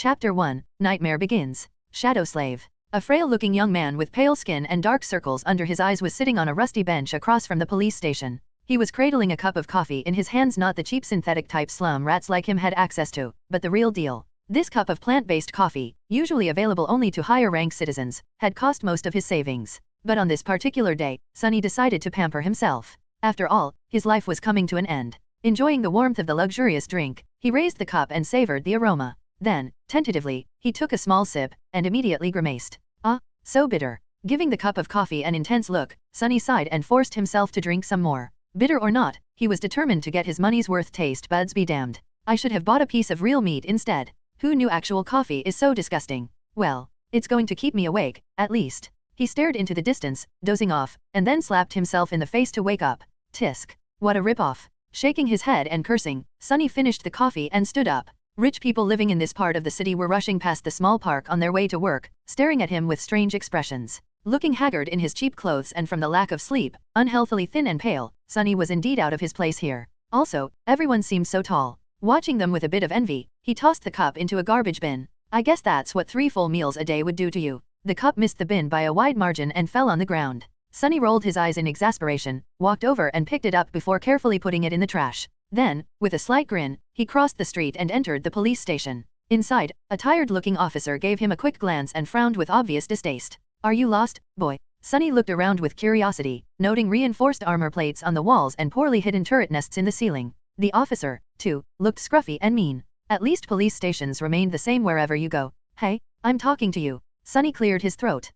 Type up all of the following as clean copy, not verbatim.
Chapter 1, Nightmare Begins. Shadow Slave. A frail-looking young man with pale skin and dark circles under his eyes was sitting on a rusty bench across from the police station. He was cradling a cup of coffee in his hands, not the cheap synthetic type slum rats like him had access to, but the real deal. This cup of plant-based coffee, usually available only to higher-rank citizens, had cost most of his savings. But on this particular day, Sunny decided to pamper himself. After all, his life was coming to an end. Enjoying the warmth of the luxurious drink, he raised the cup and savored the aroma. Then, tentatively, he took a small sip, and immediately grimaced. Ah, so bitter. Giving the cup of coffee an intense look, Sunny sighed and forced himself to drink some more. Bitter or not, he was determined to get his money's worth. Taste buds be damned. I should have bought a piece of real meat instead. Who knew actual coffee is so disgusting? Well, it's going to keep me awake, at least. He stared into the distance, dozing off, and then slapped himself in the face to wake up. Tisk. What a rip-off. Shaking his head and cursing, Sunny finished the coffee and stood up. Rich people living in this part of the city were rushing past the small park on their way to work, staring at him with strange expressions. Looking haggard in his cheap clothes and from the lack of sleep, unhealthily thin and pale, Sunny was indeed out of his place here. Also, everyone seemed so tall. Watching them with a bit of envy, he tossed the cup into a garbage bin. I guess that's what 3 full meals a day would do to you. The cup missed the bin by a wide margin and fell on the ground. Sunny rolled his eyes in exasperation, walked over and picked it up before carefully putting it in the trash. Then, with a slight grin, he crossed the street and entered the police station. Inside, a tired-looking officer gave him a quick glance and frowned with obvious distaste. Are you lost, boy? Sunny looked around with curiosity, noting reinforced armor plates on the walls and poorly hidden turret nests in the ceiling. The officer, too, looked scruffy and mean. At least police stations remained the same wherever you go. Hey, I'm talking to you. Sunny cleared his throat.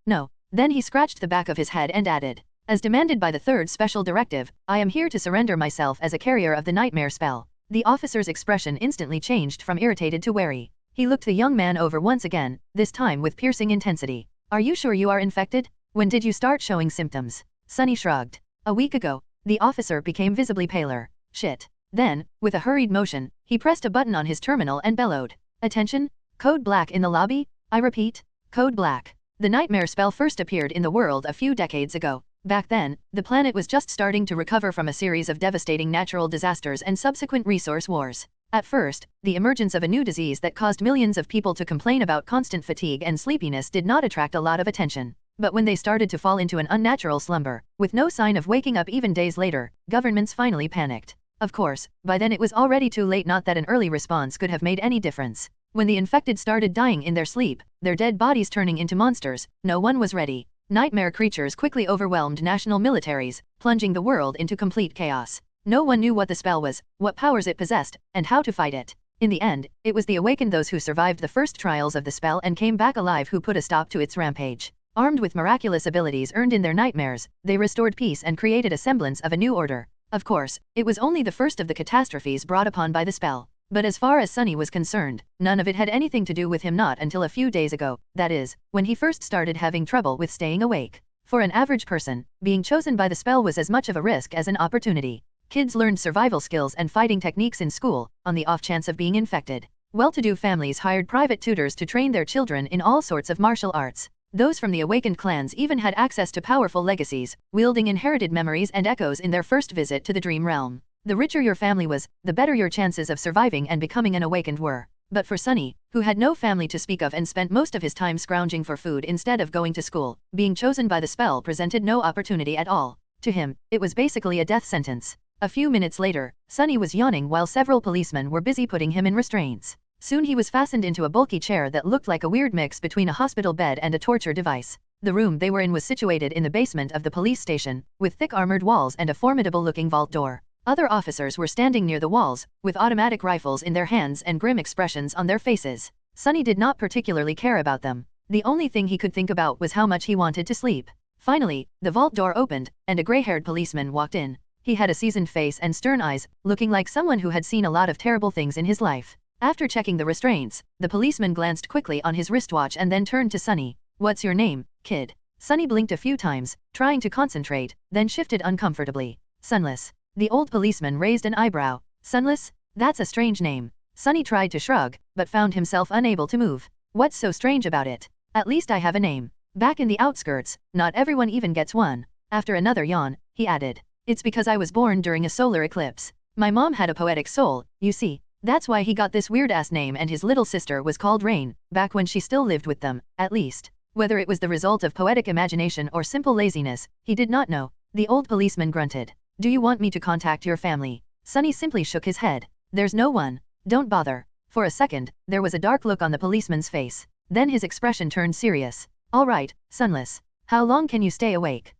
No. Then he scratched the back of his head and added. As demanded by the 3rd Special Directive, I am here to surrender myself as a carrier of the nightmare spell. The officer's expression instantly changed from irritated to wary. He looked the young man over once again, this time with piercing intensity. Are you sure you are infected? When did you start showing symptoms? Sunny shrugged. A week ago. The officer became visibly paler. Shit. Then, with a hurried motion, he pressed a button on his terminal and bellowed. Attention? Code Black in the lobby? I repeat, Code Black. The nightmare spell first appeared in the world a few decades ago. Back then, the planet was just starting to recover from a series of devastating natural disasters and subsequent resource wars. At first, the emergence of a new disease that caused millions of people to complain about constant fatigue and sleepiness did not attract a lot of attention. But when they started to fall into an unnatural slumber, with no sign of waking up even days later, governments finally panicked. Of course, by then it was already too late, not that an early response could have made any difference. When the infected started dying in their sleep, their dead bodies turning into monsters, no one was ready. Nightmare creatures quickly overwhelmed national militaries, plunging the world into complete chaos. No one knew what the spell was, what powers it possessed, and how to fight it. In the end, it was the awakened, those who survived the first trials of the spell and came back alive, who put a stop to its rampage. Armed with miraculous abilities earned in their nightmares, they restored peace and created a semblance of a new order. Of course, it was only the first of the catastrophes brought upon by the spell. But as far as Sunny was concerned, none of it had anything to do with him, not until a few days ago, that is, when he first started having trouble with staying awake. For an average person, being chosen by the spell was as much of a risk as an opportunity. Kids learned survival skills and fighting techniques in school, on the off chance of being infected. Well-to-do families hired private tutors to train their children in all sorts of martial arts. Those from the awakened clans even had access to powerful legacies, wielding inherited memories and echoes in their first visit to the dream realm. The richer your family was, the better your chances of surviving and becoming an awakened were. But for Sunny, who had no family to speak of and spent most of his time scrounging for food instead of going to school, being chosen by the spell presented no opportunity at all. To him, it was basically a death sentence. A few minutes later, Sunny was yawning while several policemen were busy putting him in restraints. Soon he was fastened into a bulky chair that looked like a weird mix between a hospital bed and a torture device. The room they were in was situated in the basement of the police station, with thick armored walls and a formidable-looking vault door. Other officers were standing near the walls, with automatic rifles in their hands and grim expressions on their faces. Sunny did not particularly care about them. The only thing he could think about was how much he wanted to sleep. Finally, the vault door opened, and a gray-haired policeman walked in. He had a seasoned face and stern eyes, looking like someone who had seen a lot of terrible things in his life. After checking the restraints, the policeman glanced quickly on his wristwatch and then turned to Sunny. What's your name, kid? Sunny blinked a few times, trying to concentrate, then shifted uncomfortably. Sunless. The old policeman raised an eyebrow. Sunless? That's a strange name. Sunny tried to shrug, but found himself unable to move. What's so strange about it? At least I have a name. Back in the outskirts, not everyone even gets one. After another yawn, he added. It's because I was born during a solar eclipse. My mom had a poetic soul, you see. That's why he got this weird-ass name, and his little sister was called Rain, back when she still lived with them, at least. Whether it was the result of poetic imagination or simple laziness, he did not know. The old policeman grunted. Do you want me to contact your family? Sunny simply shook his head. There's no one. Don't bother. For a second, there was a dark look on the policeman's face. Then his expression turned serious. All right, Sunless. How long can you stay awake?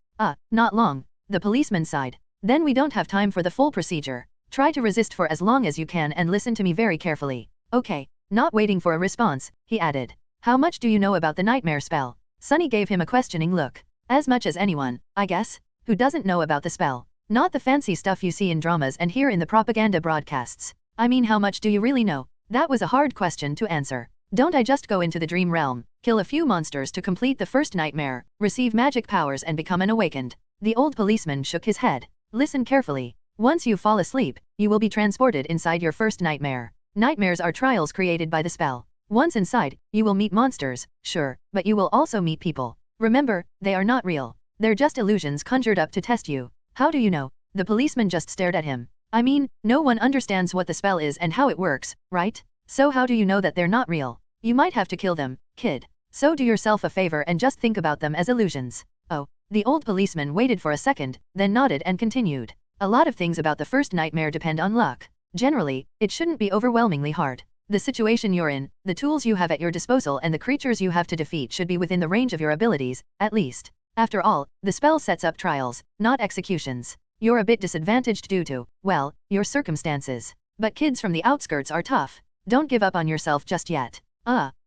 Not long. The policeman sighed. Then we don't have time for the full procedure. Try to resist for as long as you can and listen to me very carefully. Okay. Not waiting for a response, he added. How much do you know about the nightmare spell? Sunny gave him a questioning look. As much as anyone, I guess. Who doesn't know about the spell? Not the fancy stuff you see in dramas and hear in the propaganda broadcasts. I mean, how much do you really know? That was a hard question to answer. Don't I just go into the dream realm, kill a few monsters to complete the first nightmare, receive magic powers and become an awakened? The old policeman shook his head. Listen carefully. Once you fall asleep, you will be transported inside your first nightmare. Nightmares are trials created by the spell. Once inside, you will meet monsters, sure, but you will also meet people. Remember, they are not real. They're just illusions conjured up to test you. How do you know? The policeman just stared at him. I mean, no one understands what the spell is and how it works, right? So how do you know that they're not real? You might have to kill them, kid. So do yourself a favor and just think about them as illusions. Oh, the old policeman waited for a second, then nodded and continued. A lot of things about the first nightmare depend on luck. Generally, it shouldn't be overwhelmingly hard. The situation you're in, the tools you have at your disposal and the creatures you have to defeat should be within the range of your abilities, at least. After all, the spell sets up trials, not executions. You're a bit disadvantaged due to, well, your circumstances. But kids from the outskirts are tough. Don't give up on yourself just yet.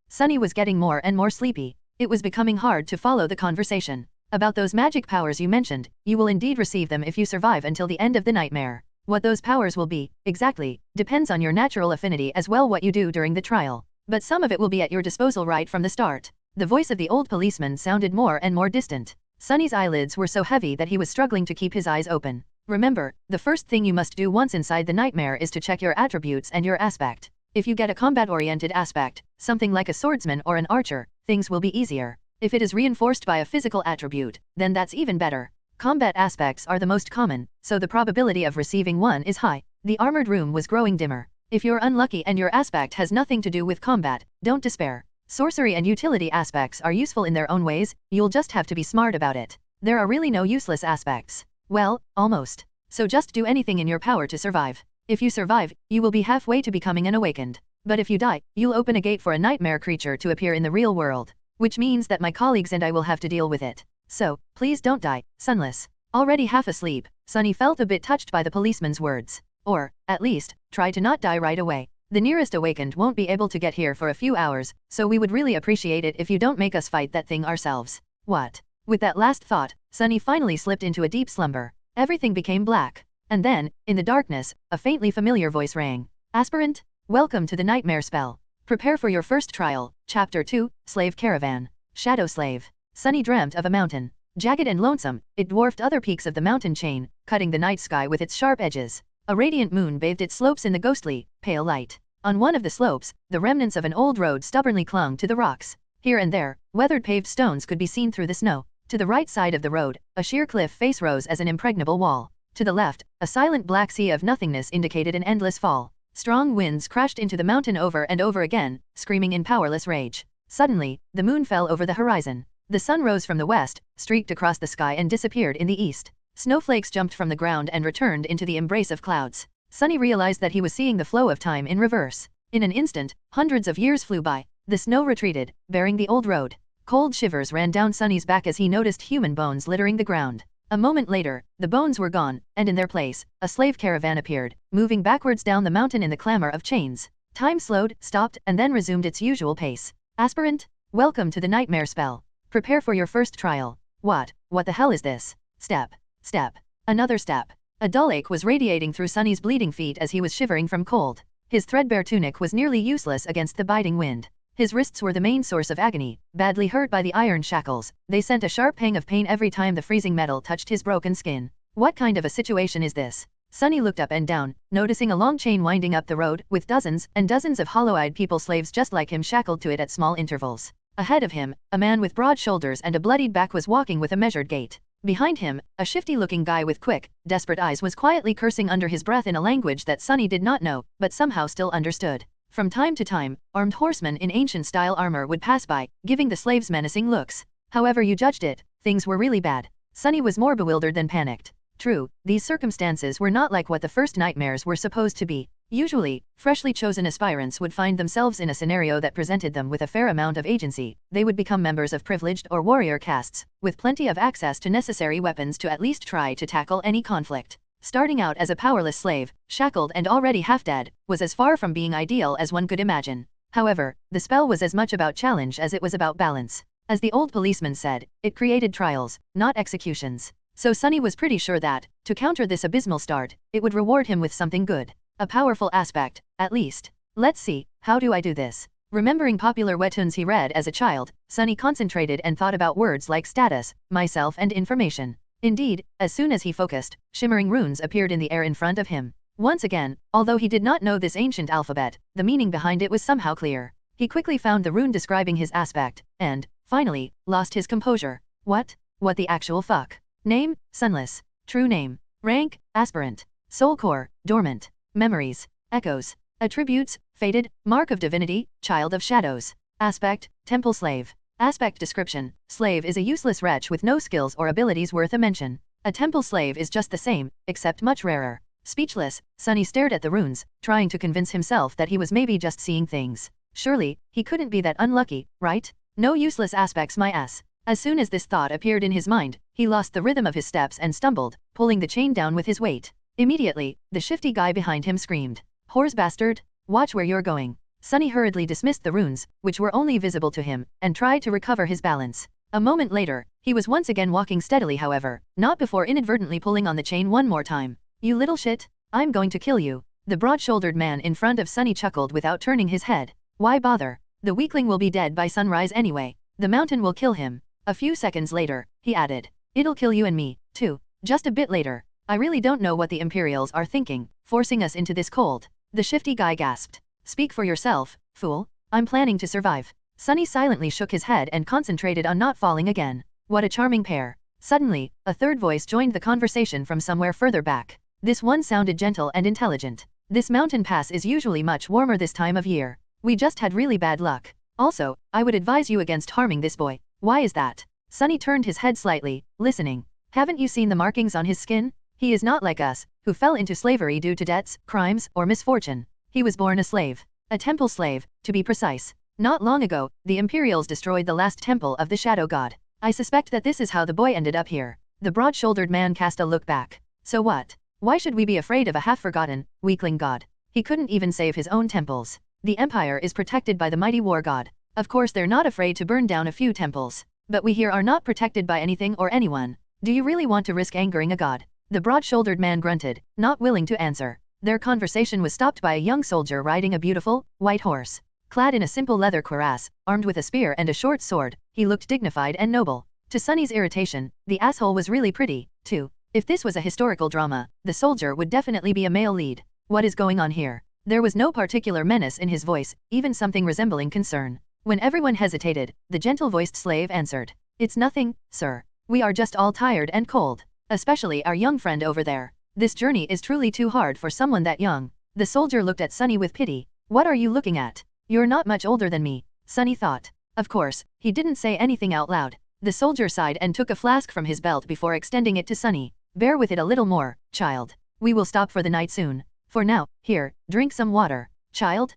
Sunny was getting more and more sleepy. It was becoming hard to follow the conversation. About those magic powers you mentioned, you will indeed receive them if you survive until the end of the nightmare. What those powers will be, exactly, depends on your natural affinity as well what you do during the trial. But some of it will be at your disposal right from the start. The voice of the old policeman sounded more and more distant. Sunny's eyelids were so heavy that he was struggling to keep his eyes open. Remember, the first thing you must do once inside the nightmare is to check your attributes and your aspect. If you get a combat-oriented aspect, something like a swordsman or an archer, things will be easier. If it is reinforced by a physical attribute, then that's even better. Combat aspects are the most common, so the probability of receiving one is high. The armored room was growing dimmer. If you're unlucky and your aspect has nothing to do with combat, don't despair. Sorcery and utility aspects are useful in their own ways, you'll just have to be smart about it. There are really no useless aspects. Well, almost. So just do anything in your power to survive. If you survive, you will be halfway to becoming an awakened. But if you die, you'll open a gate for a nightmare creature to appear in the real world. Which means that my colleagues and I will have to deal with it. So, please don't die, Sunless. Already half asleep, Sunny felt a bit touched by the policeman's words. Or, at least, try to not die right away. The nearest awakened won't be able to get here for a few hours, so we would really appreciate it if you don't make us fight that thing ourselves. What? With that last thought, Sunny finally slipped into a deep slumber. Everything became black. And then, in the darkness, a faintly familiar voice rang. Aspirant? Welcome to the nightmare spell. Prepare for your first trial. Chapter 2, Slave Caravan. Shadow Slave. Sunny dreamt of a mountain. Jagged and lonesome, it dwarfed other peaks of the mountain chain, cutting the night sky with its sharp edges. A radiant moon bathed its slopes in the ghostly, pale light. On one of the slopes, the remnants of an old road stubbornly clung to the rocks. Here and there, weathered paved stones could be seen through the snow. To the right side of the road, a sheer cliff face rose as an impregnable wall. To the left, a silent black sea of nothingness indicated an endless fall. Strong winds crashed into the mountain over and over again, screaming in powerless rage. Suddenly, the moon fell over the horizon. The sun rose from the west, streaked across the sky and disappeared in the east. Snowflakes jumped from the ground and returned into the embrace of clouds. Sunny realized that he was seeing the flow of time in reverse. In an instant, hundreds of years flew by. The snow retreated, bearing the old road. Cold shivers ran down Sunny's back as he noticed human bones littering the ground. A moment later, the bones were gone, and in their place, a slave caravan appeared, moving backwards down the mountain in the clamor of chains. Time slowed, stopped, and then resumed its usual pace. Aspirant? Welcome to the nightmare spell. Prepare for your first trial. What the hell is this? Step. Step. Another step. A dull ache was radiating through Sunny's bleeding feet as he was shivering from cold. His threadbare tunic was nearly useless against the biting wind. His wrists were the main source of agony, badly hurt by the iron shackles. They sent a sharp pang of pain every time the freezing metal touched his broken skin. What kind of a situation is this? Sunny looked up and down, noticing a long chain winding up the road, with dozens and dozens of hollow-eyed people slaves just like him shackled to it at small intervals. Ahead of him, a man with broad shoulders and a bloodied back was walking with a measured gait. Behind him, a shifty-looking guy with quick, desperate eyes was quietly cursing under his breath in a language that Sunny did not know, but somehow still understood. From time to time, armed horsemen in ancient-style armor would pass by, giving the slaves menacing looks. However you judged it, things were really bad. Sunny was more bewildered than panicked. True, these circumstances were not like what the first nightmares were supposed to be. Usually, freshly chosen aspirants would find themselves in a scenario that presented them with a fair amount of agency. They would become members of privileged or warrior castes, with plenty of access to necessary weapons to at least try to tackle any conflict. Starting out as a powerless slave, shackled and already half-dead, was as far from being ideal as one could imagine. However, the spell was as much about challenge as it was about balance. As the old policeman said, it created trials, not executions. So Sunny was pretty sure that, to counter this abysmal start, it would reward him with something good. A powerful aspect, at least. Let's see, how do I do this? Remembering popular webtoons he read as a child, Sunny concentrated and thought about words like status, myself and information. Indeed, as soon as he focused, shimmering runes appeared in the air in front of him. Once again, although he did not know this ancient alphabet, the meaning behind it was somehow clear. He quickly found the rune describing his aspect, and, finally, lost his composure. What the actual fuck? Name, Sunless. True name. Rank, aspirant. Soul core, dormant. Memories, echoes. Attributes, fated, mark of divinity, child of shadows. Aspect, temple slave. Aspect description, slave is a useless wretch with no skills or abilities worth a mention. A temple slave is just the same, except much rarer. Speechless, Sunny stared at the runes, trying to convince himself that he was maybe just seeing things. Surely, he couldn't be that unlucky, right? No useless aspects my ass. As soon as this thought appeared in his mind, he lost the rhythm of his steps and stumbled, pulling the chain down with his weight. Immediately, the shifty guy behind him screamed, "Whores bastard! Watch where you're going." Sunny hurriedly dismissed the runes, which were only visible to him, and tried to recover his balance. A moment later, he was once again walking steadily however, not before inadvertently pulling on the chain one more time. "You little shit, I'm going to kill you." The broad-shouldered man in front of Sunny chuckled without turning his head. "Why bother? The weakling will be dead by sunrise anyway. The mountain will kill him." A few seconds later, he added, "It'll kill you and me, too." Just a bit later, "I really don't know what the Imperials are thinking, forcing us into this cold." The shifty guy gasped. "Speak for yourself, fool. I'm planning to survive." Sunny silently shook his head and concentrated on not falling again. What a charming pair. Suddenly, a third voice joined the conversation from somewhere further back. This one sounded gentle and intelligent. "This mountain pass is usually much warmer this time of year. We just had really bad luck. Also, I would advise you against harming this boy." "Why is that?" Sunny turned his head slightly, listening. "Haven't you seen the markings on his skin? He is not like us, who fell into slavery due to debts, crimes, or misfortune. He was born a slave. A temple slave, to be precise. Not long ago, the Imperials destroyed the last temple of the Shadow God. I suspect that this is how the boy ended up here." The broad-shouldered man cast a look back. "So what? Why should we be afraid of a half-forgotten, weakling god? He couldn't even save his own temples. The Empire is protected by the mighty war god. Of course they're not afraid to burn down a few temples. But we here are not protected by anything or anyone. Do you really want to risk angering a god?" The broad-shouldered man grunted, not willing to answer. Their conversation was stopped by a young soldier riding a beautiful, white horse. Clad in a simple leather cuirass, armed with a spear and a short sword, he looked dignified and noble. To Sunny's irritation, the asshole was really pretty, too. If this was a historical drama, the soldier would definitely be a male lead. What is going on here? There was no particular menace in his voice, even something resembling concern. When everyone hesitated, the gentle-voiced slave answered, "It's nothing, sir. We are just all tired and cold. Especially our young friend over there. This journey is truly too hard for someone that young." The soldier looked at Sunny with pity. "What are you looking at? You're not much older than me," Sunny thought. Of course, he didn't say anything out loud. The soldier sighed and took a flask from his belt before extending it to Sunny. "Bear with it a little more, child. We will stop for the night soon. For now, here, drink some water." Child?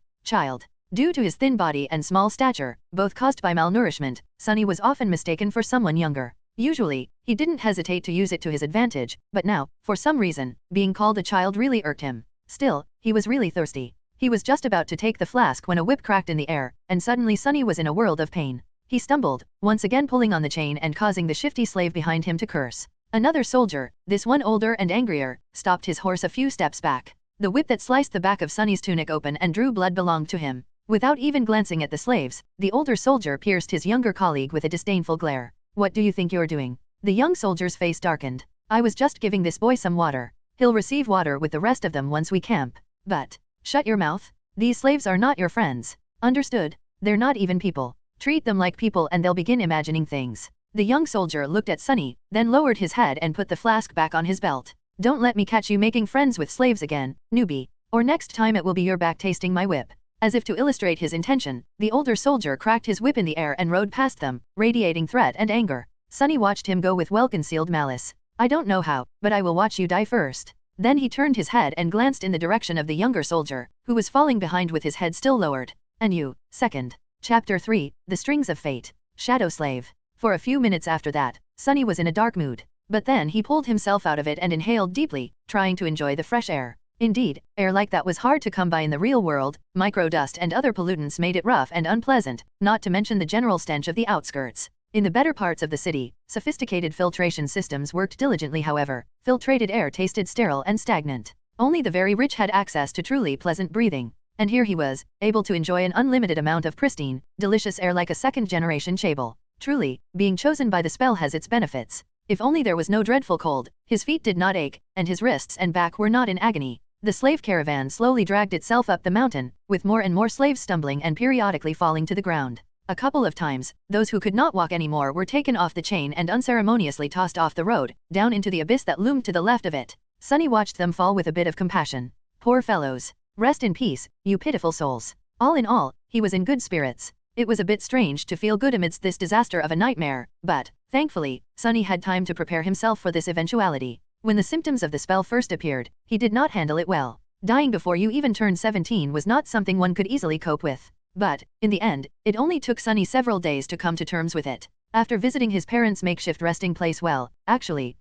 Due to his thin body and small stature, both caused by malnourishment, Sunny was often mistaken for someone younger. Usually, he didn't hesitate to use it to his advantage, but now, for some reason, being called a child really irked him. Still, he was really thirsty. He was just about to take the flask when a whip cracked in the air, and suddenly Sunny was in a world of pain. He stumbled, once again pulling on the chain and causing the shifty slave behind him to curse. Another soldier, this one older and angrier, stopped his horse a few steps back. The whip that sliced the back of Sunny's tunic open and drew blood belonged to him. Without even glancing at the slaves, the older soldier pierced his younger colleague with a disdainful glare. "What do you think you're doing?" The young soldier's face darkened. "I was just giving this boy some water. He'll receive water with the rest of them once we camp." "But, shut your mouth. These slaves are not your friends. Understood? They're not even people. Treat them like people and they'll begin imagining things. The young soldier looked at Sunny, then lowered his head and put the flask back on his belt. Don't let me catch you making friends with slaves again, newbie. Or next time it will be your back tasting my whip. As if to illustrate his intention, the older soldier cracked his whip in the air and rode past them, radiating threat and anger. Sunny watched him go with well-concealed malice. I don't know how, but I will watch you die first. Then he turned his head and glanced in the direction of the younger soldier, who was falling behind with his head still lowered. And you, second. Chapter 3, The Strings of Fate. Shadow Slave. For a few minutes after that, Sunny was in a dark mood. But then he pulled himself out of it and inhaled deeply, trying to enjoy the fresh air. Indeed, air like that was hard to come by in the real world. Microdust and other pollutants made it rough and unpleasant, not to mention the general stench of the outskirts. In the better parts of the city, sophisticated filtration systems worked diligently. However, filtrated air tasted sterile and stagnant. Only the very rich had access to truly pleasant breathing. And here he was, able to enjoy an unlimited amount of pristine, delicious air like a second-generation Chable. Truly, being chosen by the spell has its benefits. If only there was no dreadful cold, his feet did not ache, and his wrists and back were not in agony. The slave caravan slowly dragged itself up the mountain, with more and more slaves stumbling and periodically falling to the ground. A couple of times, those who could not walk anymore were taken off the chain and unceremoniously tossed off the road, down into the abyss that loomed to the left of it. Sunny watched them fall with a bit of compassion. Poor fellows. Rest in peace, you pitiful souls. All in all, he was in good spirits. It was a bit strange to feel good amidst this disaster of a nightmare, but, thankfully, Sunny had time to prepare himself for this eventuality. When the symptoms of the spell first appeared, he did not handle it well. Dying before you even turned 17 was not something one could easily cope with. But, in the end, it only took Sunny several days to come to terms with it. After visiting his parents' makeshift resting place,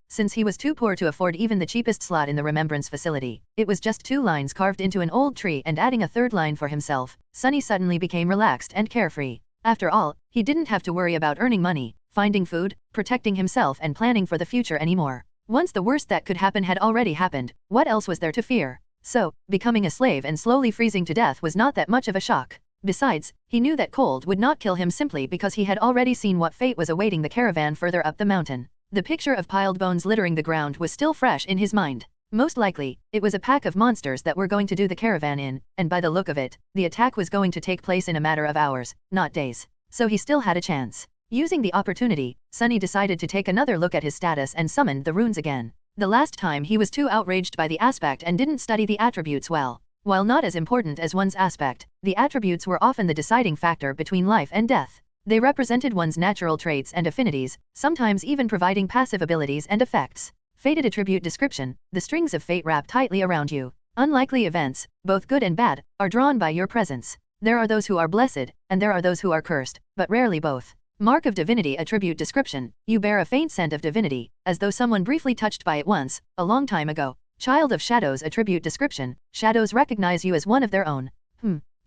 since he was too poor to afford even the cheapest slot in the remembrance facility, it was just 2 lines carved into an old tree and adding a third line for himself, Sunny suddenly became relaxed and carefree. After all, he didn't have to worry about earning money, finding food, protecting himself and planning for the future anymore. Once the worst that could happen had already happened, what else was there to fear? So, becoming a slave and slowly freezing to death was not that much of a shock. Besides, he knew that cold would not kill him simply because he had already seen what fate was awaiting the caravan further up the mountain. The picture of piled bones littering the ground was still fresh in his mind. Most likely, it was a pack of monsters that were going to do the caravan in, and by the look of it, the attack was going to take place in a matter of hours, not days. So he still had a chance. Using the opportunity, Sunny decided to take another look at his status and summoned the runes again. The last time he was too outraged by the aspect and didn't study the attributes well. While not as important as one's aspect, the attributes were often the deciding factor between life and death. They represented one's natural traits and affinities, sometimes even providing passive abilities and effects. Fated attribute description: the strings of fate wrap tightly around you. Unlikely events, both good and bad, are drawn by your presence. There are those who are blessed, and there are those who are cursed, but rarely both. Mark of divinity attribute description: you bear a faint scent of divinity, as though someone briefly touched by it once, a long time ago. Child of Shadows attribute description: shadows recognize you as one of their own.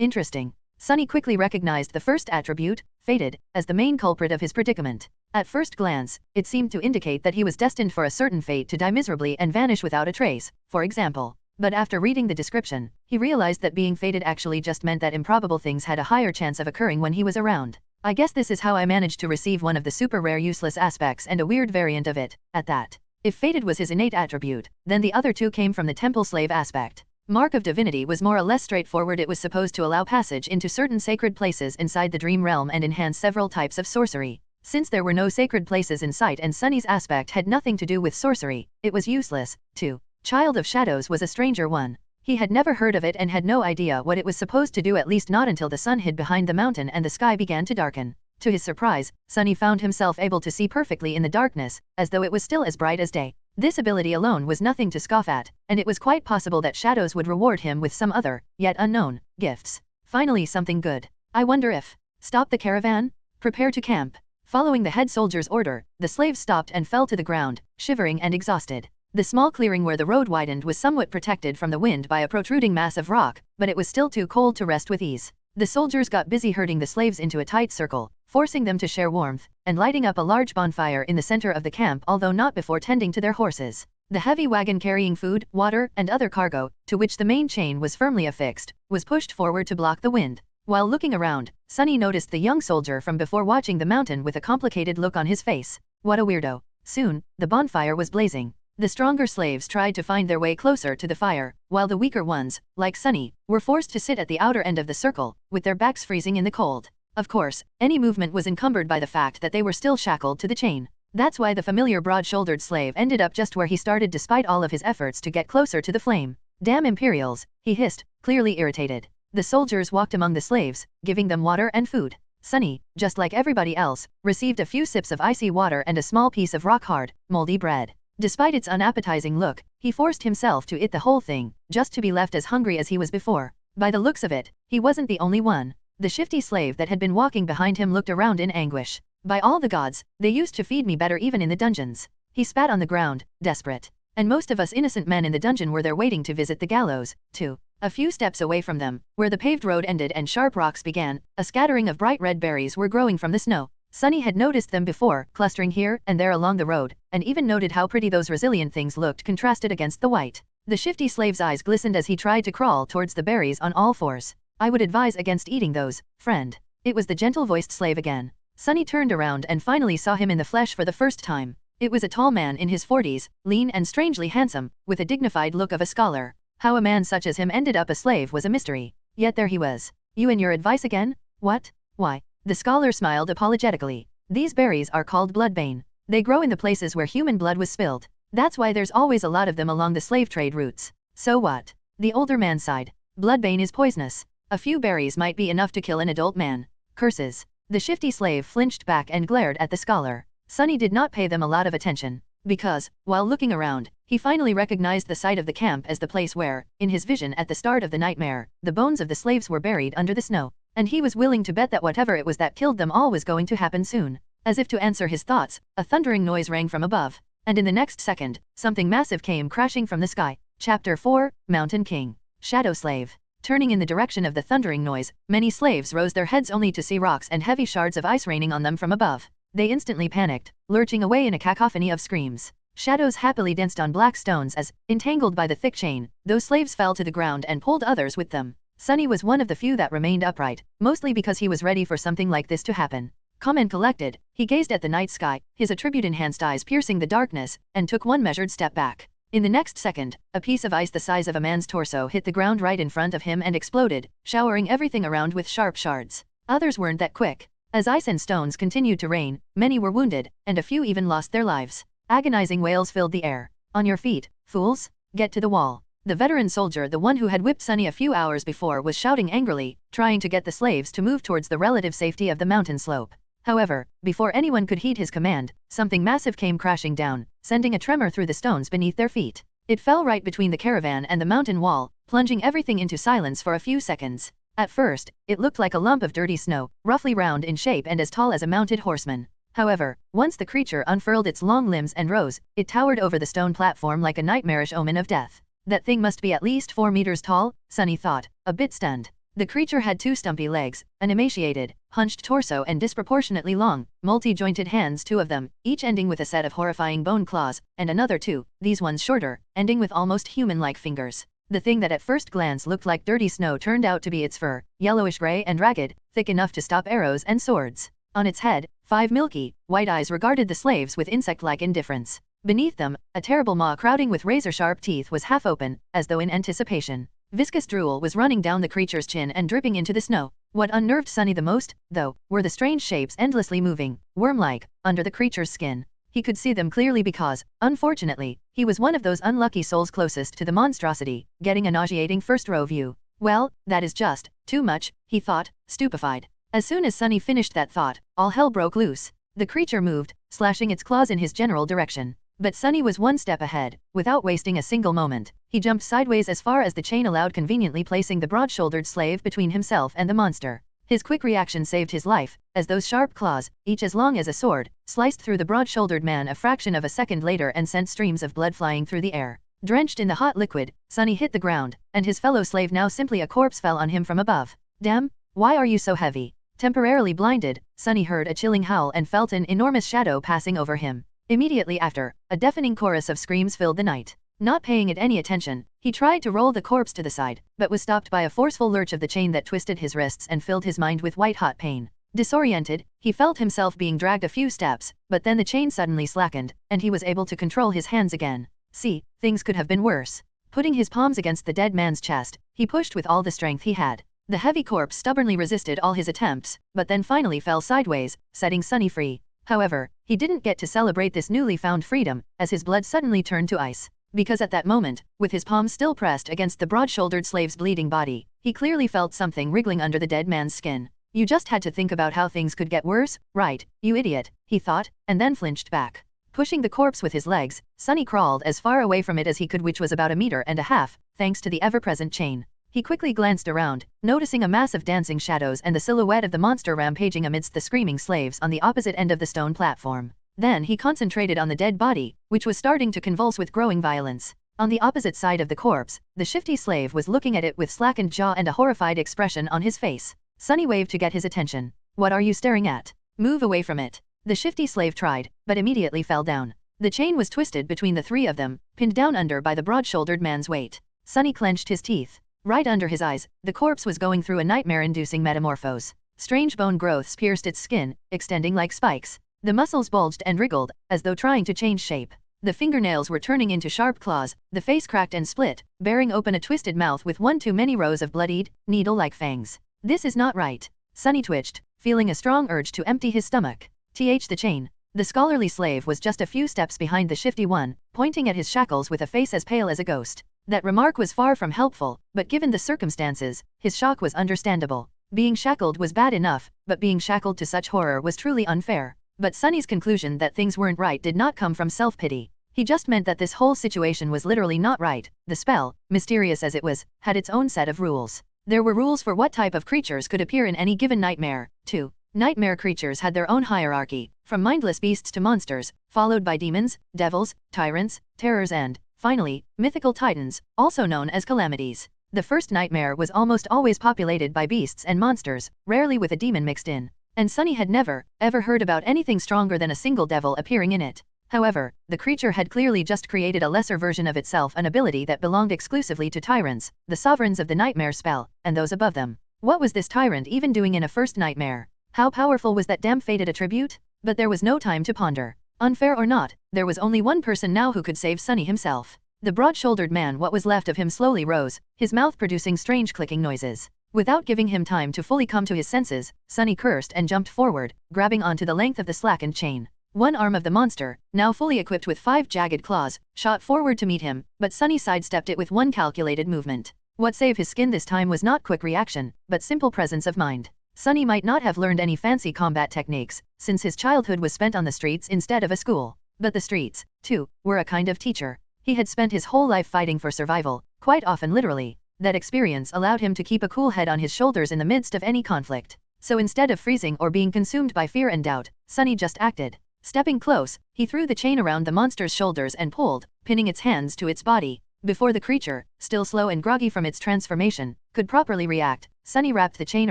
Interesting. Sunny quickly recognized the first attribute, fated, as the main culprit of his predicament. At first glance, it seemed to indicate that he was destined for a certain fate to die miserably and vanish without a trace, for example. But after reading the description, he realized that being fated actually just meant that improbable things had a higher chance of occurring when he was around. I guess this is how I managed to receive one of the super rare useless aspects and a weird variant of it, at that. If fated was his innate attribute, then the other two came from the temple slave aspect. Mark of divinity was more or less straightforward. It was supposed to allow passage into certain sacred places inside the dream realm and enhance several types of sorcery. Since there were no sacred places in sight and Sunny's aspect had nothing to do with sorcery, it was useless, too. Child of Shadows was a stranger one. He had never heard of it and had no idea what it was supposed to do, at least not until the sun hid behind the mountain and the sky began to darken. To his surprise, Sunny found himself able to see perfectly in the darkness, as though it was still as bright as day. This ability alone was nothing to scoff at, and it was quite possible that Shadows would reward him with some other, yet unknown, gifts. Finally something good. I wonder if. Stop the caravan? Prepare to camp. Following the head soldier's order, the slaves stopped and fell to the ground, shivering and exhausted. The small clearing where the road widened was somewhat protected from the wind by a protruding mass of rock, but it was still too cold to rest with ease. The soldiers got busy herding the slaves into a tight circle, forcing them to share warmth, and lighting up a large bonfire in the center of the camp, although not before tending to their horses. The heavy wagon carrying food, water, and other cargo, to which the main chain was firmly affixed, was pushed forward to block the wind. While looking around, Sunny noticed the young soldier from before watching the mountain with a complicated look on his face. What a weirdo. Soon, the bonfire was blazing. The stronger slaves tried to find their way closer to the fire, while the weaker ones, like Sunny, were forced to sit at the outer end of the circle, with their backs freezing in the cold. Of course, any movement was encumbered by the fact that they were still shackled to the chain. That's why the familiar broad-shouldered slave ended up just where he started despite all of his efforts to get closer to the flame. Damn Imperials, he hissed, clearly irritated. The soldiers walked among the slaves, giving them water and food. Sunny, just like everybody else, received a few sips of icy water and a small piece of rock-hard, moldy bread. Despite its unappetizing look, he forced himself to eat the whole thing, just to be left as hungry as he was before. By the looks of it, he wasn't the only one. The shifty slave that had been walking behind him looked around in anguish. By all the gods, they used to feed me better even in the dungeons. He spat on the ground, desperate. And most of us innocent men in the dungeon were there waiting to visit the gallows, too. A few steps away from them, where the paved road ended and sharp rocks began, a scattering of bright red berries were growing from the snow. Sunny had noticed them before, clustering here and there along the road, and even noted how pretty those resilient things looked contrasted against the white. The shifty slave's eyes glistened as he tried to crawl towards the berries on all fours. I would advise against eating those, friend. It was the gentle-voiced slave again. Sunny turned around and finally saw him in the flesh for the first time. It was a tall man in his 40s, lean and strangely handsome, with a dignified look of a scholar. How a man such as him ended up a slave was a mystery. Yet there he was. You and your advice again? What? Why? The scholar smiled apologetically. These berries are called bloodbane. They grow in the places where human blood was spilled. That's why there's always a lot of them along the slave trade routes. So what? The older man sighed. Bloodbane is poisonous. A few berries might be enough to kill an adult man. Curses. The shifty slave flinched back and glared at the scholar. Sunny did not pay them a lot of attention, because, while looking around, he finally recognized the site of the camp as the place where, in his vision at the start of the nightmare, the bones of the slaves were buried under the snow. And he was willing to bet that whatever it was that killed them all was going to happen soon. As if to answer his thoughts, a thundering noise rang from above. And in the next second, something massive came crashing from the sky. Chapter 4, Mountain King. Shadow Slave. Turning in the direction of the thundering noise, many slaves rose their heads only to see rocks and heavy shards of ice raining on them from above. They instantly panicked, lurching away in a cacophony of screams. Shadows happily danced on black stones as, entangled by the thick chain, those slaves fell to the ground and pulled others with them. Sunny was one of the few that remained upright, mostly because he was ready for something like this to happen. Calm and collected, he gazed at the night sky, his attribute-enhanced eyes piercing the darkness, and took one measured step back. In the next second, a piece of ice the size of a man's torso hit the ground right in front of him and exploded, showering everything around with sharp shards. Others weren't that quick. As ice and stones continued to rain, many were wounded, and a few even lost their lives. Agonizing wails filled the air. On your feet, fools! Get to the wall. The veteran soldier, the one who had whipped Sunny a few hours before, was shouting angrily, trying to get the slaves to move towards the relative safety of the mountain slope. However, before anyone could heed his command, something massive came crashing down, sending a tremor through the stones beneath their feet. It fell right between the caravan and the mountain wall, plunging everything into silence for a few seconds. At first, it looked like a lump of dirty snow, roughly round in shape and as tall as a mounted horseman. However, once the creature unfurled its long limbs and rose, it towered over the stone platform like a nightmarish omen of death. That thing must be at least 4 meters tall, Sunny thought, a bit stunned. The creature had 2 stumpy legs, an emaciated, hunched torso and disproportionately long, multi-jointed hands, 2 of them, each ending with a set of horrifying bone claws, and another 2, these ones shorter, ending with almost human-like fingers. The thing that at first glance looked like dirty snow turned out to be its fur, yellowish-gray and ragged, thick enough to stop arrows and swords. On its head, 5 milky, white eyes regarded the slaves with insect-like indifference. Beneath them, a terrible maw crowding with razor-sharp teeth was half open, as though in anticipation. Viscous drool was running down the creature's chin and dripping into the snow. What unnerved Sunny the most, though, were the strange shapes endlessly moving, worm-like, under the creature's skin. He could see them clearly because, unfortunately, he was one of those unlucky souls closest to the monstrosity, getting a nauseating first-row view. Well, that is just too much, he thought, stupefied. As soon as Sunny finished that thought, all hell broke loose. The creature moved, slashing its claws in his general direction. But Sunny was one step ahead. Without wasting a single moment, he jumped sideways as far as the chain allowed, conveniently placing the broad-shouldered slave between himself and the monster. His quick reaction saved his life, as those sharp claws, each as long as a sword, sliced through the broad-shouldered man a fraction of a second later and sent streams of blood flying through the air. Drenched in the hot liquid, Sunny hit the ground, and his fellow slave, now simply a corpse, fell on him from above. Damn, why are you so heavy? Temporarily blinded, Sunny heard a chilling howl and felt an enormous shadow passing over him. Immediately after, a deafening chorus of screams filled the night. Not paying it any attention, he tried to roll the corpse to the side, but was stopped by a forceful lurch of the chain that twisted his wrists and filled his mind with white-hot pain. Disoriented, he felt himself being dragged a few steps, but then the chain suddenly slackened, and he was able to control his hands again. See, things could have been worse. Putting his palms against the dead man's chest, he pushed with all the strength he had. The heavy corpse stubbornly resisted all his attempts, but then finally fell sideways, setting Sunny free. However, he didn't get to celebrate this newly found freedom, as his blood suddenly turned to ice. Because at that moment, with his palms still pressed against the broad-shouldered slave's bleeding body, he clearly felt something wriggling under the dead man's skin. You just had to think about how things could get worse, right, you idiot, he thought, and then flinched back. Pushing the corpse with his legs, Sunny crawled as far away from it as he could, which was about 1.5 meters, thanks to the ever-present chain. He quickly glanced around, noticing a mass of dancing shadows and the silhouette of the monster rampaging amidst the screaming slaves on the opposite end of the stone platform. Then he concentrated on the dead body, which was starting to convulse with growing violence. On the opposite side of the corpse, the shifty slave was looking at it with slackened jaw and a horrified expression on his face. Sunny waved to get his attention. What are you staring at? Move away from it. The shifty slave tried, but immediately fell down. The chain was twisted between the three of them, pinned down under by the broad-shouldered man's weight. Sunny clenched his teeth. Right under his eyes, the corpse was going through a nightmare-inducing metamorphose. Strange bone growths pierced its skin, extending like spikes. The muscles bulged and wriggled, as though trying to change shape. The fingernails were turning into sharp claws, the face cracked and split, bearing open a twisted mouth with one too many rows of bloodied, needle-like fangs. This is not right. Sunny twitched, feeling a strong urge to empty his stomach. The chain. The scholarly slave was just a few steps behind the shifty one, pointing at his shackles with a face as pale as a ghost. That remark was far from helpful, but given the circumstances, his shock was understandable. Being shackled was bad enough, but being shackled to such horror was truly unfair. But Sunny's conclusion that things weren't right did not come from self-pity. He just meant that this whole situation was literally not right. The spell, mysterious as it was, had its own set of rules. There were rules for what type of creatures could appear in any given nightmare, too. Nightmare creatures had their own hierarchy, from mindless beasts to monsters, followed by demons, devils, tyrants, terrors and, finally, mythical titans, also known as calamities. The first nightmare was almost always populated by beasts and monsters, rarely with a demon mixed in. And Sunny had never, ever heard about anything stronger than a single devil appearing in it. However, the creature had clearly just created a lesser version of itself, an ability that belonged exclusively to tyrants, the sovereigns of the nightmare spell, and those above them. What was this tyrant even doing in a first nightmare? How powerful was that damn fated attribute? But there was no time to ponder. Unfair or not, there was only one person now who could save Sunny himself. The broad-shouldered man, what was left of him, slowly rose, his mouth producing strange clicking noises. Without giving him time to fully come to his senses, Sunny cursed and jumped forward, grabbing onto the length of the slackened chain. One arm of the monster, now fully equipped with 5 jagged claws, shot forward to meet him, but Sunny sidestepped it with one calculated movement. What saved his skin this time was not quick reaction, but simple presence of mind. Sunny might not have learned any fancy combat techniques, since his childhood was spent on the streets instead of a school. But the streets, too, were a kind of teacher. He had spent his whole life fighting for survival, quite often literally. That experience allowed him to keep a cool head on his shoulders in the midst of any conflict. So instead of freezing or being consumed by fear and doubt, Sunny just acted. Stepping close, he threw the chain around the monster's shoulders and pulled, pinning its hands to its body. Before the creature, still slow and groggy from its transformation, could properly react, Sunny wrapped the chain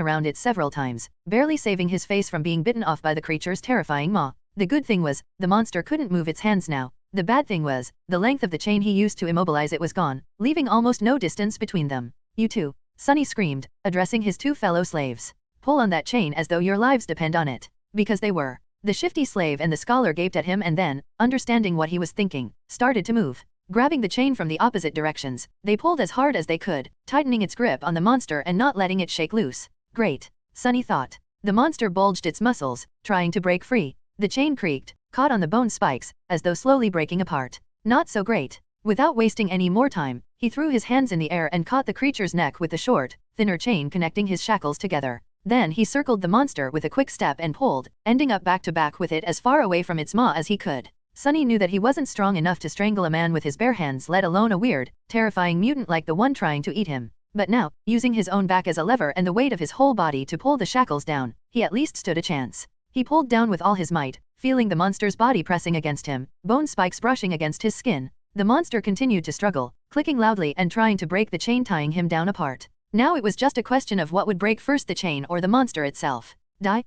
around it several times, barely saving his face from being bitten off by the creature's terrifying maw. The good thing was, the monster couldn't move its hands now. The bad thing was, the length of the chain he used to immobilize it was gone, leaving almost no distance between them. You two, Sunny screamed, addressing his 2 fellow slaves. Pull on that chain as though your lives depend on it. Because they were. The shifty slave and the scholar gaped at him and then, understanding what he was thinking, started to move. Grabbing the chain from the opposite directions, they pulled as hard as they could, tightening its grip on the monster and not letting it shake loose. Great, Sunny thought. The monster bulged its muscles, trying to break free. The chain creaked, caught on the bone spikes, as though slowly breaking apart. Not so great. Without wasting any more time, he threw his hands in the air and caught the creature's neck with the short, thinner chain connecting his shackles together. Then he circled the monster with a quick step and pulled, ending up back to back with it as far away from its maw as he could. Sunny knew that he wasn't strong enough to strangle a man with his bare hands, let alone a weird, terrifying mutant like the one trying to eat him. But now, using his own back as a lever and the weight of his whole body to pull the shackles down, he at least stood a chance. He pulled down with all his might, feeling the monster's body pressing against him, bone spikes brushing against his skin. The monster continued to struggle, clicking loudly and trying to break the chain tying him down apart. Now it was just a question of what would break first, the chain or the monster itself. Die,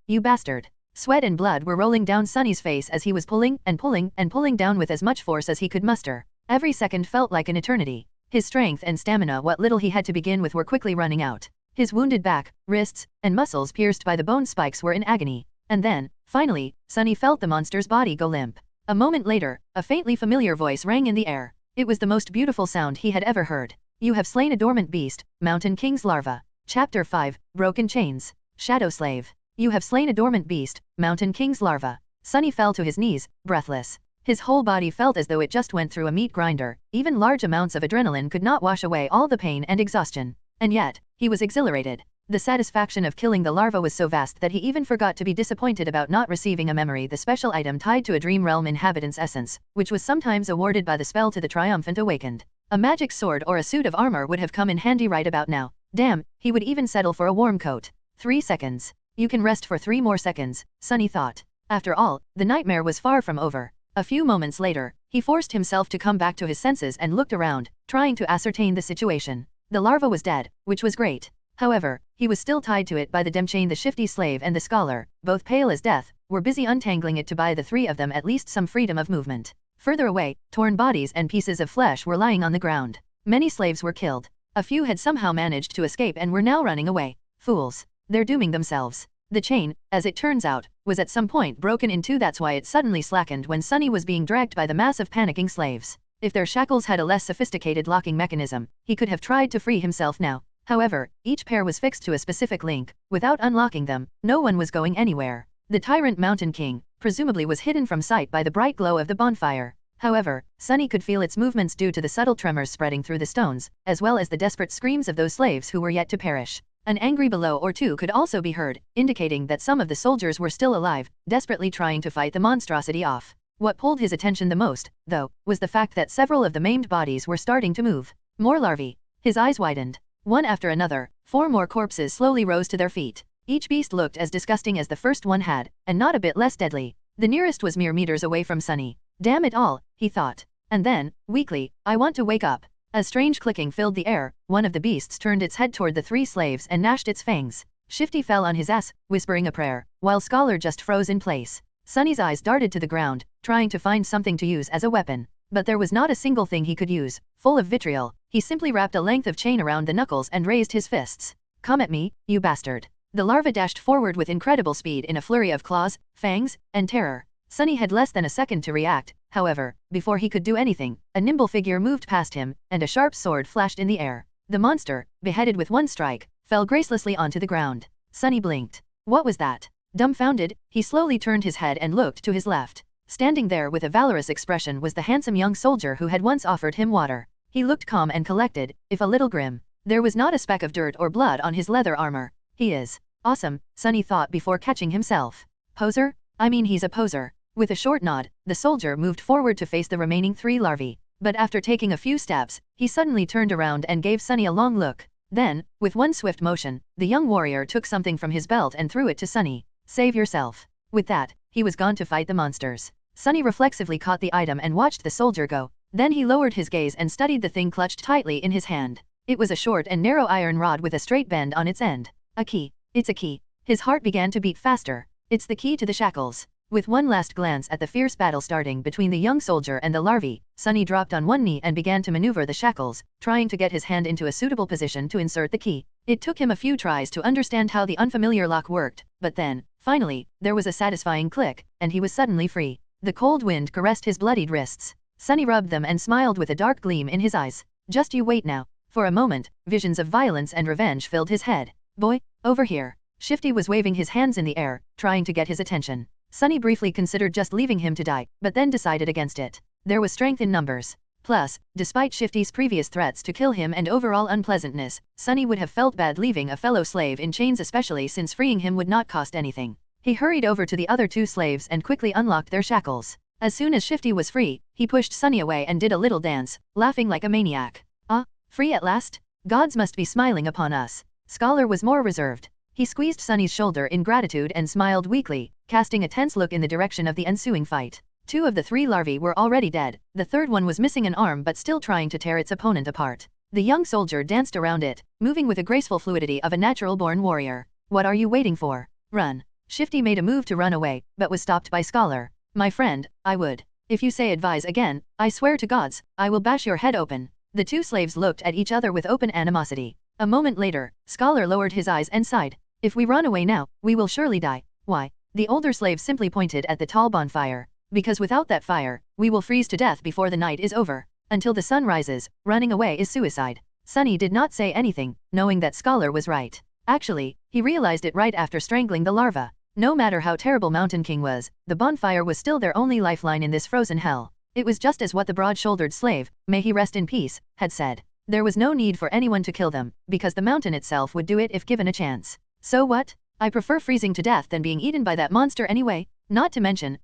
you bastard. Sweat and blood were rolling down Sunny's face as he was pulling and pulling and pulling down with as much force as he could muster. Every second felt like an eternity. His strength and stamina, what little he had to begin with, were quickly running out. His wounded back, wrists, and muscles pierced by the bone spikes were in agony. And then, finally, Sunny felt the monster's body go limp. A moment later, a faintly familiar voice rang in the air. It was the most beautiful sound he had ever heard. You have slain a dormant beast, Mountain King's larva. Chapter 5, Broken Chains. Shadow Slave. You have slain a dormant beast, Mountain King's larva. Sunny fell to his knees, breathless. His whole body felt as though it just went through a meat grinder. Even large amounts of adrenaline could not wash away all the pain and exhaustion. And yet, he was exhilarated. The satisfaction of killing the larva was so vast that he even forgot to be disappointed about not receiving a memory, the special item tied to a Dream Realm inhabitant's essence, which was sometimes awarded by the spell to the triumphant awakened. A magic sword or a suit of armor would have come in handy right about now. Damn, he would even settle for a warm coat. 3 seconds. You can rest for 3 more seconds, Sunny thought. After all, the nightmare was far from over. A few moments later, he forced himself to come back to his senses and looked around, trying to ascertain the situation. The larva was dead, which was great. However, he was still tied to it by the demchain. The shifty slave and the scholar, both pale as death, were busy untangling it to buy the 3 of them at least some freedom of movement. Further away, torn bodies and pieces of flesh were lying on the ground. Many slaves were killed. A few had somehow managed to escape and were now running away. Fools. They're dooming themselves. The chain, as it turns out, was at some point broken in two. That's why it suddenly slackened when Sunny was being dragged by the mass of panicking slaves. If their shackles had a less sophisticated locking mechanism, he could have tried to free himself now. However, each pair was fixed to a specific link. Without unlocking them, no one was going anywhere. The tyrant Mountain King, presumably, was hidden from sight by the bright glow of the bonfire. However, Sunny could feel its movements due to the subtle tremors spreading through the stones, as well as the desperate screams of those slaves who were yet to perish. An angry bellow or two could also be heard, indicating that some of the soldiers were still alive, desperately trying to fight the monstrosity off. What pulled his attention the most, though, was the fact that several of the maimed bodies were starting to move. More larvae. His eyes widened. One after another, 4 more corpses slowly rose to their feet. Each beast looked as disgusting as the first one had, and not a bit less deadly. The nearest was mere meters away from Sunny. Damn it all, he thought. And then, weakly, I want to wake up. A strange clicking filled the air. One of the beasts turned its head toward the 3 slaves and gnashed its fangs. Shifty fell on his ass, whispering a prayer, while Scholar just froze in place. Sunny's eyes darted to the ground, trying to find something to use as a weapon. But there was not a single thing he could use. Full of vitriol, he simply wrapped a length of chain around the knuckles and raised his fists. Come at me, you bastard. The larva dashed forward with incredible speed in a flurry of claws, fangs, and terror. Sunny had less than a second to react. However, before he could do anything, a nimble figure moved past him, and a sharp sword flashed in the air. The monster, beheaded with one strike, fell gracelessly onto the ground. Sunny blinked. What was that? Dumbfounded, he slowly turned his head and looked to his left. Standing there with a valorous expression was the handsome young soldier who had once offered him water. He looked calm and collected, if a little grim. There was not a speck of dirt or blood on his leather armor. He is awesome, Sunny thought before catching himself. Poser? I mean, he's a poser. With a short nod, the soldier moved forward to face the remaining 3 larvae. But after taking a few steps, he suddenly turned around and gave Sunny a long look. Then, with one swift motion, the young warrior took something from his belt and threw it to Sunny. Save yourself. With that, he was gone to fight the monsters. Sunny reflexively caught the item and watched the soldier go. Then he lowered his gaze and studied the thing clutched tightly in his hand. It was a short and narrow iron rod with a straight bend on its end. A key. It's a key. His heart began to beat faster. It's the key to the shackles. With one last glance at the fierce battle starting between the young soldier and the larvae, Sunny dropped on one knee and began to maneuver the shackles, trying to get his hand into a suitable position to insert the key. It took him a few tries to understand how the unfamiliar lock worked, but then, finally, there was a satisfying click, and he was suddenly free. The cold wind caressed his bloodied wrists. Sunny rubbed them and smiled with a dark gleam in his eyes. Just you wait now. For a moment, visions of violence and revenge filled his head. Boy, over here. Shifty was waving his hands in the air, trying to get his attention. Sunny briefly considered just leaving him to die, but then decided against it. There was strength in numbers. Plus, despite Shifty's previous threats to kill him and overall unpleasantness, Sunny would have felt bad leaving a fellow slave in chains, especially since freeing him would not cost anything. He hurried over to the other 2 slaves and quickly unlocked their shackles. As soon as Shifty was free, he pushed Sunny away and did a little dance, laughing like a maniac. Ah, free at last? Gods must be smiling upon us. Scholar was more reserved. He squeezed Sunny's shoulder in gratitude and smiled weakly, casting a tense look in the direction of the ensuing fight. 2 of the 3 larvae were already dead. The third one was missing an arm but still trying to tear its opponent apart. The young soldier danced around it, moving with a graceful fluidity of a natural-born warrior. What are you waiting for? Run. Shifty made a move to run away, but was stopped by Scholar. My friend, I would. If you say advise again, I swear to gods, I will bash your head open. The 2 slaves looked at each other with open animosity. A moment later, Scholar lowered his eyes and sighed. If we run away now, we will surely die. Why? The older slave simply pointed at the tall bonfire. Because without that fire, we will freeze to death before the night is over. Until the sun rises, running away is suicide. Sunny did not say anything, knowing that Scholar was right. Actually, he realized it right after strangling the larva. No matter how terrible Mountain King was, the bonfire was still their only lifeline in this frozen hell. It was just as what the broad-shouldered slave, may he rest in peace, had said. There was no need for anyone to kill them, because the mountain itself would do it if given a chance. So what? I prefer freezing to death than being eaten by that monster anyway. Not to mention,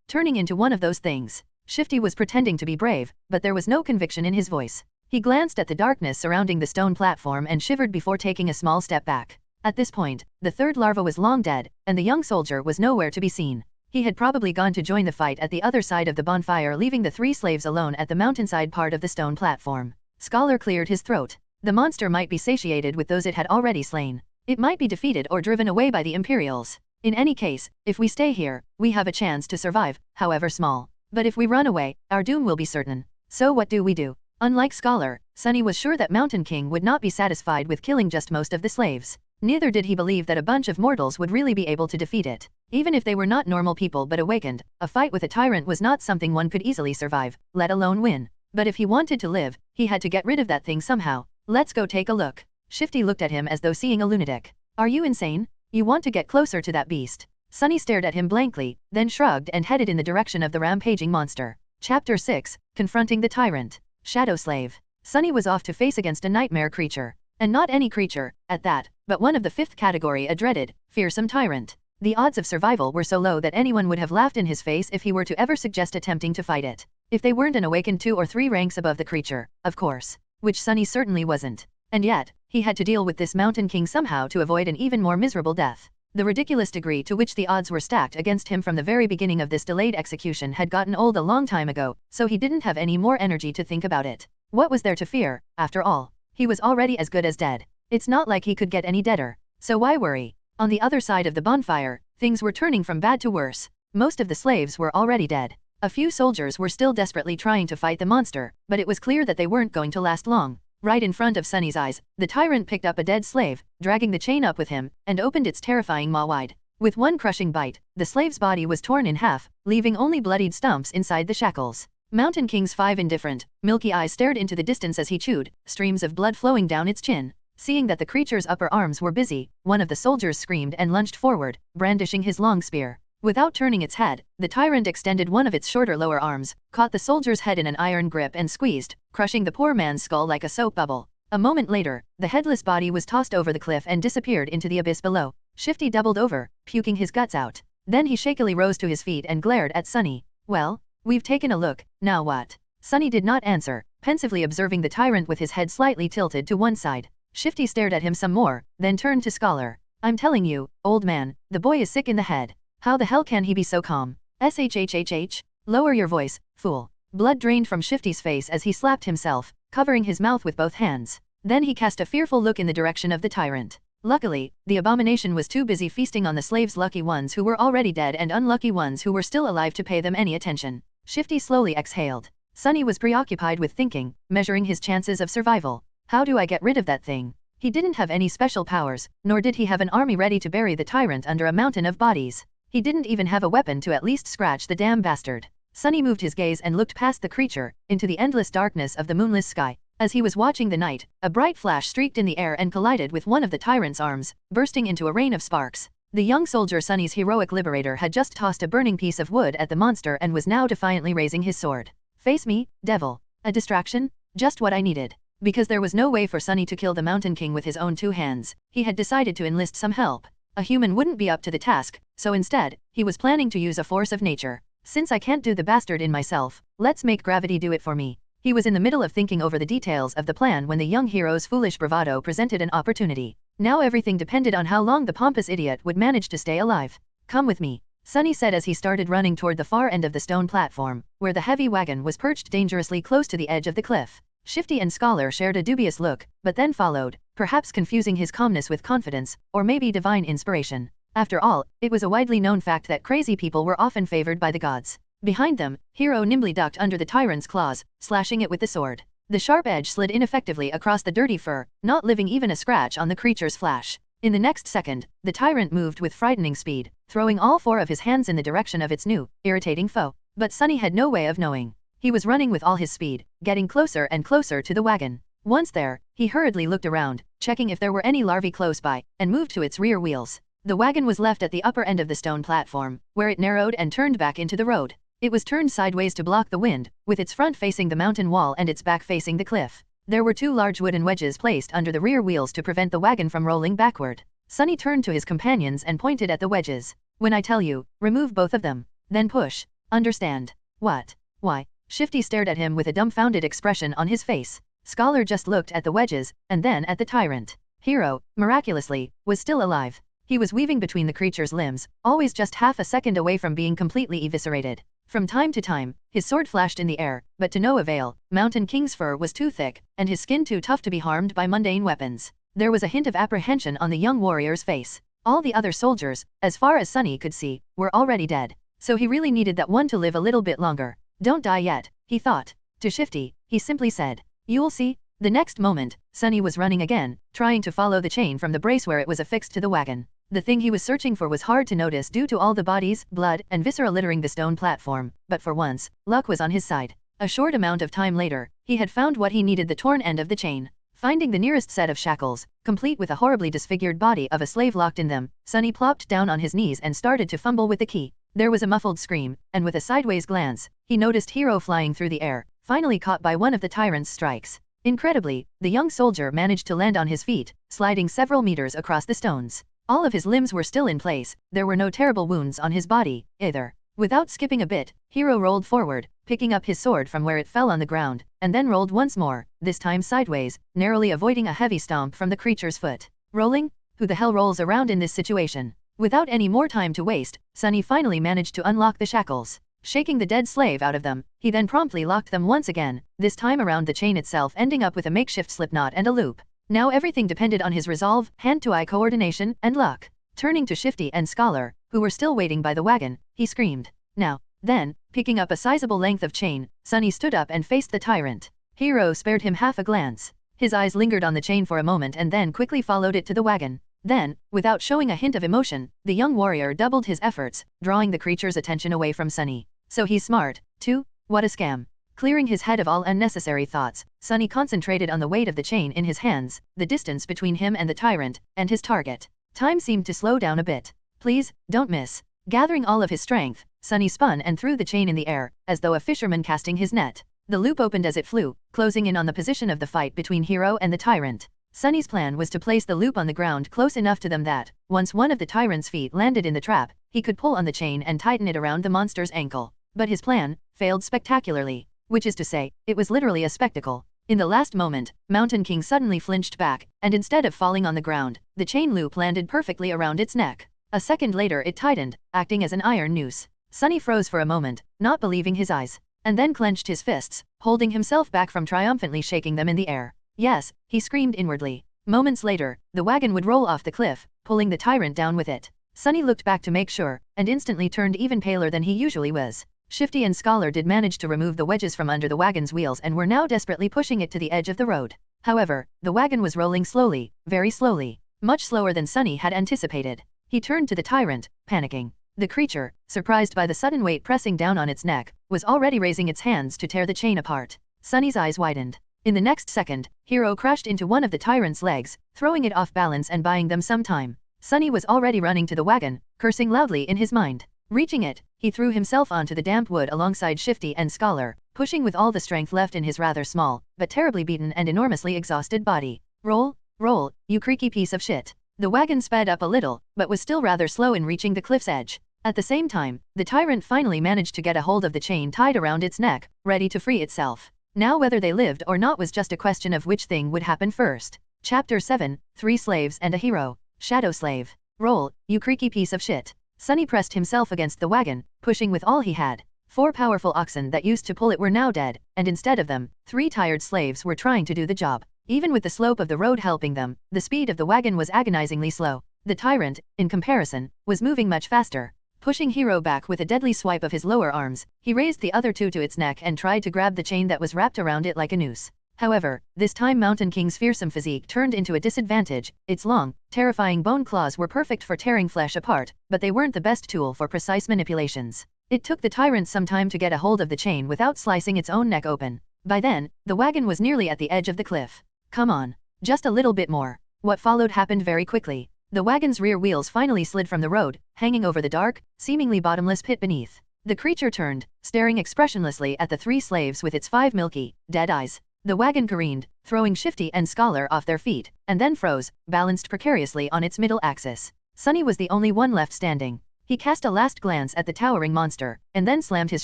turning into one of those things. Shifty was pretending to be brave, but there was no conviction in his voice. He glanced at the darkness surrounding the stone platform and shivered before taking a small step back. At this point, the third larva was long dead, and the young soldier was nowhere to be seen. He had probably gone to join the fight at the other side of the bonfire, leaving the three slaves alone at the mountainside part of the stone platform. Scholar cleared his throat. The monster might be satiated with those it had already slain. It might be defeated or driven away by the Imperials. In any case, if we stay here, we have a chance to survive, however small. But if we run away, our doom will be certain. So what do we do? Unlike Scholar, Sunny was sure that Mountain King would not be satisfied with killing just most of the slaves. Neither did he believe that a bunch of mortals would really be able to defeat it. Even if they were not normal people but awakened, a fight with a tyrant was not something one could easily survive, let alone win. But if he wanted to live, he had to get rid of that thing somehow. Let's go take a look. Shifty looked at him as though seeing a lunatic. Are you insane? You want to get closer to that beast? Sunny stared at him blankly, then shrugged and headed in the direction of the rampaging monster. Chapter 6, Confronting the Tyrant. Shadow Slave. Sunny was off to face against a nightmare creature. And not any creature, at that, but one of the fifth category, a dreaded, fearsome tyrant. The odds of survival were so low that anyone would have laughed in his face if he were to ever suggest attempting to fight it. If they weren't an awakened 2 or 3 ranks above the creature, of course. Which Sunny certainly wasn't. And yet, he had to deal with this Mountain King somehow to avoid an even more miserable death. The ridiculous degree to which the odds were stacked against him from the very beginning of this delayed execution had gotten old a long time ago, so he didn't have any more energy to think about it. What was there to fear, after all? He was already as good as dead. It's not like he could get any deader. So why worry? On the other side of the bonfire, things were turning from bad to worse. Most of the slaves were already dead. A few soldiers were still desperately trying to fight the monster, but it was clear that they weren't going to last long. Right in front of Sunny's eyes, the tyrant picked up a dead slave, dragging the chain up with him, and opened its terrifying maw wide. With one crushing bite, the slave's body was torn in half, leaving only bloodied stumps inside the shackles. Mountain King's 5 indifferent, milky eyes stared into the distance as he chewed, streams of blood flowing down its chin. Seeing that the creature's upper arms were busy, one of the soldiers screamed and lunged forward, brandishing his long spear. Without turning its head, the tyrant extended one of its shorter lower arms, caught the soldier's head in an iron grip and squeezed, crushing the poor man's skull like a soap bubble. A moment later, the headless body was tossed over the cliff and disappeared into the abyss below. Shifty doubled over, puking his guts out. Then he shakily rose to his feet and glared at Sunny. Well, we've taken a look, now what? Sunny did not answer, pensively observing the tyrant with his head slightly tilted to one side. Shifty stared at him some more, then turned to Scholar. I'm telling you, old man, the boy is sick in the head. How the hell can he be so calm? Shhhh. Lower your voice, fool. Blood drained from Shifty's face as he slapped himself, covering his mouth with both hands. Then he cast a fearful look in the direction of the tyrant. Luckily, the abomination was too busy feasting on the slaves, lucky ones who were already dead and unlucky ones who were still alive, to pay them any attention. Shifty slowly exhaled. Sunny was preoccupied with thinking, measuring his chances of survival. How do I get rid of that thing? He didn't have any special powers, nor did he have an army ready to bury the tyrant under a mountain of bodies. He didn't even have a weapon to at least scratch the damn bastard. Sunny moved his gaze and looked past the creature, into the endless darkness of the moonless sky. As he was watching the night, a bright flash streaked in the air and collided with one of the tyrant's arms, bursting into a rain of sparks. The young soldier Sunny's heroic liberator had just tossed a burning piece of wood at the monster and was now defiantly raising his sword. Face me, devil. A distraction? Just what I needed. Because there was no way for Sunny to kill the Mountain King with his own 2 hands, he had decided to enlist some help. A human wouldn't be up to the task, so instead, he was planning to use a force of nature. Since I can't do the bastard in myself, let's make gravity do it for me. He was in the middle of thinking over the details of the plan when the young hero's foolish bravado presented an opportunity. Now everything depended on how long the pompous idiot would manage to stay alive. Come with me, Sunny said as he started running toward the far end of the stone platform, where the heavy wagon was perched dangerously close to the edge of the cliff. Shifty and Scholar shared a dubious look, but then followed, perhaps confusing his calmness with confidence, or maybe divine inspiration. After all, it was a widely known fact that crazy people were often favored by the gods. Behind them, Hero nimbly ducked under the tyrant's claws, slashing it with the sword. The sharp edge slid ineffectively across the dirty fur, not leaving even a scratch on the creature's flesh. In the next second, the tyrant moved with frightening speed, throwing all 4 of his hands in the direction of its new, irritating foe. But Sunny had no way of knowing. He was running with all his speed, getting closer and closer to the wagon. Once there, he hurriedly looked around, checking if there were any larvae close by, and moved to its rear wheels. The wagon was left at the upper end of the stone platform, where it narrowed and turned back into the road. It was turned sideways to block the wind, with its front facing the mountain wall and its back facing the cliff. There were 2 large wooden wedges placed under the rear wheels to prevent the wagon from rolling backward. Sunny turned to his companions and pointed at the wedges. When I tell you, remove both of them. Then push. Understand? What? Why? Shifty stared at him with a dumbfounded expression on his face. Scholar just looked at the wedges, and then at the tyrant. Hero, miraculously, was still alive. He was weaving between the creature's limbs, always just half a second away from being completely eviscerated. From time to time, his sword flashed in the air, but to no avail. Mountain King's fur was too thick, and his skin too tough to be harmed by mundane weapons. There was a hint of apprehension on the young warrior's face. All the other soldiers, as far as Sunny could see, were already dead. So he really needed that one to live a little bit longer. Don't die yet, he thought. To Shifty, he simply said, "You'll see." The next moment, Sunny was running again, trying to follow the chain from the brace where it was affixed to the wagon. The thing he was searching for was hard to notice due to all the bodies, blood, and viscera littering the stone platform, but for once, luck was on his side. A short amount of time later, he had found what he needed: the torn end of the chain. Finding the nearest set of shackles, complete with a horribly disfigured body of a slave locked in them, Sunny plopped down on his knees and started to fumble with the key. There was a muffled scream, and with a sideways glance, he noticed Hero flying through the air, finally caught by one of the tyrant's strikes. Incredibly, the young soldier managed to land on his feet, sliding several meters across the stones. All of his limbs were still in place, there were no terrible wounds on his body, either. Without skipping a bit, Hero rolled forward, picking up his sword from where it fell on the ground, and then rolled once more, this time sideways, narrowly avoiding a heavy stomp from the creature's foot. Rolling? Who the hell rolls around in this situation? Without any more time to waste, Sunny finally managed to unlock the shackles. Shaking the dead slave out of them, he then promptly locked them once again, this time around the chain itself, ending up with a makeshift slipknot and a loop. Now everything depended on his resolve, hand-to-eye coordination, and luck. Turning to Shifty and Scholar, who were still waiting by the wagon, he screamed, "Now!" Then, picking up a sizable length of chain, Sunny stood up and faced the tyrant. Hero spared him half a glance. His eyes lingered on the chain for a moment and then quickly followed it to the wagon. Then, without showing a hint of emotion, the young warrior doubled his efforts, drawing the creature's attention away from Sunny. So he's smart, too? What a scam. Clearing his head of all unnecessary thoughts, Sunny concentrated on the weight of the chain in his hands, the distance between him and the tyrant, and his target. Time seemed to slow down a bit. Please, don't miss. Gathering all of his strength, Sunny spun and threw the chain in the air, as though a fisherman casting his net. The loop opened as it flew, closing in on the position of the fight between Hero and the tyrant. Sunny's plan was to place the loop on the ground close enough to them that, once one of the tyrant's feet landed in the trap, he could pull on the chain and tighten it around the monster's ankle. But his plan failed spectacularly. Which is to say, it was literally a spectacle. In the last moment, Mountain King suddenly flinched back, and instead of falling on the ground, the chain loop landed perfectly around its neck. A second later it tightened, acting as an iron noose. Sunny froze for a moment, not believing his eyes, and then clenched his fists, holding himself back from triumphantly shaking them in the air. Yes, he screamed inwardly. Moments later, the wagon would roll off the cliff, pulling the tyrant down with it. Sunny looked back to make sure, and instantly turned even paler than he usually was. Shifty and Scholar did manage to remove the wedges from under the wagon's wheels and were now desperately pushing it to the edge of the road. However, the wagon was rolling slowly, very slowly, much slower than Sunny had anticipated. He turned to the tyrant, panicking. The creature, surprised by the sudden weight pressing down on its neck, was already raising its hands to tear the chain apart. Sunny's eyes widened. In the next second, Hero crashed into one of the tyrant's legs, throwing it off balance and buying them some time. Sunny was already running to the wagon, cursing loudly in his mind. Reaching it, he threw himself onto the damp wood alongside Shifty and Scholar, pushing with all the strength left in his rather small, but terribly beaten and enormously exhausted body. Roll, roll, you creaky piece of shit. The wagon sped up a little, but was still rather slow in reaching the cliff's edge. At the same time, the tyrant finally managed to get a hold of the chain tied around its neck, ready to free itself. Now whether they lived or not was just a question of which thing would happen first. Chapter 7, 3 Slaves and a Hero. Shadow Slave. Roll, you creaky piece of shit. Sunny pressed himself against the wagon, pushing with all he had. 4 powerful oxen that used to pull it were now dead, and instead of them, 3 tired slaves were trying to do the job. Even with the slope of the road helping them, the speed of the wagon was agonizingly slow. The tyrant, in comparison, was moving much faster. Pushing Hero back with a deadly swipe of his lower arms, he raised the other 2 to its neck and tried to grab the chain that was wrapped around it like a noose. However, this time Mountain King's fearsome physique turned into a disadvantage. Its long, terrifying bone claws were perfect for tearing flesh apart, but they weren't the best tool for precise manipulations. It took the tyrant some time to get a hold of the chain without slicing its own neck open. By then, the wagon was nearly at the edge of the cliff. Come on. Just a little bit more. What followed happened very quickly. The wagon's rear wheels finally slid from the road, hanging over the dark, seemingly bottomless pit beneath. The creature turned, staring expressionlessly at the three slaves with its 5 milky, dead eyes. The wagon careened, throwing Shifty and Scholar off their feet, and then froze, balanced precariously on its middle axis. Sunny was the only one left standing. He cast a last glance at the towering monster, and then slammed his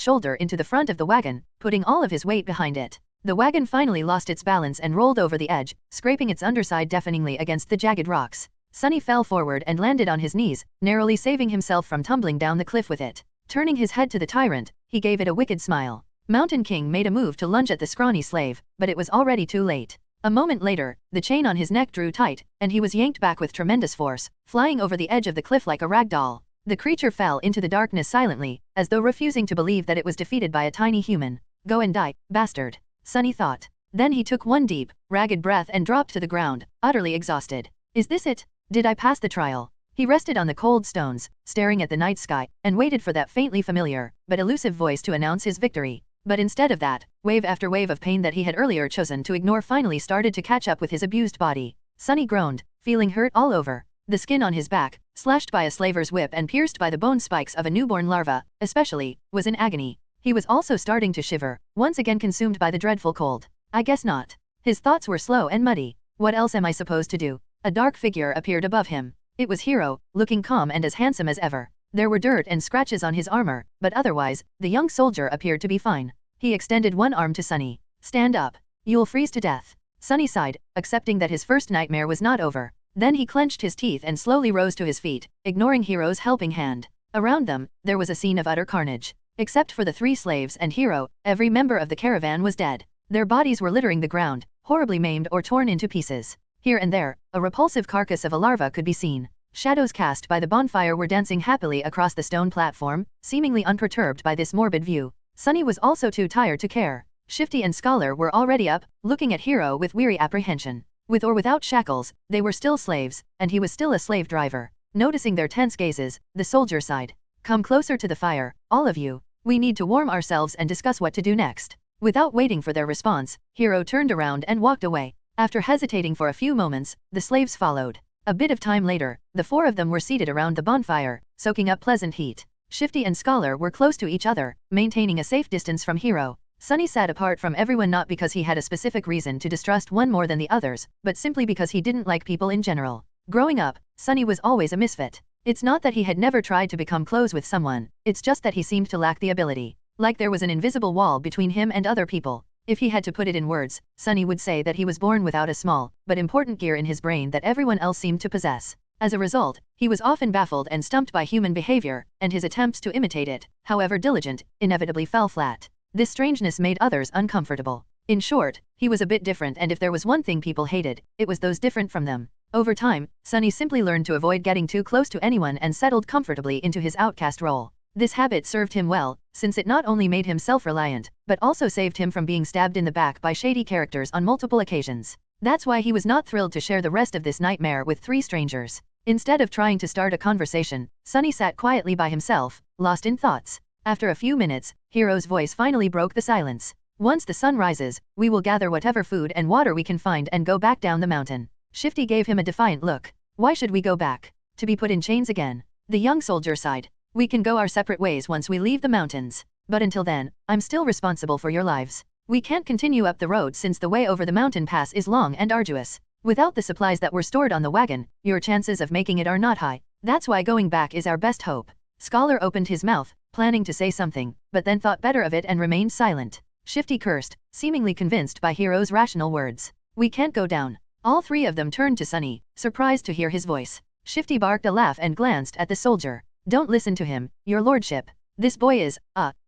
shoulder into the front of the wagon, putting all of his weight behind it. The wagon finally lost its balance and rolled over the edge, scraping its underside deafeningly against the jagged rocks. Sunny fell forward and landed on his knees, narrowly saving himself from tumbling down the cliff with it. Turning his head to the tyrant, he gave it a wicked smile. Mountain King made a move to lunge at the scrawny slave, but it was already too late. A moment later, the chain on his neck drew tight, and he was yanked back with tremendous force, flying over the edge of the cliff like a rag doll. The creature fell into the darkness silently, as though refusing to believe that it was defeated by a tiny human. Go and die, bastard, Sunny thought. Then he took one deep, ragged breath and dropped to the ground, utterly exhausted. Is this it? Did I pass the trial? He rested on the cold stones, staring at the night sky, and waited for that faintly familiar, but elusive voice to announce his victory. But instead of that, wave after wave of pain that he had earlier chosen to ignore finally started to catch up with his abused body. Sunny groaned, feeling hurt all over. The skin on his back, slashed by a slaver's whip and pierced by the bone spikes of a newborn larva, especially, was in agony. He was also starting to shiver, once again consumed by the dreadful cold. I guess not. His thoughts were slow and muddy. What else am I supposed to do? A dark figure appeared above him. It was Hiro, looking calm and as handsome as ever. There were dirt and scratches on his armor, but otherwise, the young soldier appeared to be fine. He extended one arm to Sunny. Stand up. You'll freeze to death. Sunny sighed, accepting that his first nightmare was not over. Then he clenched his teeth and slowly rose to his feet, ignoring Hiro's helping hand. Around them, there was a scene of utter carnage. Except for the 3 slaves and Hiro, every member of the caravan was dead. Their bodies were littering the ground, horribly maimed or torn into pieces. Here and there, a repulsive carcass of a larva could be seen. Shadows cast by the bonfire were dancing happily across the stone platform, seemingly unperturbed by this morbid view. Sunny was also too tired to care. Shifty and Scholar were already up, looking at Hiro with weary apprehension. With or without shackles, they were still slaves, and he was still a slave driver. Noticing their tense gazes, the soldier sighed. Come closer to the fire, all of you. We need to warm ourselves and discuss what to do next. Without waiting for their response, Hiro turned around and walked away. After hesitating for a few moments, the slaves followed. A bit of time later, the 4 of them were seated around the bonfire, soaking up pleasant heat. Shifty and Scholar were close to each other, maintaining a safe distance from Hiro. Sunny sat apart from everyone not because he had a specific reason to distrust one more than the others, but simply because he didn't like people in general. Growing up, Sunny was always a misfit. It's not that he had never tried to become close with someone, it's just that he seemed to lack the ability. Like there was an invisible wall between him and other people. If he had to put it in words, Sunny would say that he was born without a small, but important gear in his brain that everyone else seemed to possess. As a result, he was often baffled and stumped by human behavior, and his attempts to imitate it, however diligent, inevitably fell flat. This strangeness made others uncomfortable. In short, he was a bit different, and if there was one thing people hated, it was those different from them. Over time, Sunny simply learned to avoid getting too close to anyone and settled comfortably into his outcast role. This habit served him well, since it not only made him self-reliant, but also saved him from being stabbed in the back by shady characters on multiple occasions. That's why he was not thrilled to share the rest of this nightmare with 3 strangers. Instead of trying to start a conversation, Sunny sat quietly by himself, lost in thoughts. After a few minutes, Hiro's voice finally broke the silence. Once the sun rises, we will gather whatever food and water we can find and go back down the mountain. Shifty gave him a defiant look. Why should we go back? To be put in chains again? The young soldier sighed. We can go our separate ways once we leave the mountains. But until then, I'm still responsible for your lives. We can't continue up the road since the way over the mountain pass is long and arduous. Without the supplies that were stored on the wagon, your chances of making it are not high. That's why going back is our best hope. Scholar opened his mouth, planning to say something, but then thought better of it and remained silent. Shifty cursed, seemingly convinced by Hiro's rational words. We can't go down. All 3 of them turned to Sunny, surprised to hear his voice. Shifty barked a laugh and glanced at the soldier. Don't listen to him, your lordship. This boy is,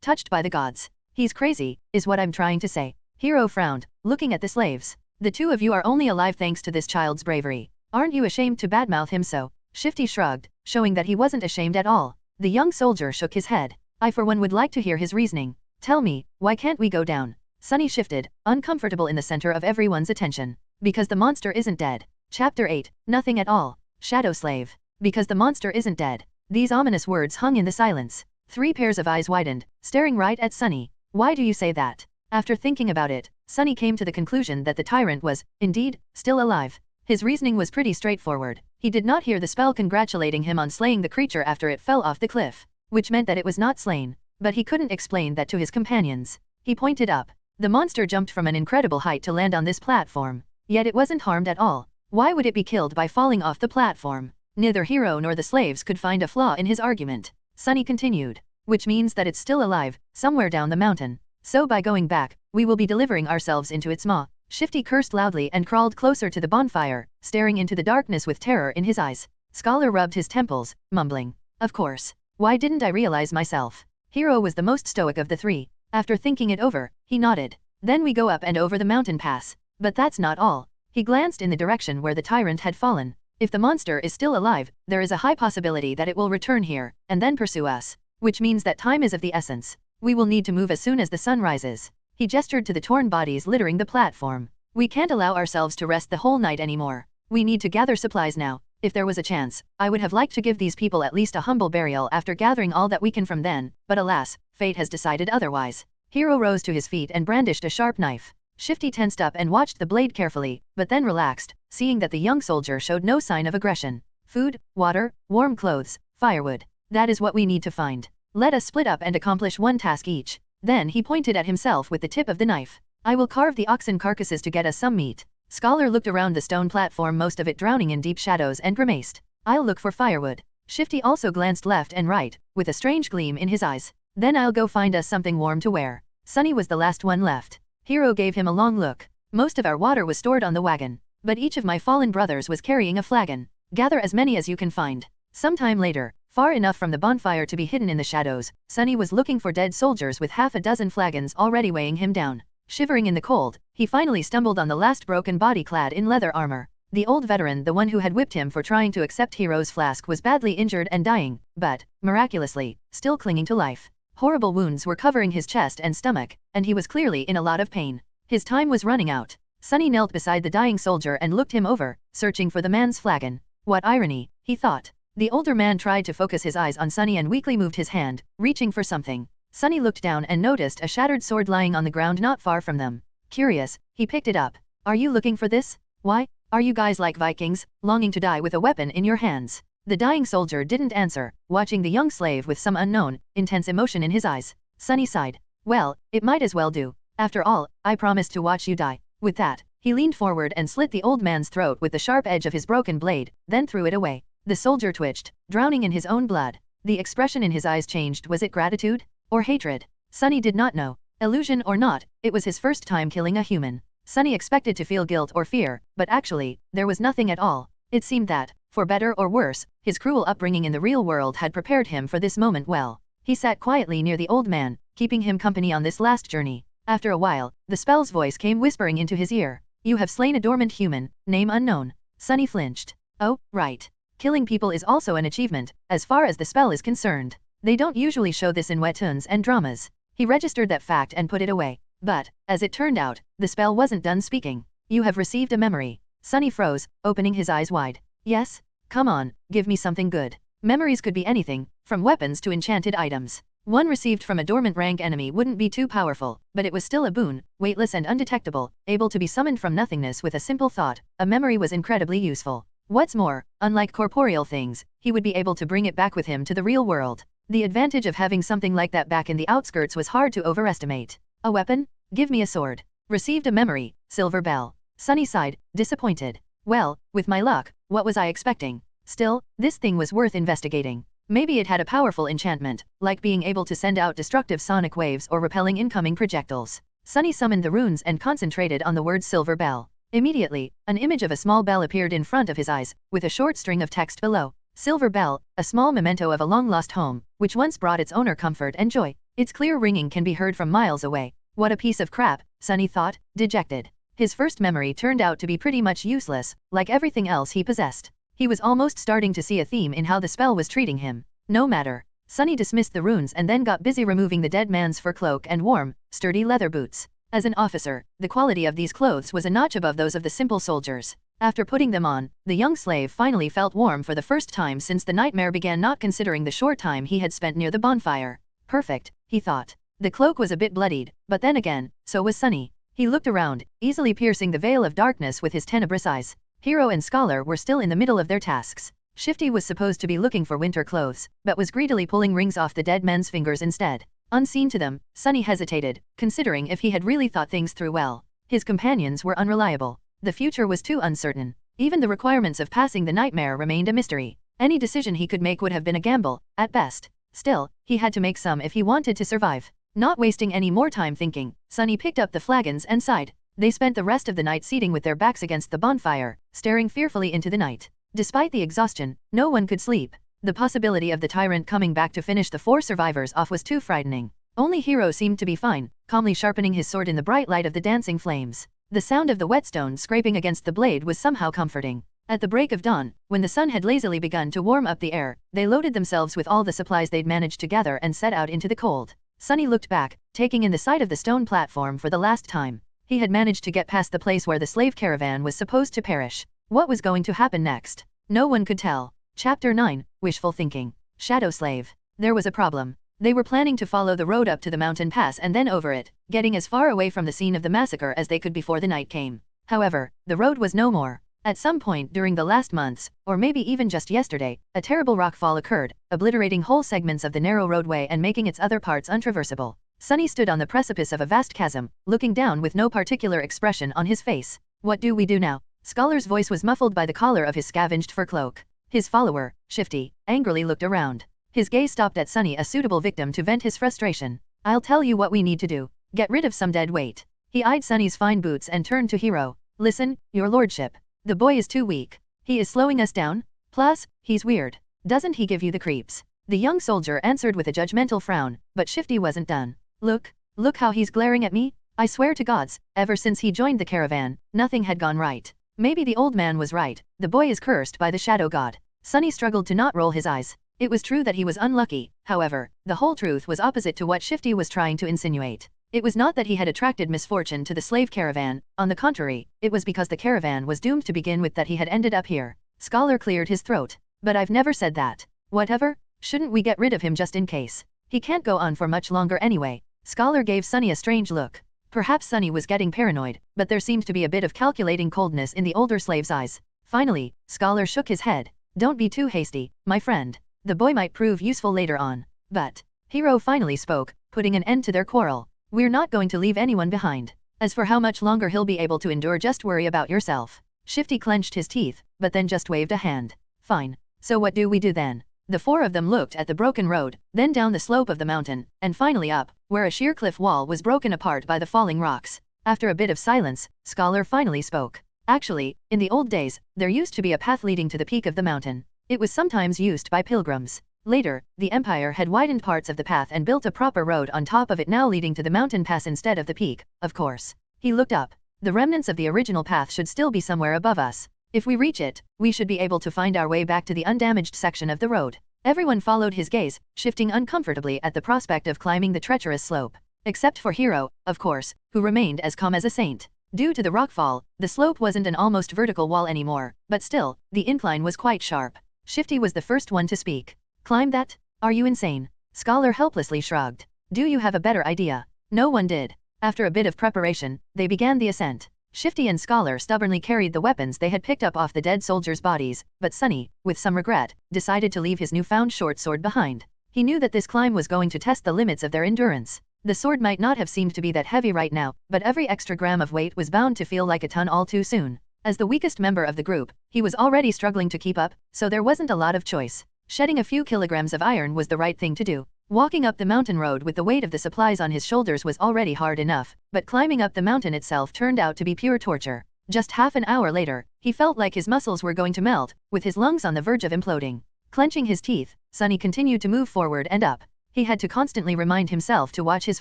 touched by the gods. He's crazy, is what I'm trying to say. Hiro frowned, looking at the slaves. The 2 of you are only alive thanks to this child's bravery. Aren't you ashamed to badmouth him so? Shifty shrugged, showing that he wasn't ashamed at all. The young soldier shook his head. I for one would like to hear his reasoning. Tell me, why can't we go down? Sunny shifted, uncomfortable in the center of everyone's attention. Because the monster isn't dead. Chapter 8, Nothing at all. Shadow Slave. Because the monster isn't dead. These ominous words hung in the silence. 3 pairs of eyes widened, staring right at Sunny. Why do you say that? After thinking about it, Sunny came to the conclusion that the tyrant was, indeed, still alive. His reasoning was pretty straightforward. He did not hear the spell congratulating him on slaying the creature after it fell off the cliff, which meant that it was not slain, but he couldn't explain that to his companions. He pointed up. The monster jumped from an incredible height to land on this platform, yet it wasn't harmed at all. Why would it be killed by falling off the platform? Neither Hero nor the slaves could find a flaw in his argument. Sunny continued. Which means that it's still alive, somewhere down the mountain. So by going back, we will be delivering ourselves into its maw. Shifty cursed loudly and crawled closer to the bonfire, staring into the darkness with terror in his eyes. Scholar rubbed his temples, mumbling. Of course. Why didn't I realize myself? Hero was the most stoic of the three. After thinking it over, he nodded. Then we go up and over the mountain pass. But that's not all. He glanced in the direction where the tyrant had fallen. If the monster is still alive, there is a high possibility that it will return here, and then pursue us. Which means that time is of the essence. We will need to move as soon as the sun rises. He gestured to the torn bodies littering the platform. We can't allow ourselves to rest the whole night anymore. We need to gather supplies now. If there was a chance, I would have liked to give these people at least a humble burial after gathering all that we can from them, but alas, fate has decided otherwise. Hero rose to his feet and brandished a sharp knife. Shifty tensed up and watched the blade carefully, but then relaxed, seeing that the young soldier showed no sign of aggression. Food, water, warm clothes, firewood. That is what we need to find. Let us split up and accomplish one task each. Then he pointed at himself with the tip of the knife. I will carve the oxen carcasses to get us some meat. Scholar looked around the stone platform, most of it drowning in deep shadows, and grimaced. I'll look for firewood. Shifty also glanced left and right, with a strange gleam in his eyes. Then I'll go find us something warm to wear. Sunny was the last one left. Hero gave him a long look. Most of our water was stored on the wagon, but each of my fallen brothers was carrying a flagon. Gather as many as you can find. Sometime later, far enough from the bonfire to be hidden in the shadows, Sunny was looking for dead soldiers with half a dozen flagons already weighing him down. Shivering in the cold, he finally stumbled on the last broken body clad in leather armor. The old veteran, the one who had whipped him for trying to accept Hero's flask, was badly injured and dying, but, miraculously, still clinging to life. Horrible wounds were covering his chest and stomach, and he was clearly in a lot of pain. His time was running out. Sunny knelt beside the dying soldier and looked him over, searching for the man's flagon. What irony, he thought. The older man tried to focus his eyes on Sunny and weakly moved his hand, reaching for something. Sunny looked down and noticed a shattered sword lying on the ground not far from them. Curious, he picked it up. Are you looking for this? Why? Are you guys like Vikings, longing to die with a weapon in your hands? The dying soldier didn't answer, watching the young slave with some unknown, intense emotion in his eyes. Sunny sighed. Well, it might as well do. After all, I promised to watch you die. With that, he leaned forward and slit the old man's throat with the sharp edge of his broken blade, then threw it away. The soldier twitched, drowning in his own blood. The expression in his eyes changed. Was it gratitude? Or hatred? Sunny did not know. Illusion or not, it was his first time killing a human. Sunny expected to feel guilt or fear, but actually, there was nothing at all. It seemed that, for better or worse, his cruel upbringing in the real world had prepared him for this moment well. He sat quietly near the old man, keeping him company on this last journey. After a while, the spell's voice came whispering into his ear. You have slain a dormant human, name unknown. Sunny flinched. Oh, right. Killing people is also an achievement, as far as the spell is concerned. They don't usually show this in webtoons and dramas. He registered that fact and put it away. But, as it turned out, the spell wasn't done speaking. You have received a memory. Sunny froze, opening his eyes wide. Yes? Come on, give me something good. Memories could be anything, from weapons to enchanted items. One received from a dormant rank enemy wouldn't be too powerful, but it was still a boon, weightless and undetectable, able to be summoned from nothingness with a simple thought. A memory was incredibly useful. What's more, unlike corporeal things, he would be able to bring it back with him to the real world. The advantage of having something like that back in the outskirts was hard to overestimate. A weapon? Give me a sword. Received a memory, Silver Bell. Sunny sighed, disappointed. Well, with my luck, what was I expecting? Still, this thing was worth investigating. Maybe it had a powerful enchantment, like being able to send out destructive sonic waves or repelling incoming projectiles. Sunny summoned the runes and concentrated on the word Silver Bell. Immediately, an image of a small bell appeared in front of his eyes, with a short string of text below. Silver Bell, a small memento of a long-lost home, which once brought its owner comfort and joy. Its clear ringing can be heard from miles away. What a piece of crap, Sunny thought, dejected. His first memory turned out to be pretty much useless, like everything else he possessed. He was almost starting to see a theme in how the spell was treating him. No matter. Sunny dismissed the runes and then got busy removing the dead man's fur cloak and warm, sturdy leather boots. As an officer, the quality of these clothes was a notch above those of the simple soldiers. After putting them on, the young slave finally felt warm for the first time since the nightmare began, not considering the short time he had spent near the bonfire. Perfect, he thought. The cloak was a bit bloodied, but then again, so was Sunny. He looked around, easily piercing the veil of darkness with his tenebrous eyes. Hero and Scholar were still in the middle of their tasks. Shifty was supposed to be looking for winter clothes, but was greedily pulling rings off the dead men's fingers instead. Unseen to them, Sunny hesitated, considering if he had really thought things through well. His companions were unreliable. The future was too uncertain. Even the requirements of passing the nightmare remained a mystery. Any decision he could make would have been a gamble, at best. Still, he had to make some if he wanted to survive. Not wasting any more time thinking, Sunny picked up the flagons and sighed. They spent the rest of the night seating with their backs against the bonfire, staring fearfully into the night. Despite the exhaustion, no one could sleep. The possibility of the tyrant coming back to finish the 4 survivors off was too frightening. Only Hero seemed to be fine, calmly sharpening his sword in the bright light of the dancing flames. The sound of the whetstone scraping against the blade was somehow comforting. At the break of dawn, when the sun had lazily begun to warm up the air, they loaded themselves with all the supplies they'd managed to gather and set out into the cold. Sunny looked back, taking in the sight of the stone platform for the last time. He had managed to get past the place where the slave caravan was supposed to perish. What was going to happen next? No one could tell. Chapter 9, Wishful Thinking. Shadow Slave. There was a problem. They were planning to follow the road up to the mountain pass and then over it, getting as far away from the scene of the massacre as they could before the night came. However, the road was no more. At some point during the last months, or maybe even just yesterday, a terrible rockfall occurred, obliterating whole segments of the narrow roadway and making its other parts untraversable. Sunny stood on the precipice of a vast chasm, looking down with no particular expression on his face. What do we do now? Scholar's voice was muffled by the collar of his scavenged fur cloak. His follower, Shifty, angrily looked around. His gaze stopped at Sunny, a suitable victim to vent his frustration. I'll tell you what we need to do. Get rid of some dead weight. He eyed Sunny's fine boots and turned to Hero. Listen, your lordship. The boy is too weak. He is slowing us down. Plus, he's weird. Doesn't he give you the creeps? The young soldier answered with a judgmental frown, but Shifty wasn't done. Look how he's glaring at me. I swear to gods, ever since he joined the caravan, nothing had gone right. Maybe the old man was right. The boy is cursed by the shadow god. Sunny struggled to not roll his eyes. It was true that he was unlucky, however, the whole truth was opposite to what Shifty was trying to insinuate. It was not that he had attracted misfortune to the slave caravan, on the contrary, it was because the caravan was doomed to begin with that he had ended up here. Scholar cleared his throat. But I've never said that. Whatever, shouldn't we get rid of him just in case? He can't go on for much longer anyway. Scholar gave Sunny a strange look. Perhaps Sunny was getting paranoid, but there seemed to be a bit of calculating coldness in the older slave's eyes. Finally, Scholar shook his head. Don't be too hasty, my friend. The boy might prove useful later on. But Hero finally spoke, putting an end to their quarrel. We're not going to leave anyone behind. As for how much longer he'll be able to endure, just worry about yourself. Shifty clenched his teeth, but then just waved a hand. Fine. So what do we do then? The 4 of them looked at the broken road, then down the slope of the mountain, and finally up, where a sheer cliff wall was broken apart by the falling rocks. After a bit of silence, Scholar finally spoke. Actually, in the old days, there used to be a path leading to the peak of the mountain. It was sometimes used by pilgrims. Later, the Empire had widened parts of the path and built a proper road on top of it, now leading to the mountain pass instead of the peak, of course. He looked up. The remnants of the original path should still be somewhere above us. If we reach it, we should be able to find our way back to the undamaged section of the road. Everyone followed his gaze, shifting uncomfortably at the prospect of climbing the treacherous slope. Except for Hero, of course, who remained as calm as a saint. Due to the rockfall, the slope wasn't an almost vertical wall anymore, but still, the incline was quite sharp. Shifty was the first one to speak. Climb that? Are you insane? Scholar helplessly shrugged. Do you have a better idea? No one did. After a bit of preparation, they began the ascent. Shifty and Scholar stubbornly carried the weapons they had picked up off the dead soldiers' bodies, but Sunny, with some regret, decided to leave his newfound short sword behind. He knew that this climb was going to test the limits of their endurance. The sword might not have seemed to be that heavy right now, but every extra gram of weight was bound to feel like a ton all too soon. As the weakest member of the group, he was already struggling to keep up, so there wasn't a lot of choice. Shedding a few kilograms of iron was the right thing to do. Walking up the mountain road with the weight of the supplies on his shoulders was already hard enough, but climbing up the mountain itself turned out to be pure torture. Just half an hour later, he felt like his muscles were going to melt, with his lungs on the verge of imploding. Clenching his teeth, Sunny continued to move forward and up. He had to constantly remind himself to watch his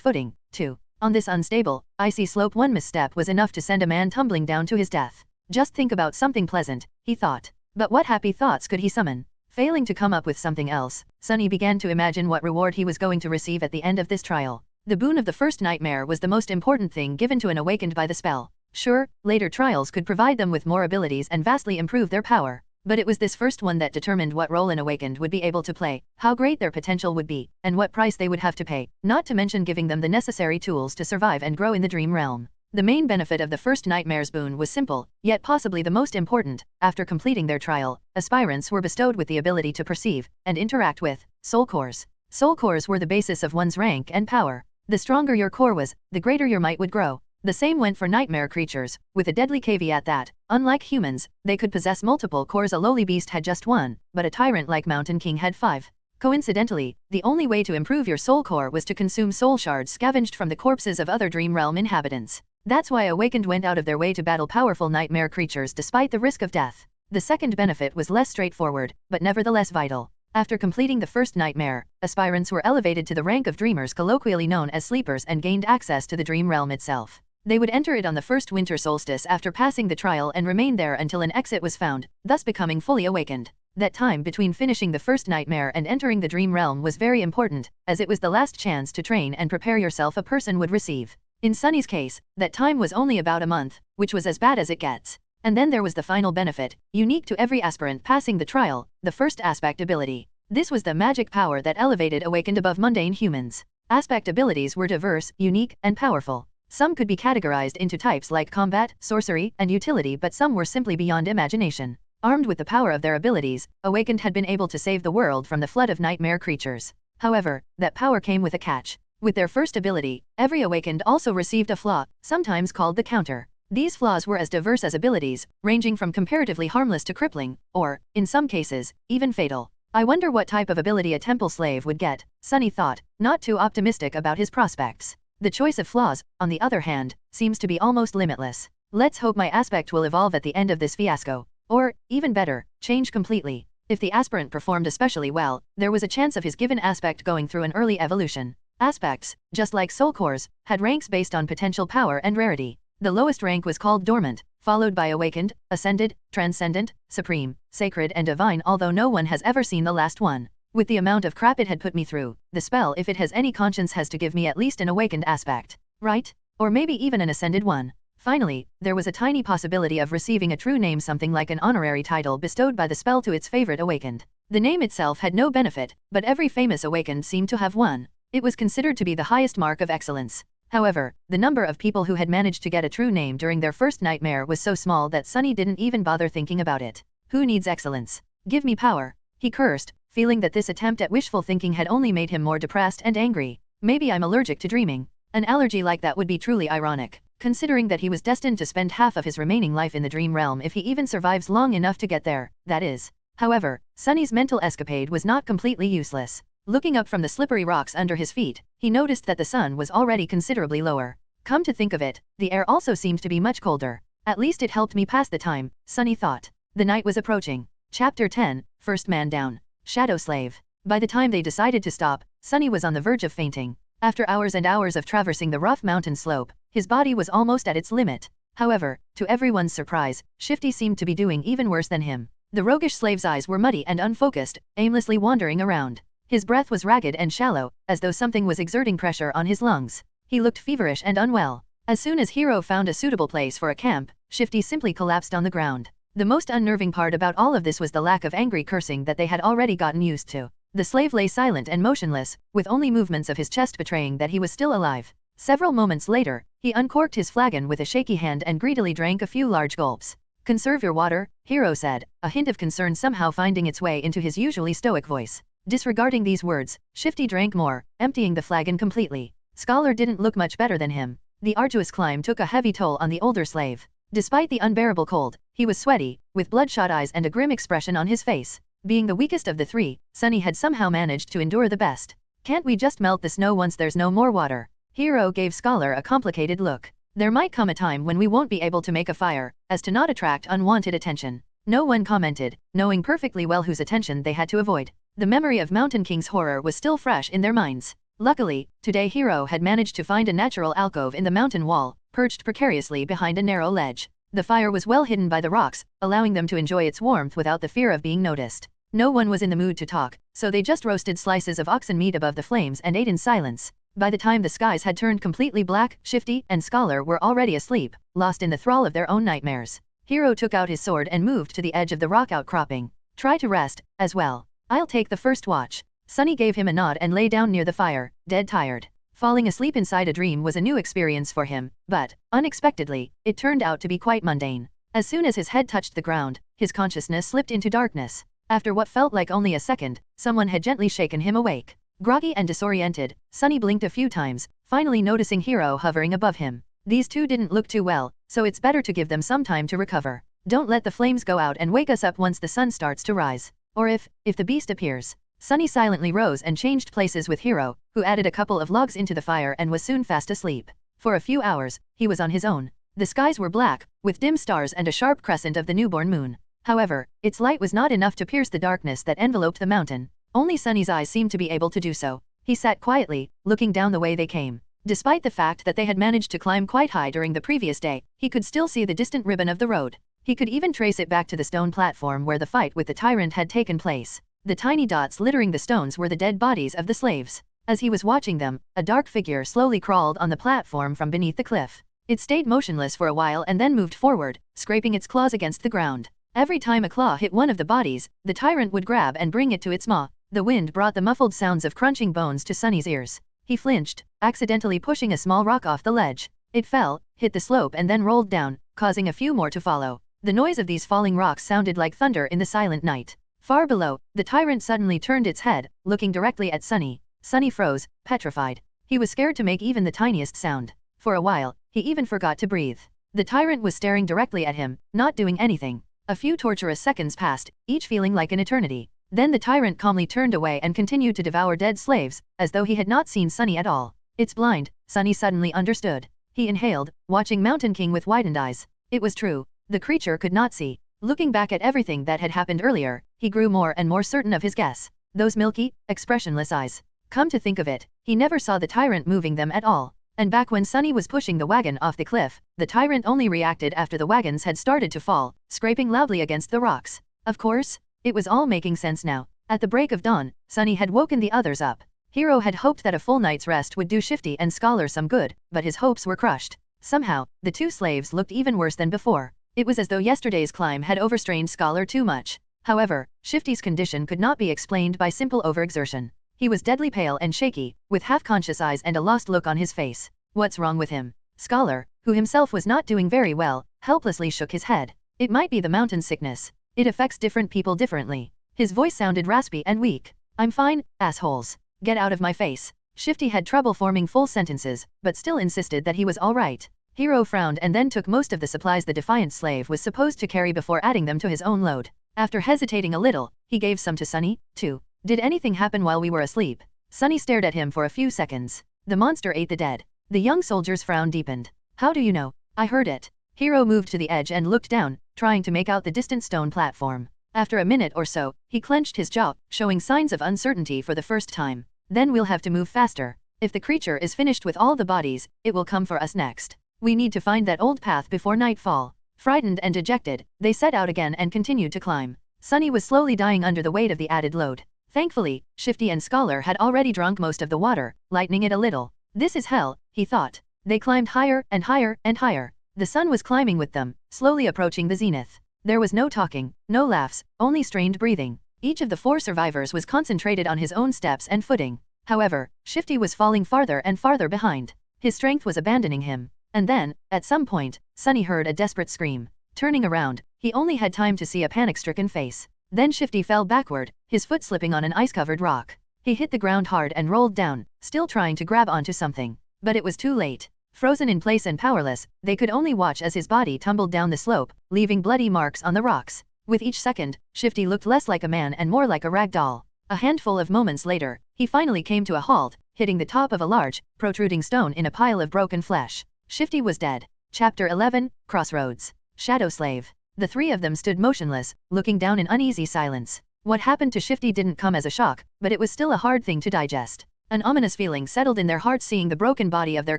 footing, too. On this unstable, icy slope, one misstep was enough to send a man tumbling down to his death. Just think about something pleasant, he thought. But what happy thoughts could he summon? Failing to come up with something else, Sunny began to imagine what reward he was going to receive at the end of this trial. The boon of the first nightmare was the most important thing given to an awakened by the spell. Sure, later trials could provide them with more abilities and vastly improve their power. But it was this first one that determined what role an awakened would be able to play, how great their potential would be, and what price they would have to pay, not to mention giving them the necessary tools to survive and grow in the dream realm. The main benefit of the first nightmare's boon was simple, yet possibly the most important. After completing their trial, aspirants were bestowed with the ability to perceive and interact with soul cores. Soul cores were the basis of one's rank and power. The stronger your core was, the greater your might would grow. The same went for nightmare creatures, with a deadly caveat that, unlike humans, they could possess multiple cores. A lowly beast had just one, but a tyrant like Mountain King had 5. Coincidentally, the only way to improve your soul core was to consume soul shards scavenged from the corpses of other Dream Realm inhabitants. That's why Awakened went out of their way to battle powerful nightmare creatures despite the risk of death. The second benefit was less straightforward, but nevertheless vital. After completing the first nightmare, aspirants were elevated to the rank of dreamers, colloquially known as sleepers, and gained access to the Dream Realm itself. They would enter it on the first winter solstice after passing the trial and remain there until an exit was found, thus becoming fully awakened. That time between finishing the first nightmare and entering the Dream Realm was very important, as it was the last chance to train and prepare yourself a person would receive. In Sunny's case, that time was only about a month, which was as bad as it gets. And then there was the final benefit, unique to every aspirant passing the trial, the first aspect ability. This was the magic power that elevated Awakened above mundane humans. Aspect abilities were diverse, unique, and powerful. Some could be categorized into types like combat, sorcery, and utility, but some were simply beyond imagination. Armed with the power of their abilities, Awakened had been able to save the world from the flood of nightmare creatures. However, that power came with a catch. With their first ability, every Awakened also received a flaw, sometimes called the counter. These flaws were as diverse as abilities, ranging from comparatively harmless to crippling, or, in some cases, even fatal. I wonder what type of ability a temple slave would get, Sunny thought, not too optimistic about his prospects. The choice of flaws, on the other hand, seems to be almost limitless. Let's hope my aspect will evolve at the end of this fiasco. Or, even better, change completely. If the aspirant performed especially well, there was a chance of his given aspect going through an early evolution. Aspects, just like soul cores, had ranks based on potential power and rarity. The lowest rank was called dormant, followed by awakened, ascended, transcendent, supreme, sacred, and divine, although no one has ever seen the last one. With the amount of crap it had put me through, the spell, if it has any conscience, has to give me at least an awakened aspect. Right? Or maybe even an ascended one. Finally, there was a tiny possibility of receiving a true name, something like an honorary title bestowed by the spell to its favorite awakened. The name itself had no benefit, but every famous awakened seemed to have one. It was considered to be the highest mark of excellence. However, the number of people who had managed to get a true name during their first nightmare was so small that Sunny didn't even bother thinking about it. Who needs excellence? Give me power. He cursed, feeling that this attempt at wishful thinking had only made him more depressed and angry. Maybe I'm allergic to dreaming. An allergy like that would be truly ironic, considering that he was destined to spend half of his remaining life in the Dream Realm if he even survives long enough to get there, that is. However, Sunny's mental escapade was not completely useless. Looking up from the slippery rocks under his feet, he noticed that the sun was already considerably lower. Come to think of it, the air also seemed to be much colder. At least it helped me pass the time, Sunny thought. The night was approaching. Chapter 10, First Man Down. Shadow Slave. By the time they decided to stop, Sunny was on the verge of fainting. After hours and hours of traversing the rough mountain slope, his body was almost at its limit. However, to everyone's surprise, Shifty seemed to be doing even worse than him. The roguish slave's eyes were muddy and unfocused, aimlessly wandering around. His breath was ragged and shallow, as though something was exerting pressure on his lungs. He looked feverish and unwell. As soon as Hero found a suitable place for a camp, Shifty simply collapsed on the ground. The most unnerving part about all of this was the lack of angry cursing that they had already gotten used to. The slave lay silent and motionless, with only movements of his chest betraying that he was still alive. Several moments later, he uncorked his flagon with a shaky hand and greedily drank a few large gulps. "Conserve your water," Hero said, a hint of concern somehow finding its way into his usually stoic voice. Disregarding these words, Shifty drank more, emptying the flagon completely. Scholar didn't look much better than him. The arduous climb took a heavy toll on the older slave. Despite the unbearable cold, he was sweaty, with bloodshot eyes and a grim expression on his face. Being the weakest of the three, Sunny had somehow managed to endure the best. "Can't we just melt the snow once there's no more water?" Hero gave Scholar a complicated look. "There might come a time when we won't be able to make a fire, as to not attract unwanted attention." No one commented, knowing perfectly well whose attention they had to avoid. The memory of Mountain King's horror was still fresh in their minds. Luckily, today Hero had managed to find a natural alcove in the mountain wall, perched precariously behind a narrow ledge. The fire was well hidden by the rocks, allowing them to enjoy its warmth without the fear of being noticed. No one was in the mood to talk, so they just roasted slices of oxen meat above the flames and ate in silence. By the time the skies had turned completely black, Shifty and Scholar were already asleep, lost in the thrall of their own nightmares. Hero took out his sword and moved to the edge of the rock outcropping. "Try to rest, as well. I'll take the first watch." Sunny gave him a nod and lay down near the fire, dead tired. Falling asleep inside a dream was a new experience for him, but, unexpectedly, it turned out to be quite mundane. As soon as his head touched the ground, his consciousness slipped into darkness. After what felt like only a second, someone had gently shaken him awake. Groggy and disoriented, Sunny blinked a few times, finally noticing Hiro hovering above him. These two didn't look too well, so it's better to give them some time to recover. Don't let the flames go out and wake us up once the sun starts to rise. Or if the beast appears. Sunny silently rose and changed places with Hiro, who added a couple of logs into the fire and was soon fast asleep. For a few hours, he was on his own. The skies were black, with dim stars and a sharp crescent of the newborn moon. However, its light was not enough to pierce the darkness that enveloped the mountain. Only Sunny's eyes seemed to be able to do so. He sat quietly, looking down the way they came. Despite the fact that they had managed to climb quite high during the previous day, he could still see the distant ribbon of the road. He could even trace it back to the stone platform where the fight with the tyrant had taken place. The tiny dots littering the stones were the dead bodies of the slaves. As he was watching them, a dark figure slowly crawled on the platform from beneath the cliff. It stayed motionless for a while and then moved forward, scraping its claws against the ground. Every time a claw hit one of the bodies, the tyrant would grab and bring it to its maw. The wind brought the muffled sounds of crunching bones to Sunny's ears. He flinched, accidentally pushing a small rock off the ledge. It fell, hit the slope and then rolled down, causing a few more to follow. The noise of these falling rocks sounded like thunder in the silent night. Far below, the tyrant suddenly turned its head, looking directly at Sunny. Sunny froze, petrified. He was scared to make even the tiniest sound. For a while, he even forgot to breathe. The tyrant was staring directly at him, not doing anything. A few torturous seconds passed, each feeling like an eternity. Then the tyrant calmly turned away and continued to devour dead slaves, as though he had not seen Sunny at all. It's blind, Sunny suddenly understood. He inhaled, watching Mountain King with widened eyes. It was true. The creature could not see. Looking back at everything that had happened earlier, he grew more and more certain of his guess. Those milky, expressionless eyes. Come to think of it, he never saw the tyrant moving them at all. And back when Sunny was pushing the wagon off the cliff, the tyrant only reacted after the wagons had started to fall, scraping loudly against the rocks. Of course, it was all making sense now. At the break of dawn, Sunny had woken the others up. Hiro had hoped that a full night's rest would do Shifty and Scholar some good, but his hopes were crushed. Somehow, the two slaves looked even worse than before. It was as though yesterday's climb had overstrained Scholar too much. However, Shifty's condition could not be explained by simple overexertion. He was deadly pale and shaky, with half-conscious eyes and a lost look on his face. What's wrong with him? Scholar, who himself was not doing very well, helplessly shook his head. It might be the mountain sickness. It affects different people differently. His voice sounded raspy and weak. I'm fine, assholes. Get out of my face. Shifty had trouble forming full sentences, but still insisted that he was all right. Hiro frowned and then took most of the supplies the defiant slave was supposed to carry before adding them to his own load. After hesitating a little, he gave some to Sunny, too. Did anything happen while we were asleep? Sunny stared at him for a few seconds. The monster ate the dead. The young soldier's frown deepened. How do you know? I heard it. Hiro moved to the edge and looked down, trying to make out the distant stone platform. After a minute or so, he clenched his jaw, showing signs of uncertainty for the first time. Then we'll have to move faster. If the creature is finished with all the bodies, it will come for us next. We need to find that old path before nightfall. Frightened and dejected, they set out again and continued to climb. Sunny was slowly dying under the weight of the added load. Thankfully, Shifty and Scholar had already drunk most of the water, lightening it a little. This is hell, he thought. They climbed higher and higher and higher. The sun was climbing with them, slowly approaching the zenith. There was no talking, no laughs, only strained breathing. Each of the 4 survivors was concentrated on his own steps and footing. However, Shifty was falling farther and farther behind. His strength was abandoning him. And then, at some point, Sunny heard a desperate scream. Turning around, he only had time to see a panic-stricken face. Then Shifty fell backward, his foot slipping on an ice-covered rock. He hit the ground hard and rolled down, still trying to grab onto something. But it was too late. Frozen in place and powerless, they could only watch as his body tumbled down the slope, leaving bloody marks on the rocks. With each second, Shifty looked less like a man and more like a rag doll. A handful of moments later, he finally came to a halt, hitting the top of a large, protruding stone in a pile of broken flesh. Shifty was dead. Chapter 11, Crossroads. Shadow Slave. The 3 of them stood motionless, looking down in uneasy silence. What happened to Shifty didn't come as a shock, but it was still a hard thing to digest. An ominous feeling settled in their hearts seeing the broken body of their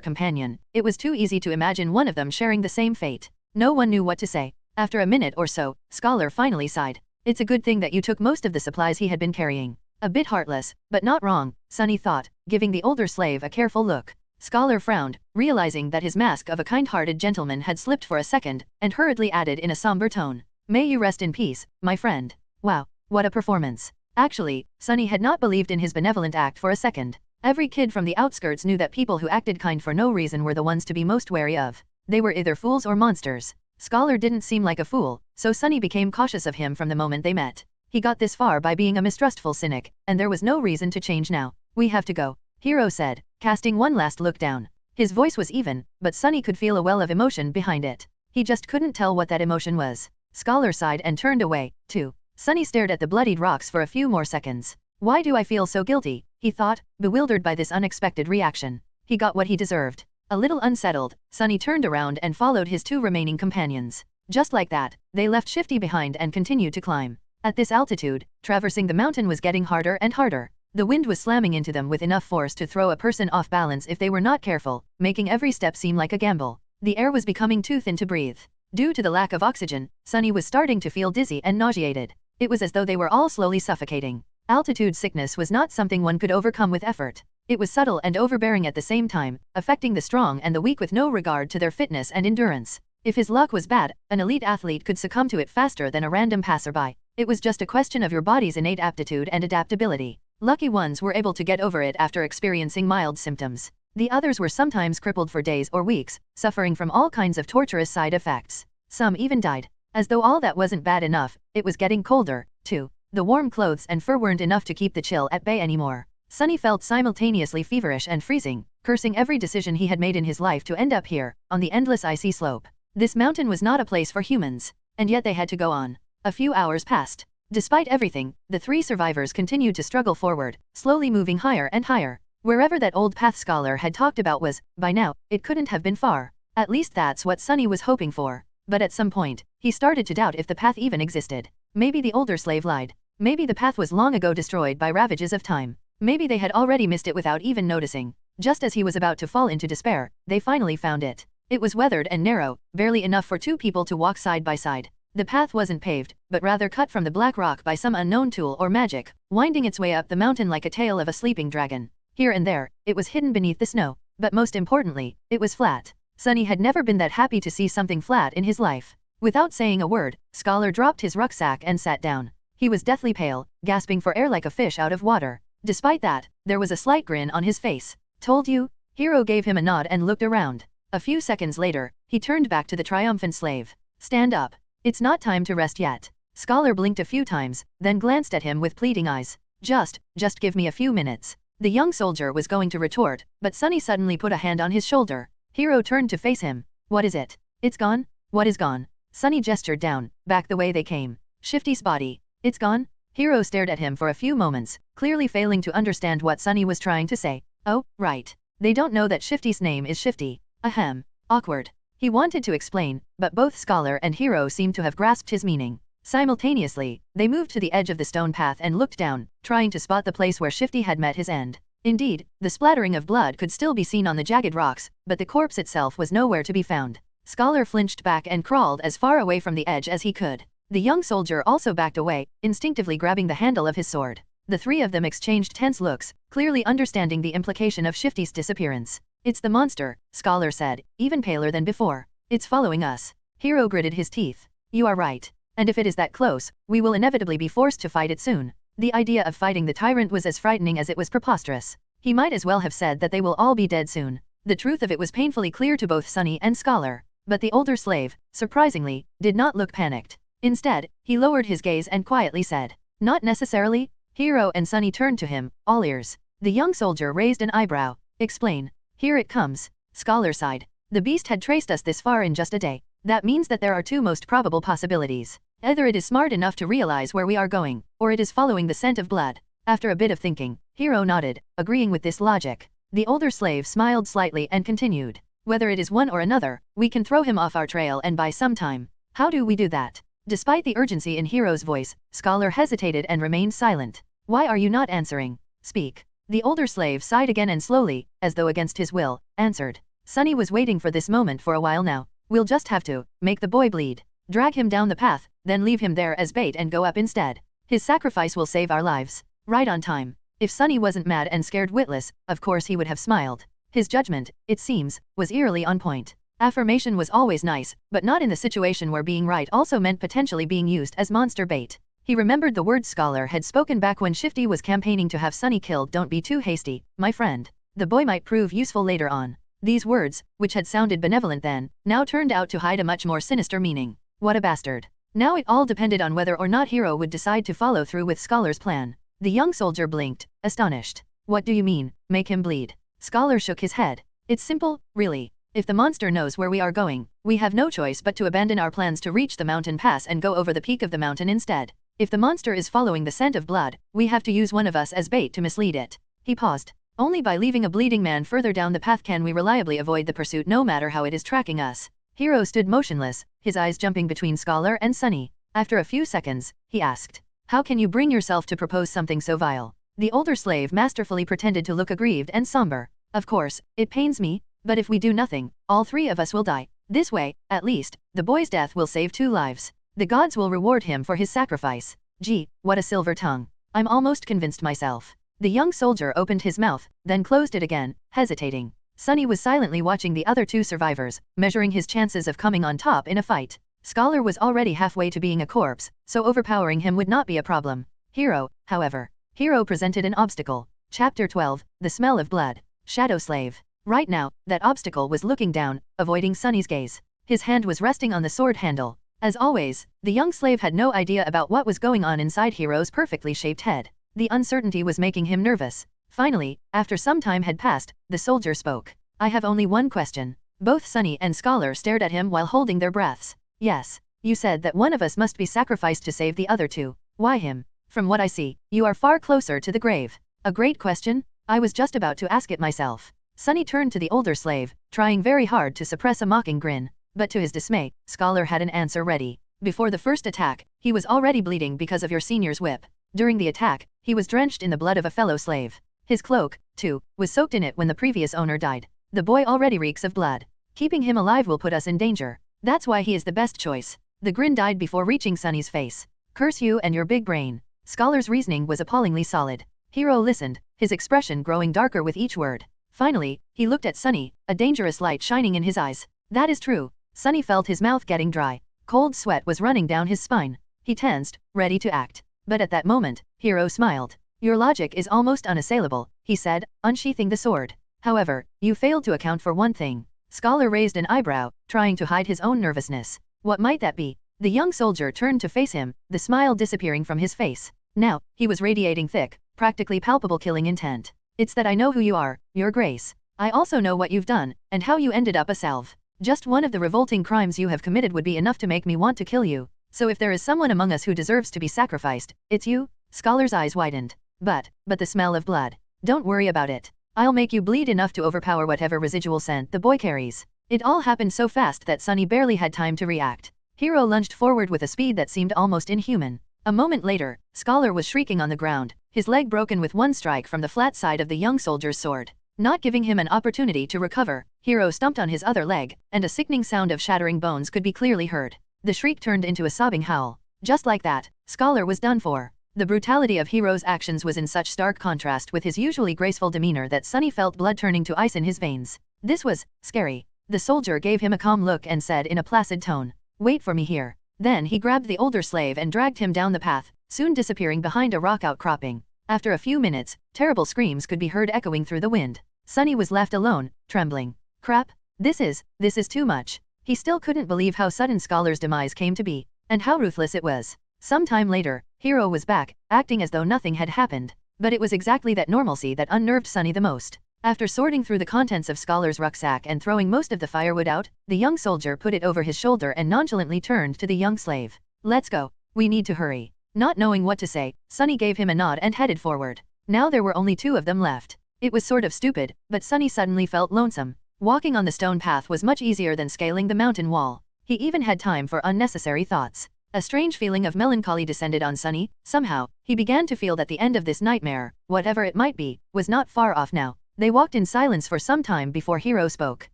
companion. It was too easy to imagine one of them sharing the same fate. No one knew what to say. After a minute or so, Scholar finally sighed. It's a good thing that you took most of the supplies he had been carrying. A bit heartless, but not wrong, Sunny thought, giving the older slave a careful look. Scholar frowned, realizing that his mask of a kind-hearted gentleman had slipped for a second, and hurriedly added in a somber tone. May you rest in peace, my friend. Wow, what a performance. Actually, Sunny had not believed in his benevolent act for a second. Every kid from the outskirts knew that people who acted kind for no reason were the ones to be most wary of. They were either fools or monsters. Scholar didn't seem like a fool, so Sunny became cautious of him from the moment they met. He got this far by being a mistrustful cynic, and there was no reason to change now. We have to go, Hiro said, casting one last look down. His voice was even, but Sunny could feel a well of emotion behind it. He just couldn't tell what that emotion was. Scholar sighed and turned away, too. Sunny stared at the bloodied rocks for a few more seconds. Why do I feel so guilty? He thought, bewildered by this unexpected reaction. He got what he deserved. A little unsettled, Sunny turned around and followed his two remaining companions. Just like that, they left Shifty behind and continued to climb. At this altitude, traversing the mountain was getting harder and harder. The wind was slamming into them with enough force to throw a person off balance if they were not careful, making every step seem like a gamble. The air was becoming too thin to breathe. Due to the lack of oxygen, Sunny was starting to feel dizzy and nauseated. It was as though they were all slowly suffocating. Altitude sickness was not something one could overcome with effort. It was subtle and overbearing at the same time, affecting the strong and the weak with no regard to their fitness and endurance. If his luck was bad, an elite athlete could succumb to it faster than a random passerby. It was just a question of your body's innate aptitude and adaptability. Lucky ones were able to get over it after experiencing mild symptoms. The others were sometimes crippled for days or weeks, suffering from all kinds of torturous side effects. Some even died. As though all that wasn't bad enough, it was getting colder, too. The warm clothes and fur weren't enough to keep the chill at bay anymore. Sunny felt simultaneously feverish and freezing, cursing every decision he had made in his life to end up here, on the endless icy slope. This mountain was not a place for humans, and yet they had to go on. A few hours passed. Despite everything, the three survivors continued to struggle forward, slowly moving higher and higher. Wherever that old path Scholar had talked about was, by now, it couldn't have been far. At least that's what Sunny was hoping for. But at some point, he started to doubt if the path even existed. Maybe the older slave lied. Maybe the path was long ago destroyed by ravages of time. Maybe they had already missed it without even noticing. Just as he was about to fall into despair, they finally found it. It was weathered and narrow, barely enough for two people to walk side by side. The path wasn't paved, but rather cut from the black rock by some unknown tool or magic, winding its way up the mountain like a tail of a sleeping dragon. Here and there, it was hidden beneath the snow, but most importantly, it was flat. Sunny had never been that happy to see something flat in his life. Without saying a word, Scholar dropped his rucksack and sat down. He was deathly pale, gasping for air like a fish out of water. Despite that, there was a slight grin on his face. Told you? Hiro gave him a nod and looked around. A few seconds later, he turned back to the triumphant slave. Stand up. It's not time to rest yet. Scholar blinked a few times, then glanced at him with pleading eyes. Just give me a few minutes. The young soldier was going to retort, but Sunny suddenly put a hand on his shoulder. Hiro turned to face him. What is it? It's gone? What is gone? Sunny gestured down, back the way they came. Shifty's body. It's gone? Hiro stared at him for a few moments, clearly failing to understand what Sunny was trying to say. Oh, right. They don't know that Shifty's name is Shifty. Ahem. Awkward. He wanted to explain, but both Scholar and Hiro seemed to have grasped his meaning. Simultaneously, they moved to the edge of the stone path and looked down, trying to spot the place where Shifty had met his end. Indeed, the splattering of blood could still be seen on the jagged rocks, but the corpse itself was nowhere to be found. Scholar flinched back and crawled as far away from the edge as he could. The young soldier also backed away, instinctively grabbing the handle of his sword. The three of them exchanged tense looks, clearly understanding the implication of Shifty's disappearance. It's the monster, Scholar said, even paler than before. It's following us. Hiro gritted his teeth. You are right. And if it is that close, we will inevitably be forced to fight it soon. The idea of fighting the tyrant was as frightening as it was preposterous. He might as well have said that they will all be dead soon. The truth of it was painfully clear to both Sunny and Scholar. But the older slave, surprisingly, did not look panicked. Instead, he lowered his gaze and quietly said, Not necessarily. Hiro and Sunny turned to him, all ears. The young soldier raised an eyebrow. Explain. Here it comes. Scholar sighed. The beast had traced us this far in just a day. That means that there are two most probable possibilities. Either it is smart enough to realize where we are going, or it is following the scent of blood. After a bit of thinking, Hiro nodded, agreeing with this logic. The older slave smiled slightly and continued. Whether it is one or another, we can throw him off our trail and buy some time. How do we do that? Despite the urgency in Hiro's voice, Scholar hesitated and remained silent. Why are you not answering? Speak. The older slave sighed again and slowly, as though against his will, answered. Sunny was waiting for this moment for a while now. We'll just have to make the boy bleed. Drag him down the path, then leave him there as bait and go up instead. His sacrifice will save our lives. Right on time. If Sunny wasn't mad and scared witless, of course he would have smiled. His judgment, it seems, was eerily on point. Affirmation was always nice, but not in the situation where being right also meant potentially being used as monster bait. He remembered the words Scholar had spoken back when Shifty was campaigning to have Sunny killed. Don't be too hasty, my friend. The boy might prove useful later on. These words, which had sounded benevolent then, now turned out to hide a much more sinister meaning. What a bastard. Now it all depended on whether or not Hiro would decide to follow through with Scholar's plan. The young soldier blinked, astonished. What do you mean, make him bleed? Scholar shook his head. It's simple, really. If the monster knows where we are going, we have no choice but to abandon our plans to reach the mountain pass and go over the peak of the mountain instead. If the monster is following the scent of blood, we have to use one of us as bait to mislead it. He paused. Only by leaving a bleeding man further down the path can we reliably avoid the pursuit no matter how it is tracking us. Hiro stood motionless, his eyes jumping between Scholar and Sunny. After a few seconds, he asked, how can you bring yourself to propose something so vile? The older slave masterfully pretended to look aggrieved and somber. Of course, it pains me, but if we do nothing, all three of us will die. This way, at least, the boy's death will save 2 lives. The gods will reward him for his sacrifice. Gee, what a silver tongue. I'm almost convinced myself. The young soldier opened his mouth, then closed it again, hesitating. Sunny was silently watching the other 2 survivors, measuring his chances of coming on top in a fight. Scholar was already halfway to being a corpse, so overpowering him would not be a problem. Hiro, however. Hiro presented an obstacle. Chapter 12, The Smell of Blood. Shadow Slave. Right now, that obstacle was looking down, avoiding Sunny's gaze. His hand was resting on the sword handle. As always, the young slave had no idea about what was going on inside Hiro's perfectly shaped head. The uncertainty was making him nervous. Finally, after some time had passed, the soldier spoke. I have only one question. Both Sunny and Scholar stared at him while holding their breaths. Yes, you said that one of us must be sacrificed to save the other 2. Why him? From what I see, you are far closer to the grave. A great question? I was just about to ask it myself. Sunny turned to the older slave, trying very hard to suppress a mocking grin. But to his dismay, Scholar had an answer ready. Before the first attack, he was already bleeding because of your senior's whip. During the attack, he was drenched in the blood of a fellow slave. His cloak, too, was soaked in it when the previous owner died. The boy already reeks of blood. Keeping him alive will put us in danger. That's why he is the best choice. The grin died before reaching Sunny's face. Curse you and your big brain. Scholar's reasoning was appallingly solid. Hiro listened, his expression growing darker with each word. Finally, he looked at Sunny, a dangerous light shining in his eyes. That is true. Sunny felt his mouth getting dry. Cold sweat was running down his spine. He tensed, ready to act. But at that moment, Hiro smiled. Your logic is almost unassailable, he said, unsheathing the sword. However, you failed to account for one thing. Scholar raised an eyebrow, trying to hide his own nervousness. What might that be? The young soldier turned to face him, the smile disappearing from his face. Now, he was radiating thick, practically palpable killing intent. It's that I know who you are, Your Grace. I also know what you've done, and how you ended up a salve. Just one of the revolting crimes you have committed would be enough to make me want to kill you. So if there is someone among us who deserves to be sacrificed, it's you? Scholar's eyes widened. But the smell of blood. Don't worry about it. I'll make you bleed enough to overpower whatever residual scent the boy carries. It all happened so fast that Sunny barely had time to react. Hiro lunged forward with a speed that seemed almost inhuman. A moment later, Scholar was shrieking on the ground, his leg broken with one strike from the flat side of the young soldier's sword. Not giving him an opportunity to recover, Hiro stumped on his other leg, and a sickening sound of shattering bones could be clearly heard. The shriek turned into a sobbing howl. Just like that, Scholar was done for. The brutality of Hiro's actions was in such stark contrast with his usually graceful demeanor that Sunny felt blood turning to ice in his veins. This was scary. The soldier gave him a calm look and said in a placid tone, "Wait for me here." Then he grabbed the older slave and dragged him down the path, soon disappearing behind a rock outcropping. After a few minutes, terrible screams could be heard echoing through the wind. Sunny was left alone, trembling. Crap. This is too much. He still couldn't believe how sudden Scholar's demise came to be, and how ruthless it was. Some time later, Hiro was back, acting as though nothing had happened. But it was exactly that normalcy that unnerved Sunny the most. After sorting through the contents of Scholar's rucksack and throwing most of the firewood out, the young soldier put it over his shoulder and nonchalantly turned to the young slave. "Let's go. We need to hurry." Not knowing what to say, Sunny gave him a nod and headed forward. Now there were only 2 of them left. It was sort of stupid, but Sunny suddenly felt lonesome. Walking on the stone path was much easier than scaling the mountain wall. He even had time for unnecessary thoughts. A strange feeling of melancholy descended on Sunny. Somehow, he began to feel that the end of this nightmare, whatever it might be, was not far off now. They walked in silence for some time before Hiro spoke.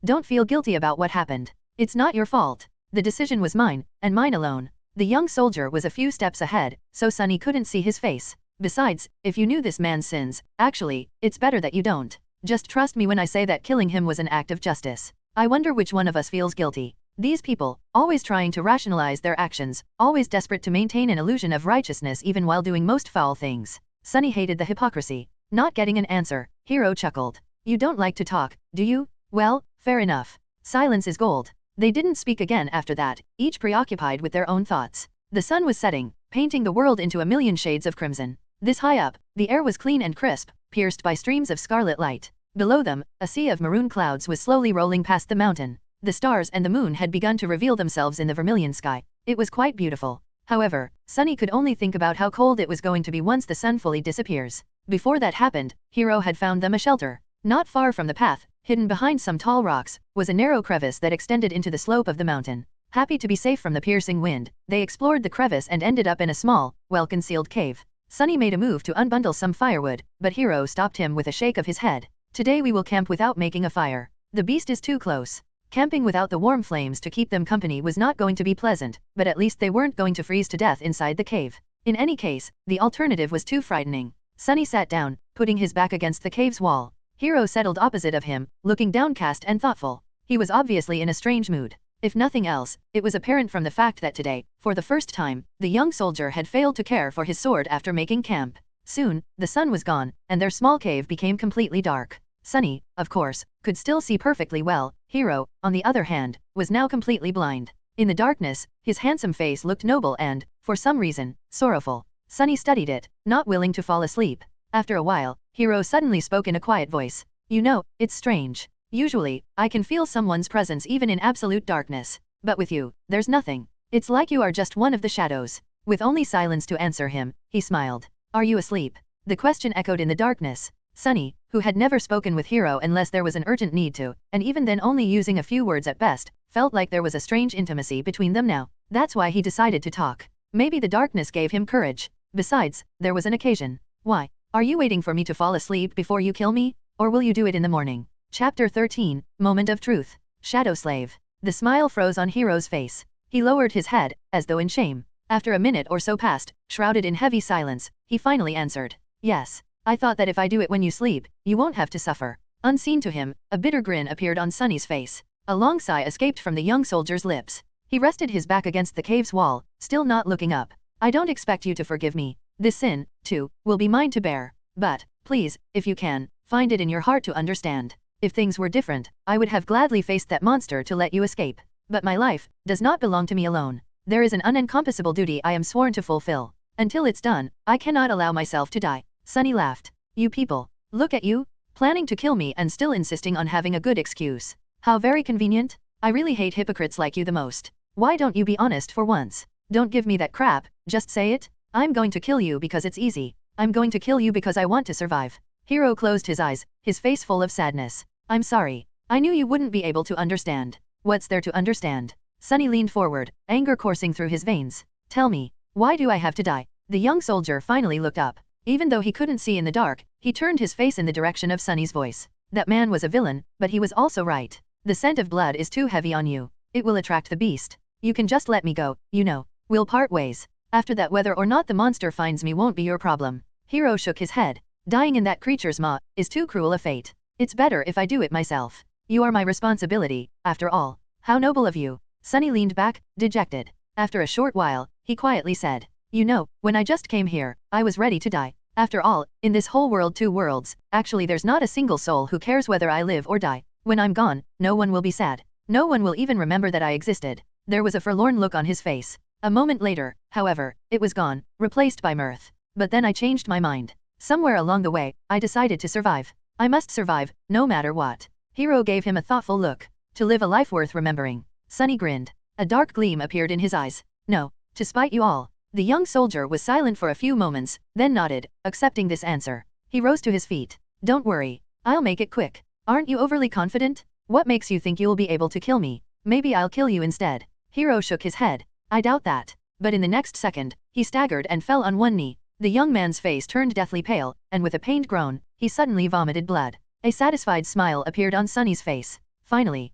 "Don't feel guilty about what happened. It's not your fault. The decision was mine, and mine alone." The young soldier was a few steps ahead, so Sunny couldn't see his face. "Besides, if you knew this man's sins, actually, it's better that you don't. Just trust me when I say that killing him was an act of justice. I wonder which one of us feels guilty." These people, always trying to rationalize their actions, always desperate to maintain an illusion of righteousness even while doing most foul things. Sunny hated the hypocrisy. Not getting an answer, Hiro chuckled. You don't like to talk, do you? Well, fair enough. Silence is gold. They didn't speak again after that, each preoccupied with their own thoughts. The sun was setting, painting the world into a million shades of crimson. This high up, the air was clean and crisp, pierced by streams of scarlet light. Below them, a sea of maroon clouds was slowly rolling past the mountain. The stars and the moon had begun to reveal themselves in the vermilion sky. It was quite beautiful. However, Sunny could only think about how cold it was going to be once the sun fully disappears. Before that happened, Hiro had found them a shelter. Not far from the path, hidden behind some tall rocks, was a narrow crevice that extended into the slope of the mountain. Happy to be safe from the piercing wind, they explored the crevice and ended up in a small, well-concealed cave. Sunny made a move to unbundle some firewood, but Hiro stopped him with a shake of his head. Today we will camp without making a fire. The beast is too close. Camping without the warm flames to keep them company was not going to be pleasant, but at least they weren't going to freeze to death inside the cave. In any case, the alternative was too frightening. Sunny sat down, putting his back against the cave's wall. Hiro settled opposite of him, looking downcast and thoughtful. He was obviously in a strange mood. If nothing else, it was apparent from the fact that today, for the first time, the young soldier had failed to care for his sword after making camp. Soon, the sun was gone, and their small cave became completely dark. Sunny, of course, could still see perfectly well. Hiro, on the other hand, was now completely blind. In the darkness, his handsome face looked noble and, for some reason, sorrowful. Sunny studied it, not willing to fall asleep. After a while, Hiro suddenly spoke in a quiet voice. You know, it's strange. Usually, I can feel someone's presence even in absolute darkness. But with you, there's nothing. It's like you are just one of the shadows. With only silence to answer him, he smiled. Are you asleep? The question echoed in the darkness. Sunny, who had never spoken with Hiro unless there was an urgent need to, and even then only using a few words at best, felt like there was a strange intimacy between them now. That's why he decided to talk. Maybe the darkness gave him courage. Besides, there was an occasion. Why? Are you waiting for me to fall asleep before you kill me? Or will you do it in the morning? Chapter 13, Moment of Truth. Shadow Slave. The smile froze on Hiro's face. He lowered his head, as though in shame. After a minute or so passed, shrouded in heavy silence, he finally answered. Yes. I thought that if I do it when you sleep, you won't have to suffer. Unseen to him, a bitter grin appeared on Sunny's face. A long sigh escaped from the young soldier's lips. He rested his back against the cave's wall, still not looking up. I don't expect you to forgive me. This sin, too, will be mine to bear. But, please, if you can, find it in your heart to understand. If things were different, I would have gladly faced that monster to let you escape. But my life does not belong to me alone. There is an unencompassable duty I am sworn to fulfill. Until it's done, I cannot allow myself to die. Sunny laughed. You people, look at you, planning to kill me and still insisting on having a good excuse. How very convenient. I really hate hypocrites like you the most. Why don't you be honest for once? Don't give me that crap, just say it. I'm going to kill you because it's easy. I'm going to kill you because I want to survive. Hiro closed his eyes, his face full of sadness. I'm sorry. I knew you wouldn't be able to understand. What's there to understand? Sunny leaned forward, anger coursing through his veins. Tell me, why do I have to die? The young soldier finally looked up. Even though he couldn't see in the dark, he turned his face in the direction of Sunny's voice. That man was a villain, but he was also right. The scent of blood is too heavy on you. It will attract the beast. You can just let me go, you know. We'll part ways. After that, whether or not the monster finds me won't be your problem. Hiro shook his head. Dying in that creature's maw is too cruel a fate. It's better if I do it myself. You are my responsibility, after all. How noble of you. Sunny leaned back, dejected. After a short while, he quietly said. You know, when I just came here, I was ready to die. After all, in this whole world, 2 worlds, actually there's not a single soul who cares whether I live or die. When I'm gone, no one will be sad. No one will even remember that I existed. There was a forlorn look on his face. A moment later, however, it was gone, replaced by mirth. But then I changed my mind. Somewhere along the way, I decided to survive. I must survive, no matter what. Hiro gave him a thoughtful look. To live a life worth remembering. Sunny grinned. A dark gleam appeared in his eyes. No, to spite you all. The young soldier was silent for a few moments, then nodded, accepting this answer. He rose to his feet. Don't worry. I'll make it quick. Aren't you overly confident? What makes you think you'll be able to kill me? Maybe I'll kill you instead. Hiro shook his head. I doubt that. But in the next second, he staggered and fell on one knee. The young man's face turned deathly pale, and with a pained groan, he suddenly vomited blood. A satisfied smile appeared on Sunny's face. Finally.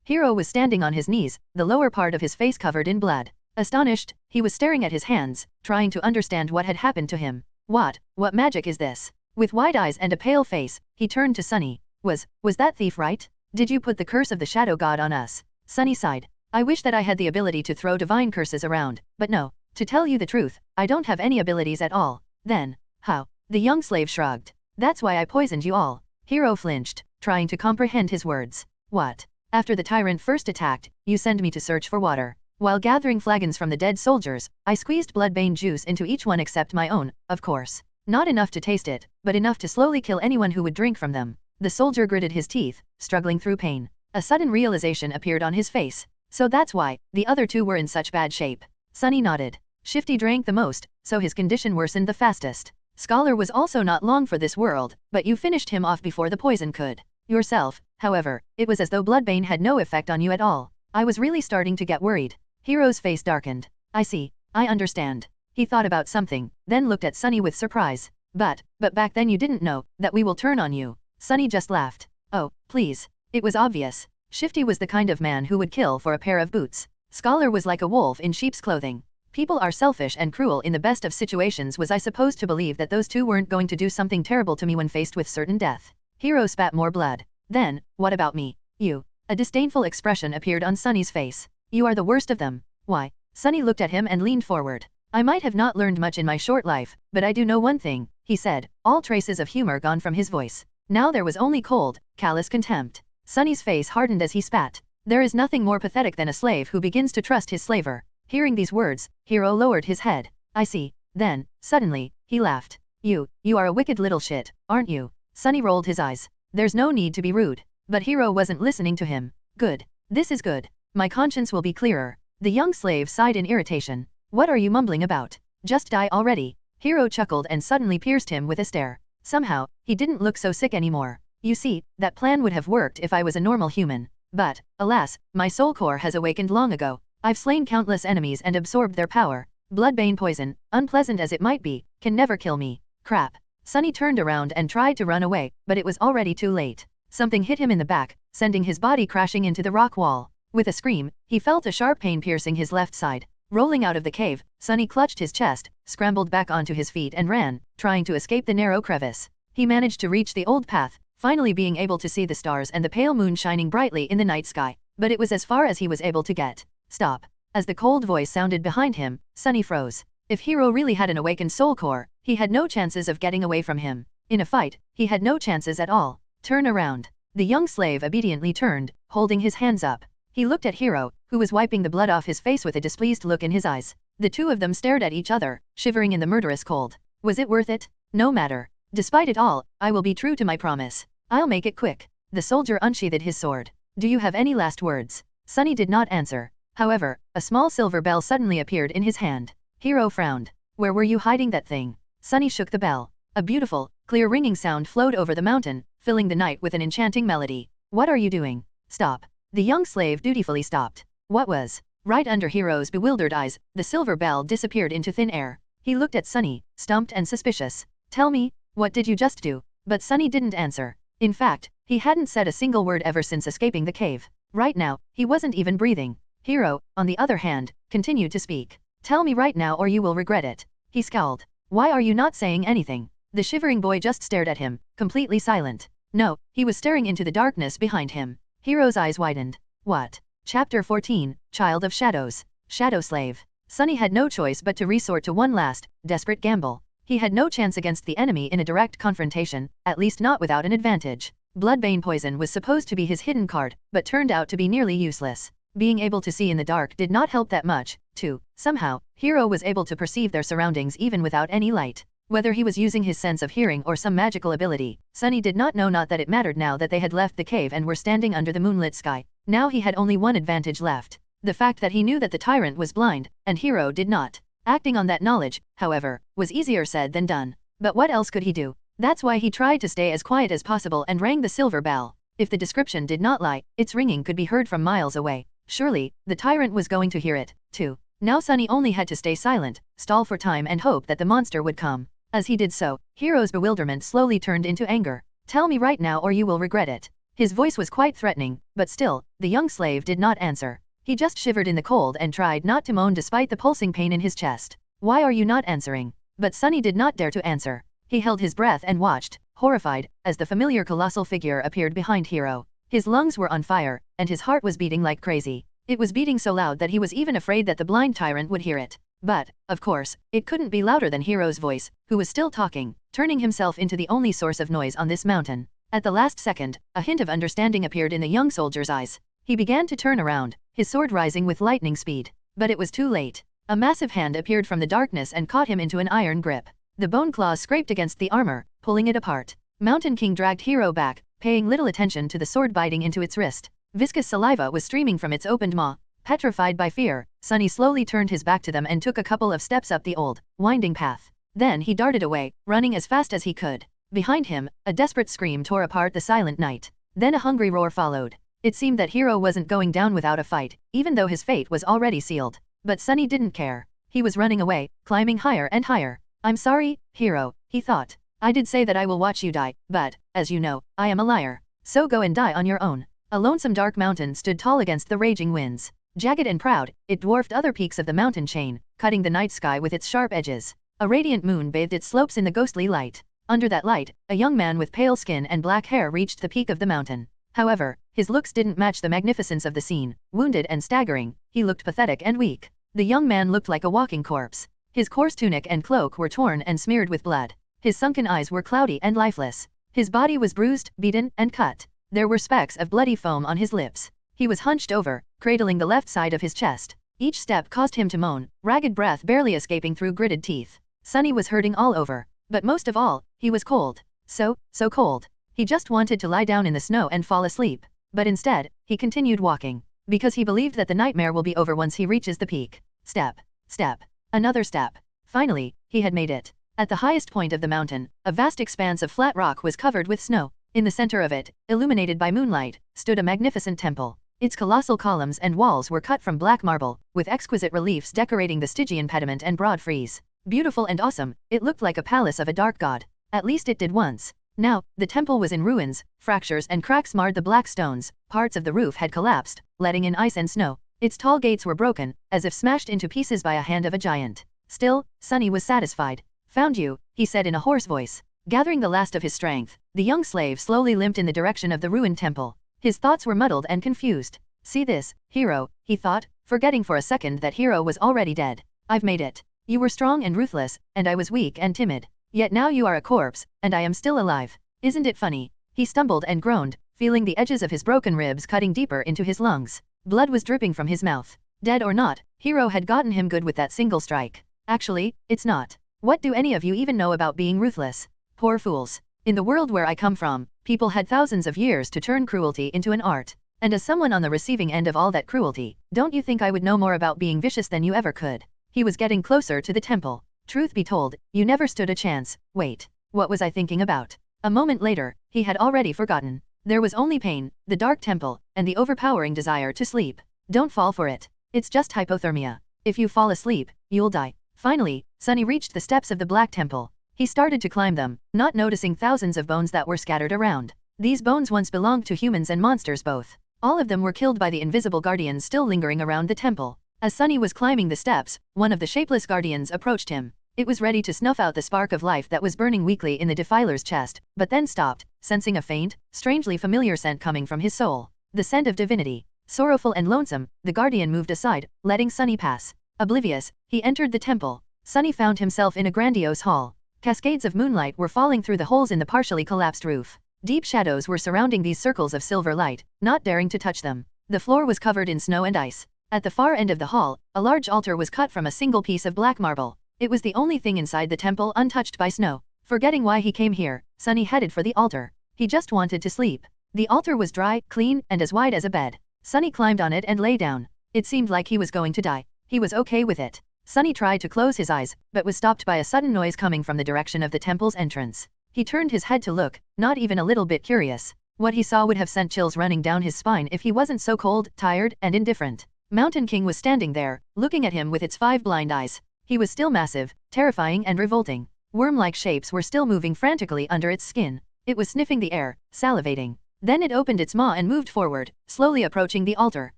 Hiro was standing on his knees, the lower part of his face covered in blood. Astonished, he was staring at his hands, trying to understand what had happened to him. What magic is this? With wide eyes and a pale face, he turned to Sunny. Was that thief right? Did you put the curse of the shadow god on us? Sunny sighed. I wish that I had the ability to throw divine curses around, but no. To tell you the truth, I don't have any abilities at all. Then, how? The young slave shrugged. That's why I poisoned you all. Hiro flinched, trying to comprehend his words. What? After the tyrant first attacked, you send me to search for water. While gathering flagons from the dead soldiers, I squeezed bloodbane juice into each one except my own, of course. Not enough to taste it, but enough to slowly kill anyone who would drink from them. The soldier gritted his teeth, struggling through pain. A sudden realization appeared on his face. So that's why, the other two were in such bad shape. Sunny nodded. Shifty drank the most, so his condition worsened the fastest. Scholar was also not long for this world, but you finished him off before the poison could. Yourself, however, it was as though bloodbane had no effect on you at all. I was really starting to get worried. Hiro's face darkened. I see. I understand. He thought about something, then looked at Sunny with surprise. But back then you didn't know that we will turn on you. Sunny just laughed. Oh, please. It was obvious. Shifty was the kind of man who would kill for a pair of boots. Scholar was like a wolf in sheep's clothing. People are selfish and cruel in the best of situations. Was I supposed to believe that those two weren't going to do something terrible to me when faced with certain death? Hiro spat more blood. Then, what about me? You. A disdainful expression appeared on Sunny's face. You are the worst of them. Why? Sunny looked at him and leaned forward. I might have not learned much in my short life, but I do know one thing, he said, all traces of humor gone from his voice. Now there was only cold, callous contempt. Sunny's face hardened as he spat. There is nothing more pathetic than a slave who begins to trust his slaver. Hearing these words, Hiro lowered his head. I see. Then, suddenly, he laughed. You are a wicked little shit, aren't you? Sunny rolled his eyes. There's no need to be rude. But Hiro wasn't listening to him. Good. This is good. My conscience will be clearer. The young slave sighed in irritation. What are you mumbling about? Just die already. Hiro chuckled and suddenly pierced him with a stare. Somehow, he didn't look so sick anymore. You see, that plan would have worked if I was a normal human. But, alas, my soul core has awakened long ago. I've slain countless enemies and absorbed their power. Bloodbane poison, unpleasant as it might be, can never kill me. Crap. Sunny turned around and tried to run away, but it was already too late. Something hit him in the back, sending his body crashing into the rock wall. With a scream, he felt a sharp pain piercing his left side. Rolling out of the cave, Sunny clutched his chest, scrambled back onto his feet and ran, trying to escape the narrow crevice. He managed to reach the old path, finally being able to see the stars and the pale moon shining brightly in the night sky, but it was as far as he was able to get. Stop. As the cold voice sounded behind him, Sunny froze. If Hiro really had an awakened soul core, he had no chances of getting away from him. In a fight, he had no chances at all. Turn around. The young slave obediently turned, holding his hands up. He looked at Hiro, who was wiping the blood off his face with a displeased look in his eyes. The two of them stared at each other, shivering in the murderous cold. Was it worth it? No matter. Despite it all, I will be true to my promise. I'll make it quick. The soldier unsheathed his sword. Do you have any last words? Sunny did not answer. However, a small silver bell suddenly appeared in his hand. Hiro frowned. Where were you hiding that thing? Sunny shook the bell. A beautiful, clear ringing sound flowed over the mountain, filling the night with an enchanting melody. What are you doing? Stop. The young slave dutifully stopped. What was? Right under Hiro's bewildered eyes, the silver bell disappeared into thin air. He looked at Sunny, stumped and suspicious. Tell me, what did you just do? But Sunny didn't answer. In fact, he hadn't said a single word ever since escaping the cave. Right now, he wasn't even breathing. Hiro, on the other hand, continued to speak. Tell me right now or you will regret it. He scowled. Why are you not saying anything? The shivering boy just stared at him, completely silent. No, he was staring into the darkness behind him. Hiro's eyes widened. What? Chapter 14, Child of Shadows. Shadow Slave. Sunny had no choice but to resort to one last, desperate gamble. He had no chance against the enemy in a direct confrontation, at least not without an advantage. Bloodbane poison was supposed to be his hidden card, but turned out to be nearly useless. Being able to see in the dark did not help that much, too. Somehow, Hiro was able to perceive their surroundings even without any light. Whether he was using his sense of hearing or some magical ability, Sunny did not know, not that it mattered now that they had left the cave and were standing under the moonlit sky. Now he had only one advantage left. The fact that he knew that the tyrant was blind, and Hiro did not. Acting on that knowledge, however, was easier said than done. But what else could he do? That's why he tried to stay as quiet as possible and rang the silver bell. If the description did not lie, its ringing could be heard from miles away. Surely, the tyrant was going to hear it, too. Now Sunny only had to stay silent, stall for time and hope that the monster would come. As he did so, Hiro's bewilderment slowly turned into anger. Tell me right now or you will regret it. His voice was quite threatening, but still, the young slave did not answer. He just shivered in the cold and tried not to moan despite the pulsing pain in his chest. Why are you not answering? But Sunny did not dare to answer. He held his breath and watched, horrified, as the familiar colossal figure appeared behind Hiro. His lungs were on fire, and his heart was beating like crazy. It was beating so loud that he was even afraid that the blind tyrant would hear it. But, of course, it couldn't be louder than Hiro's voice, who was still talking, turning himself into the only source of noise on this mountain. At the last second, a hint of understanding appeared in the young soldier's eyes. He began to turn around, his sword rising with lightning speed. But it was too late. A massive hand appeared from the darkness and caught him into an iron grip. The bone claws scraped against the armor, pulling it apart. Mountain King dragged Hiro back, paying little attention to the sword biting into its wrist. Viscous saliva was streaming from its opened maw. Petrified by fear, Sunny slowly turned his back to them and took a couple of steps up the old, winding path. Then he darted away, running as fast as he could. Behind him, a desperate scream tore apart the silent night. Then a hungry roar followed. It seemed that Hiro wasn't going down without a fight, even though his fate was already sealed. But Sunny didn't care. He was running away, climbing higher and higher. I'm sorry, Hiro, he thought. I did say that I will watch you die, but, as you know, I am a liar. So go and die on your own. A lonesome dark mountain stood tall against the raging winds. Jagged and proud, it dwarfed other peaks of the mountain chain, cutting the night sky with its sharp edges. A radiant moon bathed its slopes in the ghostly light. Under that light, a young man with pale skin and black hair reached the peak of the mountain. However, his looks didn't match the magnificence of the scene. Wounded and staggering, he looked pathetic and weak. The young man looked like a walking corpse. His coarse tunic and cloak were torn and smeared with blood. His sunken eyes were cloudy and lifeless. His body was bruised, beaten, and cut. There were specks of bloody foam on his lips. He was hunched over, cradling the left side of his chest. Each step caused him to moan, ragged breath barely escaping through gritted teeth. Sunny was hurting all over. But most of all, he was cold. So cold. He just wanted to lie down in the snow and fall asleep. But instead, he continued walking. Because he believed that the nightmare will be over once he reaches the peak. Step. Step. Another step. Finally, he had made it. At the highest point of the mountain, a vast expanse of flat rock was covered with snow. In the center of it, illuminated by moonlight, stood a magnificent temple. Its colossal columns and walls were cut from black marble, with exquisite reliefs decorating the Stygian pediment and broad frieze. Beautiful and awesome, it looked like a palace of a dark god. At least it did once. Now, the temple was in ruins, fractures and cracks marred the black stones, parts of the roof had collapsed, letting in ice and snow. Its tall gates were broken, as if smashed into pieces by a hand of a giant. Still, Sunny was satisfied. Found you, he said in a hoarse voice. Gathering the last of his strength, the young slave slowly limped in the direction of the ruined temple. His thoughts were muddled and confused. See this, Hiro, he thought, forgetting for a second that Hiro was already dead. I've made it. You were strong and ruthless, and I was weak and timid. Yet now you are a corpse, and I am still alive. Isn't it funny? He stumbled and groaned, feeling the edges of his broken ribs cutting deeper into his lungs. Blood was dripping from his mouth. Dead or not, Hiro had gotten him good with that single strike. Actually, it's not. What do any of you even know about being ruthless? Poor fools. In the world where I come from, people had thousands of years to turn cruelty into an art. And as someone on the receiving end of all that cruelty, don't you think I would know more about being vicious than you ever could? He was getting closer to the temple. Truth be told, you never stood a chance. Wait, what was I thinking about? A moment later, he had already forgotten. There was only pain, the dark temple, and the overpowering desire to sleep. Don't fall for it. It's just hypothermia. If you fall asleep, you'll die. Finally, Sunny reached the steps of the Black Temple. He started to climb them, not noticing thousands of bones that were scattered around. These bones once belonged to humans and monsters both. All of them were killed by the invisible guardians still lingering around the temple. As Sunny was climbing the steps, one of the shapeless guardians approached him. It was ready to snuff out the spark of life that was burning weakly in the defiler's chest, but then stopped, sensing a faint, strangely familiar scent coming from his soul. The scent of divinity. Sorrowful and lonesome, the guardian moved aside, letting Sunny pass. Oblivious, he entered the temple. Sunny found himself in a grandiose hall. Cascades of moonlight were falling through the holes in the partially collapsed roof. Deep shadows were surrounding these circles of silver light, not daring to touch them. The floor was covered in snow and ice. At the far end of the hall, a large altar was cut from a single piece of black marble. It was the only thing inside the temple untouched by snow. Forgetting why he came here, Sunny headed for the altar. He just wanted to sleep. The altar was dry, clean, and as wide as a bed. Sunny climbed on it and lay down. It seemed like he was going to die. He was okay with it. Sunny tried to close his eyes, but was stopped by a sudden noise coming from the direction of the temple's entrance. He turned his head to look, not even a little bit curious. What he saw would have sent chills running down his spine if he wasn't so cold, tired, and indifferent. Mountain King was standing there, looking at him with its 5 blind eyes. He was still massive, terrifying and revolting. Worm-like shapes were still moving frantically under its skin. It was sniffing the air, salivating. Then it opened its maw and moved forward, slowly approaching the altar.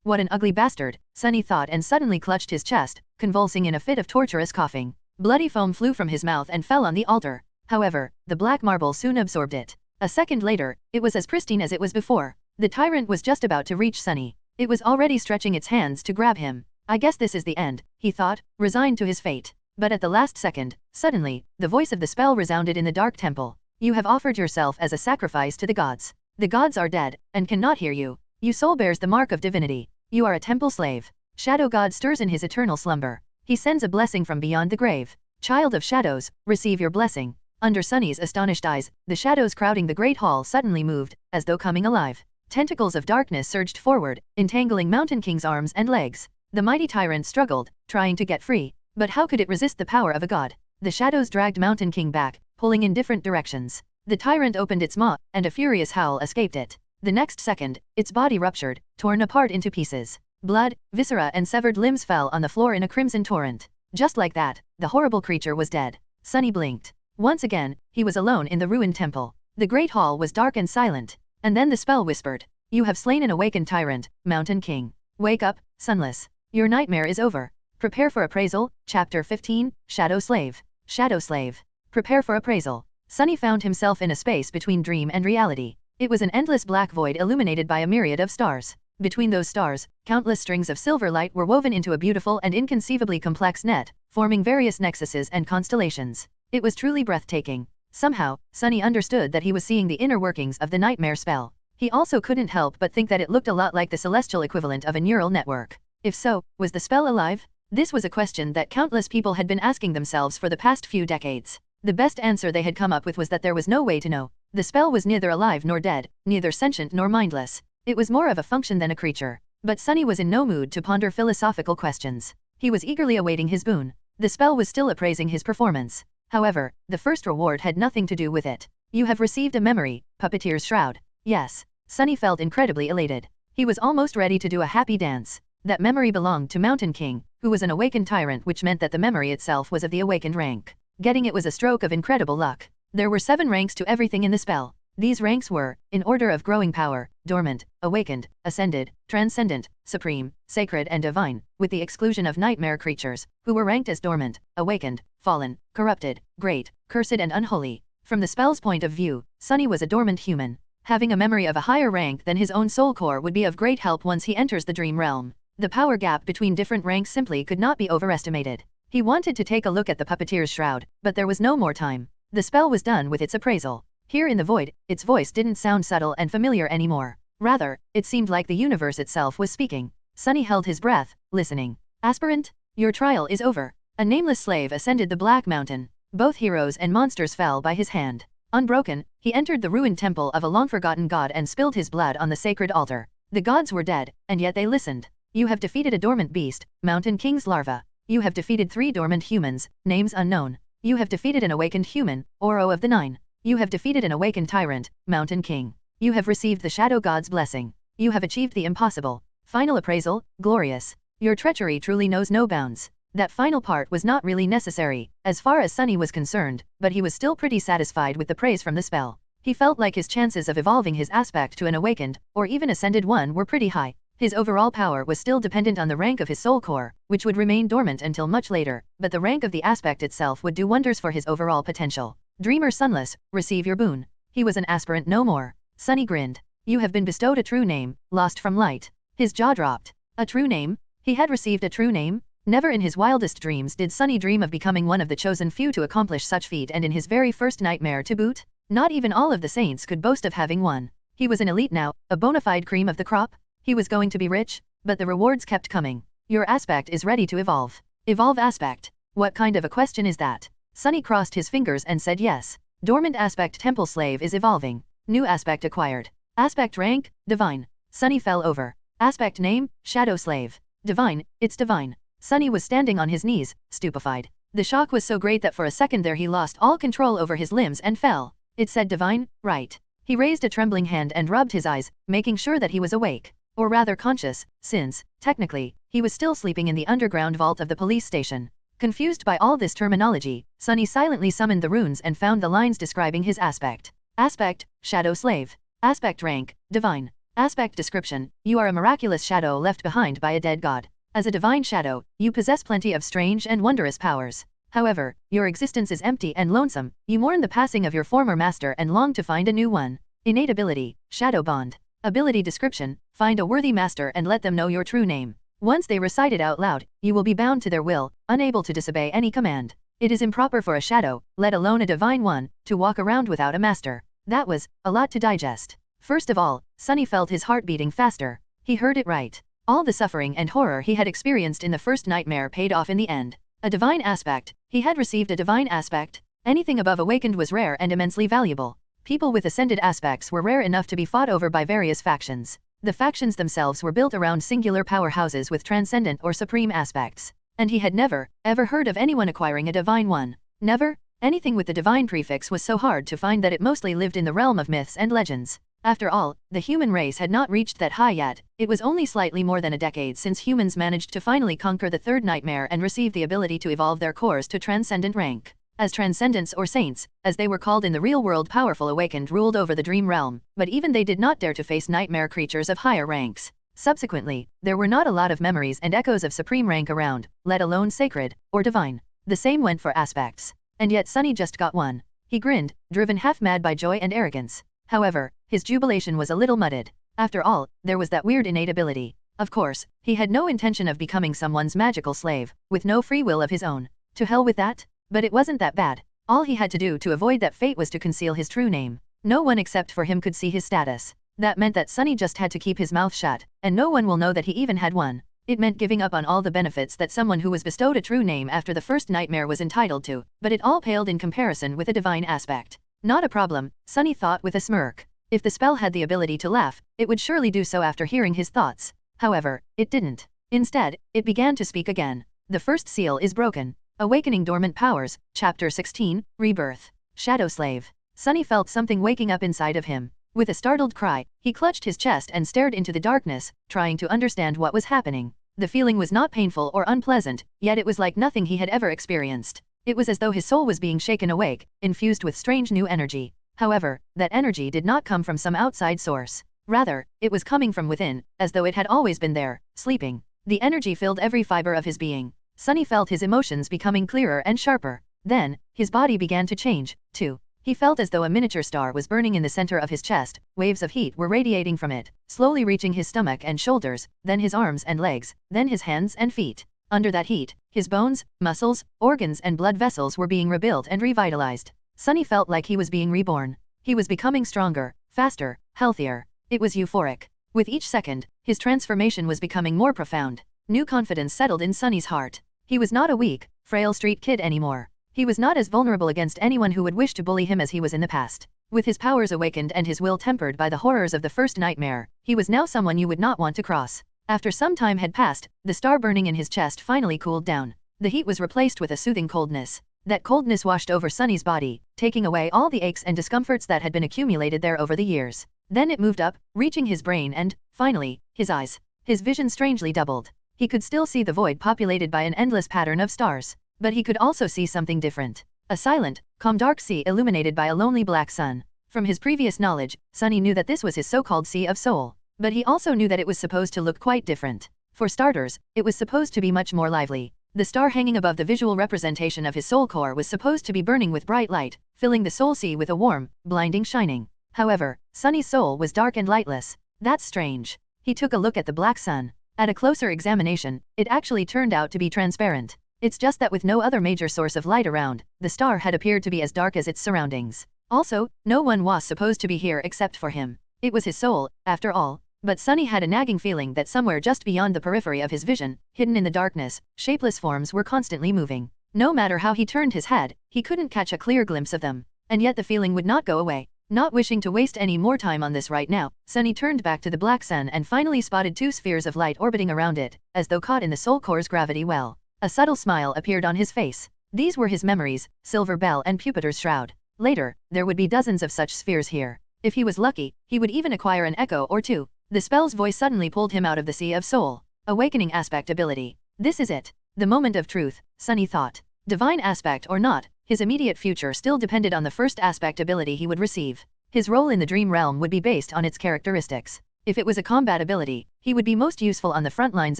What an ugly bastard, Sunny thought and suddenly clutched his chest, convulsing in a fit of torturous coughing. Bloody foam flew from his mouth and fell on the altar. However, the black marble soon absorbed it. A second later, it was as pristine as it was before. The tyrant was just about to reach Sunny. It was already stretching its hands to grab him. I guess this is the end, he thought, resigned to his fate. But at the last second, suddenly, the voice of the spell resounded in the dark temple. You have offered yourself as a sacrifice to the gods. The gods are dead, and cannot hear you. Your soul bears the mark of divinity. You are a temple slave. Shadow God stirs in his eternal slumber. He sends a blessing from beyond the grave. Child of shadows, receive your blessing. Under Sunny's astonished eyes, the shadows crowding the great hall suddenly moved, as though coming alive. Tentacles of darkness surged forward, entangling Mountain King's arms and legs. The mighty tyrant struggled, trying to get free. But how could it resist the power of a god? The shadows dragged Mountain King back, pulling in different directions. The tyrant opened its maw, and a furious howl escaped it. The next second, its body ruptured, torn apart into pieces. Blood, viscera and severed limbs fell on the floor in a crimson torrent. Just like that, the horrible creature was dead. Sunny blinked. Once again, he was alone in the ruined temple. The great hall was dark and silent. And then the spell whispered. You have slain an awakened tyrant, Mountain King. Wake up, Sunless. Your nightmare is over. Prepare for appraisal. Chapter 15, Shadow Slave. Shadow Slave. Prepare for appraisal. Sunny found himself in a space between dream and reality. It was an endless black void illuminated by a myriad of stars. Between those stars, countless strings of silver light were woven into a beautiful and inconceivably complex net, forming various nexuses and constellations. It was truly breathtaking. Somehow, Sunny understood that he was seeing the inner workings of the nightmare spell. He also couldn't help but think that it looked a lot like the celestial equivalent of a neural network. If so, was the spell alive? This was a question that countless people had been asking themselves for the past few decades. The best answer they had come up with was that there was no way to know. The spell was neither alive nor dead, neither sentient nor mindless. It was more of a function than a creature. But Sunny was in no mood to ponder philosophical questions. He was eagerly awaiting his boon. The spell was still appraising his performance. However, the first reward had nothing to do with it. You have received a memory, Puppeteer's Shroud. Yes. Sunny felt incredibly elated. He was almost ready to do a happy dance. That memory belonged to Mountain King, who was an awakened tyrant, which meant that the memory itself was of the awakened rank. Getting it was a stroke of incredible luck. There were 7 ranks to everything in the spell. These ranks were, in order of growing power, dormant, awakened, ascended, transcendent, supreme, sacred and divine, with the exclusion of nightmare creatures, who were ranked as dormant, awakened, fallen, corrupted, great, cursed and unholy. From the spell's point of view, Sunny was a dormant human. Having a memory of a higher rank than his own soul core would be of great help once he enters the dream realm. The power gap between different ranks simply could not be overestimated. He wanted to take a look at the Puppeteer's Shroud, but there was no more time. The spell was done with its appraisal. Here in the void, its voice didn't sound subtle and familiar anymore. Rather, it seemed like the universe itself was speaking. Sunny held his breath, listening. Aspirant, your trial is over. A nameless slave ascended the Black Mountain. Both heroes and monsters fell by his hand. Unbroken, he entered the ruined temple of a long-forgotten god and spilled his blood on the sacred altar. The gods were dead, and yet they listened. You have defeated a dormant beast, Mountain King's larva. You have defeated 3 dormant humans, names unknown. You have defeated an awakened human, Oro of the Nine. You have defeated an awakened tyrant, Mountain King. You have received the Shadow God's blessing. You have achieved the impossible. Final appraisal, glorious. Your treachery truly knows no bounds. That final part was not really necessary, as far as Sunny was concerned, but he was still pretty satisfied with the praise from the spell. He felt like his chances of evolving his aspect to an awakened, or even ascended one were pretty high. His overall power was still dependent on the rank of his soul core, which would remain dormant until much later, but the rank of the aspect itself would do wonders for his overall potential. Dreamer Sunless, receive your boon. He was an aspirant no more. Sunny grinned. You have been bestowed a true name, Lost from Light. His jaw dropped. A true name? He had received a true name? Never in his wildest dreams did Sunny dream of becoming one of the chosen few to accomplish such feat, and in his very first nightmare to boot. Not even all of the saints could boast of having one. He was an elite now, a bona fide cream of the crop. He was going to be rich, but the rewards kept coming. Your aspect is ready to evolve. Evolve aspect. What kind of a question is that? Sunny crossed his fingers and said yes. Dormant aspect temple slave is evolving. New aspect acquired. Aspect rank, divine. Sunny fell over. Aspect name, Shadow Slave. Divine, it's divine. Sunny was standing on his knees, stupefied. The shock was so great that for a second there he lost all control over his limbs and fell. It said divine, right. He raised a trembling hand and rubbed his eyes, making sure that he was awake. Or rather conscious, since, technically, he was still sleeping in the underground vault of the police station. Confused by all this terminology, Sunny silently summoned the runes and found the lines describing his aspect. Aspect, Shadow Slave. Aspect rank, divine. Aspect description, you are a miraculous shadow left behind by a dead god. As a divine shadow, you possess plenty of strange and wondrous powers. However, your existence is empty and lonesome. You mourn the passing of your former master and long to find a new one. Innate ability, Shadow Bond. Ability description: find a worthy master and let them know your true name. Once they recite it out loud, you will be bound to their will, unable to disobey any command. It is improper for a shadow, let alone a divine one, to walk around without a master. That was a lot to digest. First of all, Sunny felt his heart beating faster. He heard it right. All the suffering and horror he had experienced in the first nightmare paid off in the end. A divine aspect. He had received a divine aspect. Anything above awakened was rare and immensely valuable. People with ascended aspects were rare enough to be fought over by various factions. The factions themselves were built around singular powerhouses with transcendent or supreme aspects. And he had never, ever heard of anyone acquiring a divine one. Never? Anything with the divine prefix was so hard to find that it mostly lived in the realm of myths and legends. After all, the human race had not reached that high yet. It was only slightly more than a decade since humans managed to finally conquer the third nightmare and receive the ability to evolve their cores to transcendent rank. As transcendents or saints, as they were called in the real world, powerful awakened ruled over the dream realm, but even they did not dare to face nightmare creatures of higher ranks. Subsequently, there were not a lot of memories and echoes of supreme rank around, let alone sacred, or divine. The same went for aspects. And yet Sunny just got one. He grinned, driven half mad by joy and arrogance. However, his jubilation was a little muddled. After all, there was that weird innate ability. Of course, he had no intention of becoming someone's magical slave, with no free will of his own. To hell with that? But it wasn't that bad. All he had to do to avoid that fate was to conceal his true name. No one except for him could see his status. That meant that Sunny just had to keep his mouth shut, and no one will know that he even had one. It meant giving up on all the benefits that someone who was bestowed a true name after the first nightmare was entitled to, but it all paled in comparison with a divine aspect. Not a problem, Sunny thought with a smirk. If the spell had the ability to laugh, it would surely do so after hearing his thoughts. However, it didn't. Instead, it began to speak again. The first seal is broken. Awakening Dormant Powers, Chapter 16, Rebirth. Shadow Slave. Sunny felt something waking up inside of him. With a startled cry, he clutched his chest and stared into the darkness, trying to understand what was happening. The feeling was not painful or unpleasant, yet it was like nothing he had ever experienced. It was as though his soul was being shaken awake, infused with strange new energy. However, that energy did not come from some outside source. Rather, it was coming from within, as though it had always been there, sleeping. The energy filled every fiber of his being. Sunny felt his emotions becoming clearer and sharper. Then, his body began to change, too. He felt as though a miniature star was burning in the center of his chest. Waves of heat were radiating from it, slowly reaching his stomach and shoulders, then his arms and legs, then his hands and feet. Under that heat, his bones, muscles, organs and blood vessels were being rebuilt and revitalized. Sunny felt like he was being reborn. He was becoming stronger, faster, healthier. It was euphoric. With each second, his transformation was becoming more profound. New confidence settled in Sunny's heart. He was not a weak, frail street kid anymore. He was not as vulnerable against anyone who would wish to bully him as he was in the past. With his powers awakened and his will tempered by the horrors of the first nightmare, he was now someone you would not want to cross. After some time had passed, the star burning in his chest finally cooled down. The heat was replaced with a soothing coldness. That coldness washed over Sunny's body, taking away all the aches and discomforts that had been accumulated there over the years. Then it moved up, reaching his brain and, finally, his eyes. His vision strangely doubled. He could still see the void populated by an endless pattern of stars. But he could also see something different. A silent, calm dark sea illuminated by a lonely black sun. From his previous knowledge, Sunny knew that this was his so-called Sea of Soul. But he also knew that it was supposed to look quite different. For starters, it was supposed to be much more lively. The star hanging above the visual representation of his soul core was supposed to be burning with bright light, filling the soul sea with a warm, blinding shining. However, Sunny's soul was dark and lightless. That's strange. He took a look at the black sun. At a closer examination, it actually turned out to be transparent. It's just that with no other major source of light around, the star had appeared to be as dark as its surroundings. Also, no one was supposed to be here except for him. It was his soul, after all. But Sunny had a nagging feeling that somewhere just beyond the periphery of his vision, hidden in the darkness, shapeless forms were constantly moving. No matter how he turned his head, he couldn't catch a clear glimpse of them. And yet the feeling would not go away. Not wishing to waste any more time on this right now, Sunny turned back to the black sun and finally spotted two spheres of light orbiting around it, as though caught in the soul core's gravity well. A subtle smile appeared on his face. These were his memories, Silver Bell and Pupitur's Shroud. Later, there would be dozens of such spheres here. If he was lucky, he would even acquire an echo or two. The spell's voice suddenly pulled him out of the Sea of Soul. Awakening Aspect ability. This is it. The moment of truth, Sunny thought. Divine aspect or not, his immediate future still depended on the first aspect ability he would receive. His role in the dream realm would be based on its characteristics. If it was a combat ability, he would be most useful on the front lines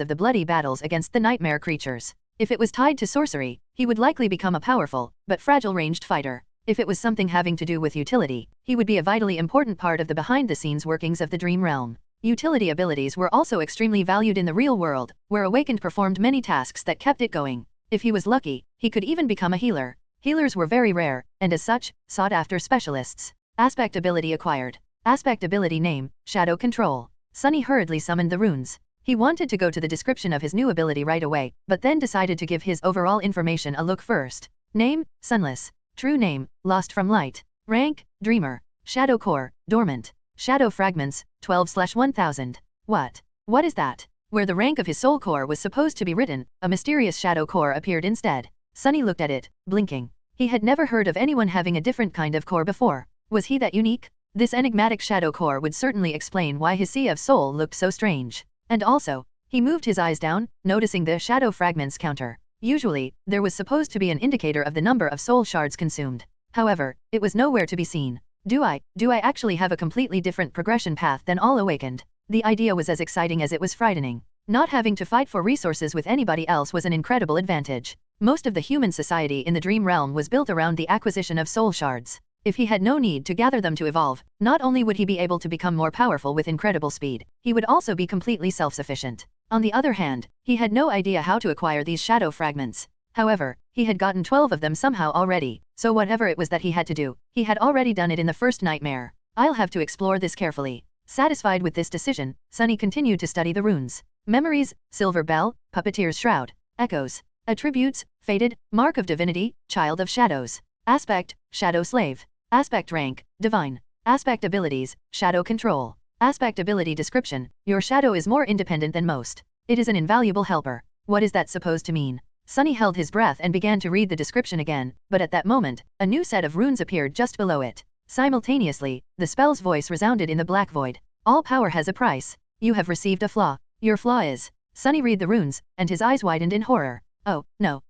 of the bloody battles against the nightmare creatures. If it was tied to sorcery, he would likely become a powerful, but fragile ranged fighter. If it was something having to do with utility, he would be a vitally important part of the behind-the-scenes workings of the dream realm. Utility abilities were also extremely valued in the real world, where Awakened performed many tasks that kept it going. If he was lucky, he could even become a healer. Healers were very rare, and as such, sought-after specialists. Aspect ability acquired. Aspect ability name, Shadow Control. Sunny hurriedly summoned the runes. He wanted to go to the description of his new ability right away, but then decided to give his overall information a look first. Name, Sunless. True name, Lost from Light. Rank, Dreamer. Shadow Core, Dormant. Shadow Fragments, 12/1000. What is that? Where the rank of his soul core was supposed to be written, a mysterious shadow core appeared instead. Sunny looked at it, blinking. He had never heard of anyone having a different kind of core before. Was he that unique? This enigmatic shadow core would certainly explain why his sea of soul looked so strange. And also, he moved his eyes down, noticing the shadow fragments counter. Usually, there was supposed to be an indicator of the number of soul shards consumed. However, it was nowhere to be seen. Do I actually have a completely different progression path than all Awakened? The idea was as exciting as it was frightening. Not having to fight for resources with anybody else was an incredible advantage. Most of the human society in the dream realm was built around the acquisition of soul shards. If he had no need to gather them to evolve, not only would he be able to become more powerful with incredible speed, he would also be completely self-sufficient. On the other hand, he had no idea how to acquire these shadow fragments. However, he had gotten 12 of them somehow already, so whatever it was that he had to do, he had already done it in the first nightmare. I'll have to explore this carefully. Satisfied with this decision, Sunny continued to study the runes. Memories, Silver Bell, Puppeteer's Shroud. Echoes. Attributes, Fated, Mark of Divinity, Child of Shadows. Aspect, Shadow Slave. Aspect rank, Divine. Aspect abilities, Shadow Control. Aspect ability description, your shadow is more independent than most. It is an invaluable helper. What is that supposed to mean? Sunny held his breath and began to read the description again, but at that moment, a new set of runes appeared just below it. Simultaneously, the spell's voice resounded in the black void. All power has a price. You have received a flaw. Your flaw is... Sunny read the runes, and his eyes widened in horror. Oh, no.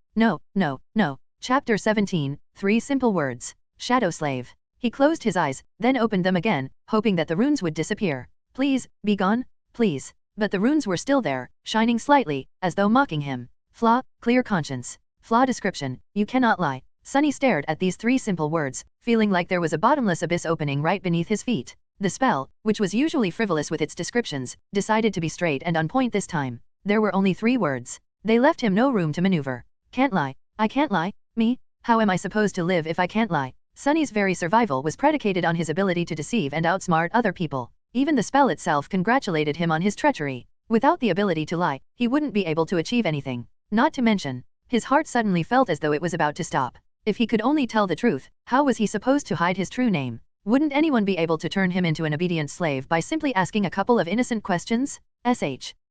Chapter 17, 3 Simple Words. Shadow Slave. He closed his eyes, then opened them again, hoping that the runes would disappear. Please, be gone, please. But the runes were still there, shining slightly, as though mocking him. Flaw, clear conscience. Flaw description, you cannot lie. Sunny stared at these 3 simple words, feeling like there was a bottomless abyss opening right beneath his feet. The spell, which was usually frivolous with its descriptions, decided to be straight and on point this time. There were only 3 words. They left him no room to maneuver. Can't lie. I can't lie? Me? How am I supposed to live if I can't lie? Sunny's very survival was predicated on his ability to deceive and outsmart other people. Even the spell itself congratulated him on his treachery. Without the ability to lie, he wouldn't be able to achieve anything. Not to mention, his heart suddenly felt as though it was about to stop. If he could only tell the truth, how was he supposed to hide his true name? Wouldn't anyone be able to turn him into an obedient slave by simply asking a couple of innocent questions?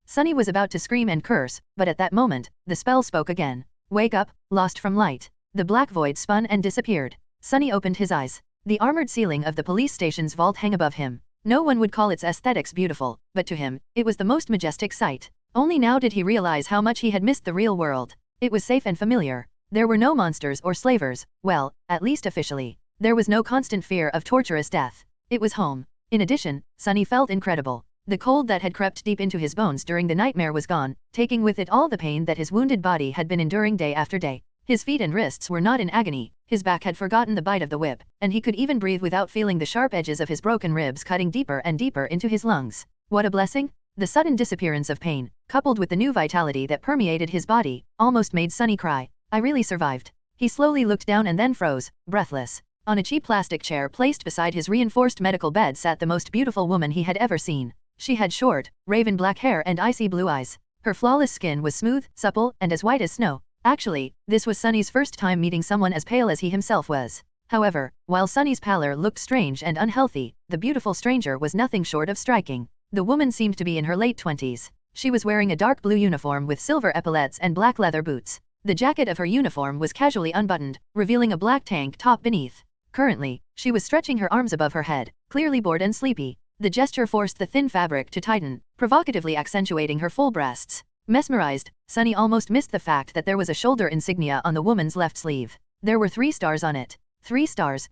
Sunny was about to scream and curse, but at that moment, the spell spoke again. Wake up, lost from light. The black void spun and disappeared. Sunny opened his eyes. The armored ceiling of the police station's vault hung above him. No one would call its aesthetics beautiful, but to him, it was the most majestic sight. Only now did he realize how much he had missed the real world. It was safe and familiar. There were no monsters or slavers, well, at least officially. There was no constant fear of torturous death. It was home. In addition, Sunny felt incredible. The cold that had crept deep into his bones during the nightmare was gone, taking with it all the pain that his wounded body had been enduring day after day. His feet and wrists were not in agony, his back had forgotten the bite of the whip, and he could even breathe without feeling the sharp edges of his broken ribs cutting deeper and deeper into his lungs. What a blessing! The sudden disappearance of pain, coupled with the new vitality that permeated his body, almost made Sunny cry. I really survived. He slowly looked down and then froze, breathless. On a cheap plastic chair placed beside his reinforced medical bed sat the most beautiful woman he had ever seen. She had short, raven black hair and icy blue eyes. Her flawless skin was smooth, supple, and as white as snow. Actually, this was Sunny's first time meeting someone as pale as he himself was. However, while Sunny's pallor looked strange and unhealthy, the beautiful stranger was nothing short of striking. The woman seemed to be in her late 20s. She was wearing a dark blue uniform with silver epaulettes and black leather boots. The jacket of her uniform was casually unbuttoned, revealing a black tank top beneath. Currently, she was stretching her arms above her head, clearly bored and sleepy. The gesture forced the thin fabric to tighten, provocatively accentuating her full breasts. Mesmerized, Sunny almost missed the fact that there was a shoulder insignia on the woman's left sleeve. There were 3 stars on it. 3 stars,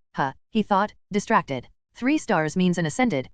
he thought, distracted. 3 stars means an ascended,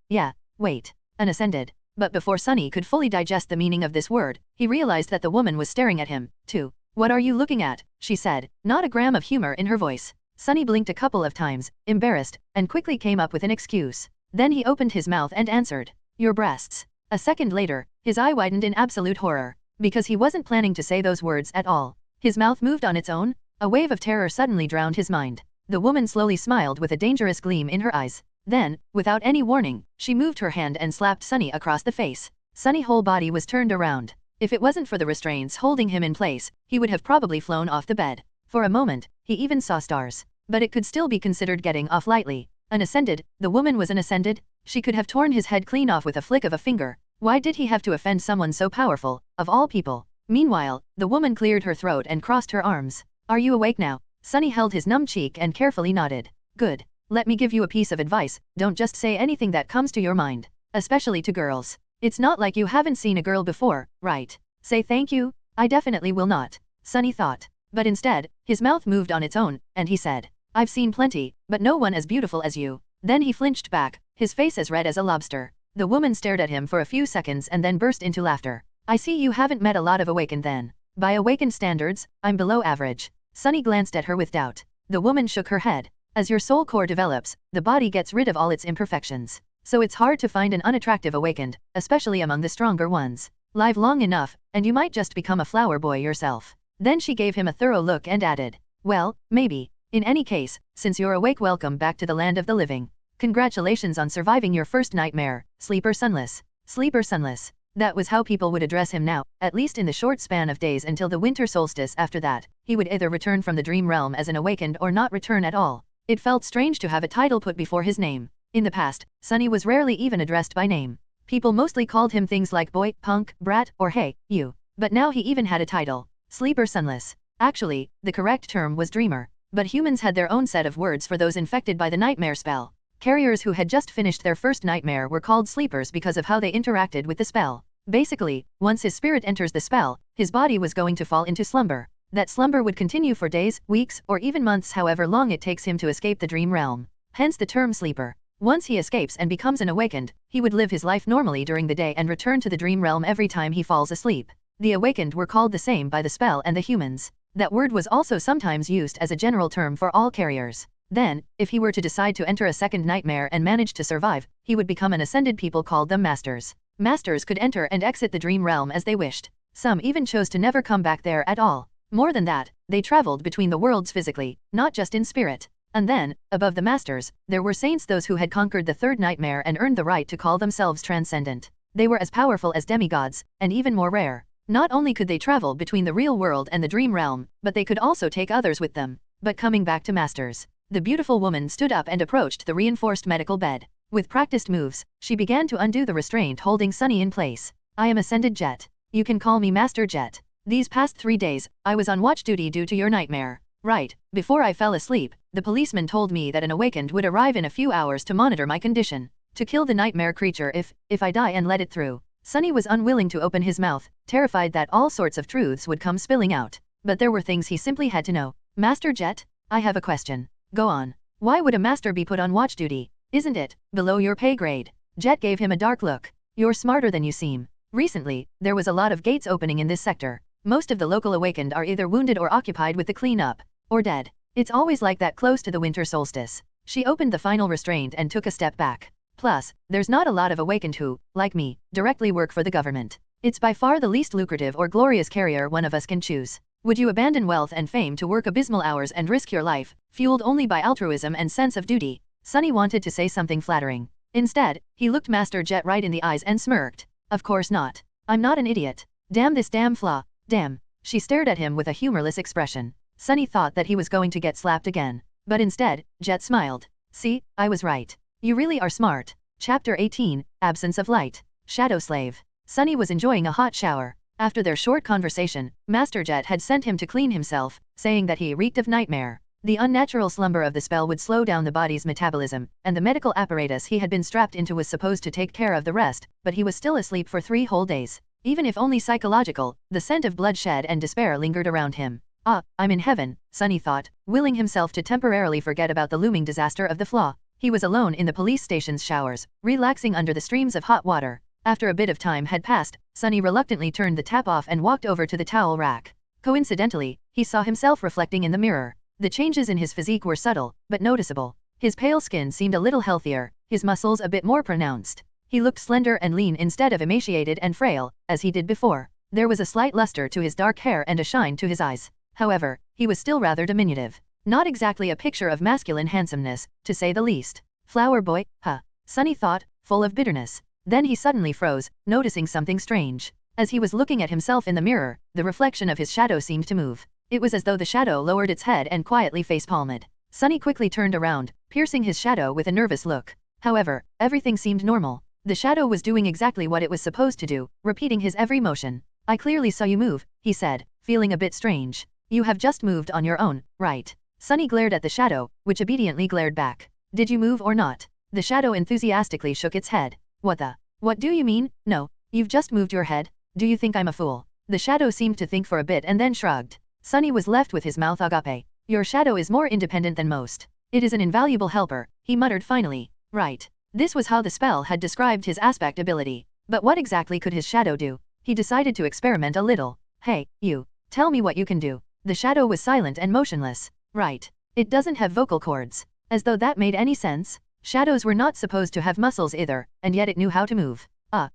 yeah, wait, an ascended. But before Sunny could fully digest the meaning of this word, he realized that the woman was staring at him, too. What are you looking at? She said, not a gram of humor in her voice. Sunny blinked a couple of times, embarrassed, and quickly came up with an excuse. Then he opened his mouth and answered, "Your breasts." A second later, his eye widened in absolute horror, because he wasn't planning to say those words at all. His mouth moved on its own. A wave of terror suddenly drowned his mind. The woman slowly smiled with a dangerous gleam in her eyes. Then, without any warning, she moved her hand and slapped Sunny across the face. Sunny's whole body was turned around. If it wasn't for the restraints holding him in place, he would have probably flown off the bed. For a moment, he even saw stars. But it could still be considered getting off lightly. An ascended, the woman was an ascended? She could have torn his head clean off with a flick of a finger. Why did he have to offend someone so powerful, of all people? Meanwhile, the woman cleared her throat and crossed her arms. "Are you awake now?" Sunny held his numb cheek and carefully nodded. "Good. Let me give you a piece of advice, don't just say anything that comes to your mind. Especially to girls. It's not like you haven't seen a girl before, right? Say thank you? I definitely will not," Sunny thought. But instead, his mouth moved on its own, and he said, "I've seen plenty, but no one as beautiful as you." Then he flinched back, his face as red as a lobster. The woman stared at him for a few seconds and then burst into laughter. "I see you haven't met a lot of awakened then. By awakened standards, I'm below average." Sunny glanced at her with doubt. The woman shook her head. "As your soul core develops, the body gets rid of all its imperfections. So it's hard to find an unattractive awakened, especially among the stronger ones. Live long enough, and you might just become a flower boy yourself." Then she gave him a thorough look and added, "Well, maybe. In any case, since you're awake, welcome back to the land of the living. Congratulations on surviving your first nightmare, Sleeper Sunless." Sleeper Sunless. That was how people would address him now, at least in the short span of days until the winter solstice. After that, he would either return from the dream realm as an awakened or not return at all. It felt strange to have a title put before his name. In the past, Sunny was rarely even addressed by name. People mostly called him things like boy, punk, brat, or hey, you. But now he even had a title. Sleeper Sunless. Actually, the correct term was dreamer. But humans had their own set of words for those infected by the nightmare spell. Carriers who had just finished their first nightmare were called sleepers because of how they interacted with the spell. Basically, once his spirit enters the spell, his body was going to fall into slumber. That slumber would continue for days, weeks, or even months, however long it takes him to escape the dream realm. Hence the term sleeper. Once he escapes and becomes an awakened, he would live his life normally during the day and return to the dream realm every time he falls asleep. The awakened were called the same by the spell and the humans. That word was also sometimes used as a general term for all carriers. Then, if he were to decide to enter a second nightmare and manage to survive, he would become an ascended. People called them masters. Masters could enter and exit the dream realm as they wished. Some even chose to never come back there at all. More than that, they traveled between the worlds physically, not just in spirit. And then, above the masters, there were saints, those who had conquered the third nightmare and earned the right to call themselves transcendent. They were as powerful as demigods, and even more rare. Not only could they travel between the real world and the dream realm, but they could also take others with them. But coming back to masters, the beautiful woman stood up and approached the reinforced medical bed. With practiced moves, she began to undo the restraint holding Sunny in place. "I am Ascended Jet. You can call me Master Jet. These past 3 days, I was on watch duty due to your nightmare. Right, before I fell asleep, the policeman told me that an awakened would arrive in a few hours to monitor my condition. To kill the nightmare creature if I die and let it through." Sunny was unwilling to open his mouth, terrified that all sorts of truths would come spilling out. But there were things he simply had to know. "Master Jet, I have a question." "Go on. Why would a master be put on watch duty? Isn't it below your pay grade?" Jet gave him a dark look. "You're smarter than you seem. Recently, there was a lot of gates opening in this sector. Most of the local awakened are either wounded or occupied with the cleanup, or dead. It's always like that close to the winter solstice." She opened the final restraint and took a step back. "Plus, there's not a lot of awakened who, like me, directly work for the government. It's by far the least lucrative or glorious career one of us can choose. Would you abandon wealth and fame to work abysmal hours and risk your life, fueled only by altruism and sense of duty?" Sunny wanted to say something flattering. Instead, he looked Master Jet right in the eyes and smirked. "Of course not. I'm not an idiot. Damn this damn flaw, damn." She stared at him with a humorless expression. Sunny thought that he was going to get slapped again. But instead, Jet smiled. "See, I was right. You really are smart." Chapter 18, Absence of Light. Shadow Slave. Sunny was enjoying a hot shower. After their short conversation, Master Jet had sent him to clean himself, saying that he reeked of nightmare. The unnatural slumber of the spell would slow down the body's metabolism, and the medical apparatus he had been strapped into was supposed to take care of the rest, but he was still asleep for 3 whole days. Even if only psychological, the scent of bloodshed and despair lingered around him. "Ah, I'm in heaven," Sunny thought, willing himself to temporarily forget about the looming disaster of the flaw. He was alone in the police station's showers, relaxing under the streams of hot water. After a bit of time had passed, Sunny reluctantly turned the tap off and walked over to the towel rack. Coincidentally, he saw himself reflecting in the mirror. The changes in his physique were subtle, but noticeable. His pale skin seemed a little healthier, his muscles a bit more pronounced. He looked slender and lean instead of emaciated and frail, as he did before. There was a slight luster to his dark hair and a shine to his eyes. However, he was still rather diminutive. Not exactly a picture of masculine handsomeness, to say the least. Flower boy, huh? Sunny thought, full of bitterness. Then he suddenly froze, noticing something strange. As he was looking at himself in the mirror, the reflection of his shadow seemed to move. It was as though the shadow lowered its head and quietly face-palmed. Sunny quickly turned around, piercing his shadow with a nervous look. However, everything seemed normal. The shadow was doing exactly what it was supposed to do, repeating his every motion. I clearly saw you move, he said, feeling a bit strange. You have just moved on your own, right? Sunny glared at the shadow, which obediently glared back. Did you move or not? The shadow enthusiastically shook its head. What do you mean? No, you've just moved your head. Do you think I'm a fool? The shadow seemed to think for a bit and then shrugged. Sunny was left with his mouth agape. Your shadow is more independent than most. It is an invaluable helper, he muttered finally. Right. This was how the spell had described his aspect ability. But what exactly could his shadow do? He decided to experiment a little. Hey, you. Tell me what you can do. The shadow was silent and motionless. Right. It doesn't have vocal cords. As though that made any sense. Shadows were not supposed to have muscles either, and yet it knew how to move.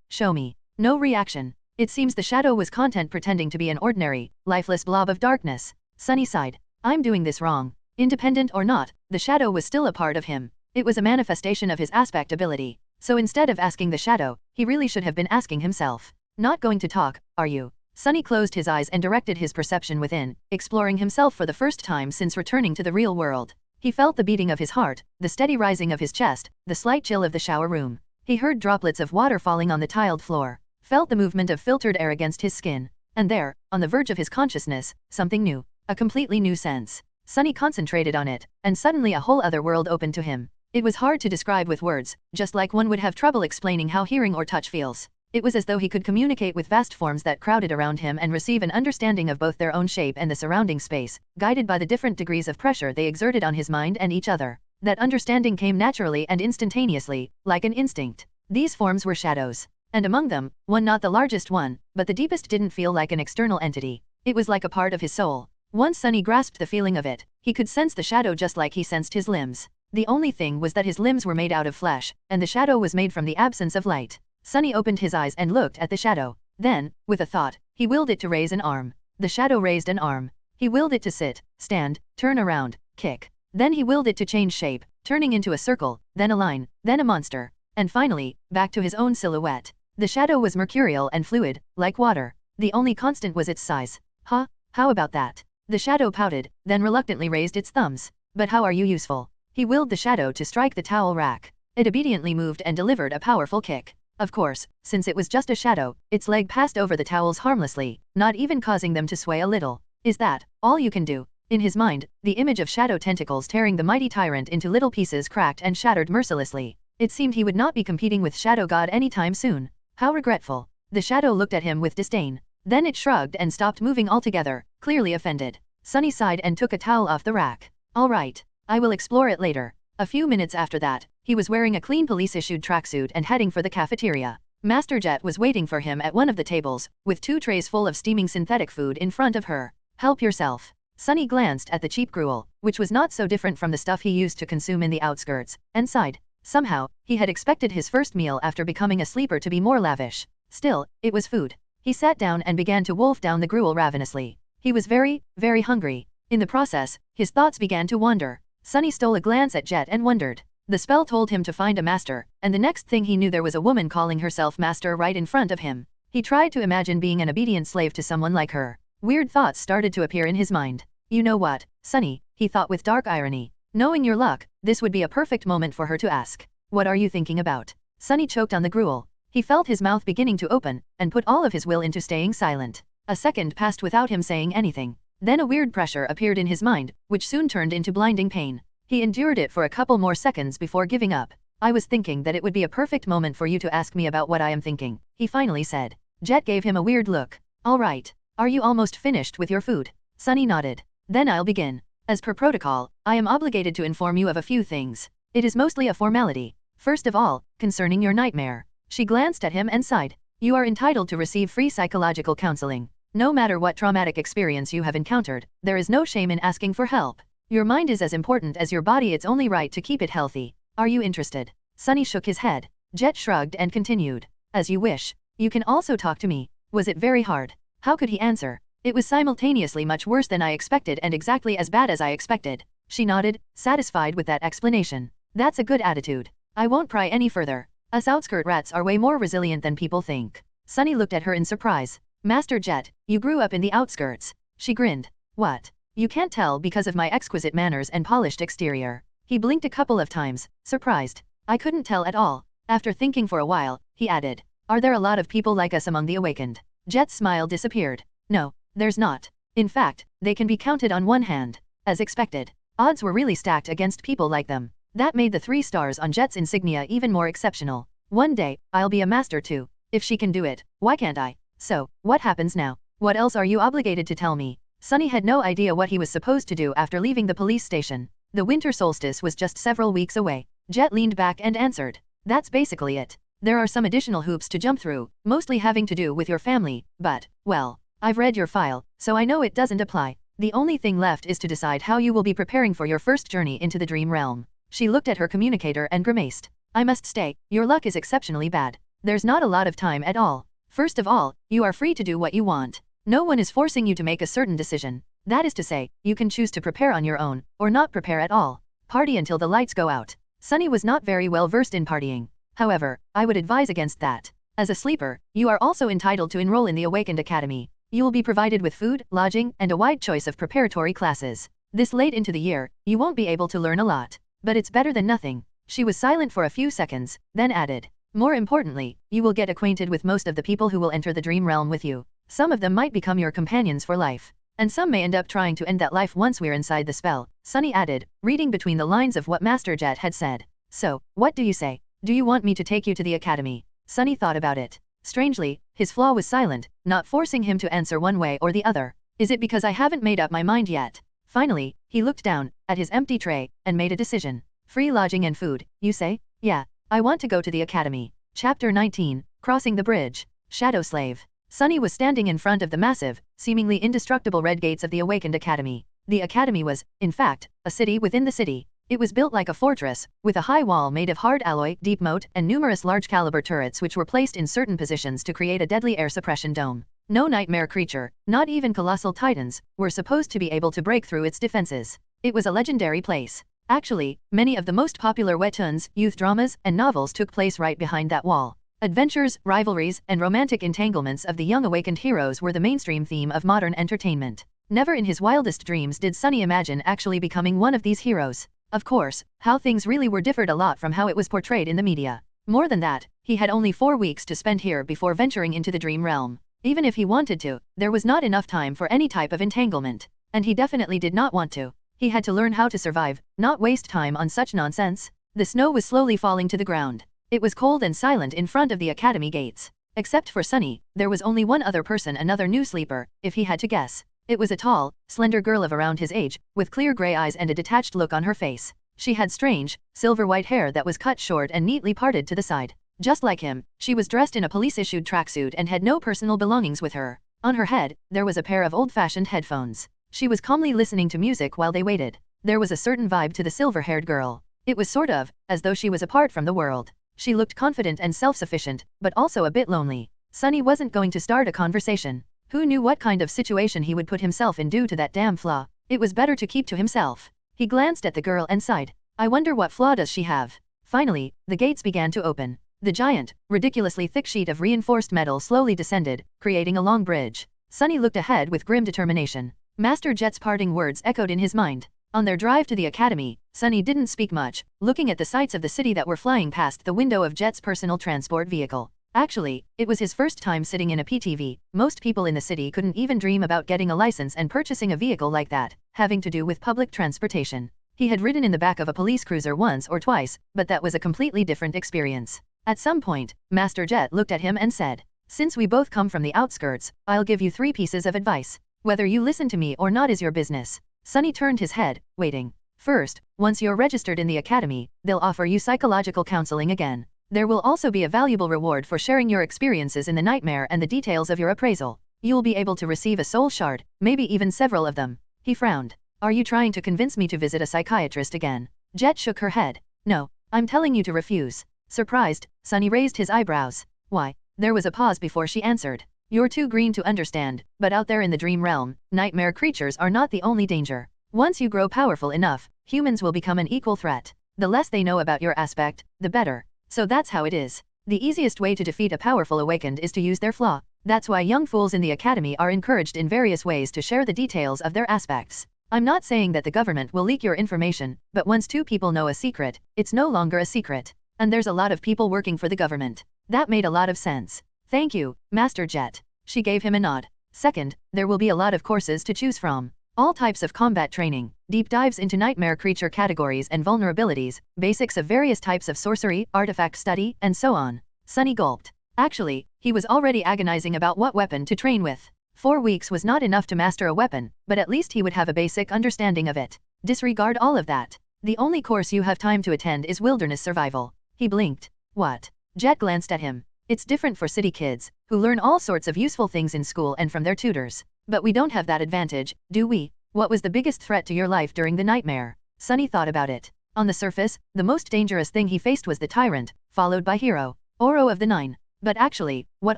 Show me. No reaction. It seems the shadow was content pretending to be an ordinary, lifeless blob of darkness. Sunny sighed. I'm doing this wrong. Independent or not, the shadow was still a part of him. It was a manifestation of his aspect ability. So instead of asking the shadow, he really should have been asking himself. Not going to talk, are you? Sunny closed his eyes and directed his perception within, exploring himself for the first time since returning to the real world. He felt the beating of his heart, the steady rising of his chest, the slight chill of the shower room. He heard droplets of water falling on the tiled floor, felt the movement of filtered air against his skin. And there, on the verge of his consciousness, something new. A completely new sense. Sunny concentrated on it, and suddenly a whole other world opened to him. It was hard to describe with words, just like one would have trouble explaining how hearing or touch feels. It was as though he could communicate with vast forms that crowded around him and receive an understanding of both their own shape and the surrounding space, guided by the different degrees of pressure they exerted on his mind and each other. That understanding came naturally and instantaneously, like an instinct. These forms were shadows. And among them, one not the largest one, but the deepest didn't feel like an external entity. It was like a part of his soul. Once Sunny grasped the feeling of it, he could sense the shadow just like he sensed his limbs. The only thing was that his limbs were made out of flesh, and the shadow was made from the absence of light. Sunny opened his eyes and looked at the shadow. Then, with a thought, he willed it to raise an arm. The shadow raised an arm. He willed it to sit, stand, turn around, kick. Then he willed it to change shape, turning into a circle, then a line, then a monster. And finally, back to his own silhouette. The shadow was mercurial and fluid, like water. The only constant was its size. Huh? How about that? The shadow pouted, then reluctantly raised its thumbs. But how are you useful? He willed the shadow to strike the towel rack. It obediently moved and delivered a powerful kick. Of course, since it was just a shadow, its leg passed over the towels harmlessly, not even causing them to sway a little. Is that all you can do? In his mind, the image of shadow tentacles tearing the mighty tyrant into little pieces cracked and shattered mercilessly. It seemed he would not be competing with Shadow God anytime soon. How regretful. The shadow looked at him with disdain. Then it shrugged and stopped moving altogether, clearly offended. Sunny sighed and took a towel off the rack. All right. I will explore it later. A few minutes after that, he was wearing a clean police-issued tracksuit and heading for the cafeteria. Master Jet was waiting for him at one of the tables, with 2 trays full of steaming synthetic food in front of her. Help yourself. Sunny glanced at the cheap gruel, which was not so different from the stuff he used to consume in the outskirts, and sighed. Somehow, he had expected his first meal after becoming a sleeper to be more lavish. Still, it was food. He sat down and began to wolf down the gruel ravenously. He was very, very hungry. In the process, his thoughts began to wander. Sunny stole a glance at Jet and wondered. The spell told him to find a master, and the next thing he knew there was a woman calling herself master right in front of him. He tried to imagine being an obedient slave to someone like her. Weird thoughts started to appear in his mind. You know what, Sunny, he thought with dark irony. Knowing your luck, this would be a perfect moment for her to ask. What are you thinking about? Sunny choked on the gruel. He felt his mouth beginning to open, and put all of his will into staying silent. A second passed without him saying anything. Then a weird pressure appeared in his mind, which soon turned into blinding pain. He endured it for a couple more seconds before giving up. I was thinking that it would be a perfect moment for you to ask me about what I am thinking, he finally said. Jet gave him a weird look. All right. Are you almost finished with your food? Sunny nodded. Then I'll begin. As per protocol, I am obligated to inform you of a few things. It is mostly a formality. First of all, concerning your nightmare. She glanced at him and sighed. You are entitled to receive free psychological counseling. No matter what traumatic experience you have encountered, there is no shame in asking for help. Your mind is as important as your body, it's only right to keep it healthy. Are you interested? Sunny shook his head. Jet shrugged and continued. As you wish. You can also talk to me. Was it very hard? How could he answer? It was simultaneously much worse than I expected and exactly as bad as I expected. She nodded, satisfied with that explanation. That's a good attitude. I won't pry any further. Us outskirt rats are way more resilient than people think. Sunny looked at her in surprise. Master Jet, you grew up in the outskirts. She grinned. What? You can't tell because of my exquisite manners and polished exterior. He blinked a couple of times, surprised. I couldn't tell at all. After thinking for a while, he added. Are there a lot of people like us among the awakened? Jet's smile disappeared. No, there's not. In fact, they can be counted on one hand. As expected. Odds were really stacked against people like them. That made the 3 stars on Jet's insignia even more exceptional. One day, I'll be a master too. If she can do it, why can't I? So, what happens now? What else are you obligated to tell me? Sunny had no idea what he was supposed to do after leaving the police station. The winter solstice was just several weeks away. Jet leaned back and answered. That's basically it. There are some additional hoops to jump through, mostly having to do with your family, but, well, I've read your file, so I know it doesn't apply. The only thing left is to decide how you will be preparing for your first journey into the dream realm. She looked at her communicator and grimaced. I must stay, your luck is exceptionally bad. There's not a lot of time at all. First of all, you are free to do what you want. No one is forcing you to make a certain decision. That is to say, you can choose to prepare on your own, or not prepare at all. Party until the lights go out. Sunny was not very well versed in partying. However, I would advise against that. As a sleeper, you are also entitled to enroll in the Awakened Academy. You will be provided with food, lodging, and a wide choice of preparatory classes. This late into the year, you won't be able to learn a lot. But it's better than nothing. She was silent for a few seconds, then added. More importantly, you will get acquainted with most of the people who will enter the dream realm with you. Some of them might become your companions for life. And some may end up trying to end that life once we're inside the spell, Sunny added, reading between the lines of what Master Jet had said. So, what do you say? Do you want me to take you to the academy? Sunny thought about it. Strangely, his flaw was silent, not forcing him to answer one way or the other. Is it because I haven't made up my mind yet? Finally, he looked down at his empty tray and made a decision. Free lodging and food, you say? Yeah, I want to go to the academy. Chapter 19, Crossing the Bridge. Shadow Slave. Sunny was standing in front of the massive, seemingly indestructible red gates of the Awakened Academy. The academy was, in fact, a city within the city. It was built like a fortress, with a high wall made of hard alloy, deep moat, and numerous large-caliber turrets which were placed in certain positions to create a deadly air suppression dome. No nightmare creature, not even colossal titans, were supposed to be able to break through its defenses. It was a legendary place. Actually, many of the most popular webtoons, youth dramas, and novels took place right behind that wall. Adventures, rivalries, and romantic entanglements of the young awakened heroes were the mainstream theme of modern entertainment. Never in his wildest dreams did Sunny imagine actually becoming one of these heroes. Of course, how things really were differed a lot from how it was portrayed in the media. More than that, he had only 4 weeks to spend here before venturing into the dream realm. Even if he wanted to, there was not enough time for any type of entanglement. And he definitely did not want to. He had to learn how to survive, not waste time on such nonsense. The snow was slowly falling to the ground. It was cold and silent in front of the academy gates. Except for Sunny, there was only one other person, another new sleeper, if he had to guess. It was a tall, slender girl of around his age, with clear gray eyes and a detached look on her face. She had strange, silver-white hair that was cut short and neatly parted to the side. Just like him, she was dressed in a police-issued tracksuit and had no personal belongings with her. On her head, there was a pair of old-fashioned headphones. She was calmly listening to music while they waited. There was a certain vibe to the silver-haired girl. It was sort of, as though she was apart from the world. She looked confident and self-sufficient, but also a bit lonely. Sunny wasn't going to start a conversation. Who knew what kind of situation he would put himself in due to that damn flaw? It was better to keep to himself. He glanced at the girl and sighed. I wonder what flaw does she have? Finally, the gates began to open. The giant, ridiculously thick sheet of reinforced metal slowly descended, creating a long bridge. Sunny looked ahead with grim determination. Master Jet's parting words echoed in his mind. On their drive to the academy, Sunny didn't speak much, looking at the sights of the city that were flying past the window of Jet's personal transport vehicle. Actually, it was his first time sitting in a PTV. Most people in the city couldn't even dream about getting a license and purchasing a vehicle like that, having to do with public transportation. He had ridden in the back of a police cruiser once or twice, but that was a completely different experience. At some point, Master Jet looked at him and said, Since we both come from the outskirts, I'll give you 3 pieces of advice. Whether you listen to me or not is your business. Sunny turned his head, waiting. First, once you're registered in the academy, they'll offer you psychological counseling again. There will also be a valuable reward for sharing your experiences in the nightmare and the details of your appraisal. You'll be able to receive a soul shard, maybe even several of them. He frowned. Are you trying to convince me to visit a psychiatrist again? Jet shook her head. No, I'm telling you to refuse. Surprised, Sunny raised his eyebrows. Why? There was a pause before she answered. You're too green to understand, but out there in the dream realm, nightmare creatures are not the only danger. Once you grow powerful enough, humans will become an equal threat. The less they know about your aspect, the better. So that's how it is. The easiest way to defeat a powerful awakened is to use their flaw. That's why young fools in the academy are encouraged in various ways to share the details of their aspects. I'm not saying that the government will leak your information, but once two people know a secret, it's no longer a secret. And there's a lot of people working for the government. That made a lot of sense. Thank you, Master Jet. She gave him a nod. Second, there will be a lot of courses to choose from. All types of combat training, deep dives into nightmare creature categories and vulnerabilities, basics of various types of sorcery, artifact study, and so on. Sunny gulped. Actually, he was already agonizing about what weapon to train with. 4 weeks was not enough to master a weapon, but at least he would have a basic understanding of it. Disregard all of that. The only course you have time to attend is wilderness survival. He blinked. What? Jet glanced at him. It's different for city kids, who learn all sorts of useful things in school and from their tutors. But we don't have that advantage, do we? What was the biggest threat to your life during the nightmare? Sunny thought about it. On the surface, the most dangerous thing he faced was the tyrant, followed by Hero, Oro of the Nine. But actually, what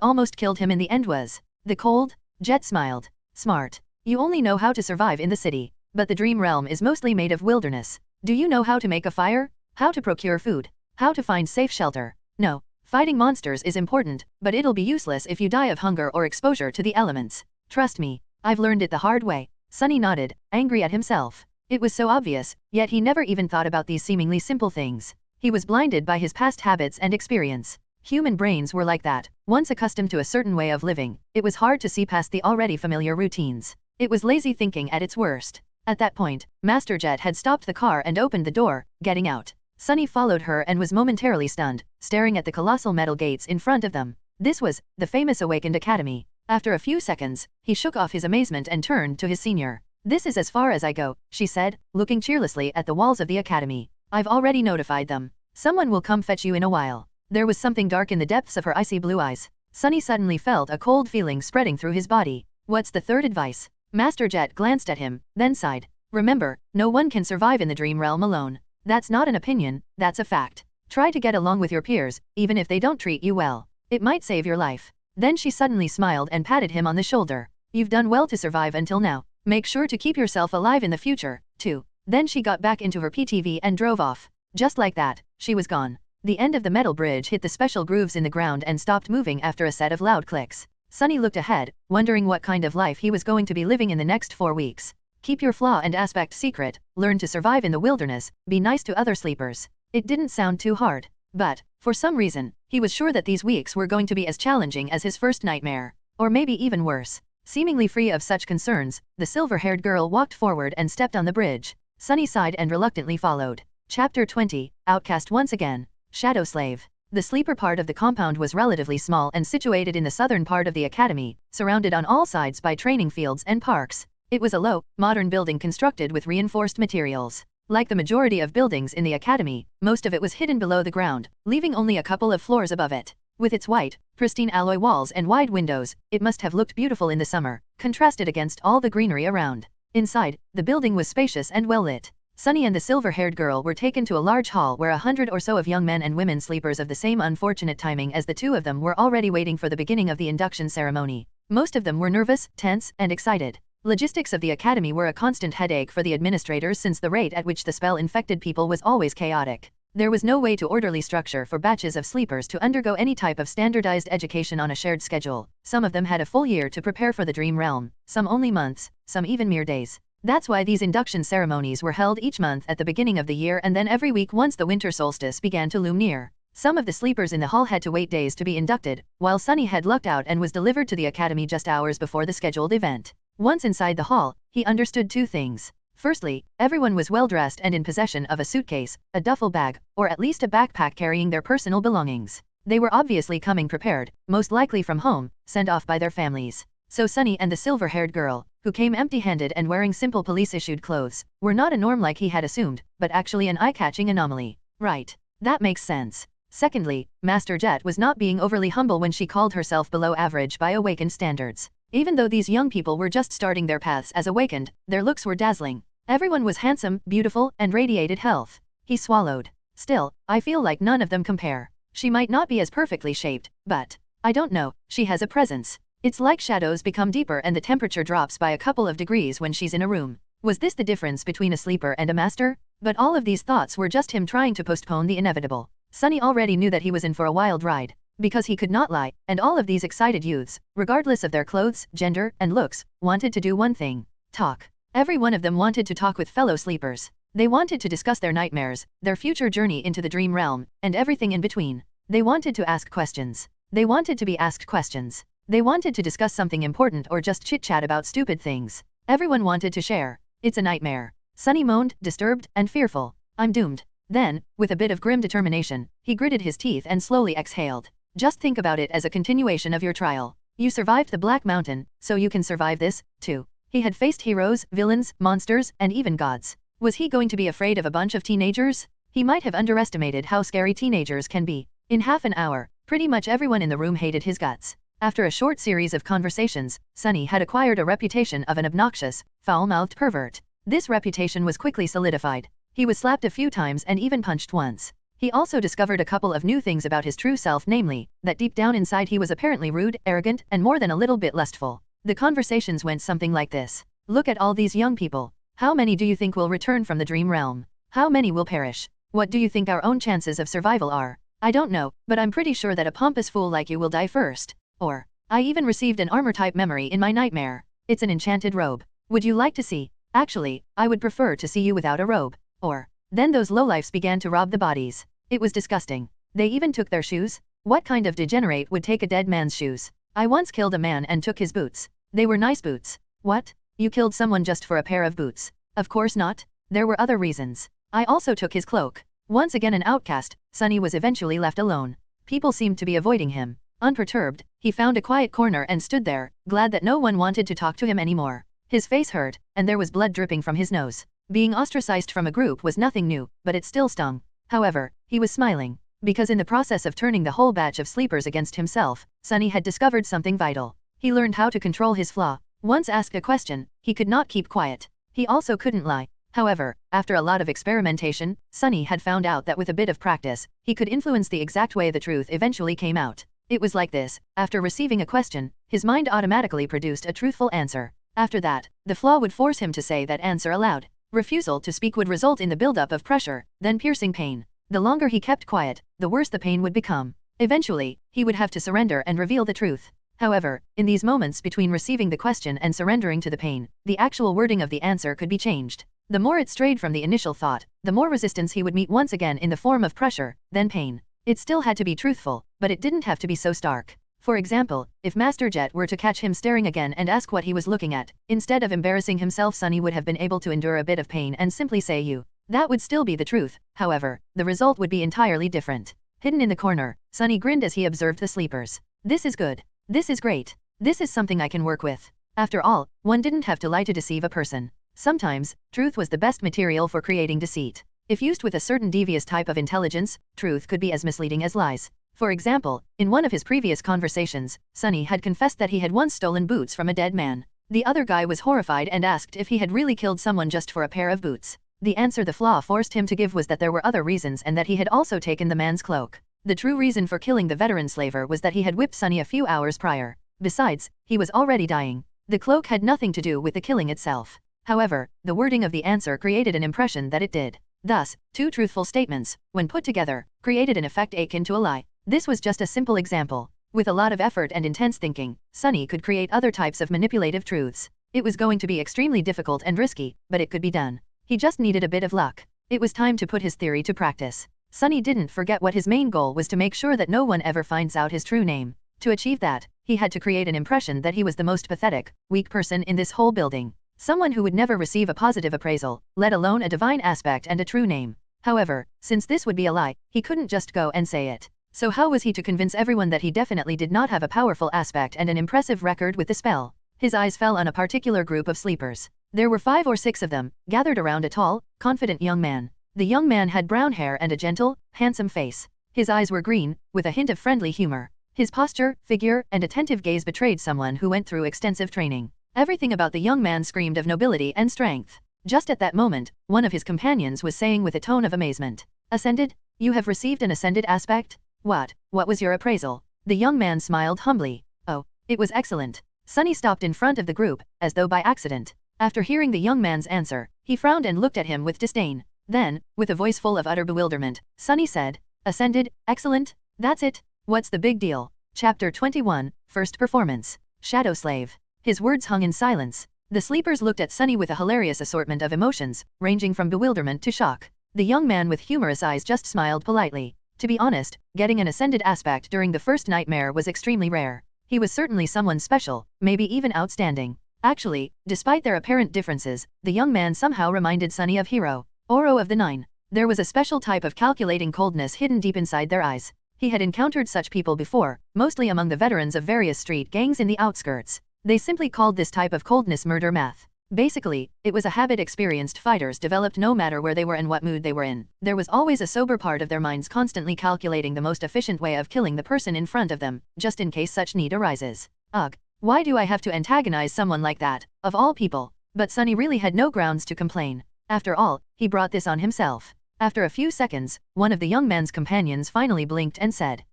almost killed him in the end was the cold. Jet smiled. Smart. You only know how to survive in the city, but the dream realm is mostly made of wilderness. Do you know how to make a fire? How to procure food? How to find safe shelter? No. Fighting monsters is important, but it'll be useless if you die of hunger or exposure to the elements. Trust me, I've learned it the hard way. Sunny nodded, angry at himself. It was so obvious, yet he never even thought about these seemingly simple things. He was blinded by his past habits and experience. Human brains were like that. Once accustomed to a certain way of living, it was hard to see past the already familiar routines. It was lazy thinking at its worst. At that point, Master Jet had stopped the car and opened the door, getting out. Sunny followed her and was momentarily stunned, staring at the colossal metal gates in front of them. This was the famous Awakened Academy. After a few seconds, he shook off his amazement and turned to his senior. This is as far as I go, she said, looking cheerlessly at the walls of the academy. I've already notified them. Someone will come fetch you in a while. There was something dark in the depths of her icy blue eyes. Sunny suddenly felt a cold feeling spreading through his body. What's the third advice? Master Jet glanced at him, then sighed. Remember, no one can survive in the dream realm alone. That's not an opinion, that's a fact. Try to get along with your peers, even if they don't treat you well. It might save your life. Then she suddenly smiled and patted him on the shoulder. You've done well to survive until now. Make sure to keep yourself alive in the future, too. Then she got back into her PTV and drove off. Just like that, she was gone. The end of the metal bridge hit the special grooves in the ground and stopped moving after a set of loud clicks. Sunny looked ahead, wondering what kind of life he was going to be living in the next 4 weeks. Keep your flaw and aspect secret, learn to survive in the wilderness, be nice to other sleepers. It didn't sound too hard. But, for some reason, he was sure that these weeks were going to be as challenging as his first nightmare. Or maybe even worse. Seemingly free of such concerns, the silver-haired girl walked forward and stepped on the bridge. Sunny sighed and reluctantly followed. Chapter 20, Outcast Once Again. Shadow Slave. The sleeper part of the compound was relatively small and situated in the southern part of the academy, surrounded on all sides by training fields and parks. It was a low, modern building constructed with reinforced materials. Like the majority of buildings in the academy, most of it was hidden below the ground, leaving only a couple of floors above it. With its white, pristine alloy walls and wide windows, it must have looked beautiful in the summer, contrasted against all the greenery around. Inside, the building was spacious and well lit. Sunny and the silver-haired girl were taken to a large hall where 100 or so of young men and women sleepers of the same unfortunate timing as the two of them were already waiting for the beginning of the induction ceremony. Most of them were nervous, tense, and excited. Logistics of the academy were a constant headache for the administrators since the rate at which the spell infected people was always chaotic. There was no way to orderly structure for batches of sleepers to undergo any type of standardized education on a shared schedule. Some of them had a full year to prepare for the dream realm, some only months, some even mere days. That's why these induction ceremonies were held each month at the beginning of the year and then every week once the winter solstice began to loom near. Some of the sleepers in the hall had to wait days to be inducted, while Sunny had lucked out and was delivered to the academy just hours before the scheduled event. Once inside the hall, he understood two things. Firstly, everyone was well-dressed and in possession of a suitcase, a duffel bag, or at least a backpack carrying their personal belongings. They were obviously coming prepared, most likely from home, sent off by their families. So Sunny and the silver-haired girl, who came empty-handed and wearing simple police-issued clothes, were not a norm like he had assumed, but actually an eye-catching anomaly. Right. That makes sense. Secondly, Master Jet was not being overly humble when she called herself below average by awakened standards. Even though these young people were just starting their paths as awakened, their looks were dazzling. Everyone was handsome, beautiful, and radiated health. He swallowed. Still, I feel like none of them compare. She might not be as perfectly shaped, but I don't know, she has a presence. It's like shadows become deeper and the temperature drops by a couple of degrees when she's in a room. Was this the difference between a sleeper and a master? But all of these thoughts were just him trying to postpone the inevitable. Sunny already knew that he was in for a wild ride. Because he could not lie, and all of these excited youths, regardless of their clothes, gender, and looks, wanted to do one thing. Talk. Every one of them wanted to talk with fellow sleepers. They wanted to discuss their nightmares, their future journey into the dream realm, and everything in between. They wanted to ask questions. They wanted to be asked questions. They wanted to discuss something important or just chit-chat about stupid things. Everyone wanted to share. It's a nightmare. Sunny moaned, disturbed and fearful. I'm doomed. Then, with a bit of grim determination, he gritted his teeth and slowly exhaled. Just think about it as a continuation of your trial. You survived the Black Mountain, so you can survive this, too. He had faced heroes, villains, monsters, and even gods. Was he going to be afraid of a bunch of teenagers? He might have underestimated how scary teenagers can be. In half an hour, pretty much everyone in the room hated his guts. After a short series of conversations, Sunny had acquired a reputation of an obnoxious, foul-mouthed pervert. This reputation was quickly solidified. He was slapped a few times and even punched once. He also discovered a couple of new things about his true self, namely, that deep down inside he was apparently rude, arrogant, and more than a little bit lustful. The conversations went something like this. Look at all these young people. How many do you think will return from the dream realm? How many will perish? What do you think our own chances of survival are? I don't know, but I'm pretty sure that a pompous fool like you will die first. Or, I even received an armor-type memory in my nightmare. It's an enchanted robe. Would you like to see? Actually, I would prefer to see you without a robe. Or, then those lowlifes began to rob the bodies. It was disgusting. They even took their shoes? What kind of degenerate would take a dead man's shoes? I once killed a man and took his boots. They were nice boots. What? You killed someone just for a pair of boots? Of course not. There were other reasons. I also took his cloak. Once again an outcast, Sunny was eventually left alone. People seemed to be avoiding him. Unperturbed, he found a quiet corner and stood there, glad that no one wanted to talk to him anymore. His face hurt, and there was blood dripping from his nose. Being ostracized from a group was nothing new, but it still stung. However, he was smiling. Because in the process of turning the whole batch of sleepers against himself, Sunny had discovered something vital. He learned how to control his flaw. Once asked a question, he could not keep quiet. He also couldn't lie. However, after a lot of experimentation, Sunny had found out that with a bit of practice, he could influence the exact way the truth eventually came out. It was like this: after receiving a question, his mind automatically produced a truthful answer. After that, the flaw would force him to say that answer aloud. Refusal to speak would result in the buildup of pressure, then piercing pain. The longer he kept quiet, the worse the pain would become. Eventually, he would have to surrender and reveal the truth. However, in these moments between receiving the question and surrendering to the pain, the actual wording of the answer could be changed. The more it strayed from the initial thought, the more resistance he would meet once again in the form of pressure, then pain. It still had to be truthful, but it didn't have to be so stark. For example, if Master Jet were to catch him staring again and ask what he was looking at, instead of embarrassing himself, Sunny would have been able to endure a bit of pain and simply say you. That would still be the truth. However, the result would be entirely different. Hidden in the corner, Sunny grinned as he observed the sleepers. This is good. This is great. This is something I can work with. After all, one didn't have to lie to deceive a person. Sometimes, truth was the best material for creating deceit. If used with a certain devious type of intelligence, truth could be as misleading as lies. For example, in one of his previous conversations, Sunny had confessed that he had once stolen boots from a dead man. The other guy was horrified and asked if he had really killed someone just for a pair of boots. The answer the flaw forced him to give was that there were other reasons and that he had also taken the man's cloak. The true reason for killing the veteran slaver was that he had whipped Sunny a few hours prior. Besides, he was already dying. The cloak had nothing to do with the killing itself. However, the wording of the answer created an impression that it did. Thus, two truthful statements, when put together, created an effect akin to a lie. This was just a simple example. With a lot of effort and intense thinking, Sunny could create other types of manipulative truths. It was going to be extremely difficult and risky, but it could be done. He just needed a bit of luck. It was time to put his theory to practice. Sunny didn't forget what his main goal was: to make sure that no one ever finds out his true name. To achieve that, he had to create an impression that he was the most pathetic, weak person in this whole building. Someone who would never receive a positive appraisal, let alone a divine aspect and a true name. However, since this would be a lie, he couldn't just go and say it. So how was he to convince everyone that he definitely did not have a powerful aspect and an impressive record with the spell? His eyes fell on a particular group of sleepers. There were 5 or 6 of them, gathered around a tall, confident young man. The young man had brown hair and a gentle, handsome face. His eyes were green, with a hint of friendly humor. His posture, figure, and attentive gaze betrayed someone who went through extensive training. Everything about the young man screamed of nobility and strength. Just at that moment, one of his companions was saying with a tone of amazement. Ascended? You have received an ascended aspect? What was your appraisal? The young man smiled humbly. Oh, it was excellent. Sunny stopped in front of the group, as though by accident. After hearing the young man's answer, he frowned and looked at him with disdain. Then, with a voice full of utter bewilderment, Sunny said, Ascended, excellent? That's it? What's the big deal? Chapter 21, First Performance. Shadow Slave. His words hung in silence. The sleepers looked at Sunny with a hilarious assortment of emotions, ranging from bewilderment to shock. The young man with humorous eyes just smiled politely. To be honest, getting an ascended aspect during the first nightmare was extremely rare. He was certainly someone special, maybe even outstanding. Actually, despite their apparent differences, the young man somehow reminded Sunny of Hero, Oro of the Nine. There was a special type of calculating coldness hidden deep inside their eyes. He had encountered such people before, mostly among the veterans of various street gangs in the outskirts. They simply called this type of coldness murder math. Basically, it was a habit experienced fighters developed no matter where they were and what mood they were in. There was always a sober part of their minds constantly calculating the most efficient way of killing the person in front of them, just in case such need arises. Ugh, why do I have to antagonize someone like that, of all people? But Sunny really had no grounds to complain. After all, he brought this on himself. After a few seconds, one of the young man's companions finally blinked and said,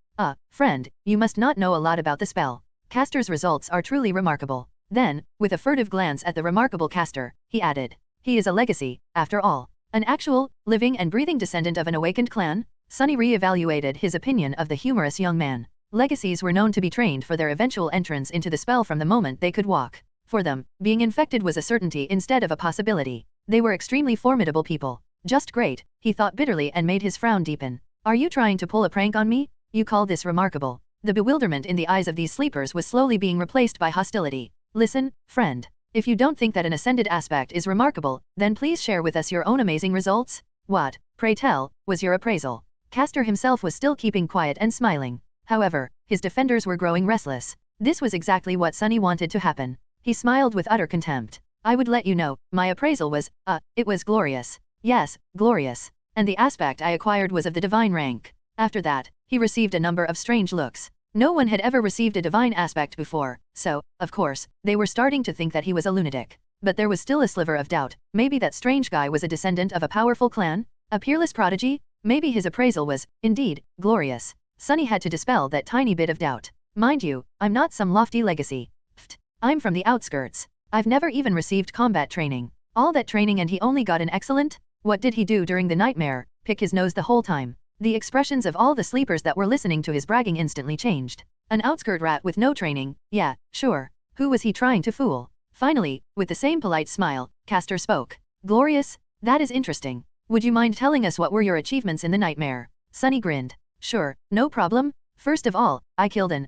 friend, you must not know a lot about the spell. Caster's results are truly remarkable. Then, with a furtive glance at the remarkable caster, he added, he is a legacy, after all. An actual, living and breathing descendant of an awakened clan? Sunny re-evaluated his opinion of the humorous young man. Legacies were known to be trained for their eventual entrance into the spell from the moment they could walk. For them, being infected was a certainty instead of a possibility. They were extremely formidable people. Just great, he thought bitterly and made his frown deepen. Are you trying to pull a prank on me? You call this remarkable? The bewilderment in the eyes of these sleepers was slowly being replaced by hostility. Listen, friend. If you don't think that an ascended aspect is remarkable, then please share with us your own amazing results. What, pray tell, was your appraisal? Caster himself was still keeping quiet and smiling. However, his defenders were growing restless. This was exactly what Sunny wanted to happen. He smiled with utter contempt. I would let you know, my appraisal was, it was glorious. Yes, glorious. And the aspect I acquired was of the divine rank. After that, he received a number of strange looks. No one had ever received a divine aspect before, so, of course, they were starting to think that he was a lunatic. But there was still a sliver of doubt. Maybe that strange guy was a descendant of a powerful clan? A peerless prodigy? Maybe his appraisal was, indeed, glorious. Sunny had to dispel that tiny bit of doubt. Mind you, I'm not some lofty legacy. Pfft, I'm from the outskirts. I've never even received combat training. All that training and he only got an excellent? What did he do during the nightmare? Pick his nose the whole time. The expressions of all the sleepers that were listening to his bragging instantly changed. An outskirt rat with no training, yeah, sure. Who was he trying to fool? Finally, with the same polite smile, Caster spoke. Glorious? That is interesting. Would you mind telling us what were your achievements in the nightmare? Sunny grinned. Sure, no problem. First of all, I killed an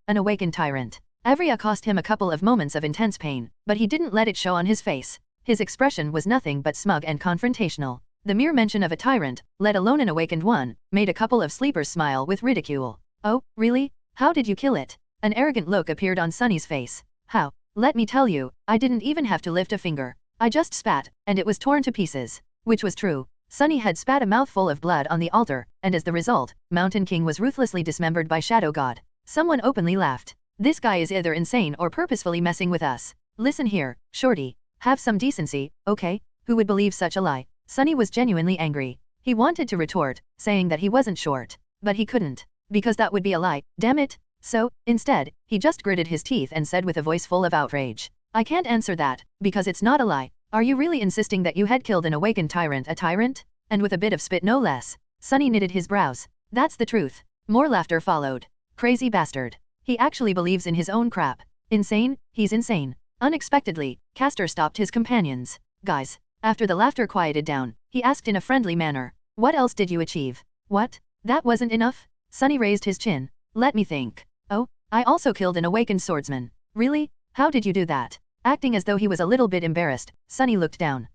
awakened tyrant. Avria cost him a couple of moments of intense pain, but he didn't let it show on his face. His expression was nothing but smug and confrontational. The mere mention of a tyrant, let alone an awakened one, made a couple of sleepers smile with ridicule. Oh, really? How did you kill it? An arrogant look appeared on Sunny's face. How? Let me tell you, I didn't even have to lift a finger. I just spat, and it was torn to pieces. Which was true. Sunny had spat a mouthful of blood on the altar, and as the result, Mountain King was ruthlessly dismembered by Shadow God. Someone openly laughed. This guy is either insane or purposefully messing with us. Listen here, shorty. Have some decency, okay? Who would believe such a lie? Sunny was genuinely angry. He wanted to retort, saying that he wasn't short. But he couldn't. Because that would be a lie, damn it. So, instead, he just gritted his teeth and said with a voice full of outrage. I can't answer that, because it's not a lie. Are you really insisting that you had killed an awakened tyrant, a tyrant? And with a bit of spit no less. Sunny knitted his brows. That's the truth. More laughter followed. Crazy bastard. He actually believes in his own crap. Insane? He's insane. Unexpectedly, Caster stopped his companions. Guys. After the laughter quieted down, he asked in a friendly manner. What else did you achieve? What? That wasn't enough? Sunny raised his chin. Let me think. Oh, I also killed an awakened swordsman. Really? How did you do that? Acting as though he was a little bit embarrassed, Sunny looked down.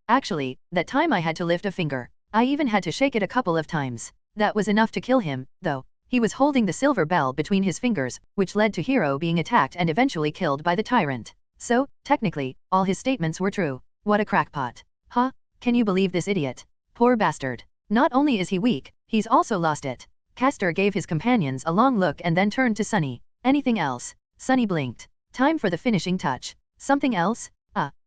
Actually, that time I had to lift a finger. I even had to shake it a couple of times. That was enough to kill him, though. He was holding the silver bell between his fingers, which led to Hero being attacked and eventually killed by the tyrant. So, technically, all his statements were true. What a crackpot. Huh? Can you believe this idiot? Poor bastard. Not only is he weak, he's also lost it. Caster gave his companions a long look and then turned to Sunny. Anything else? Sunny blinked. Time for the finishing touch. Something else?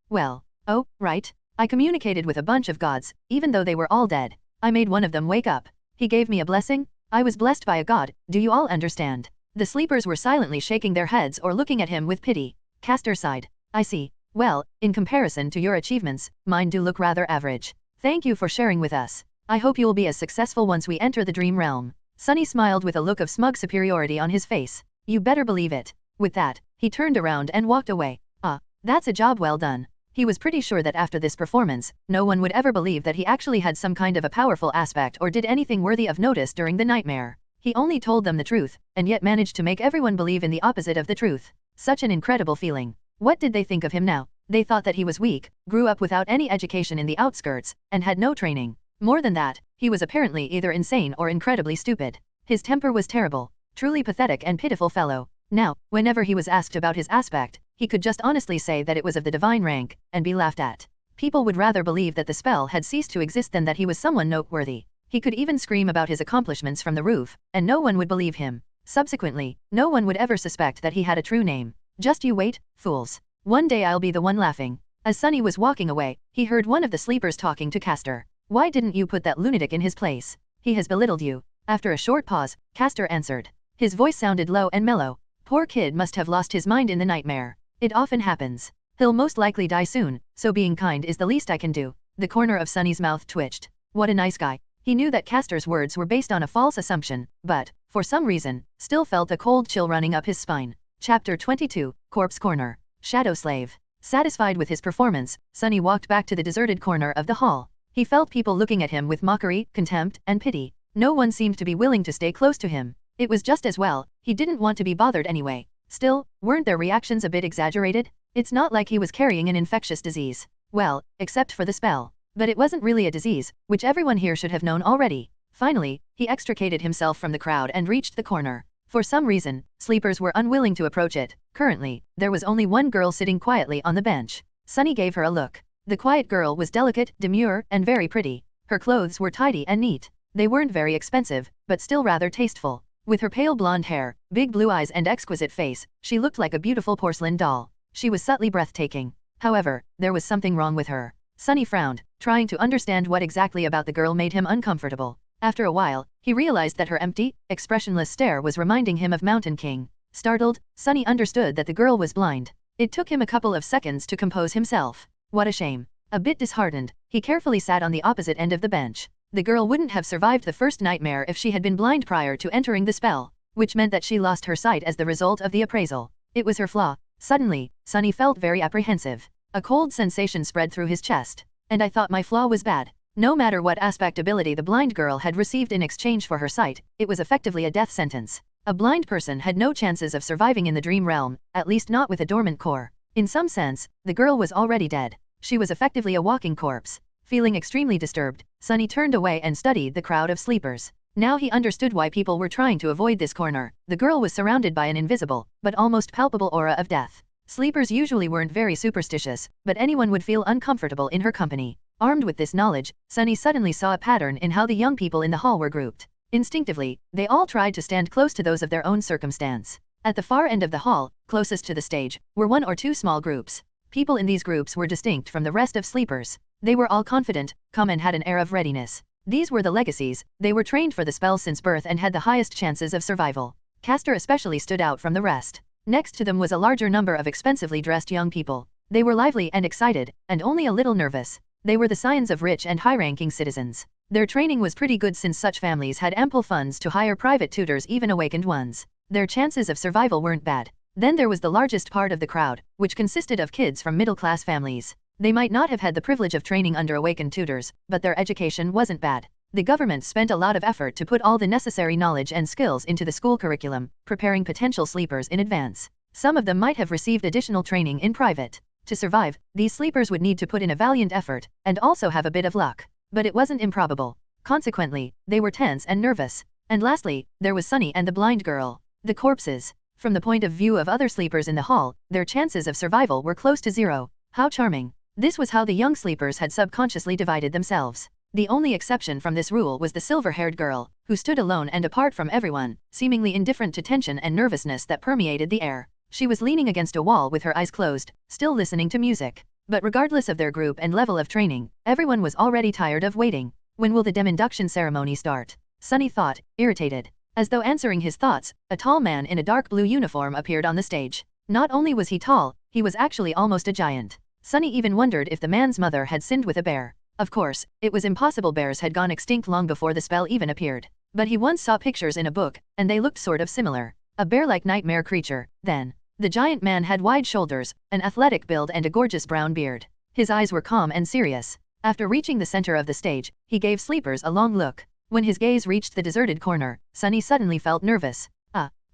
Well. Oh, right. I communicated with a bunch of gods, even though they were all dead. I made one of them wake up. He gave me a blessing. I was blessed by a god, do you all understand? The sleepers were silently shaking their heads or looking at him with pity. Castor sighed. I see. Well, in comparison to your achievements, mine do look rather average. Thank you for sharing with us. I hope you will be as successful once we enter the dream realm. Sunny smiled with a look of smug superiority on his face. You better believe it. With that, he turned around and walked away. Ah, that's a job well done. He was pretty sure that after this performance, no one would ever believe that he actually had some kind of a powerful aspect or did anything worthy of notice during the nightmare. He only told them the truth, and yet managed to make everyone believe in the opposite of the truth. Such an incredible feeling. What did they think of him now? They thought that he was weak, grew up without any education in the outskirts, and had no training. More than that, he was apparently either insane or incredibly stupid. His temper was terrible. Truly pathetic and pitiful fellow. Now, whenever he was asked about his aspect, he could just honestly say that it was of the divine rank, and be laughed at. People would rather believe that the spell had ceased to exist than that he was someone noteworthy. He could even scream about his accomplishments from the roof, and no one would believe him. Subsequently, no one would ever suspect that he had a true name. Just you wait, fools. One day I'll be the one laughing. As Sunny was walking away, he heard one of the sleepers talking to Castor. Why didn't you put that lunatic in his place? He has belittled you. After a short pause, Castor answered. His voice sounded low and mellow. Poor kid must have lost his mind in the nightmare. It often happens. He'll most likely die soon, so being kind is the least I can do. The corner of Sunny's mouth twitched. What a nice guy. He knew that Castor's words were based on a false assumption, but, for some reason, still felt a cold chill running up his spine. Chapter 22, Corpse Corner. Shadow Slave. Satisfied with his performance, Sunny walked back to the deserted corner of the hall. He felt people looking at him with mockery, contempt, and pity. No one seemed to be willing to stay close to him. It was just as well, he didn't want to be bothered anyway. Still, weren't their reactions a bit exaggerated? It's not like he was carrying an infectious disease. Well, except for the spell. But it wasn't really a disease, which everyone here should have known already. Finally, he extricated himself from the crowd and reached the corner. For some reason, sleepers were unwilling to approach it. Currently, there was only one girl sitting quietly on the bench. Sunny gave her a look. The quiet girl was delicate, demure, and very pretty. Her clothes were tidy and neat. They weren't very expensive, but still rather tasteful. With her pale blonde hair, big blue eyes and exquisite face, she looked like a beautiful porcelain doll. She was subtly breathtaking. However, there was something wrong with her. Sunny frowned, trying to understand what exactly about the girl made him uncomfortable. After a while, he realized that her empty, expressionless stare was reminding him of Mountain King. Startled, Sunny understood that the girl was blind. It took him a couple of seconds to compose himself. What a shame. A bit disheartened, he carefully sat on the opposite end of the bench. The girl wouldn't have survived the first nightmare if she had been blind prior to entering the spell, which meant that she lost her sight as the result of the appraisal. It was her flaw. Suddenly, Sunny felt very apprehensive. A cold sensation spread through his chest. And I thought my flaw was bad. No matter what aspect ability the blind girl had received in exchange for her sight, it was effectively a death sentence. A blind person had no chances of surviving in the dream realm, at least not with a dormant core. In some sense, the girl was already dead. She was effectively a walking corpse. Feeling extremely disturbed, Sunny turned away and studied the crowd of sleepers. Now he understood why people were trying to avoid this corner. The girl was surrounded by an invisible, but almost palpable aura of death. Sleepers usually weren't very superstitious, but anyone would feel uncomfortable in her company. Armed with this knowledge, Sunny suddenly saw a pattern in how the young people in the hall were grouped. Instinctively, they all tried to stand close to those of their own circumstance. At the far end of the hall, closest to the stage, were one or two small groups. People in these groups were distinct from the rest of sleepers. They were all confident, calm and had an air of readiness. These were the legacies. They were trained for the spell since birth and had the highest chances of survival. Castor especially stood out from the rest. Next to them was a larger number of expensively dressed young people. They were lively and excited, and only a little nervous. They were the scions of rich and high-ranking citizens. Their training was pretty good since such families had ample funds to hire private tutors, even awakened ones. Their chances of survival weren't bad. Then there was the largest part of the crowd, which consisted of kids from middle-class families. They might not have had the privilege of training under awakened tutors, but their education wasn't bad. The government spent a lot of effort to put all the necessary knowledge and skills into the school curriculum, preparing potential sleepers in advance. Some of them might have received additional training in private. To survive, these sleepers would need to put in a valiant effort, and also have a bit of luck. But it wasn't improbable. Consequently, they were tense and nervous. And lastly, there was Sunny and the blind girl. The corpses. From the point of view of other sleepers in the hall, their chances of survival were close to zero. How charming. This was how the young sleepers had subconsciously divided themselves. The only exception from this rule was the silver-haired girl, who stood alone and apart from everyone, seemingly indifferent to tension and nervousness that permeated the air. She was leaning against a wall with her eyes closed, still listening to music. But regardless of their group and level of training, everyone was already tired of waiting. When will the deminduction ceremony start? Sunny thought, irritated. As though answering his thoughts, a tall man in a dark blue uniform appeared on the stage. Not only was he tall, he was actually almost a giant. Sunny even wondered if the man's mother had sinned with a bear. Of course, it was impossible, bears had gone extinct long before the spell even appeared. But he once saw pictures in a book, and they looked sort of similar. A bear-like nightmare creature, then. The giant man had wide shoulders, an athletic build and a gorgeous brown beard. His eyes were calm and serious. After reaching the center of the stage, he gave sleepers a long look. When his gaze reached the deserted corner, Sunny suddenly felt nervous.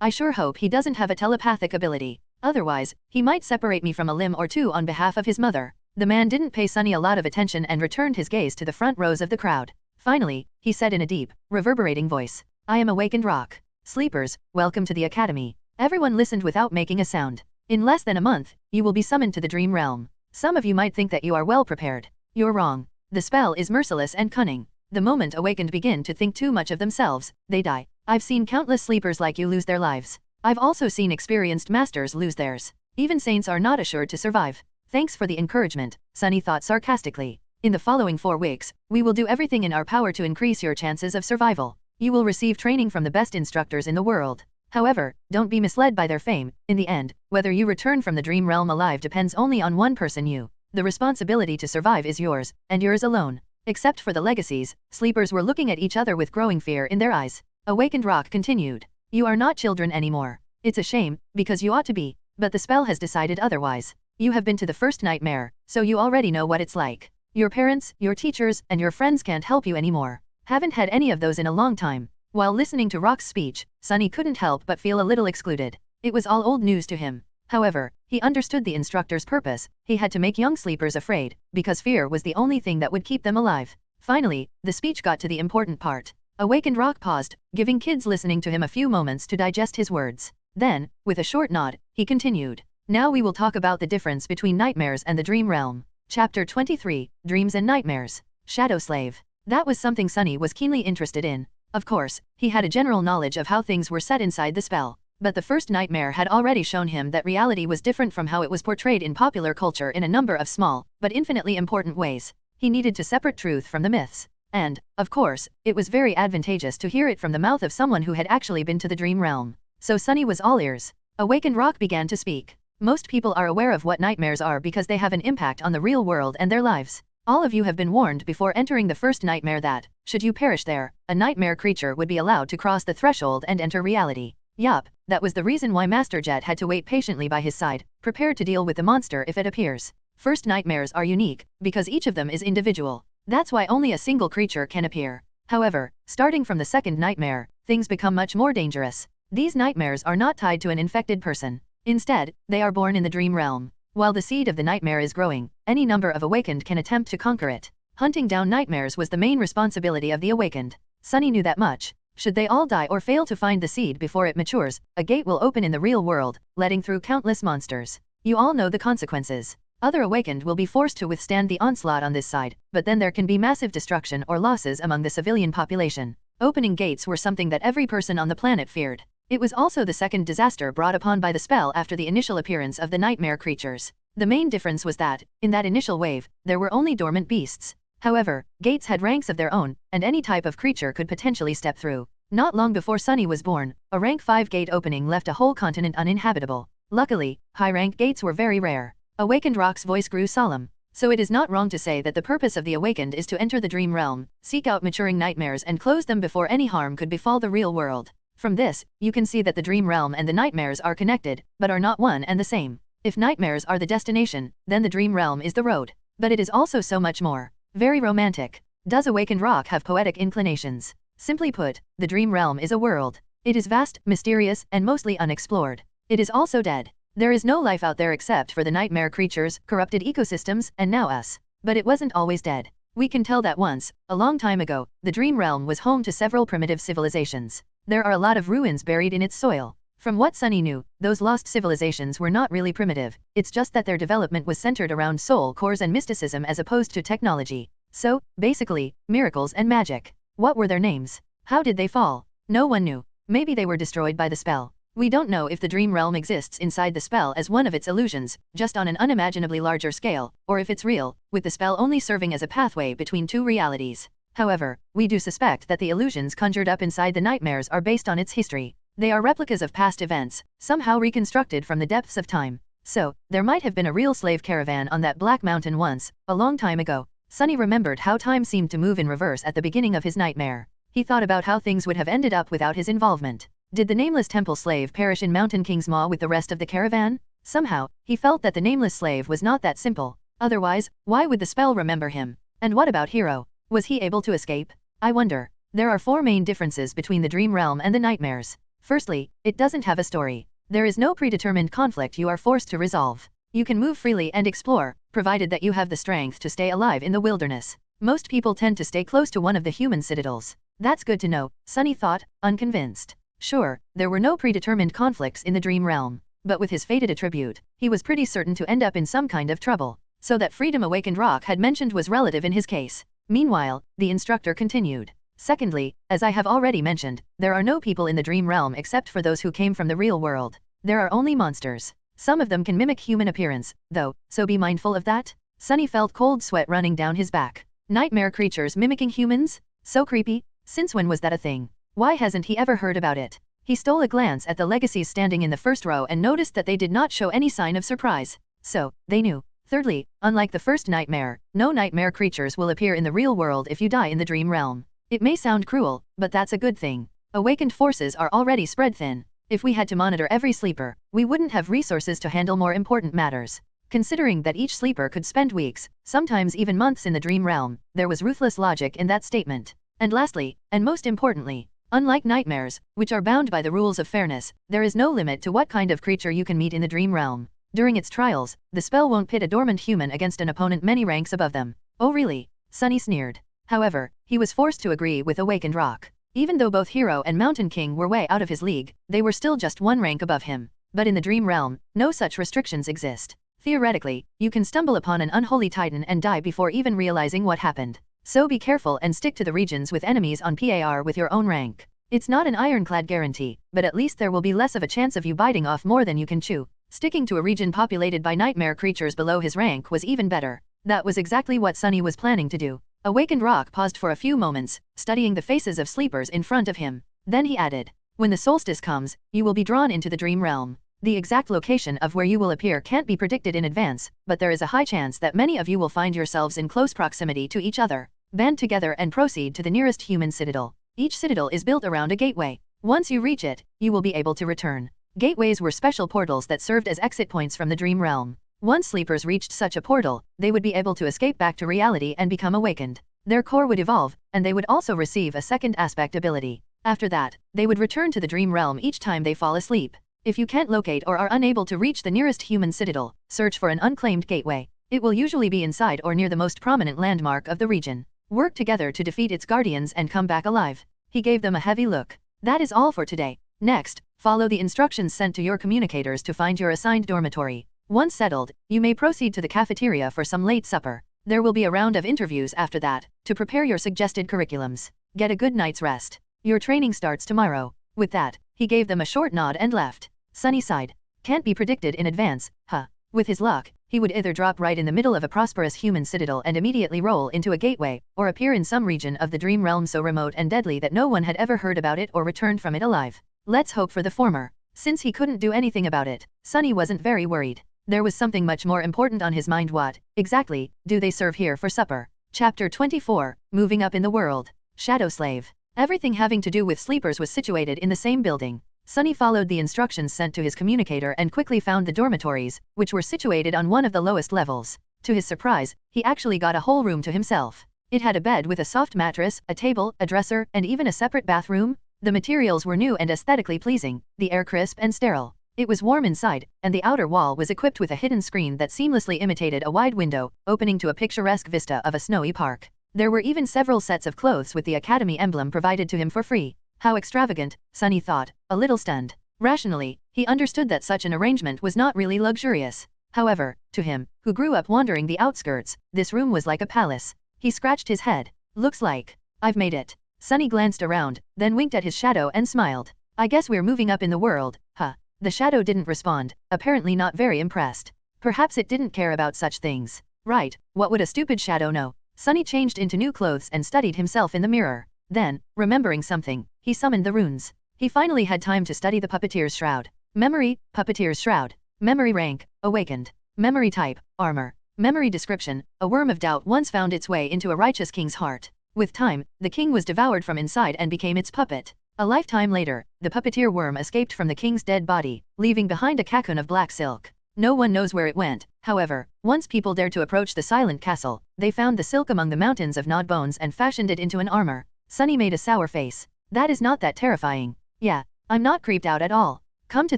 I sure hope he doesn't have a telepathic ability. Otherwise, he might separate me from a limb or two on behalf of his mother. The man didn't pay Sunny a lot of attention and returned his gaze to the front rows of the crowd. Finally, he said in a deep, reverberating voice, "I am Awakened Rock. Sleepers, welcome to the academy." Everyone listened without making a sound. In less than a month, you will be summoned to the dream realm. Some of you might think that you are well prepared. You're wrong. The spell is merciless and cunning. The moment awakened begin to think too much of themselves, they die. I've seen countless sleepers like you lose their lives. I've also seen experienced masters lose theirs. Even saints are not assured to survive. Thanks for the encouragement, Sunny thought sarcastically. In the following 4 weeks, we will do everything in our power to increase your chances of survival. You will receive training from the best instructors in the world. However, don't be misled by their fame. In the end, whether you return from the dream realm alive depends only on one person, you. The responsibility to survive is yours, and yours alone. Except for the legacies, sleepers were looking at each other with growing fear in their eyes. Awakened Rock continued. You are not children anymore. It's a shame, because you ought to be, but the spell has decided otherwise. You have been to the first nightmare, so you already know what it's like. Your parents, your teachers, and your friends can't help you anymore. Haven't had any of those in a long time. While listening to Rock's speech, Sunny couldn't help but feel a little excluded. It was all old news to him. However, he understood the instructor's purpose. He had to make young sleepers afraid, because fear was the only thing that would keep them alive. Finally, the speech got to the important part. Awakened Rock paused, giving kids listening to him a few moments to digest his words. Then, with a short nod, he continued. Now we will talk about the difference between nightmares and the dream realm. Chapter 23, Dreams and Nightmares. Shadow Slave. That was something Sunny was keenly interested in. Of course, he had a general knowledge of how things were set inside the spell. But the first nightmare had already shown him that reality was different from how it was portrayed in popular culture in a number of small, but infinitely important ways. He needed to separate truth from the myths. And, of course, it was very advantageous to hear it from the mouth of someone who had actually been to the dream realm. So Sunny was all ears. Awakened Rock began to speak. Most people are aware of what nightmares are because they have an impact on the real world and their lives. All of you have been warned before entering the first nightmare that, should you perish there, a nightmare creature would be allowed to cross the threshold and enter reality. Yup, that was the reason why Master Jet had to wait patiently by his side, prepared to deal with the monster if it appears. First nightmares are unique, because each of them is individual. That's why only a single creature can appear. However, starting from the second nightmare, things become much more dangerous. These nightmares are not tied to an infected person. Instead, they are born in the dream realm. While the seed of the nightmare is growing, any number of awakened can attempt to conquer it. Hunting down nightmares was the main responsibility of the awakened. Sunny knew that much. Should they all die or fail to find the seed before it matures, a gate will open in the real world, letting through countless monsters. You all know the consequences. Other awakened will be forced to withstand the onslaught on this side, but then there can be massive destruction or losses among the civilian population. Opening gates were something that every person on the planet feared. It was also the second disaster brought upon by the spell after the initial appearance of the nightmare creatures. The main difference was that, in that initial wave, there were only dormant beasts. However, gates had ranks of their own, and any type of creature could potentially step through. Not long before Sunny was born, a rank 5 gate opening left a whole continent uninhabitable. Luckily, high-rank gates were very rare. Awakened Rock's voice grew solemn. So it is not wrong to say that the purpose of the awakened is to enter the dream realm, seek out maturing nightmares and close them before any harm could befall the real world. From this, you can see that the dream realm and the nightmares are connected, but are not one and the same. If nightmares are the destination, then the dream realm is the road. But it is also so much more. Very romantic. Does Awakened Rock have poetic inclinations? Simply put, the dream realm is a world. It is vast, mysterious, and mostly unexplored. It is also dead. There is no life out there except for the nightmare creatures, corrupted ecosystems, and now us. But it wasn't always dead. We can tell that once, a long time ago, the dream realm was home to several primitive civilizations. There are a lot of ruins buried in its soil. From what Sunny knew, those lost civilizations were not really primitive. It's just that their development was centered around soul cores and mysticism as opposed to technology. So, basically, miracles and magic. What were their names? How did they fall? No one knew. Maybe they were destroyed by the spell. We don't know if the dream realm exists inside the spell as one of its illusions, just on an unimaginably larger scale, or if it's real, with the spell only serving as a pathway between two realities. However, we do suspect that the illusions conjured up inside the nightmares are based on its history. They are replicas of past events, somehow reconstructed from the depths of time. So, there might have been a real slave caravan on that Black Mountain once, a long time ago. Sunny remembered how time seemed to move in reverse at the beginning of his nightmare. He thought about how things would have ended up without his involvement. Did the nameless temple slave perish in Mountain King's Maw with the rest of the caravan? Somehow, he felt that the nameless slave was not that simple. Otherwise, why would the spell remember him? And what about Hiro? Was he able to escape? I wonder. There are 4 main differences between the dream realm and the nightmares. Firstly, it doesn't have a story. There is no predetermined conflict you are forced to resolve. You can move freely and explore, provided that you have the strength to stay alive in the wilderness. Most people tend to stay close to one of the human citadels. That's good to know, Sunny thought, unconvinced. Sure, there were no predetermined conflicts in the dream realm, but with his fated attribute, he was pretty certain to end up in some kind of trouble. So that Freedom Awakened Rock had mentioned was relative in his case. Meanwhile, the instructor continued. Secondly, as I have already mentioned, there are no people in the dream realm except for those who came from the real world. There are only monsters. Some of them can mimic human appearance, though, so be mindful of that. Sunny felt cold sweat running down his back. Nightmare creatures mimicking humans? So creepy. Since when was that a thing? Why hasn't he ever heard about it? He stole a glance at the legacies standing in the first row and noticed that they did not show any sign of surprise. So, they knew. Thirdly, unlike the first nightmare, no nightmare creatures will appear in the real world if you die in the dream realm. It may sound cruel, but that's a good thing. Awakened forces are already spread thin. If we had to monitor every sleeper, we wouldn't have resources to handle more important matters. Considering that each sleeper could spend weeks, sometimes even months in the dream realm, there was ruthless logic in that statement. And lastly, and most importantly, unlike nightmares, which are bound by the rules of fairness, there is no limit to what kind of creature you can meet in the dream realm. During its trials, the spell won't pit a dormant human against an opponent many ranks above them. Oh really? Sunny sneered. However, he was forced to agree with Awakened Rock. Even though both Hiro and Mountain King were way out of his league, they were still just one rank above him. But in the dream realm, no such restrictions exist. Theoretically, you can stumble upon an unholy titan and die before even realizing what happened. So be careful and stick to the regions with enemies on par with your own rank. It's not an ironclad guarantee, but at least there will be less of a chance of you biting off more than you can chew. Sticking to a region populated by nightmare creatures below his rank was even better. That was exactly what Sunny was planning to do. Awakened Rock paused for a few moments, studying the faces of sleepers in front of him. Then he added, when the solstice comes, you will be drawn into the dream realm. The exact location of where you will appear can't be predicted in advance, but there is a high chance that many of you will find yourselves in close proximity to each other. Band together and proceed to the nearest human citadel. Each citadel is built around a gateway. Once you reach it, you will be able to return. Gateways were special portals that served as exit points from the dream realm. Once sleepers reached such a portal, they would be able to escape back to reality and become awakened. Their core would evolve, and they would also receive a second aspect ability. After that, they would return to the dream realm each time they fall asleep. If you can't locate or are unable to reach the nearest human citadel, search for an unclaimed gateway. It will usually be inside or near the most prominent landmark of the region. Work together to defeat its guardians and come back alive. He gave them a heavy look. That is all for today. Next, follow the instructions sent to your communicators to find your assigned dormitory. Once settled, you may proceed to the cafeteria for some late supper. There will be a round of interviews after that, to prepare your suggested curriculums. Get a good night's rest. Your training starts tomorrow. With that, he gave them a short nod and left. Sunny sighed. Can't be predicted in advance, huh? With his luck, he would either drop right in the middle of a prosperous human citadel and immediately roll into a gateway, or appear in some region of the dream realm so remote and deadly that no one had ever heard about it or returned from it alive. Let's hope for the former. Since he couldn't do anything about it, Sunny wasn't very worried. There was something much more important on his mind. What, exactly, do they serve here for supper? Chapter 24, Moving Up in the World. Shadow Slave. Everything having to do with sleepers was situated in the same building. Sunny followed the instructions sent to his communicator and quickly found the dormitories, which were situated on one of the lowest levels. To his surprise, he actually got a whole room to himself. It had a bed with a soft mattress, a table, a dresser, and even a separate bathroom. The materials were new and aesthetically pleasing, the air crisp and sterile. It was warm inside, and the outer wall was equipped with a hidden screen that seamlessly imitated a wide window, opening to a picturesque vista of a snowy park. There were even several sets of clothes with the Academy emblem provided to him for free. How extravagant, Sunny thought, a little stunned. Rationally, he understood that such an arrangement was not really luxurious. However, to him, who grew up wandering the outskirts, this room was like a palace. He scratched his head. Looks like I've made it. Sunny glanced around, then winked at his shadow and smiled. I guess we're moving up in the world, huh? The shadow didn't respond, apparently not very impressed. Perhaps it didn't care about such things. Right, what would a stupid shadow know? Sunny changed into new clothes and studied himself in the mirror. Then, remembering something, he summoned the runes. He finally had time to study the Puppeteer's Shroud. Memory, Puppeteer's Shroud. Memory rank, Awakened. Memory type, Armor. Memory description, a worm of doubt once found its way into a righteous king's heart. With time, the king was devoured from inside and became its puppet. A lifetime later, the puppeteer worm escaped from the king's dead body, leaving behind a cocoon of black silk. No one knows where it went. However, once people dared to approach the silent castle, they found the silk among the mountains of gnawed bones and fashioned it into an armor. Sunny made a sour face. That is not that terrifying. Yeah, I'm not creeped out at all. Come to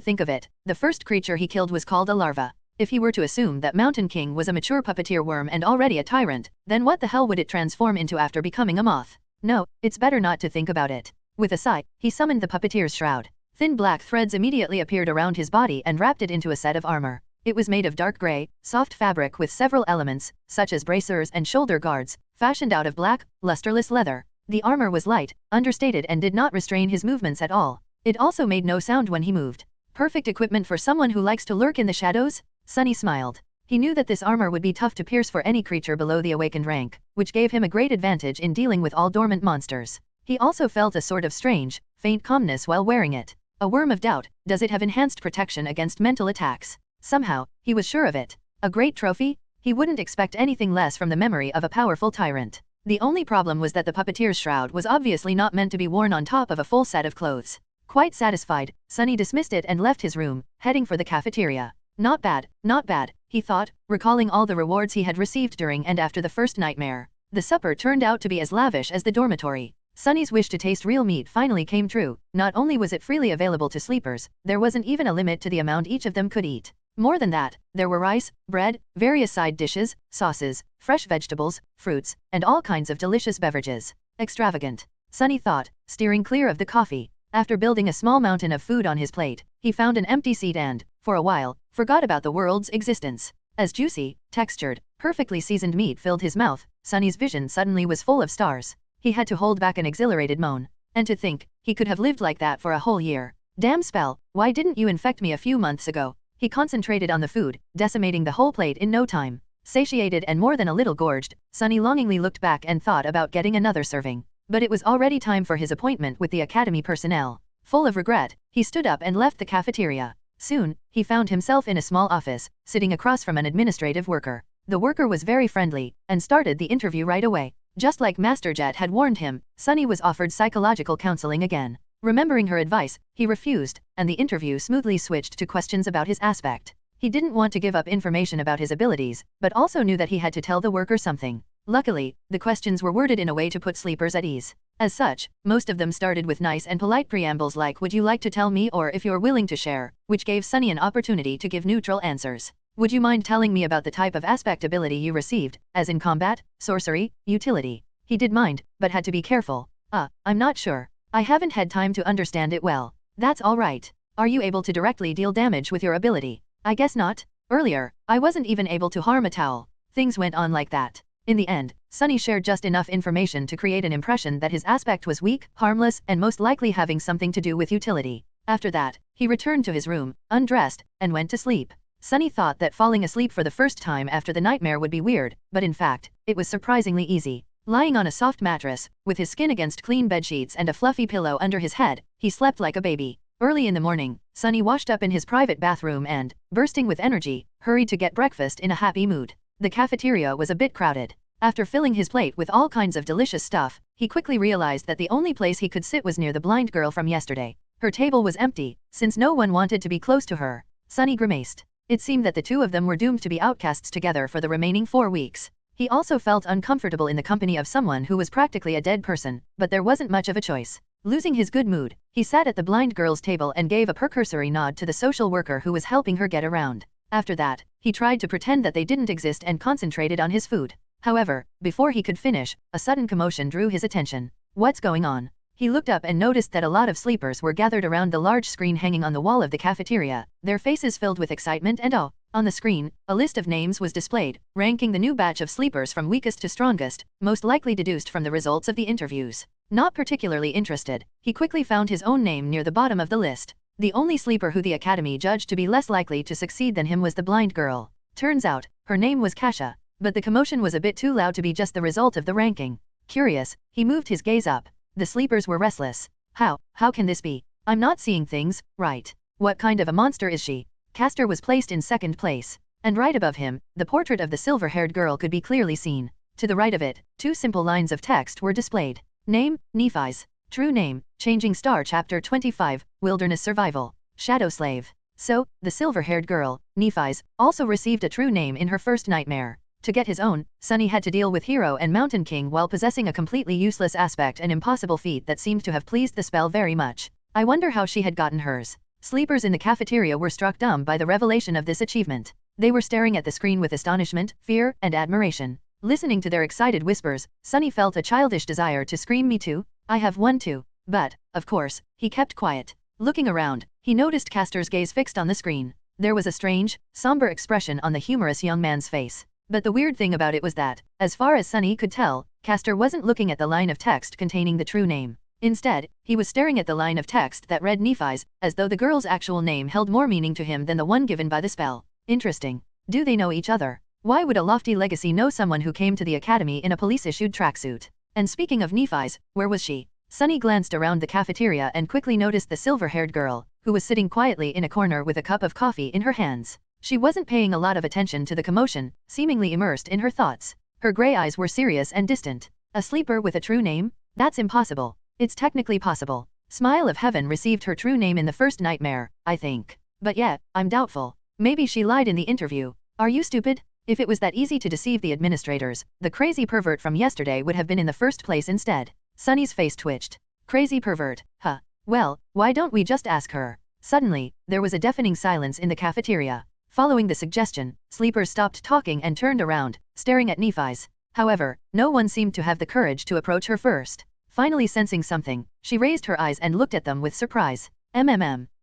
think of it, the first creature he killed was called a larva. If he were to assume that Mountain King was a mature puppeteer worm and already a tyrant, then what the hell would it transform into after becoming a moth? No, it's better not to think about it. With a sigh, he summoned the puppeteer's shroud. Thin black threads immediately appeared around his body and wrapped it into a set of armor. It was made of dark gray, soft fabric with several elements, such as bracers and shoulder guards, fashioned out of black, lusterless leather. The armor was light, understated and did not restrain his movements at all. It also made no sound when he moved. Perfect equipment for someone who likes to lurk in the shadows? Sunny smiled. He knew that this armor would be tough to pierce for any creature below the awakened rank, which gave him a great advantage in dealing with all dormant monsters. He also felt a sort of strange, faint calmness while wearing it. A worm of doubt, does it have enhanced protection against mental attacks? Somehow, he was sure of it. A great trophy? He wouldn't expect anything less from the memory of a powerful tyrant. The only problem was that the puppeteer's shroud was obviously not meant to be worn on top of a full set of clothes. Quite satisfied, Sunny dismissed it and left his room, heading for the cafeteria. Not bad, he thought, recalling all the rewards he had received during and after the first nightmare. The supper turned out to be as lavish as the dormitory. Sunny's wish to taste real meat finally came true. Not only was it freely available to sleepers, there wasn't even a limit to the amount each of them could eat. More than that, there were rice, bread, various side dishes, sauces, fresh vegetables, fruits, and all kinds of delicious beverages. Extravagant, Sunny thought, steering clear of the coffee. After building a small mountain of food on his plate, he found an empty seat and, for a while, forgot about the world's existence. As juicy, textured, perfectly seasoned meat filled his mouth, Sunny's vision suddenly was full of stars. He had to hold back an exhilarated moan. And to think, he could have lived like that for a whole year. Damn spell, why didn't you infect me a few months ago? He concentrated on the food, decimating the whole plate in no time. Satiated and more than a little gorged, Sunny longingly looked back and thought about getting another serving. But it was already time for his appointment with the academy personnel. Full of regret, he stood up and left the cafeteria. Soon, he found himself in a small office, sitting across from an administrative worker. The worker was very friendly, and started the interview right away. Just like Master Jet had warned him, Sunny was offered psychological counseling again. Remembering her advice, he refused, and the interview smoothly switched to questions about his aspect. He didn't want to give up information about his abilities, but also knew that he had to tell the worker something. Luckily, the questions were worded in a way to put sleepers at ease. As such, most of them started with nice and polite preambles like "Would you like to tell me?" or "If you're willing to share," which gave Sunny an opportunity to give neutral answers. "Would you mind telling me about the type of aspect ability you received, as in combat, sorcery, utility?" He did mind, but had to be careful. I'm not sure. I haven't had time to understand it well." "That's all right. Are you able to directly deal damage with your ability?" "I guess not. Earlier, I wasn't even able to harm a towel." Things went on like that. In the end, Sunny shared just enough information to create an impression that his aspect was weak, harmless, and most likely having something to do with utility. After that, he returned to his room, undressed, and went to sleep. Sunny thought that falling asleep for the first time after the nightmare would be weird, but in fact, it was surprisingly easy. Lying on a soft mattress, with his skin against clean bedsheets and a fluffy pillow under his head, he slept like a baby. Early in the morning, Sunny washed up in his private bathroom and, bursting with energy, hurried to get breakfast in a happy mood. The cafeteria was a bit crowded. After filling his plate with all kinds of delicious stuff, he quickly realized that the only place he could sit was near the blind girl from yesterday. Her table was empty, since no one wanted to be close to her. Sunny grimaced. It seemed that the two of them were doomed to be outcasts together for the remaining 4 weeks. He also felt uncomfortable in the company of someone who was practically a dead person, but there wasn't much of a choice. Losing his good mood, he sat at the blind girl's table and gave a precursory nod to the social worker who was helping her get around. After that, he tried to pretend that they didn't exist and concentrated on his food. However, before he could finish, a sudden commotion drew his attention. "What's going on?" He looked up and noticed that a lot of sleepers were gathered around the large screen hanging on the wall of the cafeteria, their faces filled with excitement and awe. On the screen, a list of names was displayed, ranking the new batch of sleepers from weakest to strongest, most likely deduced from the results of the interviews. Not particularly interested, he quickly found his own name near the bottom of the list. The only sleeper who the academy judged to be less likely to succeed than him was the blind girl. Turns out, her name was Kasha, but the commotion was a bit too loud to be just the result of the ranking. Curious, he moved his gaze up. The sleepers were restless. How can this be? I'm not seeing things, right? What kind of a monster is she? Castor was placed in second place, and right above him, the portrait of the silver-haired girl could be clearly seen. To the right of it, two simple lines of text were displayed. Name, Nephi's. True name, Changing Star Chapter 25, Wilderness Survival. Shadow Slave. So, the silver-haired girl, Nephi's, also received a true name in her first nightmare. To get his own, Sunny had to deal with Hero and Mountain King while possessing a completely useless aspect, an impossible feat that seemed to have pleased the spell very much. I wonder how she had gotten hers. Sleepers in the cafeteria were struck dumb by the revelation of this achievement. They were staring at the screen with astonishment, fear, and admiration. Listening to their excited whispers, Sunny felt a childish desire to scream, "Me too, I have one too." But, of course, he kept quiet. Looking around, he noticed Castor's gaze fixed on the screen. There was a strange, somber expression on the humorous young man's face. But the weird thing about it was that, as far as Sunny could tell, Castor wasn't looking at the line of text containing the true name. Instead, he was staring at the line of text that read Nephi's, as though the girl's actual name held more meaning to him than the one given by the spell. Interesting. Do they know each other? Why would a lofty legacy know someone who came to the academy in a police-issued tracksuit? And speaking of Nephi's, where was she? Sunny glanced around the cafeteria and quickly noticed the silver-haired girl, who was sitting quietly in a corner with a cup of coffee in her hands. She wasn't paying a lot of attention to the commotion, seemingly immersed in her thoughts. Her gray eyes were serious and distant. A sleeper with a true name? That's impossible. It's technically possible. Smile of Heaven received her true name in the first nightmare, I think. But yeah, I'm doubtful. Maybe she lied in the interview. Are you stupid? If it was that easy to deceive the administrators, the crazy pervert from yesterday would have been in the first place instead. Sunny's face twitched. Crazy pervert, huh? Well, why don't we just ask her? Suddenly, there was a deafening silence in the cafeteria. Following the suggestion, sleepers stopped talking and turned around, staring at Nephi's. However, no one seemed to have the courage to approach her first. Finally sensing something, she raised her eyes and looked at them with surprise.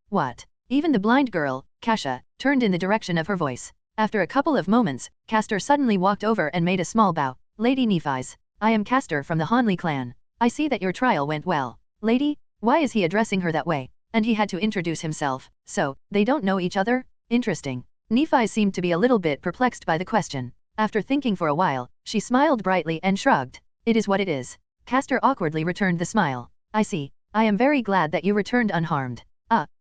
What? Even the blind girl, Kasha, turned in the direction of her voice. After a couple of moments, Castor suddenly walked over and made a small bow. Lady Nephi's. I am Castor from the Hanli clan. I see that your trial went well. Lady? Why is he addressing her that way? And he had to introduce himself. So, they don't know each other? Interesting. Nephi seemed to be a little bit perplexed by the question. After thinking for a while, she smiled brightly and shrugged. It is what it is. Castor awkwardly returned the smile. I see. I am very glad that you returned unharmed.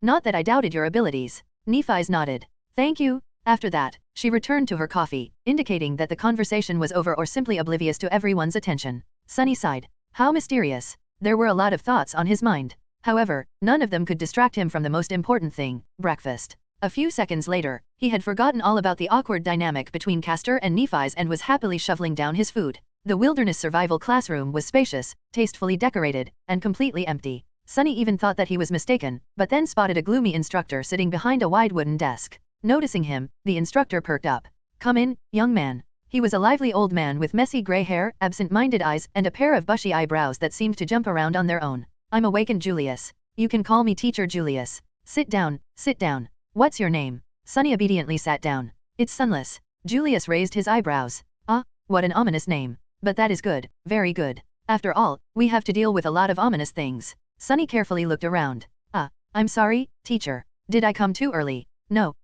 Not that I doubted your abilities. Nephi's nodded. Thank you. After that, she returned to her coffee, indicating that the conversation was over or simply oblivious to everyone's attention. Sunny sighed. How mysterious. There were a lot of thoughts on his mind. However, none of them could distract him from the most important thing, breakfast. A few seconds later, he had forgotten all about the awkward dynamic between Castor and Nephi's and was happily shoveling down his food. The wilderness survival classroom was spacious, tastefully decorated, and completely empty. Sunny even thought that he was mistaken, but then spotted a gloomy instructor sitting behind a wide wooden desk. Noticing him, the instructor perked up. Come in, young man. He was a lively old man with messy gray hair, absent-minded eyes, and a pair of bushy eyebrows that seemed to jump around on their own. I'm awakened Julius. You can call me Teacher Julius. Sit down, sit down. What's your name? Sunny obediently sat down. It's Sunless. Julius raised his eyebrows. What an ominous name. But that is good, very good. After all, we have to deal with a lot of ominous things. Sunny carefully looked around. I'm sorry, teacher. Did I come too early? No,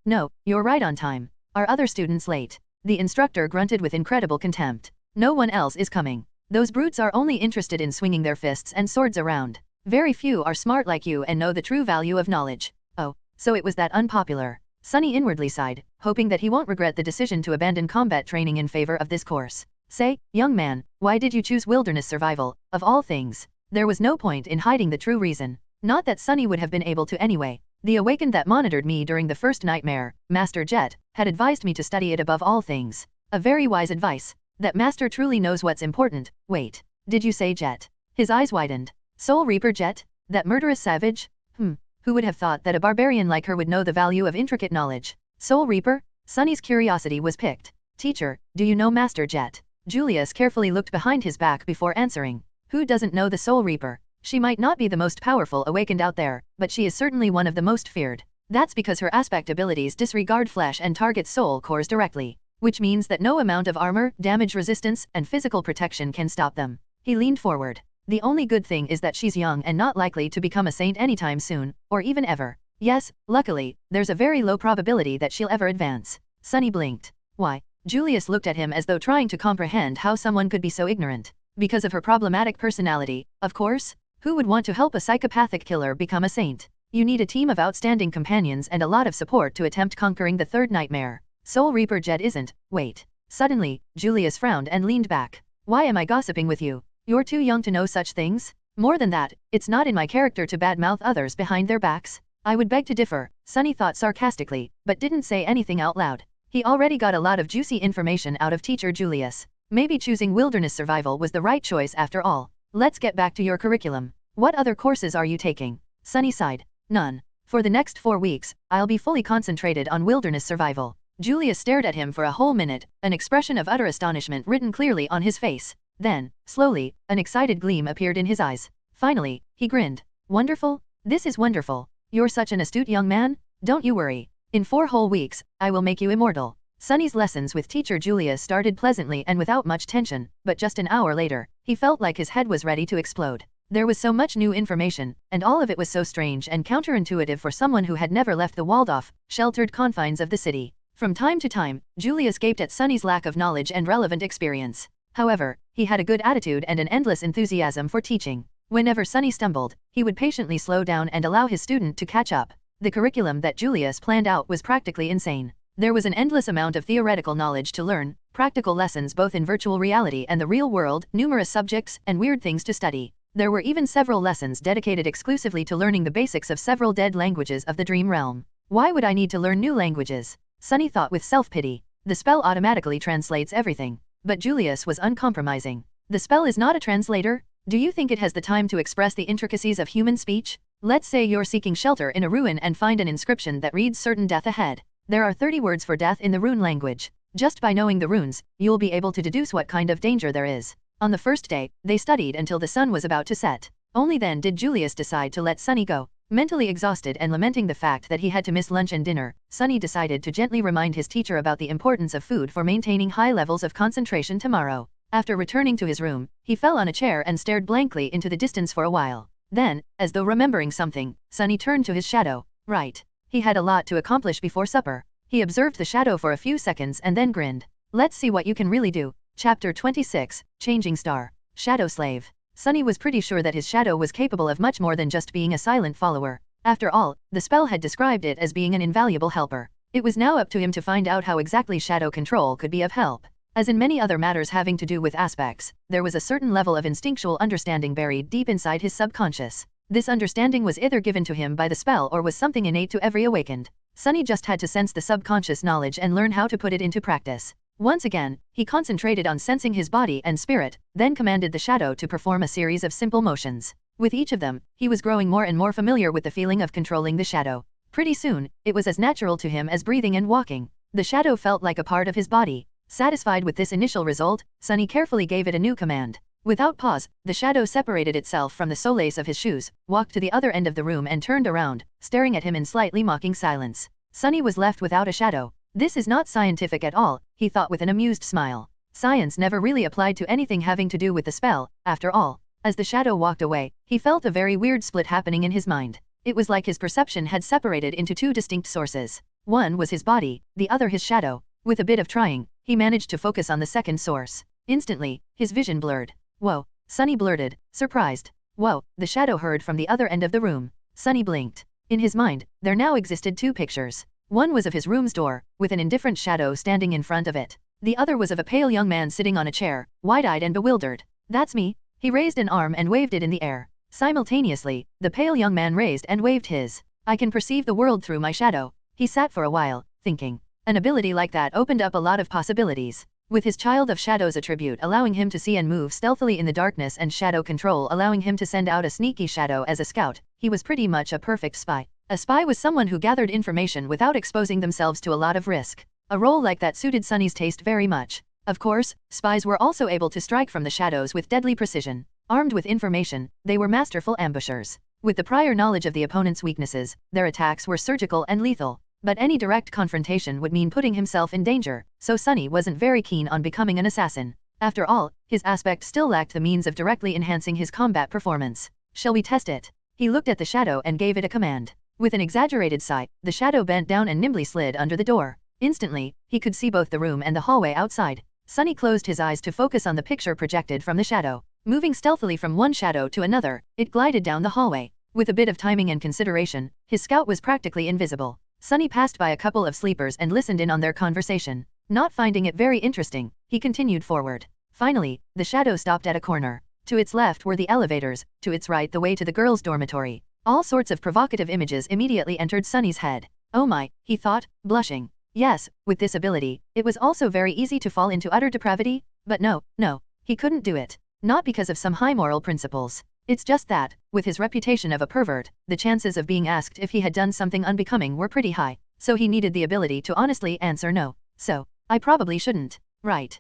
you're right on time. Are other students late? The instructor grunted with incredible contempt. No one else is coming. Those brutes are only interested in swinging their fists and swords around. Very few are smart like you and know the true value of knowledge. Oh, so it was that unpopular. Sunny inwardly sighed, hoping that he won't regret the decision to abandon combat training in favor of this course. Say, young man, why did you choose wilderness survival, of all things? There was no point in hiding the true reason. Not that Sunny would have been able to anyway. The awakened that monitored me during the first nightmare, Master Jet, had advised me to study it above all things. A very wise advice. That master truly knows what's important. Wait, did you say Jet? His eyes widened. Soul Reaper Jet? That murderous savage? Who would have thought that a barbarian like her would know the value of intricate knowledge? Soul Reaper? Sunny's curiosity was piqued. Teacher, do you know Master Jet? Julius carefully looked behind his back before answering. Who doesn't know the Soul Reaper? She might not be the most powerful awakened out there, but she is certainly one of the most feared. That's because her aspect abilities disregard flesh and target soul cores directly, which means that no amount of armor, damage resistance, and physical protection can stop them. He leaned forward. The only good thing is that she's young and not likely to become a saint anytime soon, or even ever. Yes, luckily, there's a very low probability that she'll ever advance. Sunny blinked. Why? Julius looked at him as though trying to comprehend how someone could be so ignorant. Because of her problematic personality, of course? Who would want to help a psychopathic killer become a saint? You need a team of outstanding companions and a lot of support to attempt conquering the third nightmare. Soul Reaper Jed isn't. Wait. Suddenly, Julius frowned and leaned back. Why am I gossiping with you? You're too young to know such things? More than that, it's not in my character to badmouth others behind their backs. I would beg to differ, Sunny thought sarcastically, but didn't say anything out loud. He already got a lot of juicy information out of teacher Julius. Maybe choosing wilderness survival was the right choice after all. Let's get back to your curriculum. What other courses are you taking? Sunny sighed. None. For the next 4 weeks, I'll be fully concentrated on wilderness survival. Julius stared at him for a whole minute, an expression of utter astonishment written clearly on his face. Then, slowly, an excited gleam appeared in his eyes. Finally, he grinned. Wonderful? This is wonderful. You're such an astute young man? Don't you worry. In 4 whole weeks, I will make you immortal. Sunny's lessons with teacher Julius started pleasantly and without much tension, but just an hour later, he felt like his head was ready to explode. There was so much new information, and all of it was so strange and counterintuitive for someone who had never left the walled-off, sheltered confines of the city. From time to time, Julius gaped at Sunny's lack of knowledge and relevant experience. However, he had a good attitude and an endless enthusiasm for teaching. Whenever Sunny stumbled, he would patiently slow down and allow his student to catch up. The curriculum that Julius planned out was practically insane. There was an endless amount of theoretical knowledge to learn, practical lessons both in virtual reality and the real world, numerous subjects, and weird things to study. There were even several lessons dedicated exclusively to learning the basics of several dead languages of the dream realm. Why would I need to learn new languages? Sunny thought with self-pity. The spell automatically translates everything. But Julius was uncompromising. The spell is not a translator? Do you think it has the time to express the intricacies of human speech? Let's say you're seeking shelter in a ruin and find an inscription that reads certain death ahead. There are 30 words for death in the rune language. Just by knowing the runes, you'll be able to deduce what kind of danger there is. On the first day, they studied until the sun was about to set. Only then did Julius decide to let Sunny go. Mentally exhausted and lamenting the fact that he had to miss lunch and dinner, Sunny decided to gently remind his teacher about the importance of food for maintaining high levels of concentration tomorrow. After returning to his room, he fell on a chair and stared blankly into the distance for a while. Then, as though remembering something, Sunny turned to his shadow. Right. He had a lot to accomplish before supper. He observed the shadow for a few seconds and then grinned. Let's see what you can really do. Chapter 26, Changing Star. Shadow Slave. Sunny was pretty sure that his shadow was capable of much more than just being a silent follower. After all, the spell had described it as being an invaluable helper. It was now up to him to find out how exactly shadow control could be of help. As in many other matters having to do with aspects, there was a certain level of instinctual understanding buried deep inside his subconscious. This understanding was either given to him by the spell or was something innate to every awakened. Sunny just had to sense the subconscious knowledge and learn how to put it into practice. Once again, he concentrated on sensing his body and spirit, then commanded the shadow to perform a series of simple motions. With each of them, he was growing more and more familiar with the feeling of controlling the shadow. Pretty soon, it was as natural to him as breathing and walking. The shadow felt like a part of his body. Satisfied with this initial result, Sunny carefully gave it a new command. Without pause, the shadow separated itself from the solace of his shoes, walked to the other end of the room and turned around, staring at him in slightly mocking silence. Sunny was left without a shadow. This is not scientific at all, he thought with an amused smile. Science never really applied to anything having to do with the spell, after all. As the shadow walked away, he felt a very weird split happening in his mind. It was like his perception had separated into two distinct sources. One was his body, the other his shadow. With a bit of trying, he managed to focus on the second source. Instantly, his vision blurred. Whoa, Sunny blurted, surprised. Whoa, the shadow heard from the other end of the room. Sunny blinked. In his mind, there now existed two pictures. One was of his room's door, with an indifferent shadow standing in front of it. The other was of a pale young man sitting on a chair, wide-eyed and bewildered. That's me. He raised an arm and waved it in the air. Simultaneously, the pale young man raised and waved his. I can perceive the world through my shadow. He sat for a while, thinking. An ability like that opened up a lot of possibilities. With his Child of Shadows attribute allowing him to see and move stealthily in the darkness and shadow control allowing him to send out a sneaky shadow as a scout, he was pretty much a perfect spy. A spy was someone who gathered information without exposing themselves to a lot of risk. A role like that suited Sunny's taste very much. Of course, spies were also able to strike from the shadows with deadly precision. Armed with information, they were masterful ambushers. With the prior knowledge of the opponent's weaknesses, their attacks were surgical and lethal. But any direct confrontation would mean putting himself in danger, so Sunny wasn't very keen on becoming an assassin. After all, his aspect still lacked the means of directly enhancing his combat performance. Shall we test it? He looked at the shadow and gave it a command. With an exaggerated sigh, the shadow bent down and nimbly slid under the door. Instantly, he could see both the room and the hallway outside. Sunny closed his eyes to focus on the picture projected from the shadow. Moving stealthily from one shadow to another, it glided down the hallway. With a bit of timing and consideration, his scout was practically invisible. Sunny passed by a couple of sleepers and listened in on their conversation. Not finding it very interesting, he continued forward. Finally, the shadow stopped at a corner. To its left were the elevators, to its right the way to the girls' dormitory. All sorts of provocative images immediately entered Sunny's head. Oh my, he thought, blushing. Yes, with this ability, it was also very easy to fall into utter depravity, but no, he couldn't do it. Not because of some high moral principles. It's just that, with his reputation of a pervert, the chances of being asked if he had done something unbecoming were pretty high, so he needed the ability to honestly answer no. So, I probably shouldn't. Right?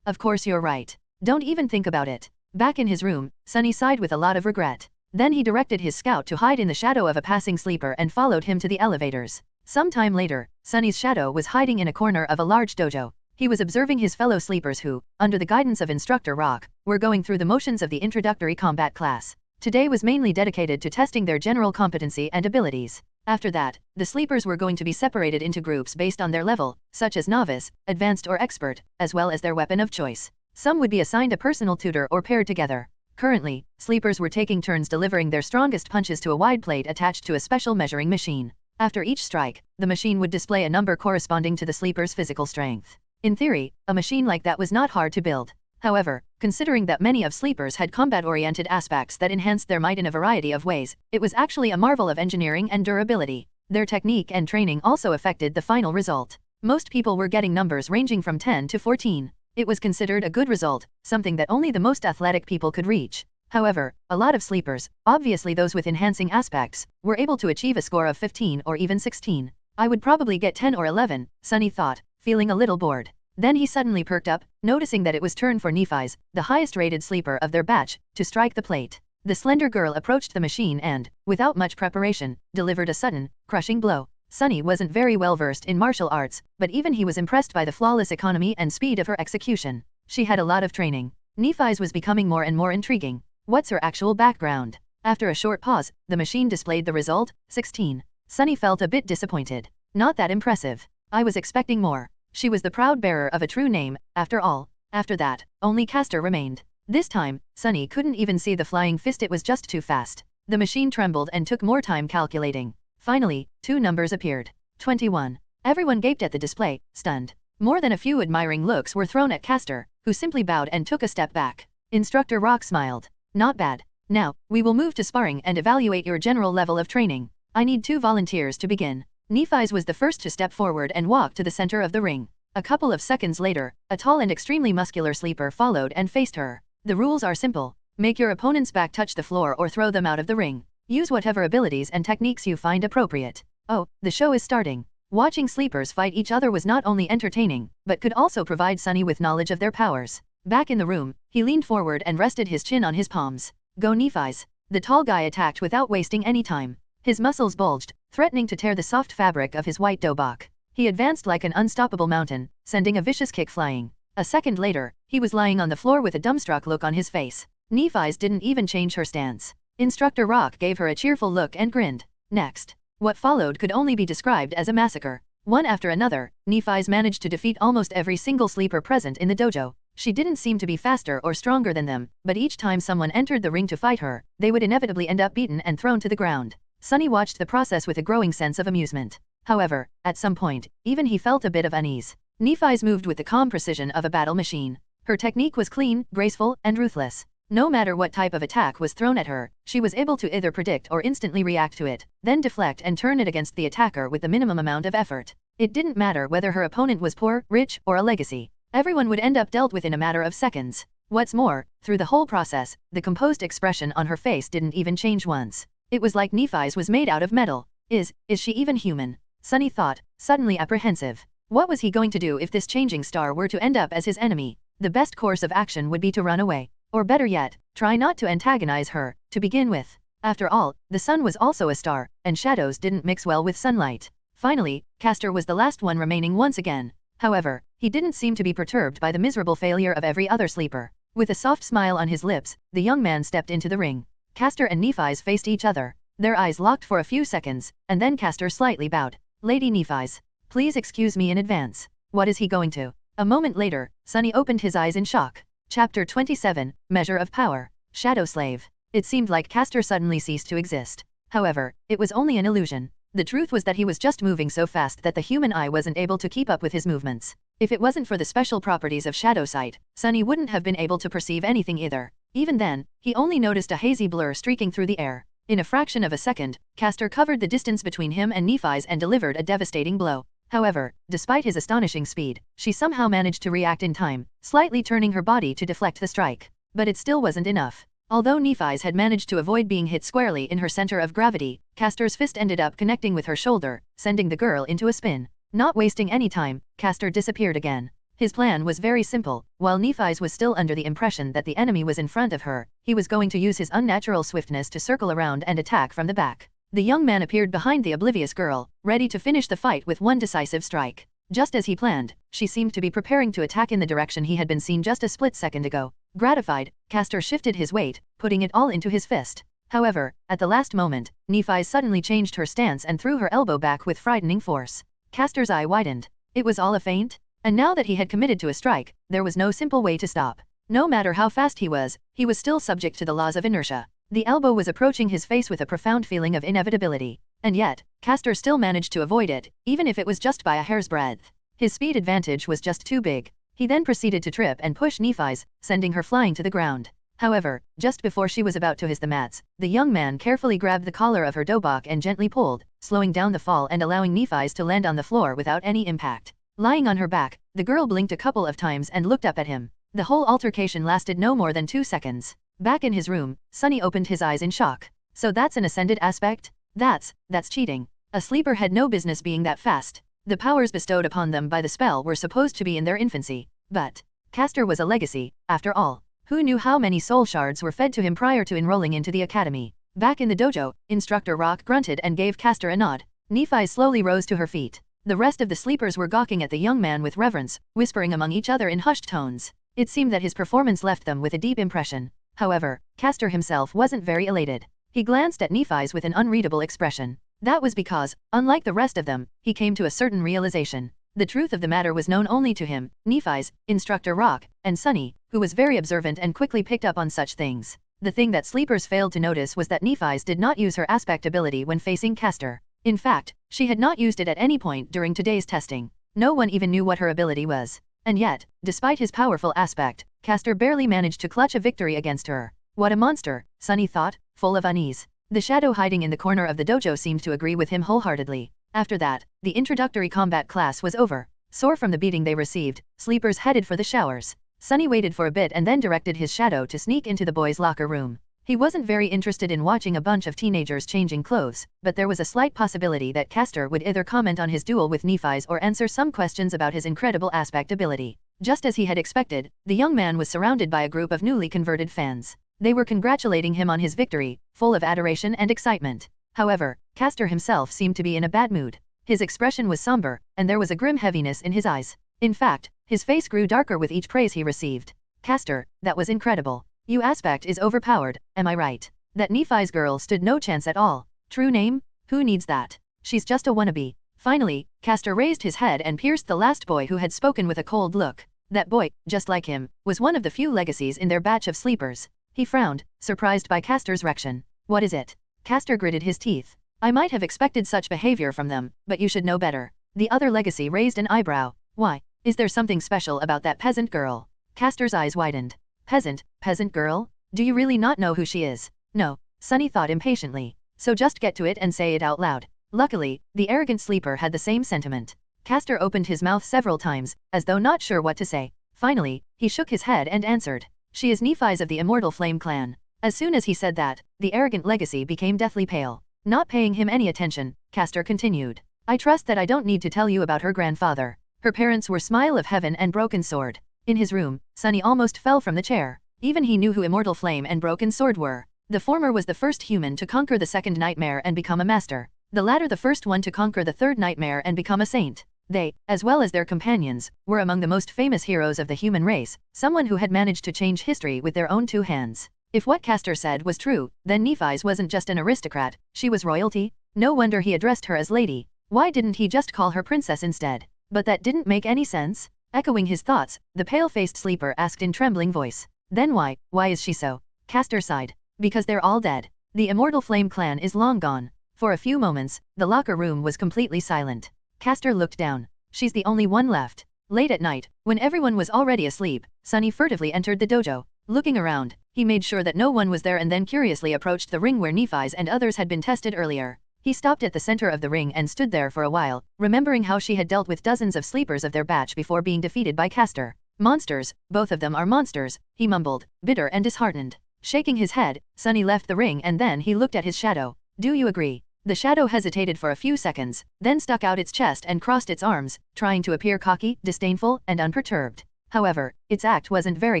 Of course you're right. Don't even think about it. Back in his room, Sunny sighed with a lot of regret. Then he directed his scout to hide in the shadow of a passing sleeper and followed him to the elevators. Some time later, Sunny's shadow was hiding in a corner of a large dojo. He was observing his fellow sleepers who, under the guidance of Instructor Rock, were going through the motions of the introductory combat class. Today was mainly dedicated to testing their general competency and abilities. After that, the sleepers were going to be separated into groups based on their level, such as novice, advanced or expert, as well as their weapon of choice. Some would be assigned a personal tutor or paired together. Currently, sleepers were taking turns delivering their strongest punches to a wide plate attached to a special measuring machine. After each strike, the machine would display a number corresponding to the sleeper's physical strength. In theory, a machine like that was not hard to build. However, considering that many of sleepers had combat-oriented aspects that enhanced their might in a variety of ways, it was actually a marvel of engineering and durability. Their technique and training also affected the final result. Most people were getting numbers ranging from 10 to 14. It was considered a good result, something that only the most athletic people could reach. However, a lot of sleepers, obviously those with enhancing aspects, were able to achieve a score of 15 or even 16. I would probably get 10 or 11, Sunny thought, feeling a little bored. Then he suddenly perked up, noticing that it was turn for Nephi's, the highest-rated sleeper of their batch, to strike the plate. The slender girl approached the machine and, without much preparation, delivered a sudden, crushing blow. Sunny wasn't very well versed in martial arts, but even he was impressed by the flawless economy and speed of her execution. She had a lot of training. Nephi's was becoming more and more intriguing. What's her actual background? After a short pause, the machine displayed the result, 16. Sunny felt a bit disappointed. Not that impressive. I was expecting more. She was the proud bearer of a true name, after all. After that, only Castor remained. This time, Sunny couldn't even see the flying fist, it was just too fast. The machine trembled and took more time calculating. Finally, 2 numbers appeared. 21. Everyone gaped at the display, stunned. More than a few admiring looks were thrown at Castor, who simply bowed and took a step back. Instructor Rock smiled. Not bad. Now, we will move to sparring and evaluate your general level of training. I need 2 volunteers to begin. Nephi's was the first to step forward and walk to the center of the ring. A couple of seconds later, a tall and extremely muscular sleeper followed and faced her. The rules are simple. Make your opponent's back touch the floor or throw them out of the ring. Use whatever abilities and techniques you find appropriate. Oh, the show is starting. Watching sleepers fight each other was not only entertaining, but could also provide Sunny with knowledge of their powers. Back in the room, he leaned forward and rested his chin on his palms. Go Nephi's. The tall guy attacked without wasting any time. His muscles bulged, threatening to tear the soft fabric of his white dobok. He advanced like an unstoppable mountain, sending a vicious kick flying. A second later, he was lying on the floor with a dumbstruck look on his face. Nephi's didn't even change her stance. Instructor Rock gave her a cheerful look and grinned. Next. What followed could only be described as a massacre. One after another, Nephi's managed to defeat almost every single sleeper present in the dojo. She didn't seem to be faster or stronger than them, but each time someone entered the ring to fight her, they would inevitably end up beaten and thrown to the ground. Sunny watched the process with a growing sense of amusement. However, at some point, even he felt a bit of unease. Nephi's moved with the calm precision of a battle machine. Her technique was clean, graceful, and ruthless. No matter what type of attack was thrown at her, she was able to either predict or instantly react to it, then deflect and turn it against the attacker with the minimum amount of effort. It didn't matter whether her opponent was poor, rich, or a legacy. Everyone would end up dealt with in a matter of seconds. What's more, through the whole process, the composed expression on her face didn't even change once. It was like Nephi's was made out of metal. Is she even human? Sunny thought, suddenly apprehensive. What was he going to do if this changing star were to end up as his enemy? The best course of action would be to run away. Or better yet, try not to antagonize her, to begin with. After all, the sun was also a star, and shadows didn't mix well with sunlight. Finally, Castor was the last one remaining once again. However, He didn't seem to be perturbed by the miserable failure of every other sleeper. With a soft smile on his lips, the young man stepped into the ring. Castor and Nephi's faced each other. Their eyes locked for a few seconds, and then Castor slightly bowed. Lady Nephi's, please excuse me in advance. What is he going to? A moment later, Sunny opened his eyes in shock. Chapter 27, Measure of Power. Shadow Slave. It seemed like Castor suddenly ceased to exist. However, it was only an illusion. The truth was that he was just moving so fast that the human eye wasn't able to keep up with his movements. If it wasn't for the special properties of shadow sight, Sunny wouldn't have been able to perceive anything either. Even then, he only noticed a hazy blur streaking through the air. In a fraction of a second, Castor covered the distance between him and Nephi's and delivered a devastating blow. However, despite his astonishing speed, she somehow managed to react in time, slightly turning her body to deflect the strike. But it still wasn't enough. Although Nephi's had managed to avoid being hit squarely in her center of gravity, Castor's fist ended up connecting with her shoulder, sending the girl into a spin. Not wasting any time, Castor disappeared again. His plan was very simple. While Nephi's was still under the impression that the enemy was in front of her, he was going to use his unnatural swiftness to circle around and attack from the back. The young man appeared behind the oblivious girl, ready to finish the fight with one decisive strike. Just as he planned, she seemed to be preparing to attack in the direction he had been seen just a split second ago. Gratified, Castor shifted his weight, putting it all into his fist. However, at the last moment, Nephi suddenly changed her stance and threw her elbow back with frightening force. Castor's eye widened. It was all a feint? And now that he had committed to a strike, there was no simple way to stop. No matter how fast he was still subject to the laws of inertia. The elbow was approaching his face with a profound feeling of inevitability. And yet, Castor still managed to avoid it, even if it was just by a hair's breadth. His speed advantage was just too big. He then proceeded to trip and push Nephi's, sending her flying to the ground. However, just before she was about to hiss the mats, the young man carefully grabbed the collar of her dobok and gently pulled, slowing down the fall and allowing Nephi's to land on the floor without any impact. Lying on her back, the girl blinked a couple of times and looked up at him. The whole altercation lasted no more than 2 seconds. Back in his room, Sunny opened his eyes in shock. So that's an ascended aspect? That's cheating. A sleeper had no business being that fast. The powers bestowed upon them by the spell were supposed to be in their infancy. But Castor was a legacy, after all. Who knew how many soul shards were fed to him prior to enrolling into the academy? Back in the dojo, Instructor Rock grunted and gave Castor a nod. Nephi slowly rose to her feet. The rest of the sleepers were gawking at the young man with reverence, whispering among each other in hushed tones. It seemed that his performance left them with a deep impression. However, Castor himself wasn't very elated. He glanced at Nephi's with an unreadable expression. That was because, unlike the rest of them, he came to a certain realization. The truth of the matter was known only to him, Nephi's, Instructor Rock, and Sunny, who was very observant and quickly picked up on such things. The thing that sleepers failed to notice was that Nephi's did not use her aspect ability when facing Castor. In fact, she had not used it at any point during today's testing. No one even knew what her ability was. And yet, despite his powerful aspect, Castor barely managed to clutch a victory against her. What a monster, Sunny thought, full of unease. The shadow hiding in the corner of the dojo seemed to agree with him wholeheartedly. After that, the introductory combat class was over. Sore from the beating they received, sleepers headed for the showers. Sunny waited for a bit and then directed his shadow to sneak into the boys' locker room. He wasn't very interested in watching a bunch of teenagers changing clothes, but there was a slight possibility that Castor would either comment on his duel with Nephi's or answer some questions about his incredible aspect ability. Just as he had expected, the young man was surrounded by a group of newly converted fans. They were congratulating him on his victory, full of adoration and excitement. However, Castor himself seemed to be in a bad mood. His expression was somber, and there was a grim heaviness in his eyes. In fact, his face grew darker with each praise he received. Castor, that was incredible. Your aspect is overpowered, am I right? That Nephi's girl stood no chance at all. True name? Who needs that? She's just a wannabe. Finally, Castor raised his head and pierced the last boy who had spoken with a cold look. That boy, just like him, was one of the few legacies in their batch of sleepers. He frowned, surprised by Castor's reaction. What is it? Castor gritted his teeth. I might have expected such behavior from them, but you should know better. The other legacy raised an eyebrow. Why? Is there something special about that peasant girl? Castor's eyes widened. Peasant girl? Do you really not know who she is? No, Sunny thought impatiently. So just get to it and say it out loud. Luckily, the arrogant sleeper had the same sentiment. Castor opened his mouth several times, as though not sure what to say. Finally, he shook his head and answered. She is Nephi's of the Immortal Flame clan. As soon as he said that, the arrogant legacy became deathly pale. Not paying him any attention, Castor continued. I trust that I don't need to tell you about her grandfather. Her parents were Smile of Heaven and Broken Sword. In his room, Sunny almost fell from the chair. Even he knew who Immortal Flame and Broken Sword were. The former was the first human to conquer the second nightmare and become a master. The latter the first one to conquer the third nightmare and become a saint. They, as well as their companions, were among the most famous heroes of the human race, someone who had managed to change history with their own two hands. If what Castor said was true, then Nephise wasn't just an aristocrat, she was royalty. No wonder he addressed her as lady. Why didn't he just call her princess instead? But that didn't make any sense. Echoing his thoughts, the pale-faced sleeper asked in trembling voice. Then why is she so? Castor sighed. Because they're all dead. The Immortal Flame clan is long gone. For a few moments, the locker room was completely silent. Castor looked down. She's the only one left. Late at night, when everyone was already asleep, Sunny furtively entered the dojo. Looking around, he made sure that no one was there and then curiously approached the ring where Nephise and others had been tested earlier. He stopped at the center of the ring and stood there for a while, remembering how she had dealt with dozens of sleepers of their batch before being defeated by Castor. Monsters, both of them are monsters, he mumbled, bitter and disheartened. Shaking his head, Sunny left the ring and then he looked at his shadow. Do you agree? The shadow hesitated for a few seconds, then stuck out its chest and crossed its arms, trying to appear cocky, disdainful, and unperturbed. However, its act wasn't very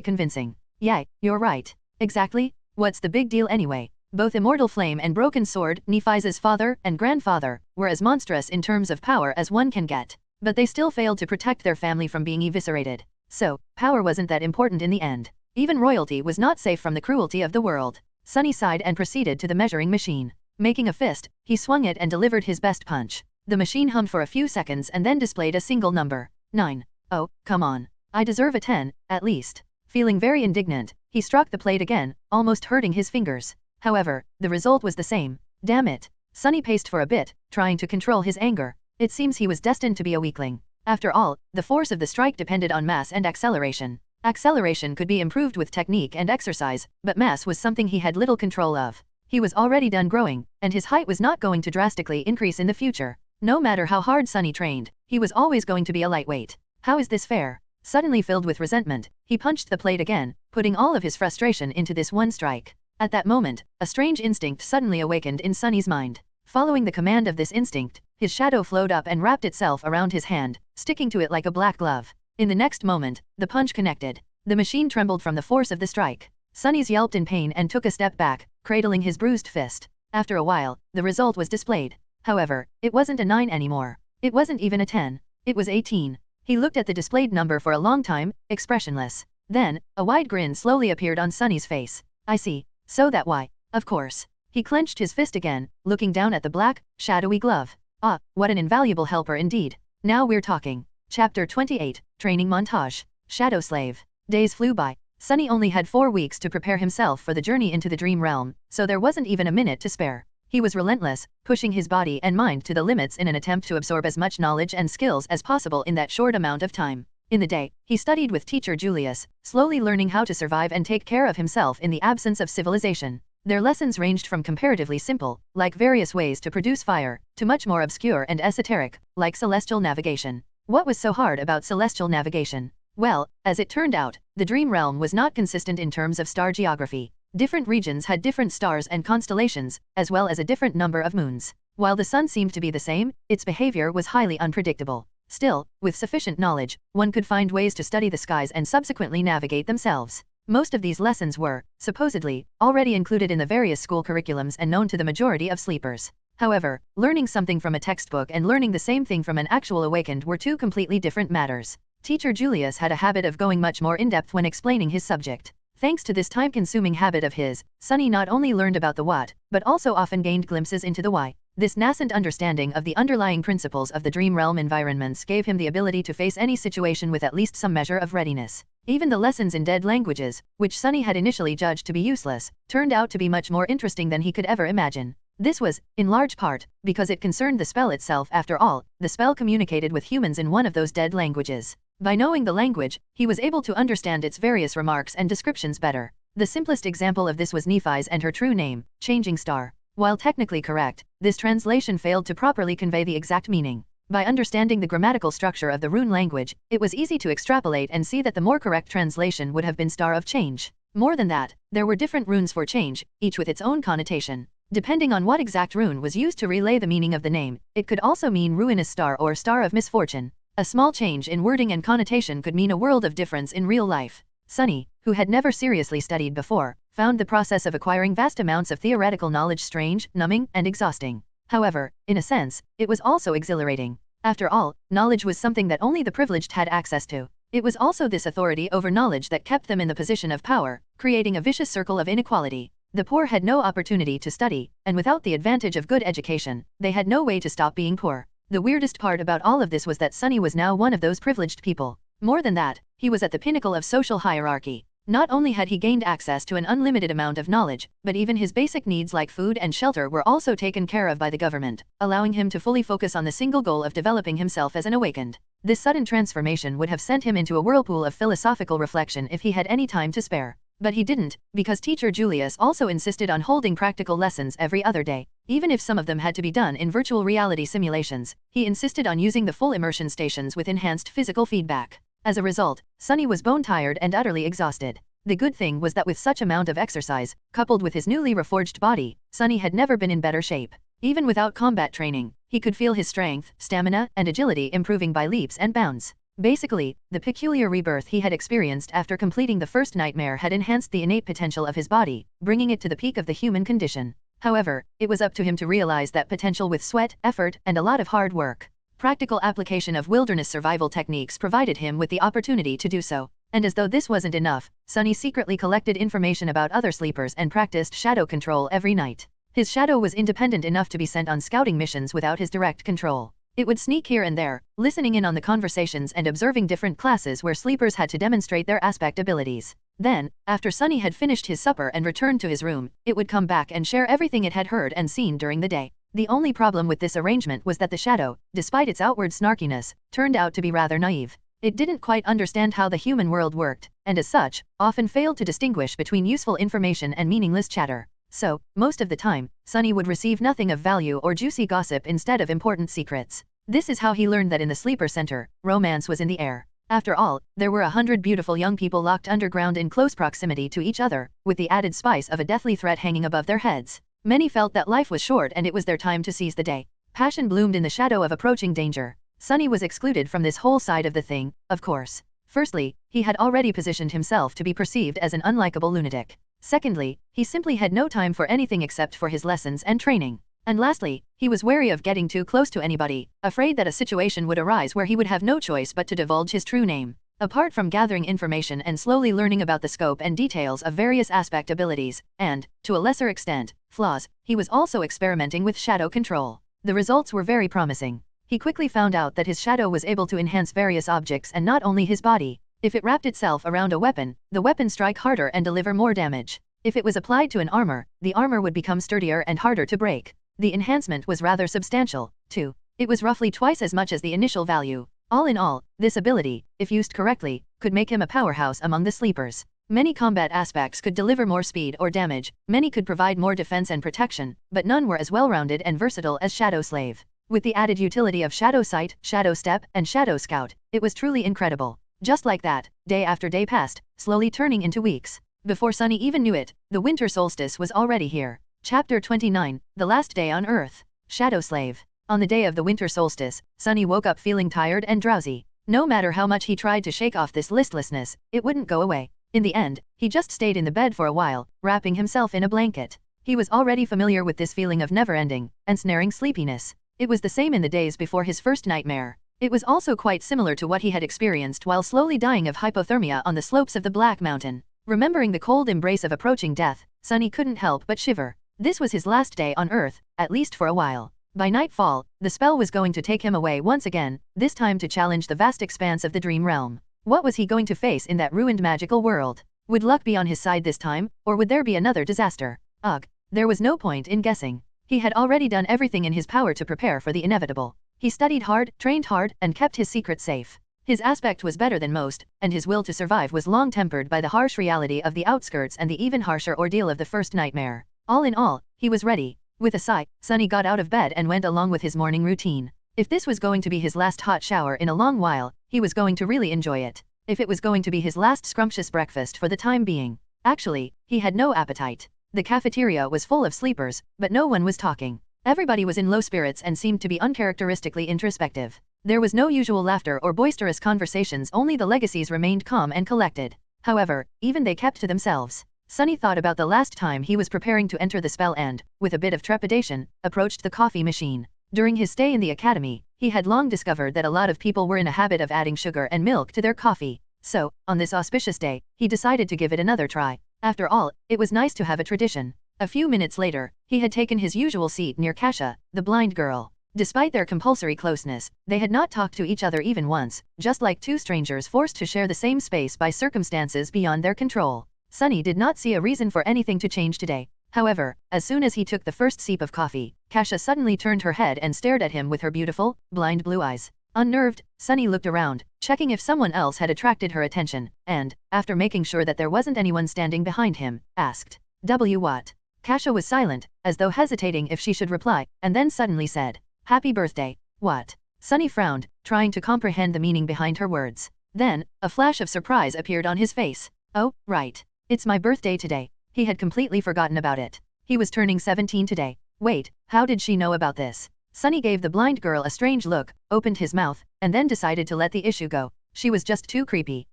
convincing. Yeah, you're right. Exactly? What's the big deal anyway? Both Immortal Flame and Broken Sword, Nephise's father and grandfather, were as monstrous in terms of power as one can get. But they still failed to protect their family from being eviscerated. So, power wasn't that important in the end. Even royalty was not safe from the cruelty of the world. Sunny sighed and proceeded to the measuring machine. Making a fist, he swung it and delivered his best punch. The machine hummed for a few seconds and then displayed a single number. 9. Oh, come on. I deserve a 10, at least. Feeling very indignant, he struck the plate again, almost hurting his fingers. However, the result was the same. Damn it. Sunny paced for a bit, trying to control his anger. It seems he was destined to be a weakling. After all, the force of the strike depended on mass and acceleration. Acceleration could be improved with technique and exercise, but mass was something he had little control of. He was already done growing, and his height was not going to drastically increase in the future. No matter how hard Sunny trained, he was always going to be a lightweight. How is this fair? Suddenly filled with resentment, he punched the plate again, putting all of his frustration into this one strike. At that moment, a strange instinct suddenly awakened in Sunny's mind. Following the command of this instinct, his shadow flowed up and wrapped itself around his hand, sticking to it like a black glove. In the next moment, the punch connected. The machine trembled from the force of the strike. Sunny's yelped in pain and took a step back, cradling his bruised fist. After a while, the result was displayed. However, it wasn't a 9 anymore. It wasn't even a 10. It was 18. He looked at the displayed number for a long time, expressionless. Then, a wide grin slowly appeared on Sunny's face. I see. So that why? Of course. He clenched his fist again, looking down at the black, shadowy glove. Ah, what an invaluable helper indeed. Now we're talking. Chapter 28, Training Montage. Shadow Slave. Days flew by. Sunny only had 4 weeks to prepare himself for the journey into the dream realm, so there wasn't even a minute to spare. He was relentless, pushing his body and mind to the limits in an attempt to absorb as much knowledge and skills as possible in that short amount of time. In the day, he studied with teacher Julius, slowly learning how to survive and take care of himself in the absence of civilization. Their lessons ranged from comparatively simple, like various ways to produce fire, to much more obscure and esoteric, like celestial navigation. What was so hard about celestial navigation? Well, as it turned out, the dream realm was not consistent in terms of star geography. Different regions had different stars and constellations, as well as a different number of moons. While the sun seemed to be the same, its behavior was highly unpredictable. Still, with sufficient knowledge, one could find ways to study the skies and subsequently navigate themselves. Most of these lessons were, supposedly, already included in the various school curriculums and known to the majority of sleepers. However, learning something from a textbook and learning the same thing from an actual awakened were two completely different matters. Teacher Julius had a habit of going much more in-depth when explaining his subject. Thanks to this time-consuming habit of his, Sunny not only learned about the what, but also often gained glimpses into the why. This nascent understanding of the underlying principles of the dream realm environments gave him the ability to face any situation with at least some measure of readiness. Even the lessons in dead languages, which Sunny had initially judged to be useless, turned out to be much more interesting than he could ever imagine. This was, in large part, because it concerned the spell itself. After all, the spell communicated with humans in one of those dead languages. By knowing the language, he was able to understand its various remarks and descriptions better. The simplest example of this was Nephise and her true name, Changing Star. While technically correct, this translation failed to properly convey the exact meaning. By understanding the grammatical structure of the rune language, it was easy to extrapolate and see that the more correct translation would have been Star of Change. More than that, there were different runes for change, each with its own connotation. Depending on what exact rune was used to relay the meaning of the name, it could also mean Ruinous Star or Star of Misfortune. A small change in wording and connotation could mean a world of difference in real life. Sunny, who had never seriously studied before, found the process of acquiring vast amounts of theoretical knowledge strange, numbing, and exhausting. However, in a sense, it was also exhilarating. After all, knowledge was something that only the privileged had access to. It was also this authority over knowledge that kept them in the position of power, creating a vicious circle of inequality. The poor had no opportunity to study, and without the advantage of good education, they had no way to stop being poor. The weirdest part about all of this was that Sunny was now one of those privileged people. More than that, he was at the pinnacle of social hierarchy. Not only had he gained access to an unlimited amount of knowledge, but even his basic needs like food and shelter were also taken care of by the government, allowing him to fully focus on the single goal of developing himself as an awakened. This sudden transformation would have sent him into a whirlpool of philosophical reflection if he had any time to spare. But he didn't, because teacher Julius also insisted on holding practical lessons every other day. Even if some of them had to be done in virtual reality simulations, he insisted on using the full immersion stations with enhanced physical feedback. As a result, Sunny was bone-tired and utterly exhausted. The good thing was that with such amount of exercise, coupled with his newly reforged body, Sunny had never been in better shape. Even without combat training, he could feel his strength, stamina, and agility improving by leaps and bounds. Basically, the peculiar rebirth he had experienced after completing the first nightmare had enhanced the innate potential of his body, bringing it to the peak of the human condition. However, it was up to him to realize that potential with sweat, effort, and a lot of hard work. Practical application of wilderness survival techniques provided him with the opportunity to do so. And as though this wasn't enough, Sunny secretly collected information about other sleepers and practiced shadow control every night. His shadow was independent enough to be sent on scouting missions without his direct control. It would sneak here and there, listening in on the conversations and observing different classes where sleepers had to demonstrate their aspect abilities. Then, after Sunny had finished his supper and returned to his room, it would come back and share everything it had heard and seen during the day. The only problem with this arrangement was that the shadow, despite its outward snarkiness, turned out to be rather naive. It didn't quite understand how the human world worked, and as such, often failed to distinguish between useful information and meaningless chatter. So, most of the time, Sunny would receive nothing of value or juicy gossip instead of important secrets. This is how he learned that in the sleeper center, romance was in the air. After all, there were 100 beautiful young people locked underground in close proximity to each other, with the added spice of a deathly threat hanging above their heads. Many felt that life was short and it was their time to seize the day. Passion bloomed in the shadow of approaching danger. Sunny was excluded from this whole side of the thing, of course. Firstly, he had already positioned himself to be perceived as an unlikable lunatic. Secondly, he simply had no time for anything except for his lessons and training. And lastly, he was wary of getting too close to anybody, afraid that a situation would arise where he would have no choice but to divulge his true name. Apart from gathering information and slowly learning about the scope and details of various aspect abilities, and, to a lesser extent, flaws, he was also experimenting with shadow control. The results were very promising. He quickly found out that his shadow was able to enhance various objects and not only his body. If it wrapped itself around a weapon, the weapon strike harder and deliver more damage. If it was applied to an armor, the armor would become sturdier and harder to break. The enhancement was rather substantial, too. It was roughly twice as much as the initial value. All in all, this ability, if used correctly, could make him a powerhouse among the sleepers. Many combat aspects could deliver more speed or damage, many could provide more defense and protection, but none were as well-rounded and versatile as Shadow Slave. With the added utility of Shadow Sight, Shadow Step, and Shadow Scout, it was truly incredible. Just like that, day after day passed, slowly turning into weeks. Before Sunny even knew it, the winter solstice was already here. Chapter 29, The Last Day on Earth. Shadow Slave. On the day of the winter solstice, Sunny woke up feeling tired and drowsy. No matter how much he tried to shake off this listlessness, it wouldn't go away. In the end, he just stayed in the bed for a while, wrapping himself in a blanket. He was already familiar with this feeling of never-ending, ensnaring sleepiness. It was the same in the days before his first nightmare. It was also quite similar to what he had experienced while slowly dying of hypothermia on the slopes of the Black Mountain. Remembering the cold embrace of approaching death, Sunny couldn't help but shiver. This was his last day on Earth, at least for a while. By nightfall, the spell was going to take him away once again, this time to challenge the vast expanse of the dream realm. What was he going to face in that ruined magical world? Would luck be on his side this time, or would there be another disaster? Ugh, there was no point in guessing. He had already done everything in his power to prepare for the inevitable. He studied hard, trained hard, and kept his secret safe. His aspect was better than most, and his will to survive was long tempered by the harsh reality of the outskirts and the even harsher ordeal of the first nightmare. All in all, he was ready. With a sigh, Sunny got out of bed and went along with his morning routine. If this was going to be his last hot shower in a long while, he was going to really enjoy it. If it was going to be his last scrumptious breakfast for the time being. Actually, he had no appetite. The cafeteria was full of sleepers, but no one was talking. Everybody was in low spirits and seemed to be uncharacteristically introspective. There was no usual laughter or boisterous conversations, only the legacies remained calm and collected. However, even they kept to themselves. Sunny thought about the last time he was preparing to enter the spell and, with a bit of trepidation, approached the coffee machine. During his stay in the academy, He had long discovered that a lot of people were in a habit of adding sugar and milk to their coffee. So, on this auspicious day, he decided to give it another try. After all, it was nice to have a tradition. A few minutes later, he had taken his usual seat near Kasia, the blind girl. Despite their compulsory closeness, they had not talked to each other even once, just like two strangers forced to share the same space by circumstances beyond their control. Sunny did not see a reason for anything to change today. However, as soon as he took the first sip of coffee, Kasia suddenly turned her head and stared at him with her beautiful, blind blue eyes. Unnerved, Sunny looked around, checking if someone else had attracted her attention, and, after making sure that there wasn't anyone standing behind him, asked, "What?" Kasia was silent, as though hesitating if she should reply, and then suddenly said, "Happy birthday." "What?" Sunny frowned, trying to comprehend the meaning behind her words. Then, a flash of surprise appeared on his face. "Oh, right. It's my birthday today." He had completely forgotten about it. He was turning 17 today. Wait, how did she know about this? Sunny gave the blind girl a strange look, opened his mouth, and then decided to let the issue go. She was just too creepy.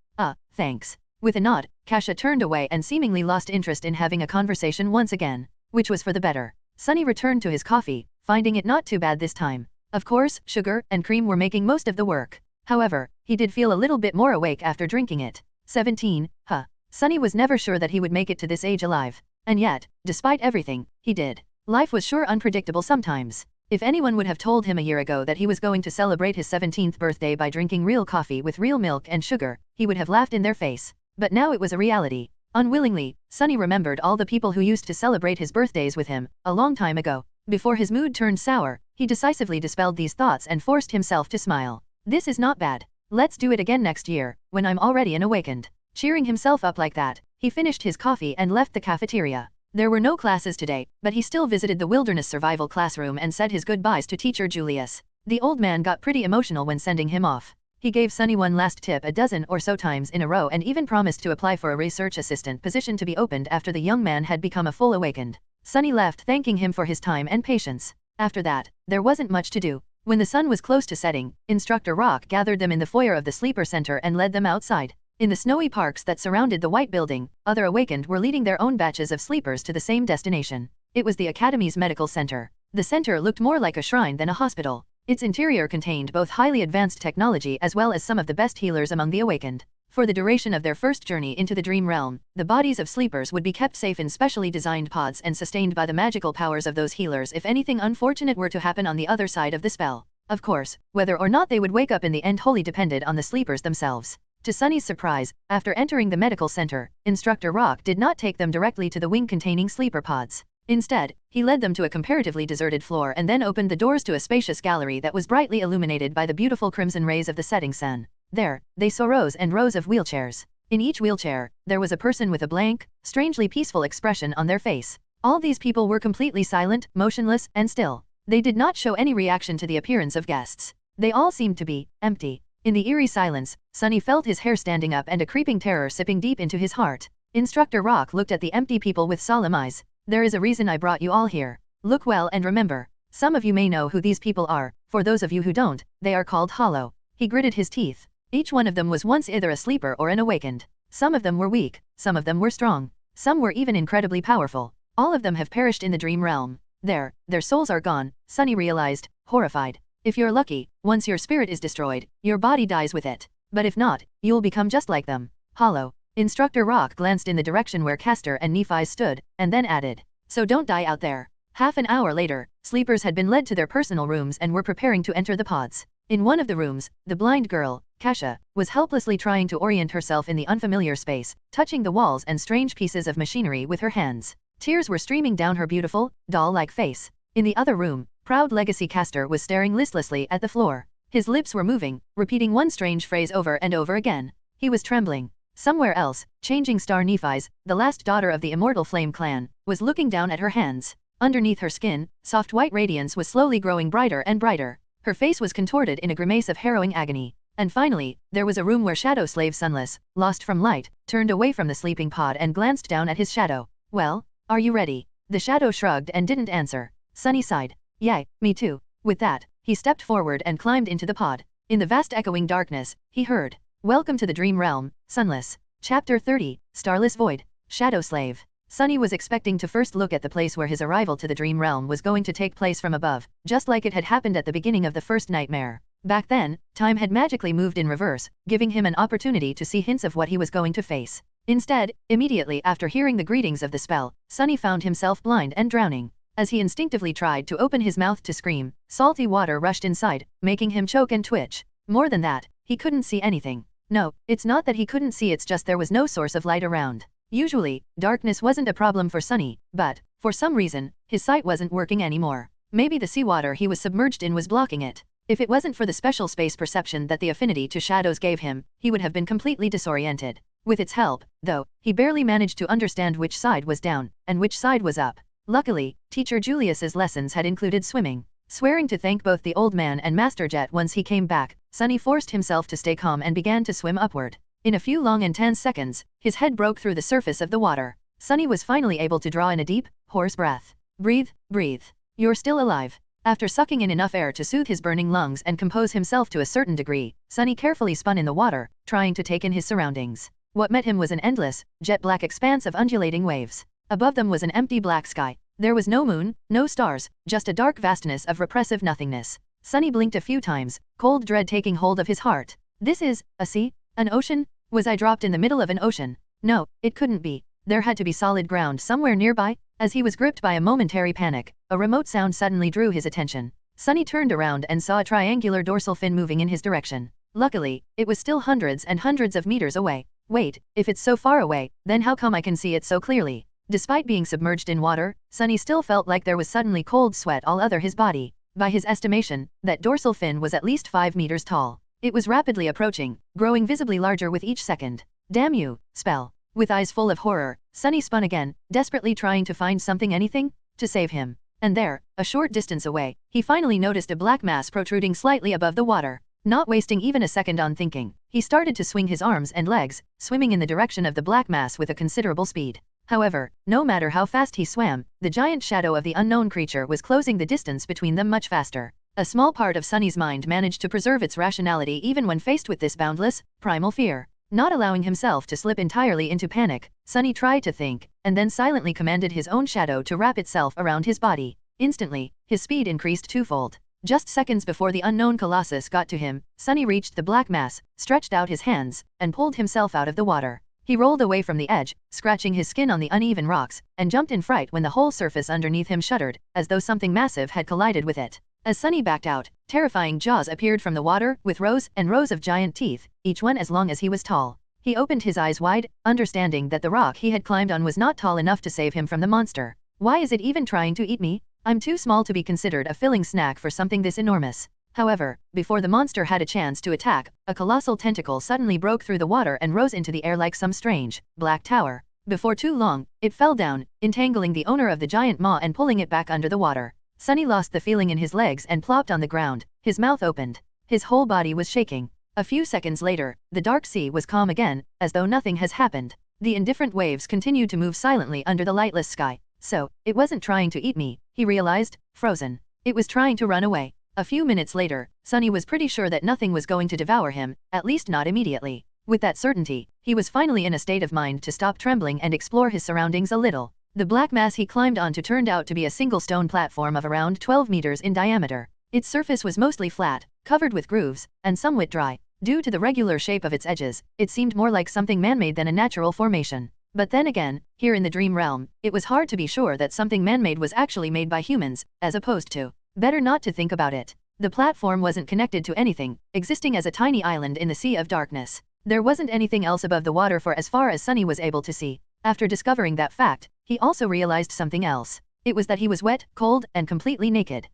Thanks." With a nod, Kasia turned away and seemingly lost interest in having a conversation once again, which was for the better. Sunny returned to his coffee, finding it not too bad this time. Of course, sugar and cream were making most of the work. However, he did feel a little bit more awake after drinking it. 17, huh. Sunny was never sure that he would make it to this age alive. And yet, despite everything, he did. Life was sure unpredictable sometimes. If anyone would have told him a year ago that he was going to celebrate his 17th birthday by drinking real coffee with real milk and sugar, he would have laughed in their face. But now it was a reality. Unwillingly, Sunny remembered all the people who used to celebrate his birthdays with him, a long time ago. Before his mood turned sour, he decisively dispelled these thoughts and forced himself to smile. "This is not bad. Let's do it again next year, when I'm already an awakened." Cheering himself up like that, he finished his coffee and left the cafeteria. There were no classes today, but he still visited the wilderness survival classroom and said his goodbyes to teacher Julius. The old man got pretty emotional when sending him off. He gave Sunny one last tip a dozen or so times in a row and even promised to apply for a research assistant position to be opened after the young man had become a full awakened. Sunny left thanking him for his time and patience. After that, there wasn't much to do. When the sun was close to setting, Instructor Rock gathered them in the foyer of the sleeper center and led them outside. In the snowy parks that surrounded the white building, other awakened were leading their own batches of sleepers to the same destination. It was the Academy's medical center. The center looked more like a shrine than a hospital. Its interior contained both highly advanced technology as well as some of the best healers among the awakened. For the duration of their first journey into the dream realm, the bodies of sleepers would be kept safe in specially designed pods and sustained by the magical powers of those healers if anything unfortunate were to happen on the other side of the spell. Of course, whether or not they would wake up in the end wholly depended on the sleepers themselves. To Sunny's surprise, after entering the medical center, Instructor Rock did not take them directly to the wing containing sleeper pods. Instead, he led them to a comparatively deserted floor and then opened the doors to a spacious gallery that was brightly illuminated by the beautiful crimson rays of the setting sun. There, they saw rows and rows of wheelchairs. In each wheelchair, there was a person with a blank, strangely peaceful expression on their face. All these people were completely silent, motionless, and still. They did not show any reaction to the appearance of guests. They all seemed to be empty. In the eerie silence, Sunny felt his hair standing up and a creeping terror sipping deep into his heart. Instructor Rock looked at the empty people with solemn eyes. "There is a reason I brought you all here. Look well and remember. Some of you may know who these people are. For those of you who don't, they are called Hollow." He gritted his teeth. Each one of them was once either a sleeper or an awakened. Some of them were weak, some of them were strong. Some were even incredibly powerful. All of them have perished in the dream realm. Their souls are gone, Sunny realized, horrified. If you're lucky, once your spirit is destroyed, your body dies with it. But if not, you'll become just like them. Hollow. Instructor Rock glanced in the direction where Castor and Nephi stood, and then added, "So don't die out there." Half an hour later, sleepers had been led to their personal rooms and were preparing to enter the pods. In one of the rooms, the blind girl, Kasia, was helplessly trying to orient herself in the unfamiliar space, touching the walls and strange pieces of machinery with her hands. Tears were streaming down her beautiful, doll-like face. In the other room, proud Legacy Castor was staring listlessly at the floor. His lips were moving, repeating one strange phrase over and over again. He was trembling. Somewhere else, Changing Star Nephi's, the last daughter of the Immortal Flame clan, was looking down at her hands. Underneath her skin, soft white radiance was slowly growing brighter and brighter. Her face was contorted in a grimace of harrowing agony. And finally, there was a room where Shadow Slave Sunless, lost from light, turned away from the sleeping pod and glanced down at his shadow. "Well, are you ready?" The shadow shrugged and didn't answer. Sunny sighed. "Yay, me too." With that, he stepped forward and climbed into the pod. In the vast echoing darkness, he heard, "Welcome to the Dream Realm, Sunless." Chapter 30, Starless Void. Shadow Slave. Sunny was expecting to first look at the place where his arrival to the dream realm was going to take place from above, just like it had happened at the beginning of the first nightmare. Back then, time had magically moved in reverse, giving him an opportunity to see hints of what he was going to face. Instead, immediately after hearing the greetings of the spell, Sunny found himself blind and drowning. As he instinctively tried to open his mouth to scream, salty water rushed inside, making him choke and twitch. More than that, he couldn't see anything. No, it's not that he couldn't see, it's just there was no source of light around. Usually, darkness wasn't a problem for Sunny, but, for some reason, his sight wasn't working anymore. Maybe the seawater he was submerged in was blocking it. If it wasn't for the special space perception that the affinity to shadows gave him, he would have been completely disoriented. With its help, though, he barely managed to understand which side was down, and which side was up. Luckily, Teacher Julius's lessons had included swimming. Swearing to thank both the old man and Master Jet once he came back, Sunny forced himself to stay calm and began to swim upward. In a few long and tense seconds, his head broke through the surface of the water. Sunny was finally able to draw in a deep, hoarse breath. Breathe, breathe. You're still alive. After sucking in enough air to soothe his burning lungs and compose himself to a certain degree, Sunny carefully spun in the water, trying to take in his surroundings. What met him was an endless, jet-black expanse of undulating waves. Above them was an empty black sky. There was no moon, no stars, just a dark vastness of repressive nothingness. Sunny blinked a few times, cold dread taking hold of his heart. This is a sea? An ocean? Was I dropped in the middle of an ocean? No, it couldn't be. There had to be solid ground somewhere nearby. As he was gripped by a momentary panic, a remote sound suddenly drew his attention. Sunny turned around and saw a triangular dorsal fin moving in his direction. Luckily, it was still hundreds and hundreds of meters away. Wait, if it's so far away, then how come I can see it so clearly? Despite being submerged in water, Sunny still felt like there was suddenly cold sweat all over his body. By his estimation, that dorsal fin was at least 5 meters tall. It was rapidly approaching, growing visibly larger with each second. Damn you, spell. With eyes full of horror, Sunny spun again, desperately trying to find anything, to save him. And there, a short distance away, he finally noticed a black mass protruding slightly above the water. Not wasting even a second on thinking, he started to swing his arms and legs, swimming in the direction of the black mass with a considerable speed. However, no matter how fast he swam, the giant shadow of the unknown creature was closing the distance between them much faster. A small part of Sunny's mind managed to preserve its rationality even when faced with this boundless, primal fear. Not allowing himself to slip entirely into panic, Sunny tried to think, and then silently commanded his own shadow to wrap itself around his body. Instantly, his speed increased twofold. Just seconds before the unknown colossus got to him, Sunny reached the black mass, stretched out his hands, and pulled himself out of the water. He rolled away from the edge, scratching his skin on the uneven rocks, and jumped in fright when the whole surface underneath him shuddered, as though something massive had collided with it. As Sunny backed out, terrifying jaws appeared from the water, with rows and rows of giant teeth, each one as long as he was tall. He opened his eyes wide, understanding that the rock he had climbed on was not tall enough to save him from the monster. Why is it even trying to eat me? I'm too small to be considered a filling snack for something this enormous. However, before the monster had a chance to attack, a colossal tentacle suddenly broke through the water and rose into the air like some strange, black tower. Before too long, it fell down, entangling the owner of the giant maw and pulling it back under the water. Sunny lost the feeling in his legs and plopped on the ground, his mouth opened. His whole body was shaking. A few seconds later, the dark sea was calm again, as though nothing has happened. The indifferent waves continued to move silently under the lightless sky. So, it wasn't trying to eat me, he realized, frozen. It was trying to run away. A few minutes later, Sunny was pretty sure that nothing was going to devour him, at least not immediately. With that certainty, he was finally in a state of mind to stop trembling and explore his surroundings a little. The black mass he climbed onto turned out to be a single stone platform of around 12 meters in diameter. Its surface was mostly flat, covered with grooves, and somewhat dry. Due to the regular shape of its edges, it seemed more like something man-made than a natural formation. But then again, here in the dream realm, it was hard to be sure that something man-made was actually made by humans, as opposed to. Better not to think about it. The platform wasn't connected to anything, existing as a tiny island in the sea of darkness. There wasn't anything else above the water for as far as Sunny was able to see. After discovering that fact, he also realized something else. It was that he was wet, cold, and completely naked.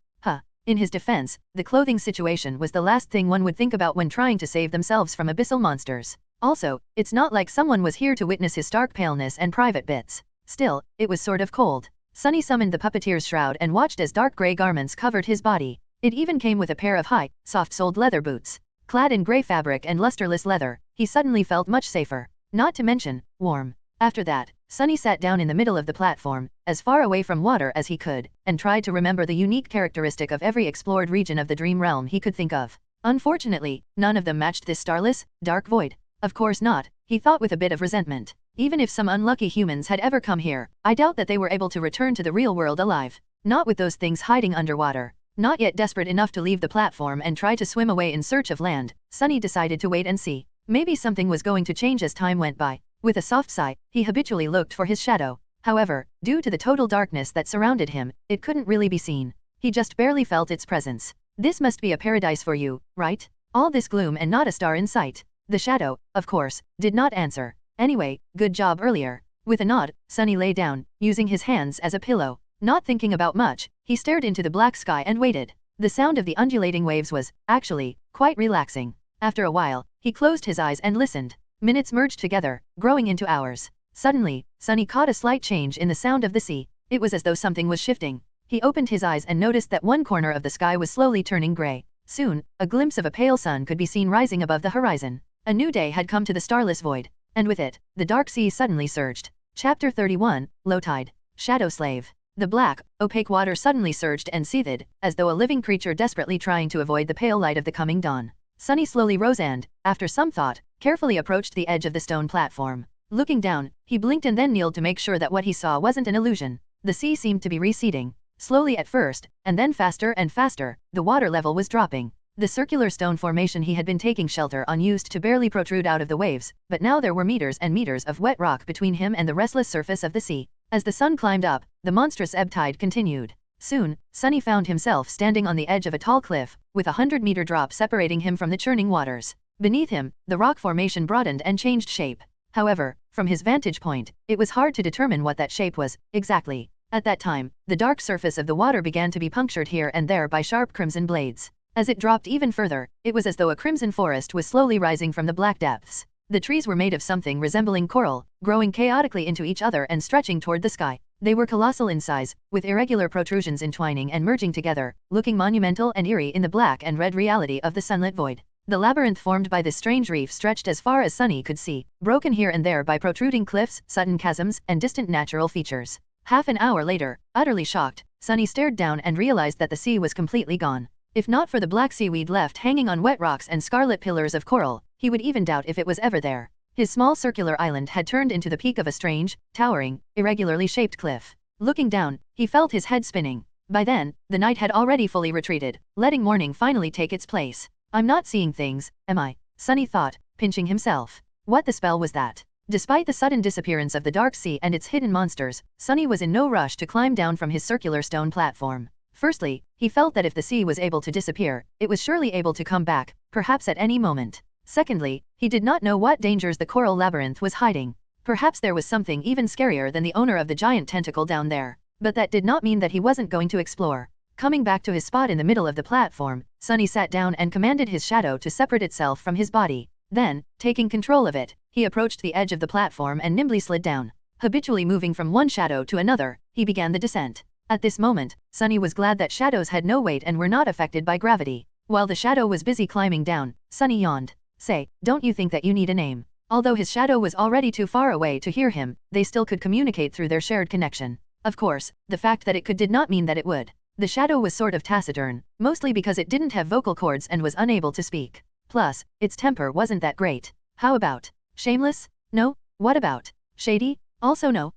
In his defense, the clothing situation was the last thing one would think about when trying to save themselves from abyssal monsters. Also, it's not like someone was here to witness his stark paleness and private bits. Still, it was sort of cold. Sunny summoned the puppeteer's shroud and watched as dark gray garments covered his body. It even came with a pair of high, soft-soled leather boots. Clad in gray fabric and lusterless leather, he suddenly felt much safer. Not to mention, warm. After that, Sunny sat down in the middle of the platform, as far away from water as he could, and tried to remember the unique characteristic of every explored region of the dream realm he could think of. Unfortunately, none of them matched this starless, dark void. Of course not, he thought with a bit of resentment. Even if some unlucky humans had ever come here, I doubt that they were able to return to the real world alive. Not with those things hiding underwater. Not yet desperate enough to leave the platform and try to swim away in search of land, Sunny decided to wait and see. Maybe something was going to change as time went by. With a soft sigh, he habitually looked for his shadow. However, due to the total darkness that surrounded him, it couldn't really be seen. He just barely felt its presence. This must be a paradise for you, right? All this gloom and not a star in sight. The shadow, of course, did not answer. Anyway, good job earlier. With a nod, Sunny lay down, using his hands as a pillow. Not thinking about much, he stared into the black sky and waited. The sound of the undulating waves was, actually, quite relaxing. After a while, he closed his eyes and listened. Minutes merged together, growing into hours. Suddenly, Sunny caught a slight change in the sound of the sea. It was as though something was shifting. He opened his eyes and noticed that one corner of the sky was slowly turning gray. Soon, a glimpse of a pale sun could be seen rising above the horizon. A new day had come to the starless void, and with it, the dark sea suddenly surged. Chapter 31, Low Tide. Shadow Slave. The black, opaque water suddenly surged and seethed, as though a living creature desperately trying to avoid the pale light of the coming dawn. Sunny slowly rose and, after some thought, carefully approached the edge of the stone platform. Looking down, he blinked and then kneeled to make sure that what he saw wasn't an illusion. The sea seemed to be receding. Slowly at first, and then faster and faster, the water level was dropping. The circular stone formation he had been taking shelter on used to barely protrude out of the waves, but now there were meters and meters of wet rock between him and the restless surface of the sea. As the sun climbed up, the monstrous ebb tide continued. Soon, Sunny found himself standing on the edge of a tall cliff, with a 100-meter drop separating him from the churning waters. Beneath him, the rock formation broadened and changed shape. However, from his vantage point, it was hard to determine what that shape was, exactly. At that time, the dark surface of the water began to be punctured here and there by sharp crimson blades. As it dropped even further, it was as though a crimson forest was slowly rising from the black depths. The trees were made of something resembling coral, growing chaotically into each other and stretching toward the sky. They were colossal in size, with irregular protrusions entwining and merging together, looking monumental and eerie in the black and red reality of the sunlit void. The labyrinth formed by this strange reef stretched as far as Sunny could see, broken here and there by protruding cliffs, sudden chasms, and distant natural features. Half an hour later, utterly shocked, Sunny stared down and realized that the sea was completely gone. If not for the black seaweed left hanging on wet rocks and scarlet pillars of coral, he would even doubt if it was ever there. His small circular island had turned into the peak of a strange, towering, irregularly shaped cliff. Looking down, he felt his head spinning. By then, the night had already fully retreated, letting morning finally take its place. I'm not seeing things, am I? Sunny thought, pinching himself. What the spell was that? Despite the sudden disappearance of the dark sea and its hidden monsters, Sunny was in no rush to climb down from his circular stone platform. Firstly, he felt that if the sea was able to disappear, it was surely able to come back, perhaps at any moment. Secondly, he did not know what dangers the coral labyrinth was hiding. Perhaps there was something even scarier than the owner of the giant tentacle down there. But that did not mean that he wasn't going to explore. Coming back to his spot in the middle of the platform, Sunny sat down and commanded his shadow to separate itself from his body. Then, taking control of it, he approached the edge of the platform and nimbly slid down. Habitually moving from one shadow to another, he began the descent. At this moment, Sunny was glad that shadows had no weight and were not affected by gravity. While the shadow was busy climbing down, Sunny yawned. Say, don't you think that you need a name? Although his shadow was already too far away to hear him, they still could communicate through their shared connection. Of course, the fact that it could did not mean that it would. The shadow was sort of taciturn, mostly because it didn't have vocal cords and was unable to speak. Plus, its temper wasn't that great. How about shameless? No? What about shady? Also no.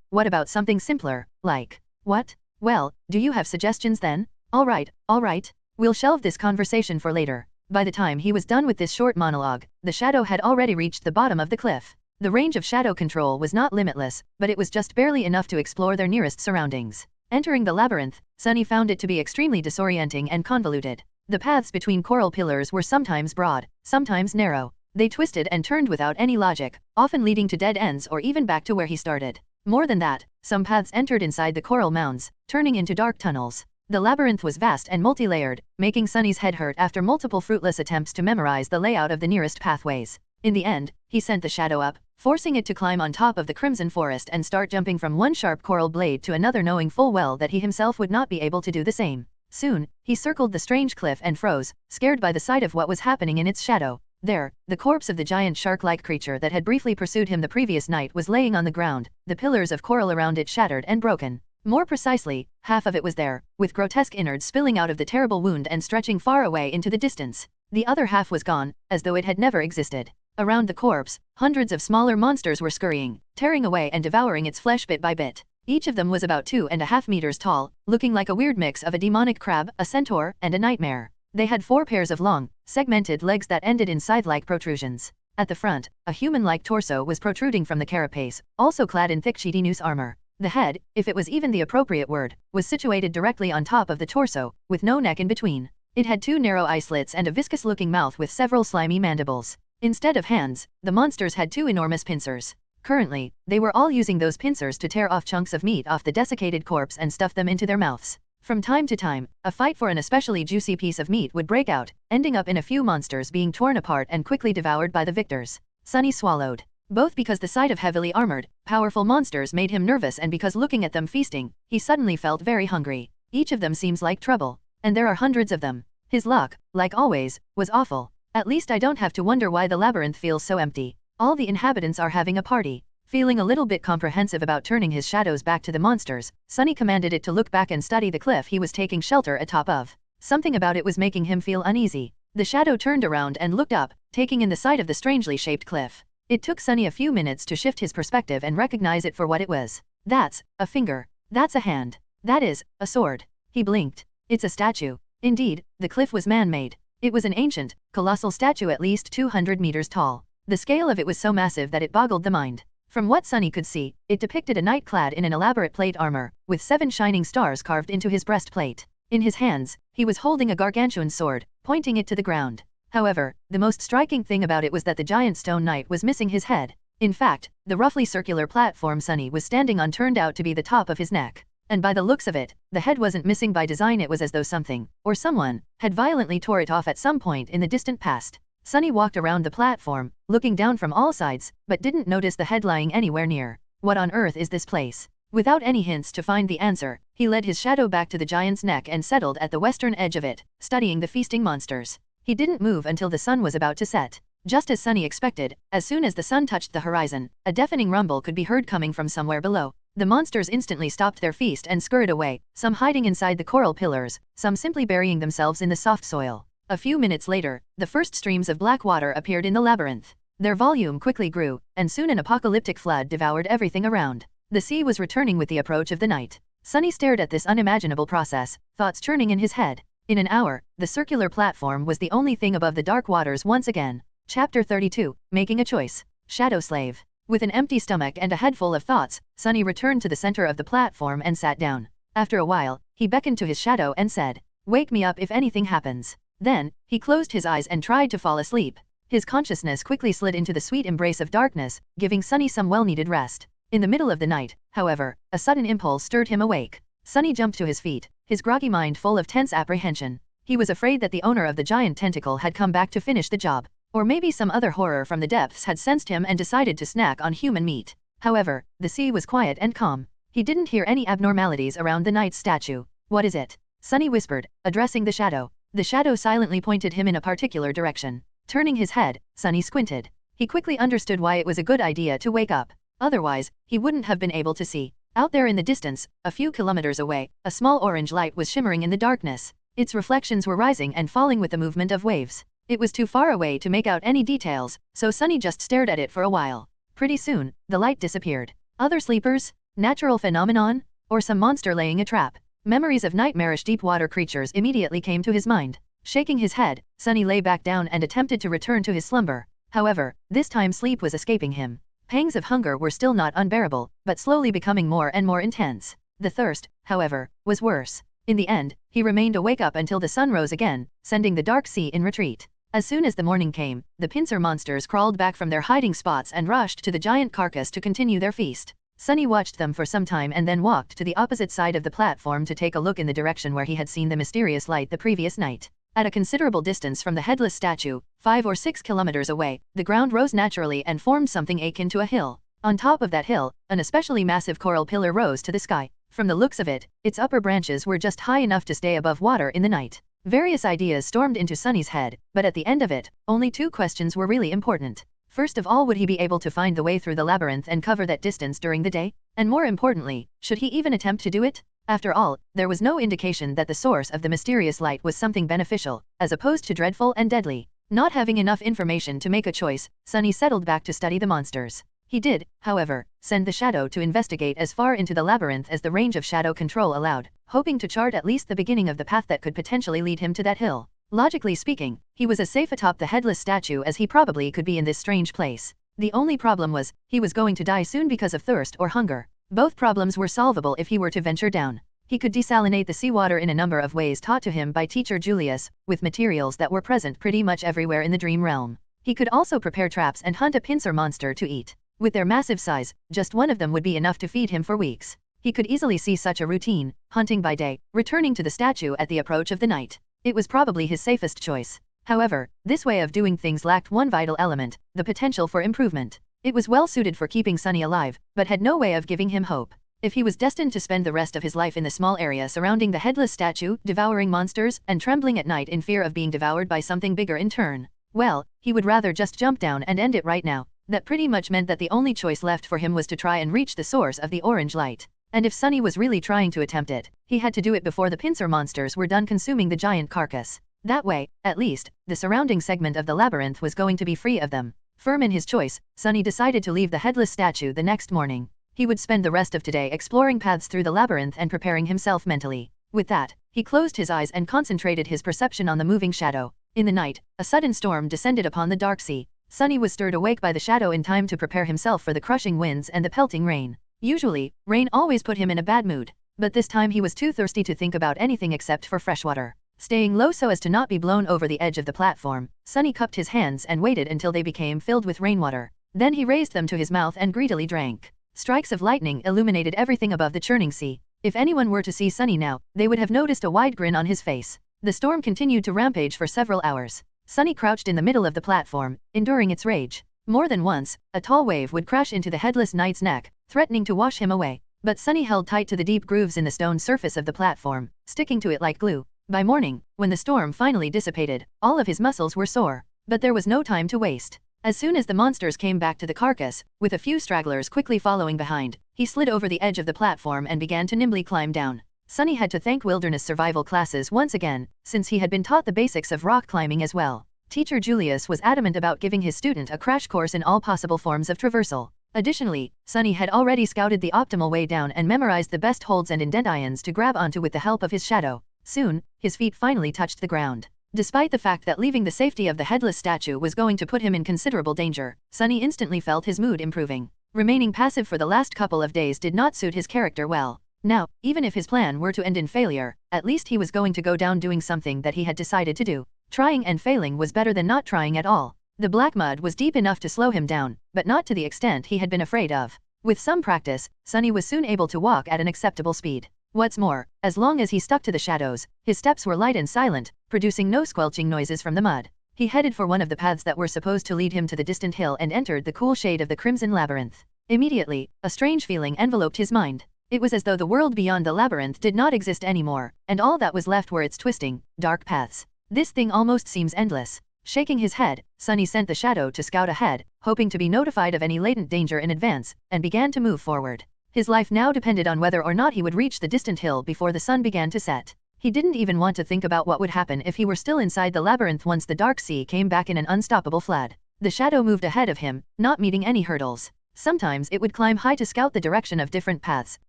What about something simpler, like what? Well, do you have suggestions then? All right. We'll shelve this conversation for later. By the time he was done with this short monologue, the shadow had already reached the bottom of the cliff. The range of shadow control was not limitless, but it was just barely enough to explore their nearest surroundings. Entering the labyrinth, Sunny found it to be extremely disorienting and convoluted. The paths between coral pillars were sometimes broad, sometimes narrow. They twisted and turned without any logic, often leading to dead ends or even back to where he started. More than that, some paths entered inside the coral mounds, turning into dark tunnels. The labyrinth was vast and multi-layered, making Sunny's head hurt after multiple fruitless attempts to memorize the layout of the nearest pathways. In the end, he sent the shadow up, forcing it to climb on top of the crimson forest and start jumping from one sharp coral blade to another, knowing full well that he himself would not be able to do the same. Soon, he circled the strange cliff and froze, scared by the sight of what was happening in its shadow. There, the corpse of the giant shark-like creature that had briefly pursued him the previous night was laying on the ground, the pillars of coral around it shattered and broken. More precisely, half of it was there, with grotesque innards spilling out of the terrible wound and stretching far away into the distance. The other half was gone, as though it had never existed. Around the corpse, hundreds of smaller monsters were scurrying, tearing away and devouring its flesh bit by bit. Each of them was about 2.5 meters tall, looking like a weird mix of a demonic crab, a centaur, and a nightmare. They had 4 pairs of long, segmented legs that ended in scythe-like protrusions. At the front, a human-like torso was protruding from the carapace, also clad in thick chitinous armor. The head, if it was even the appropriate word, was situated directly on top of the torso, with no neck in between. It had 2 narrow eye slits and a viscous-looking mouth with several slimy mandibles. Instead of hands, the monsters had 2 enormous pincers. Currently, they were all using those pincers to tear off chunks of meat off the desiccated corpse and stuff them into their mouths. From time to time, a fight for an especially juicy piece of meat would break out, ending up in a few monsters being torn apart and quickly devoured by the victors. Sunny swallowed. Both because the sight of heavily armored, powerful monsters made him nervous and because looking at them feasting, he suddenly felt very hungry. Each of them seems like trouble. And there are hundreds of them. His luck, like always, was awful. At least I don't have to wonder why the labyrinth feels so empty. All the inhabitants are having a party. Feeling a little bit comprehensive about turning his shadows back to the monsters, Sunny commanded it to look back and study the cliff he was taking shelter atop of. Something about it was making him feel uneasy. The shadow turned around and looked up, taking in the sight of the strangely shaped cliff. It took Sunny a few minutes to shift his perspective and recognize it for what it was. That's a finger. That's a hand. That is a sword. He blinked. It's a statue. Indeed, the cliff was man-made. It was an ancient, colossal statue at least 200 meters tall. The scale of it was so massive that it boggled the mind. From what Sunny could see, it depicted a knight clad in an elaborate plate armor, with 7 shining stars carved into his breastplate. In his hands, he was holding a gargantuan sword, pointing it to the ground. However, the most striking thing about it was that the giant stone knight was missing his head. In fact, the roughly circular platform Sunny was standing on turned out to be the top of his neck. And by the looks of it, the head wasn't missing by design. It was as though something, or someone, had violently tore it off at some point in the distant past. Sunny walked around the platform, looking down from all sides, but didn't notice the head lying anywhere near. What on earth is this place? Without any hints to find the answer, he led his shadow back to the giant's neck and settled at the western edge of it, studying the feasting monsters. He didn't move until the sun was about to set. Just as Sunny expected, as soon as the sun touched the horizon, a deafening rumble could be heard coming from somewhere below. The monsters instantly stopped their feast and scurried away, some hiding inside the coral pillars, some simply burying themselves in the soft soil. A few minutes later, the first streams of black water appeared in the labyrinth. Their volume quickly grew, and soon an apocalyptic flood devoured everything around. The sea was returning with the approach of the night. Sunny stared at this unimaginable process, thoughts churning in his head. In an hour, the circular platform was the only thing above the dark waters once again. Chapter 32, Making a Choice. Shadow Slave. With an empty stomach and a head full of thoughts, Sunny returned to the center of the platform and sat down. After a while, he beckoned to his shadow and said, "Wake me up if anything happens." Then, he closed his eyes and tried to fall asleep. His consciousness quickly slid into the sweet embrace of darkness, giving Sunny some well-needed rest. In the middle of the night, however, a sudden impulse stirred him awake. Sunny jumped to his feet, his groggy mind full of tense apprehension. He was afraid that the owner of the giant tentacle had come back to finish the job. Or maybe some other horror from the depths had sensed him and decided to snack on human meat. However, the sea was quiet and calm. He didn't hear any abnormalities around the knight's statue. "What is it?" Sunny whispered, addressing the shadow. The shadow silently pointed him in a particular direction. Turning his head, Sunny squinted. He quickly understood why it was a good idea to wake up. Otherwise, he wouldn't have been able to see. Out there in the distance, a few kilometers away, a small orange light was shimmering in the darkness. Its reflections were rising and falling with the movement of waves. It was too far away to make out any details, so Sunny just stared at it for a while. Pretty soon, the light disappeared. Other sleepers? Natural phenomenon? Or some monster laying a trap? Memories of nightmarish deep-water creatures immediately came to his mind. Shaking his head, Sunny lay back down and attempted to return to his slumber. However, this time sleep was escaping him. Pangs of hunger were still not unbearable, but slowly becoming more and more intense. The thirst, however, was worse. In the end, he remained awake up until the sun rose again, sending the dark sea in retreat. As soon as the morning came, the pincer monsters crawled back from their hiding spots and rushed to the giant carcass to continue their feast. Sunny watched them for some time and then walked to the opposite side of the platform to take a look in the direction where he had seen the mysterious light the previous night. At a considerable distance from the headless statue, 5 or 6 kilometers away, the ground rose naturally and formed something akin to a hill. On top of that hill, an especially massive coral pillar rose to the sky. From the looks of it, its upper branches were just high enough to stay above water in the night. Various ideas stormed into Sunny's head, but at the end of it, only 2 questions were really important. First of all, would he be able to find the way through the labyrinth and cover that distance during the day? And more importantly, should he even attempt to do it? After all, there was no indication that the source of the mysterious light was something beneficial, as opposed to dreadful and deadly. Not having enough information to make a choice, Sunny settled back to study the monsters. He did, however, send the shadow to investigate as far into the labyrinth as the range of shadow control allowed, hoping to chart at least the beginning of the path that could potentially lead him to that hill. Logically speaking, he was as safe atop the headless statue as he probably could be in this strange place. The only problem was, he was going to die soon because of thirst or hunger. Both problems were solvable if he were to venture down. He could desalinate the seawater in a number of ways taught to him by teacher Julius, with materials that were present pretty much everywhere in the dream realm. He could also prepare traps and hunt a pincer monster to eat. With their massive size, just one of them would be enough to feed him for weeks. He could easily see such a routine, hunting by day, returning to the statue at the approach of the night. It was probably his safest choice. However, this way of doing things lacked one vital element, the potential for improvement. It was well suited for keeping Sunny alive, but had no way of giving him hope. If he was destined to spend the rest of his life in the small area surrounding the headless statue, devouring monsters, and trembling at night in fear of being devoured by something bigger in turn, well, he would rather just jump down and end it right now. That pretty much meant that the only choice left for him was to try and reach the source of the orange light. And if Sunny was really trying to attempt it, he had to do it before the pincer monsters were done consuming the giant carcass. That way, at least, the surrounding segment of the labyrinth was going to be free of them. Firm in his choice, Sunny decided to leave the headless statue the next morning. He would spend the rest of today exploring paths through the labyrinth and preparing himself mentally. With that, he closed his eyes and concentrated his perception on the moving shadow. In the night, a sudden storm descended upon the dark sea. Sunny was stirred awake by the shadow in time to prepare himself for the crushing winds and the pelting rain. Usually, rain always put him in a bad mood, but this time he was too thirsty to think about anything except for fresh water. Staying low so as to not be blown over the edge of the platform, Sunny cupped his hands and waited until they became filled with rainwater. Then he raised them to his mouth and greedily drank. Strikes of lightning illuminated everything above the churning sea. If anyone were to see Sunny now, they would have noticed a wide grin on his face. The storm continued to rampage for several hours. Sunny crouched in the middle of the platform, enduring its rage. More than once, a tall wave would crash into the headless knight's neck, threatening to wash him away. But Sunny held tight to the deep grooves in the stone surface of the platform, sticking to it like glue. By morning, when the storm finally dissipated, all of his muscles were sore. But there was no time to waste. As soon as the monsters came back to the carcass, with a few stragglers quickly following behind, he slid over the edge of the platform and began to nimbly climb down. Sunny had to thank wilderness survival classes once again, since he had been taught the basics of rock climbing as well. Teacher Julius was adamant about giving his student a crash course in all possible forms of traversal. Additionally, Sunny had already scouted the optimal way down and memorized the best holds and indent-ions to grab onto with the help of his shadow. Soon, his feet finally touched the ground. Despite the fact that leaving the safety of the headless statue was going to put him in considerable danger, Sunny instantly felt his mood improving. Remaining passive for the last couple of days did not suit his character well. Now, even if his plan were to end in failure, at least he was going to go down doing something that he had decided to do. Trying and failing was better than not trying at all. The black mud was deep enough to slow him down, but not to the extent he had been afraid of. With some practice, Sunny was soon able to walk at an acceptable speed. What's more, as long as he stuck to the shadows, his steps were light and silent, producing no squelching noises from the mud. He headed for one of the paths that were supposed to lead him to the distant hill and entered the cool shade of the crimson labyrinth. Immediately, a strange feeling enveloped his mind. It was as though the world beyond the labyrinth did not exist anymore, and all that was left were its twisting, dark paths. This thing almost seems endless. Shaking his head, Sunny sent the shadow to scout ahead, hoping to be notified of any latent danger in advance, and began to move forward. His life now depended on whether or not he would reach the distant hill before the sun began to set. He didn't even want to think about what would happen if he were still inside the labyrinth once the dark sea came back in an unstoppable flood. The shadow moved ahead of him, not meeting any hurdles. Sometimes it would climb high to scout the direction of different paths,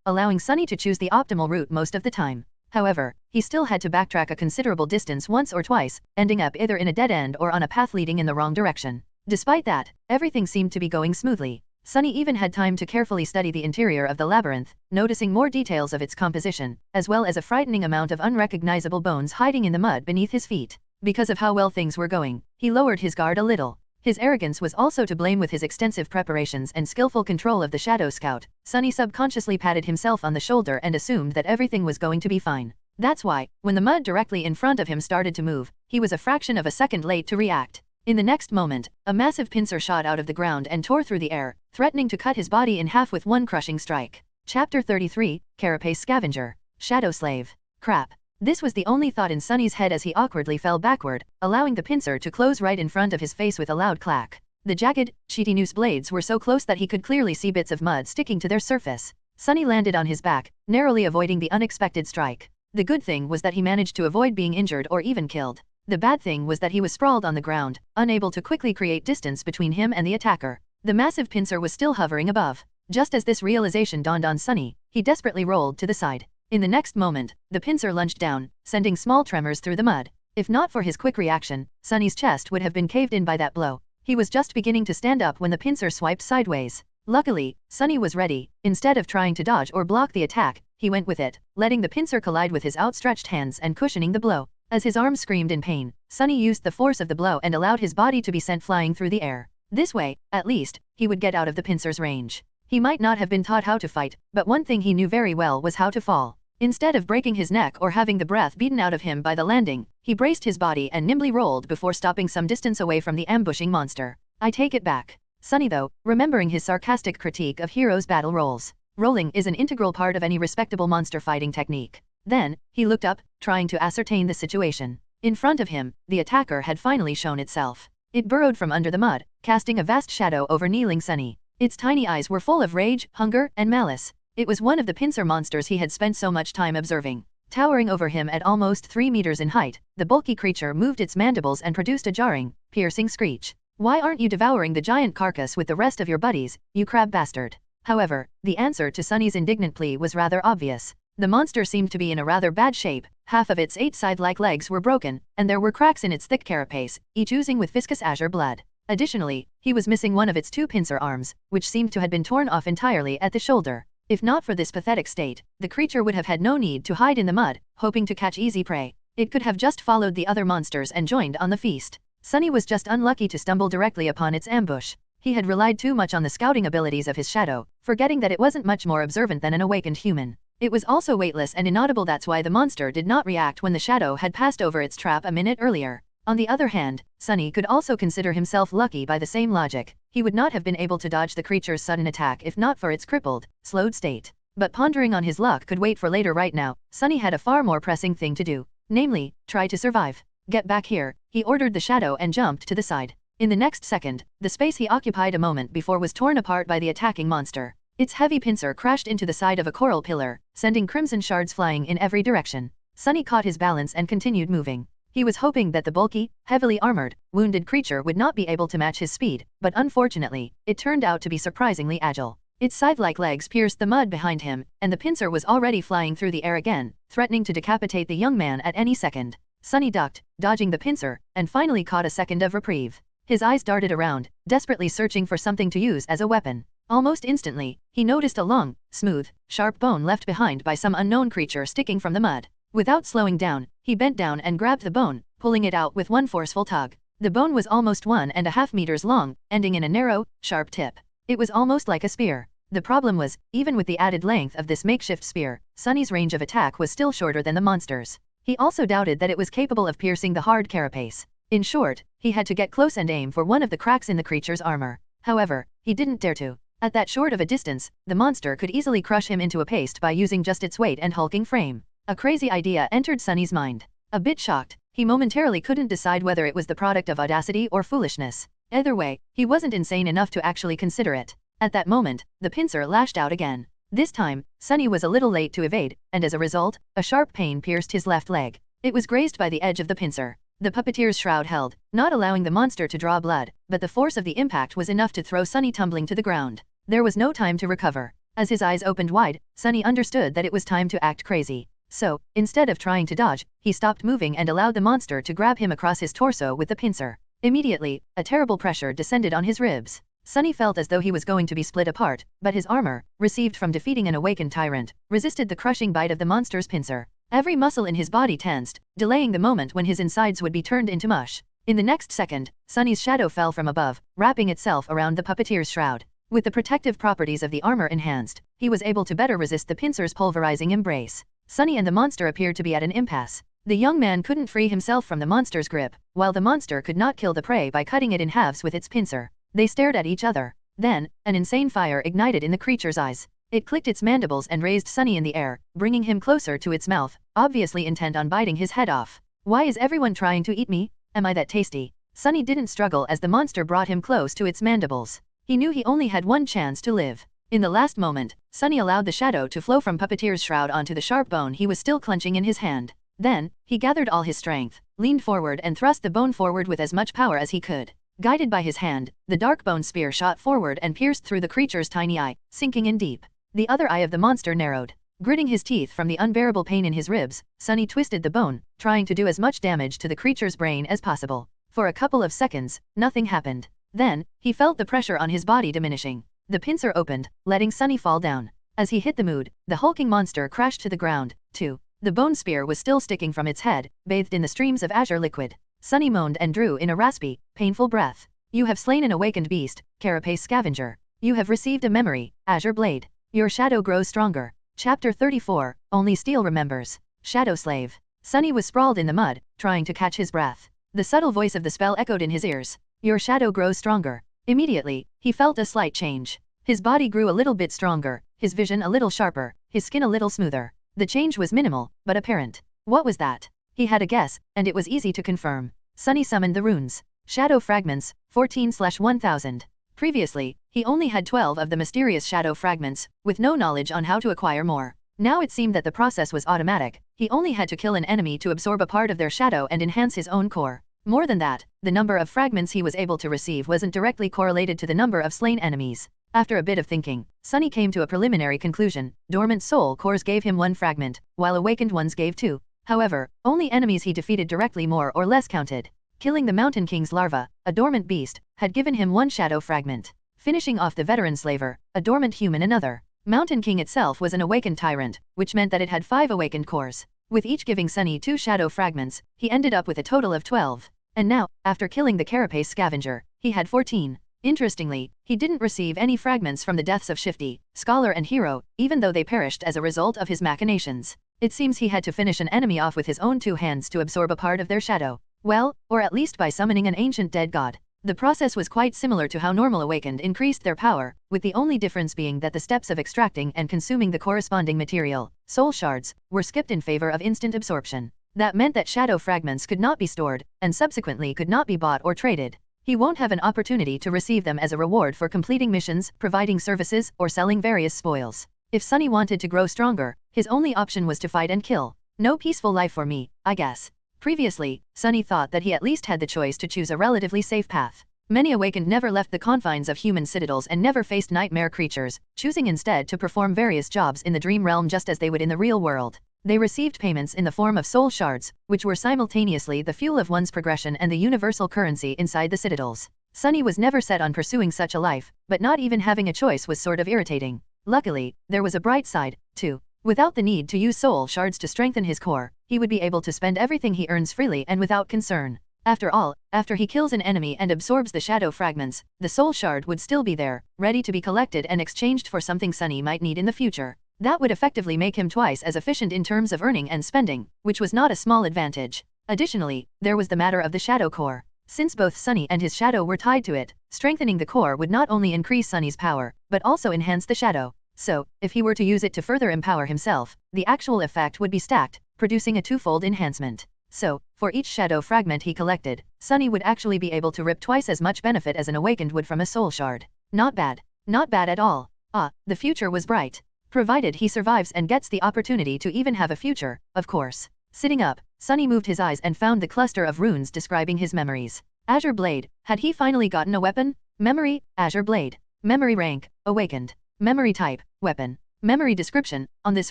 allowing Sunny to choose the optimal route most of the time. However, he still had to backtrack a considerable distance once or twice, ending up either in a dead end or on a path leading in the wrong direction. Despite that, everything seemed to be going smoothly. Sunny even had time to carefully study the interior of the labyrinth, noticing more details of its composition, as well as a frightening amount of unrecognizable bones hiding in the mud beneath his feet. Because of how well things were going, he lowered his guard a little. His arrogance was also to blame. With his extensive preparations and skillful control of the Shadow Scout, Sunny subconsciously patted himself on the shoulder and assumed that everything was going to be fine. That's why, when the mud directly in front of him started to move, he was a fraction of a second late to react. In the next moment, a massive pincer shot out of the ground and tore through the air, threatening to cut his body in half with one crushing strike. Chapter 33, Carapace Scavenger. Shadow Slave. Crap. This was the only thought in Sunny's head as he awkwardly fell backward, allowing the pincer to close right in front of his face with a loud clack. The jagged, chitinous blades were so close that he could clearly see bits of mud sticking to their surface. Sunny landed on his back, narrowly avoiding the unexpected strike. The good thing was that he managed to avoid being injured or even killed. The bad thing was that he was sprawled on the ground, unable to quickly create distance between him and the attacker. The massive pincer was still hovering above. Just as this realization dawned on Sunny, he desperately rolled to the side. In the next moment, the pincer lunged down, sending small tremors through the mud. If not for his quick reaction, Sunny's chest would have been caved in by that blow. He was just beginning to stand up when the pincer swiped sideways. Luckily, Sunny was ready. Instead of trying to dodge or block the attack, he went with it, letting the pincer collide with his outstretched hands and cushioning the blow. As his arm screamed in pain, Sunny used the force of the blow and allowed his body to be sent flying through the air. This way, at least, he would get out of the pincer's range. He might not have been taught how to fight, but one thing he knew very well was how to fall. Instead of breaking his neck or having the breath beaten out of him by the landing, he braced his body and nimbly rolled before stopping some distance away from the ambushing monster. I take it back. Sunny though, remembering his sarcastic critique of heroes' battle rolls. Rolling is an integral part of any respectable monster fighting technique. Then, he looked up, trying to ascertain the situation. In front of him, the attacker had finally shown itself. It burrowed from under the mud, casting a vast shadow over kneeling Sunny. Its tiny eyes were full of rage, hunger, and malice. It was one of the pincer monsters he had spent so much time observing. Towering over him at almost 3 meters in height, the bulky creature moved its mandibles and produced a jarring, piercing screech. Why aren't you devouring the giant carcass with the rest of your buddies, you crab bastard? However, the answer to Sunny's indignant plea was rather obvious. The monster seemed to be in a rather bad shape. Half of its 8 scythe-like legs were broken, and there were cracks in its thick carapace, each oozing with viscous azure blood. Additionally, he was missing one of its 2 pincer arms, which seemed to have been torn off entirely at the shoulder. If not for this pathetic state, the creature would have had no need to hide in the mud, hoping to catch easy prey. It could have just followed the other monsters and joined on the feast. Sunny was just unlucky to stumble directly upon its ambush. He had relied too much on the scouting abilities of his shadow, forgetting that it wasn't much more observant than an awakened human. It was also weightless and inaudible, that's why the monster did not react when the shadow had passed over its trap a minute earlier. On the other hand, Sunny could also consider himself lucky by the same logic. He would not have been able to dodge the creature's sudden attack if not for its crippled, slowed state. But pondering on his luck could wait for later. Right now, Sunny had a far more pressing thing to do. Namely, try to survive. Get back here, he ordered the shadow and jumped to the side. In the next second, the space he occupied a moment before was torn apart by the attacking monster. Its heavy pincer crashed into the side of a coral pillar, sending crimson shards flying in every direction. Sunny caught his balance and continued moving. He was hoping that the bulky, heavily armored, wounded creature would not be able to match his speed, but unfortunately, it turned out to be surprisingly agile. Its scythe-like legs pierced the mud behind him, and the pincer was already flying through the air again, threatening to decapitate the young man at any second. Sunny ducked, dodging the pincer, and finally caught a second of reprieve. His eyes darted around, desperately searching for something to use as a weapon. Almost instantly, he noticed a long, smooth, sharp bone left behind by some unknown creature sticking from the mud. Without slowing down, he bent down and grabbed the bone, pulling it out with one forceful tug. The bone was almost 1.5 meters long, ending in a narrow, sharp tip. It was almost like a spear. The problem was, even with the added length of this makeshift spear, Sunny's range of attack was still shorter than the monster's. He also doubted that it was capable of piercing the hard carapace. In short, he had to get close and aim for one of the cracks in the creature's armor. However, he didn't dare to. At that short of a distance, the monster could easily crush him into a paste by using just its weight and hulking frame. A crazy idea entered Sunny's mind. A bit shocked, he momentarily couldn't decide whether it was the product of audacity or foolishness. Either way, he wasn't insane enough to actually consider it. At that moment, the pincer lashed out again. This time, Sunny was a little late to evade, and as a result, a sharp pain pierced his left leg. It was grazed by the edge of the pincer. The puppeteer's shroud held, not allowing the monster to draw blood, but the force of the impact was enough to throw Sunny tumbling to the ground. There was no time to recover. As his eyes opened wide, Sunny understood that it was time to act crazy. So, instead of trying to dodge, he stopped moving and allowed the monster to grab him across his torso with the pincer. Immediately, a terrible pressure descended on his ribs. Sunny felt as though he was going to be split apart, but his armor, received from defeating an awakened tyrant, resisted the crushing bite of the monster's pincer. Every muscle in his body tensed, delaying the moment when his insides would be turned into mush. In the next second, Sunny's shadow fell from above, wrapping itself around the puppeteer's shroud. With the protective properties of the armor enhanced, he was able to better resist the pincer's pulverizing embrace. Sunny and the monster appeared to be at an impasse. The young man couldn't free himself from the monster's grip, while the monster could not kill the prey by cutting it in halves with its pincer. They stared at each other. Then, an insane fire ignited in the creature's eyes. It clicked its mandibles and raised Sunny in the air, bringing him closer to its mouth, obviously intent on biting his head off. Why is everyone trying to eat me? Am I that tasty? Sunny didn't struggle as the monster brought him close to its mandibles. He knew he only had one chance to live. In the last moment, Sunny allowed the shadow to flow from Puppeteer's shroud onto the sharp bone he was still clenching in his hand. Then, he gathered all his strength, leaned forward and thrust the bone forward with as much power as he could. Guided by his hand, the dark bone spear shot forward and pierced through the creature's tiny eye, sinking in deep. The other eye of the monster narrowed. Gritting his teeth from the unbearable pain in his ribs, Sunny twisted the bone, trying to do as much damage to the creature's brain as possible. For a couple of seconds, nothing happened. Then, he felt the pressure on his body diminishing. The pincer opened, letting Sunny fall down. As he hit the mood, the hulking monster crashed to the ground, too. The bone spear was still sticking from its head, bathed in the streams of azure liquid. Sunny moaned and drew in a raspy, painful breath. You have slain an awakened beast, Carapace Scavenger. You have received a memory, Azure Blade. Your shadow grows stronger. Chapter 34, Only Steel Remembers. Shadow Slave. Sunny was sprawled in the mud, trying to catch his breath. The subtle voice of the spell echoed in his ears. Your shadow grows stronger. Immediately, he felt a slight change. His body grew a little bit stronger, his vision a little sharper, his skin a little smoother. The change was minimal, but apparent. What was that? He had a guess, and it was easy to confirm. Sunny summoned the runes. Shadow Fragments, 14/1000. Previously, he only had 12 of the mysterious shadow fragments, with no knowledge on how to acquire more. Now it seemed that the process was automatic. He only had to kill an enemy to absorb a part of their shadow and enhance his own core. More than that, the number of fragments he was able to receive wasn't directly correlated to the number of slain enemies. After a bit of thinking, Sunny came to a preliminary conclusion. Dormant soul cores gave him 1 fragment, while awakened ones gave 2. However, only enemies he defeated directly more or less counted. Killing the Mountain King's larva, a dormant beast, had given him 1 shadow fragment. Finishing off the veteran slaver, a dormant human another. Mountain King itself was an awakened tyrant, which meant that it had 5 awakened cores. With each giving Sunny 2 shadow fragments, he ended up with a total of 12. And now, after killing the Carapace Scavenger, he had 14. Interestingly, he didn't receive any fragments from the deaths of Shifty, Scholar and Hero, even though they perished as a result of his machinations. It seems he had to finish an enemy off with his own 2 hands to absorb a part of their shadow. Well, or at least by summoning an ancient dead god. The process was quite similar to how normal awakened increased their power, with the only difference being that the steps of extracting and consuming the corresponding material, soul shards, were skipped in favor of instant absorption. That meant that shadow fragments could not be stored, and subsequently could not be bought or traded. He won't have an opportunity to receive them as a reward for completing missions, providing services, or selling various spoils. If Sunny wanted to grow stronger, his only option was to fight and kill. No peaceful life for me, I guess. Previously, Sunny thought that he at least had the choice to choose a relatively safe path. Many awakened never left the confines of human citadels and never faced nightmare creatures, choosing instead to perform various jobs in the dream realm just as they would in the real world. They received payments in the form of soul shards, which were simultaneously the fuel of one's progression and the universal currency inside the citadels. Sunny was never set on pursuing such a life, but not even having a choice was sort of irritating. Luckily, there was a bright side, too. Without the need to use soul shards to strengthen his core, he would be able to spend everything he earns freely and without concern. After all, after he kills an enemy and absorbs the shadow fragments, the soul shard would still be there, ready to be collected and exchanged for something Sunny might need in the future. That would effectively make him twice as efficient in terms of earning and spending, which was not a small advantage. Additionally, there was the matter of the shadow core. Since both Sunny and his shadow were tied to it, strengthening the core would not only increase Sunny's power, but also enhance the shadow. So, if he were to use it to further empower himself, the actual effect would be stacked, producing a twofold enhancement. So, for each shadow fragment he collected, Sunny would actually be able to rip twice as much benefit as an awakened would from a soul shard. Not bad. Not bad at all. The future was bright. Provided he survives and gets the opportunity to even have a future, of course. Sitting up, Sunny moved his eyes and found the cluster of runes describing his memories. Azure Blade. Had he finally gotten a weapon? Memory, Azure Blade. Memory rank, awakened. Memory type, weapon. Memory description, on this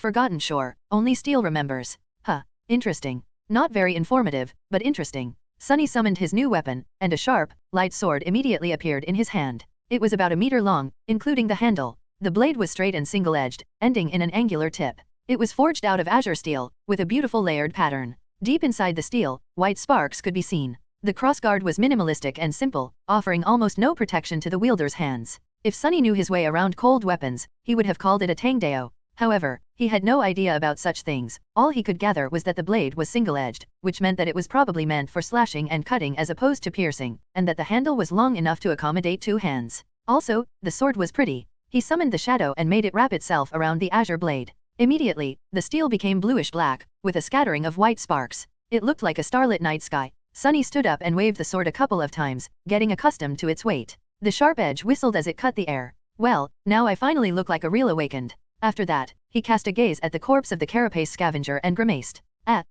forgotten shore, only steel remembers. Interesting. Not very informative, but interesting. Sunny summoned his new weapon, and a sharp, light sword immediately appeared in his hand. It was about a meter long, including the handle. The blade was straight and single-edged, ending in an angular tip. It was forged out of azure steel, with a beautiful layered pattern. Deep inside the steel, white sparks could be seen. The crossguard was minimalistic and simple, offering almost no protection to the wielder's hands. If Sunny knew his way around cold weapons, he would have called it a tangdeo. However, he had no idea about such things. All he could gather was that the blade was single-edged, which meant that it was probably meant for slashing and cutting as opposed to piercing, and that the handle was long enough to accommodate 2 hands. Also, the sword was pretty. He summoned the shadow and made it wrap itself around the azure blade. Immediately, the steel became bluish-black, with a scattering of white sparks. It looked like a starlit night sky. Sunny stood up and waved the sword a couple of times, getting accustomed to its weight. The sharp edge whistled as it cut the air. Well, now I finally look like a real awakened. After that, he cast a gaze at the corpse of the Carapace Scavenger and grimaced.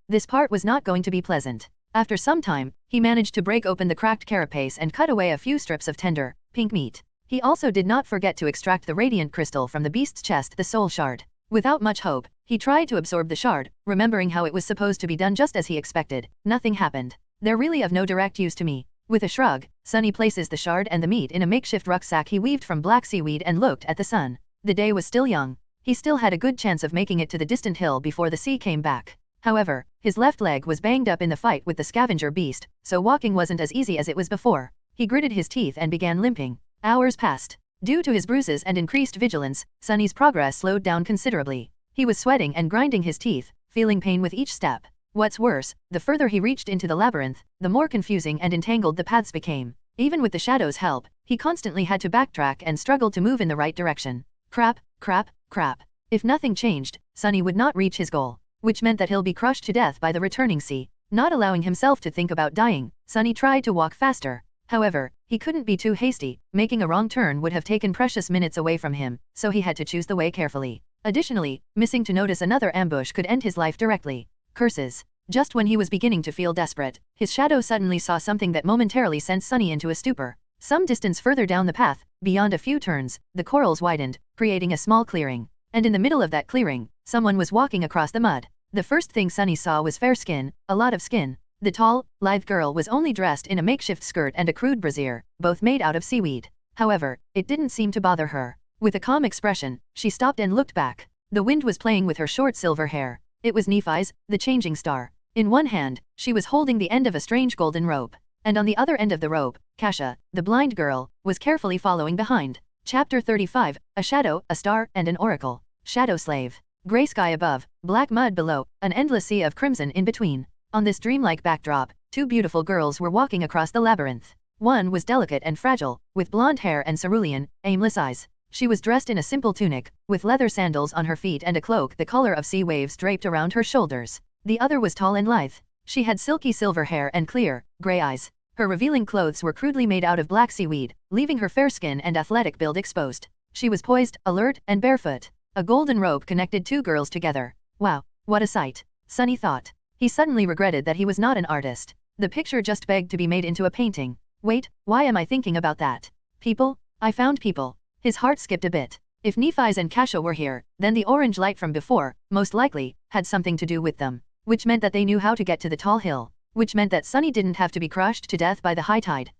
This part was not going to be pleasant. After some time, he managed to break open the cracked carapace and cut away a few strips of tender, pink meat. He also did not forget to extract the radiant crystal from the beast's chest, the soul shard. Without much hope, he tried to absorb the shard, remembering how it was supposed to be done just as he expected. Nothing happened. They're really of no direct use to me. With a shrug, Sunny places the shard and the meat in a makeshift rucksack he weaved from black seaweed and looked at the sun. The day was still young. He still had a good chance of making it to the distant hill before the sea came back. However, his left leg was banged up in the fight with the scavenger beast, so walking wasn't as easy as it was before. He gritted his teeth and began limping. Hours passed. Due to his bruises and increased vigilance, Sunny's progress slowed down considerably. He was sweating and grinding his teeth, feeling pain with each step. What's worse, the further he reached into the labyrinth, the more confusing and entangled the paths became. Even with the shadow's help, he constantly had to backtrack and struggled to move in the right direction. Crap, crap, crap. If nothing changed, Sunny would not reach his goal, which meant that he'll be crushed to death by the returning sea. Not allowing himself to think about dying, Sunny tried to walk faster. However, he couldn't be too hasty. Making a wrong turn would have taken precious minutes away from him, so he had to choose the way carefully. Additionally, missing to notice another ambush could end his life directly. Curses. Just when he was beginning to feel desperate, his shadow suddenly saw something that momentarily sent Sunny into a stupor. Some distance further down the path, beyond a few turns, the corals widened, creating a small clearing. And in the middle of that clearing, someone was walking across the mud. The first thing Sunny saw was fair skin, a lot of skin. The tall, lithe girl was only dressed in a makeshift skirt and a crude brassiere, both made out of seaweed. However, it didn't seem to bother her. With a calm expression, she stopped and looked back. The wind was playing with her short silver hair. It was Nephi's, the changing star. In one hand, she was holding the end of a strange golden rope. And on the other end of the rope, Kasha, the blind girl, was carefully following behind. Chapter 35, A Shadow, a Star, and an Oracle. Shadow Slave. Gray sky above, black mud below, an endless sea of crimson in between. On this dreamlike backdrop, two beautiful girls were walking across the labyrinth. One was delicate and fragile, with blonde hair and cerulean, aimless eyes. She was dressed in a simple tunic, with leather sandals on her feet and a cloak the color of sea waves draped around her shoulders. The other was tall and lithe. She had silky silver hair and clear, gray eyes. Her revealing clothes were crudely made out of black seaweed, leaving her fair skin and athletic build exposed. She was poised, alert, and barefoot. A golden rope connected two girls together. Wow, what a sight, Sunny thought. He suddenly regretted that he was not an artist. The picture just begged to be made into a painting. Wait, why am I thinking about that? People? I found people. His heart skipped a bit. If Nephi's and Kasha were here, then the orange light from before, most likely, had something to do with them. Which meant that they knew how to get to the tall hill. Which meant that Sunny didn't have to be crushed to death by the high tide.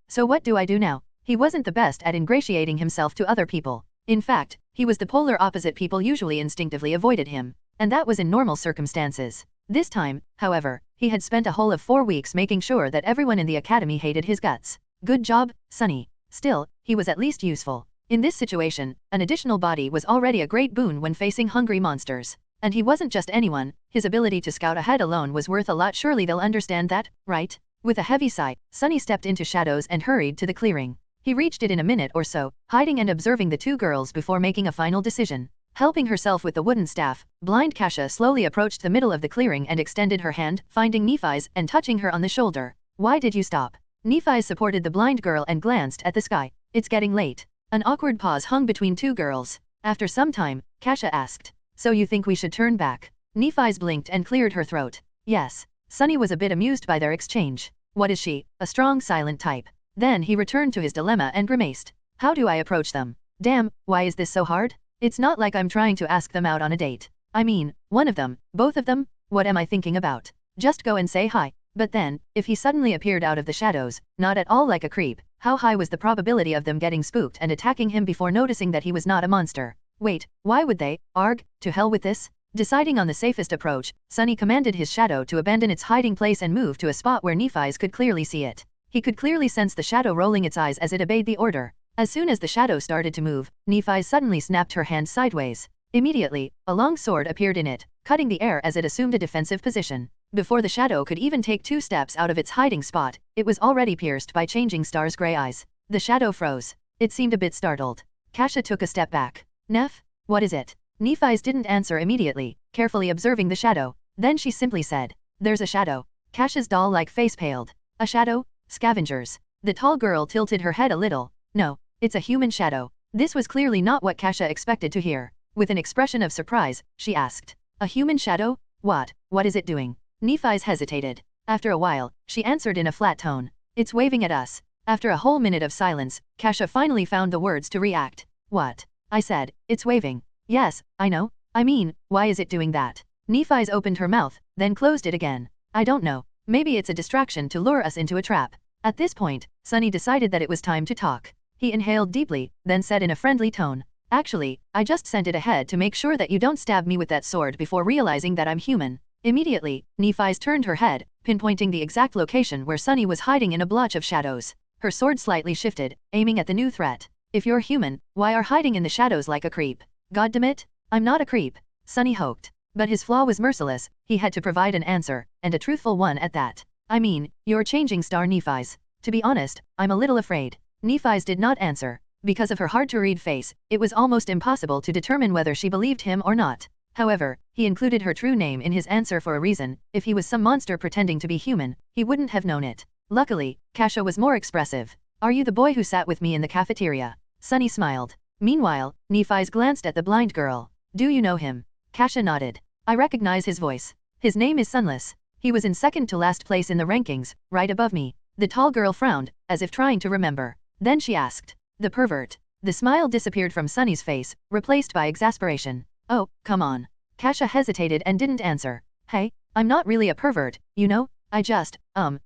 So what do I do now? He wasn't the best at ingratiating himself to other people. In fact, he was the polar opposite. People usually instinctively avoided him. And that was in normal circumstances. This time, however, he had spent a whole of 4 weeks making sure that everyone in the academy hated his guts. Good job, Sunny. Still, he was at least useful. In this situation, an additional body was already a great boon when facing hungry monsters. And he wasn't just anyone, his ability to scout ahead alone was worth a lot. Surely they'll understand that, right? With a heavy sigh, Sunny stepped into shadows and hurried to the clearing. He reached it in a minute or so, hiding and observing the two girls before making a final decision. Helping herself with the wooden staff, blind Kasha slowly approached the middle of the clearing and extended her hand, finding Nephi's and touching her on the shoulder. Why did you stop? Nephi supported the blind girl and glanced at the sky. It's getting late. An awkward pause hung between two girls. After some time, Kasha asked, so you think we should turn back? Nephi's blinked and cleared her throat. Yes. Sunny was a bit amused by their exchange. What is she? A strong silent type. Then he returned to his dilemma and grimaced. How do I approach them? Damn, why is this so hard? It's not like I'm trying to ask them out on a date. I mean, one of them, both of them? What am I thinking about? Just go and say hi. But then, if he suddenly appeared out of the shadows, not at all like a creep, how high was the probability of them getting spooked and attacking him before noticing that he was not a monster? Wait, why would they? Arg, to hell with this? Deciding on the safest approach, Sunny commanded his shadow to abandon its hiding place and move to a spot where Nephi's could clearly see it. He could clearly sense the shadow rolling its eyes as it obeyed the order. As soon as the shadow started to move, Nephi suddenly snapped her hand sideways. Immediately, a long sword appeared in it, cutting the air as it assumed a defensive position. Before the shadow could even take 2 steps out of its hiding spot, it was already pierced by Changing Star's gray eyes. The shadow froze. It seemed a bit startled. Kasha took a step back. Neph? What is it? Nephi's didn't answer immediately, carefully observing the shadow. Then she simply said, there's a shadow. Kasha's doll-like face paled. A shadow? Scavengers. The tall girl tilted her head a little. No, it's a human shadow. This was clearly not what Kasha expected to hear. With an expression of surprise, she asked, a human shadow? What is it doing? Nephi's hesitated. After a while, she answered in a flat tone. It's waving at us. After a whole minute of silence, Kasha finally found the words to react. What? I said, it's waving. Yes, I know. I mean, why is it doing that? Nephi's opened her mouth, then closed it again. I don't know. Maybe it's a distraction to lure us into a trap. At this point, Sunny decided that it was time to talk. He inhaled deeply, then said in a friendly tone. Actually, I just sent it ahead to make sure that you don't stab me with that sword before realizing that I'm human. Immediately, Nephi's turned her head, pinpointing the exact location where Sunny was hiding in a blotch of shadows. Her sword slightly shifted, aiming at the new threat. If you're human, why are hiding in the shadows like a creep? Goddamit, I'm not a creep, Sunny hoked. But his flaw was merciless, he had to provide an answer, and a truthful one at that. I mean, you're changing star Nephi's. To be honest, I'm a little afraid. Nephi's did not answer. Because of her hard-to-read face, it was almost impossible to determine whether she believed him or not. However, he included her true name in his answer for a reason. If he was some monster pretending to be human, he wouldn't have known it. Luckily, Kasha was more expressive. Are you the boy who sat with me in the cafeteria? Sunny smiled. Meanwhile, Nephi's glanced at the blind girl. Do you know him? Kasha nodded. I recognize his voice. His name is Sunless. He was in second to last place in the rankings, right above me. The tall girl frowned, as if trying to remember. Then she asked. The pervert. The smile disappeared from Sunny's face, replaced by exasperation. Oh, come on. Kasha hesitated and didn't answer. Hey, I'm not really a pervert, you know? I just,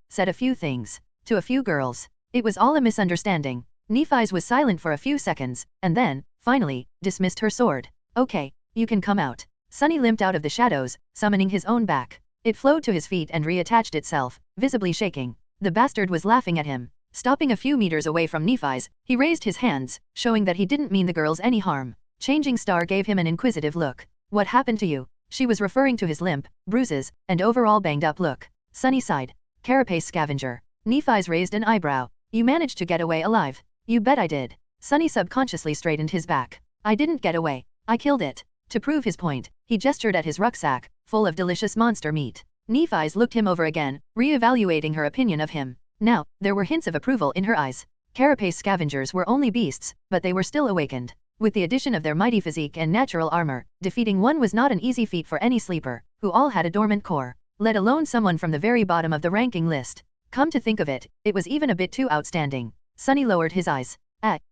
said a few things. To a few girls. It was all a misunderstanding. Nephi's was silent for a few seconds, and then, finally, dismissed her sword. Okay, you can come out. Sunny limped out of the shadows, summoning his own back. It flowed to his feet and reattached itself, visibly shaking. The bastard was laughing at him. Stopping a few meters away from Nephi's, he raised his hands, showing that he didn't mean the girls any harm. Changing Star gave him an inquisitive look. What happened to you? She was referring to his limp, bruises, and overall banged-up look. Sunny sighed. Carapace scavenger. Nephi's raised an eyebrow. You managed to get away alive. You bet I did. Sunny subconsciously straightened his back. I didn't get away. I killed it. To prove his point, he gestured at his rucksack, full of delicious monster meat. Nephi's looked him over again, re-evaluating her opinion of him. Now, there were hints of approval in her eyes. Carapace scavengers were only beasts, but they were still awakened. With the addition of their mighty physique and natural armor, defeating one was not an easy feat for any sleeper, who all had a dormant core, let alone someone from the very bottom of the ranking list. Come to think of it, it was even a bit too outstanding. Sunny lowered his eyes.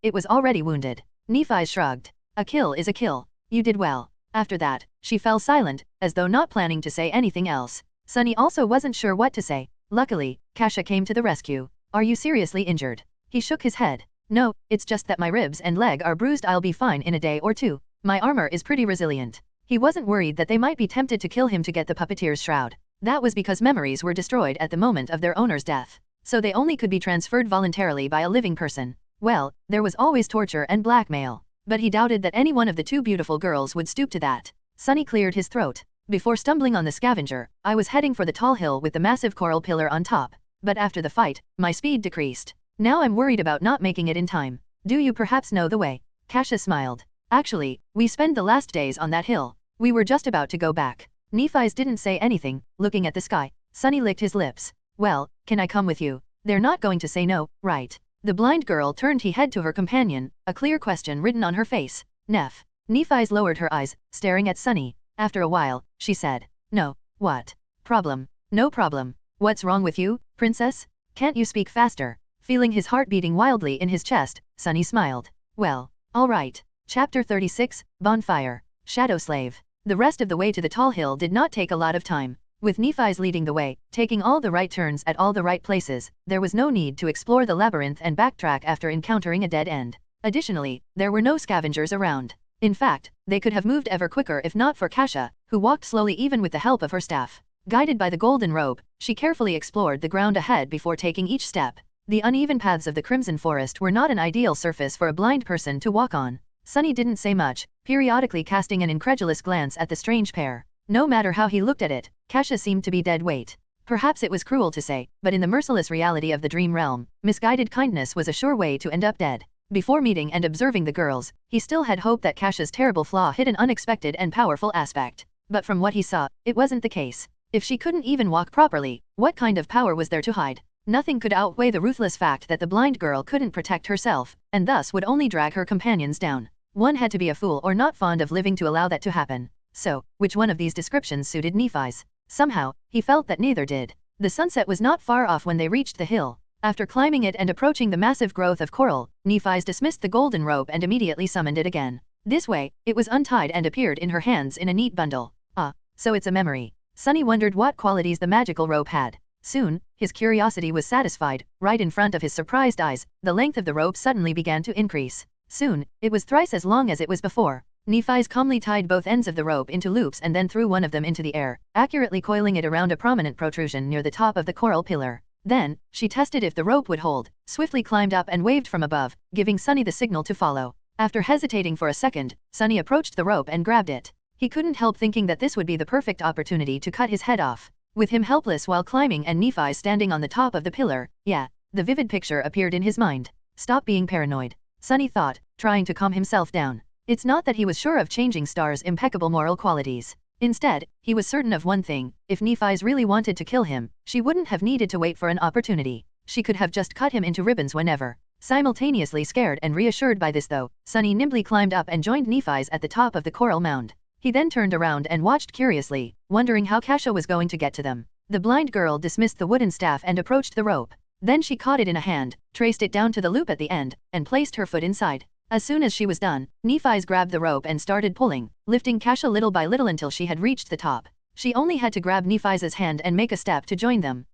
It was already wounded. Nephi's shrugged. A kill is a kill. You did well. After that, she fell silent, as though not planning to say anything else. Sunny also wasn't sure what to say. Luckily, Kasha came to the rescue. Are you seriously injured? He shook his head. No, it's just that my ribs and leg are bruised. I'll be fine in a day or two. My armor is pretty resilient. He wasn't worried that they might be tempted to kill him to get the puppeteer's shroud. That was because memories were destroyed at the moment of their owner's death. So they only could be transferred voluntarily by a living person. Well, there was always torture and blackmail. But he doubted that any one of the two beautiful girls would stoop to that. Sunny cleared his throat. Before stumbling on the scavenger, I was heading for the tall hill with the massive coral pillar on top. But after the fight, my speed decreased. Now I'm worried about not making it in time. Do you perhaps know the way? Kasha smiled. Actually, we spent the last days on that hill. We were just about to go back. Nephi's didn't say anything, looking at the sky. Sunny licked his lips. Well, can I come with you? They're not going to say no, right? The blind girl turned her head to her companion, a clear question written on her face. Nephi's lowered her eyes, staring at Sunny. After a while, she said. No. What? Problem? No problem. What's wrong with you, princess? Can't you speak faster? Feeling his heart beating wildly in his chest, Sunny smiled. Well, all right. Chapter 36, Bonfire. Shadow Slave. The rest of the way to the tall hill did not take a lot of time. With Nephi's leading the way, taking all the right turns at all the right places, there was no need to explore the labyrinth and backtrack after encountering a dead end. Additionally, there were no scavengers around. In fact, they could have moved ever quicker if not for Kasha, who walked slowly even with the help of her staff. Guided by the golden robe, she carefully explored the ground ahead before taking each step. The uneven paths of the Crimson Forest were not an ideal surface for a blind person to walk on. Sunny didn't say much, periodically casting an incredulous glance at the strange pair. No matter how he looked at it, Kasha seemed to be dead weight. Perhaps it was cruel to say, but in the merciless reality of the dream realm, misguided kindness was a sure way to end up dead. Before meeting and observing the girls, he still had hope that Kasha's terrible flaw hid an unexpected and powerful aspect. But from what he saw, it wasn't the case. If she couldn't even walk properly, what kind of power was there to hide? Nothing could outweigh the ruthless fact that the blind girl couldn't protect herself, and thus would only drag her companions down. One had to be a fool or not fond of living to allow that to happen. So, which one of these descriptions suited Nephi's? Somehow, he felt that neither did. The sunset was not far off when they reached the hill. After climbing it and approaching the massive growth of coral, Nephi's dismissed the golden rope and immediately summoned it again. This way, it was untied and appeared in her hands in a neat bundle. Ah, so it's a memory. Sunny wondered what qualities the magical rope had. Soon, his curiosity was satisfied. Right in front of his surprised eyes, the length of the rope suddenly began to increase. Soon, it was thrice as long as it was before. Nephi's calmly tied both ends of the rope into loops and then threw one of them into the air, accurately coiling it around a prominent protrusion near the top of the coral pillar. Then, she tested if the rope would hold, swiftly climbed up and waved from above, giving Sunny the signal to follow. After hesitating for a second, Sunny approached the rope and grabbed it. He couldn't help thinking that this would be the perfect opportunity to cut his head off. With him helpless while climbing and Nephi standing on the top of the pillar, yeah, the vivid picture appeared in his mind. Stop being paranoid, Sunny thought, trying to calm himself down. It's not that he was sure of Changing Star's impeccable moral qualities. Instead, he was certain of one thing: if Nephi's really wanted to kill him, she wouldn't have needed to wait for an opportunity. She could have just cut him into ribbons whenever. Simultaneously scared and reassured by this though, Sunny nimbly climbed up and joined Nephi's at the top of the coral mound. He then turned around and watched curiously, wondering how Kasha was going to get to them. The blind girl dismissed the wooden staff and approached the rope. Then she caught it in a hand, traced it down to the loop at the end, and placed her foot inside. As soon as she was done, Nephi's grabbed the rope and started pulling, lifting Kasha little by little until she had reached the top. She only had to grab Nephi's hand and make a step to join them.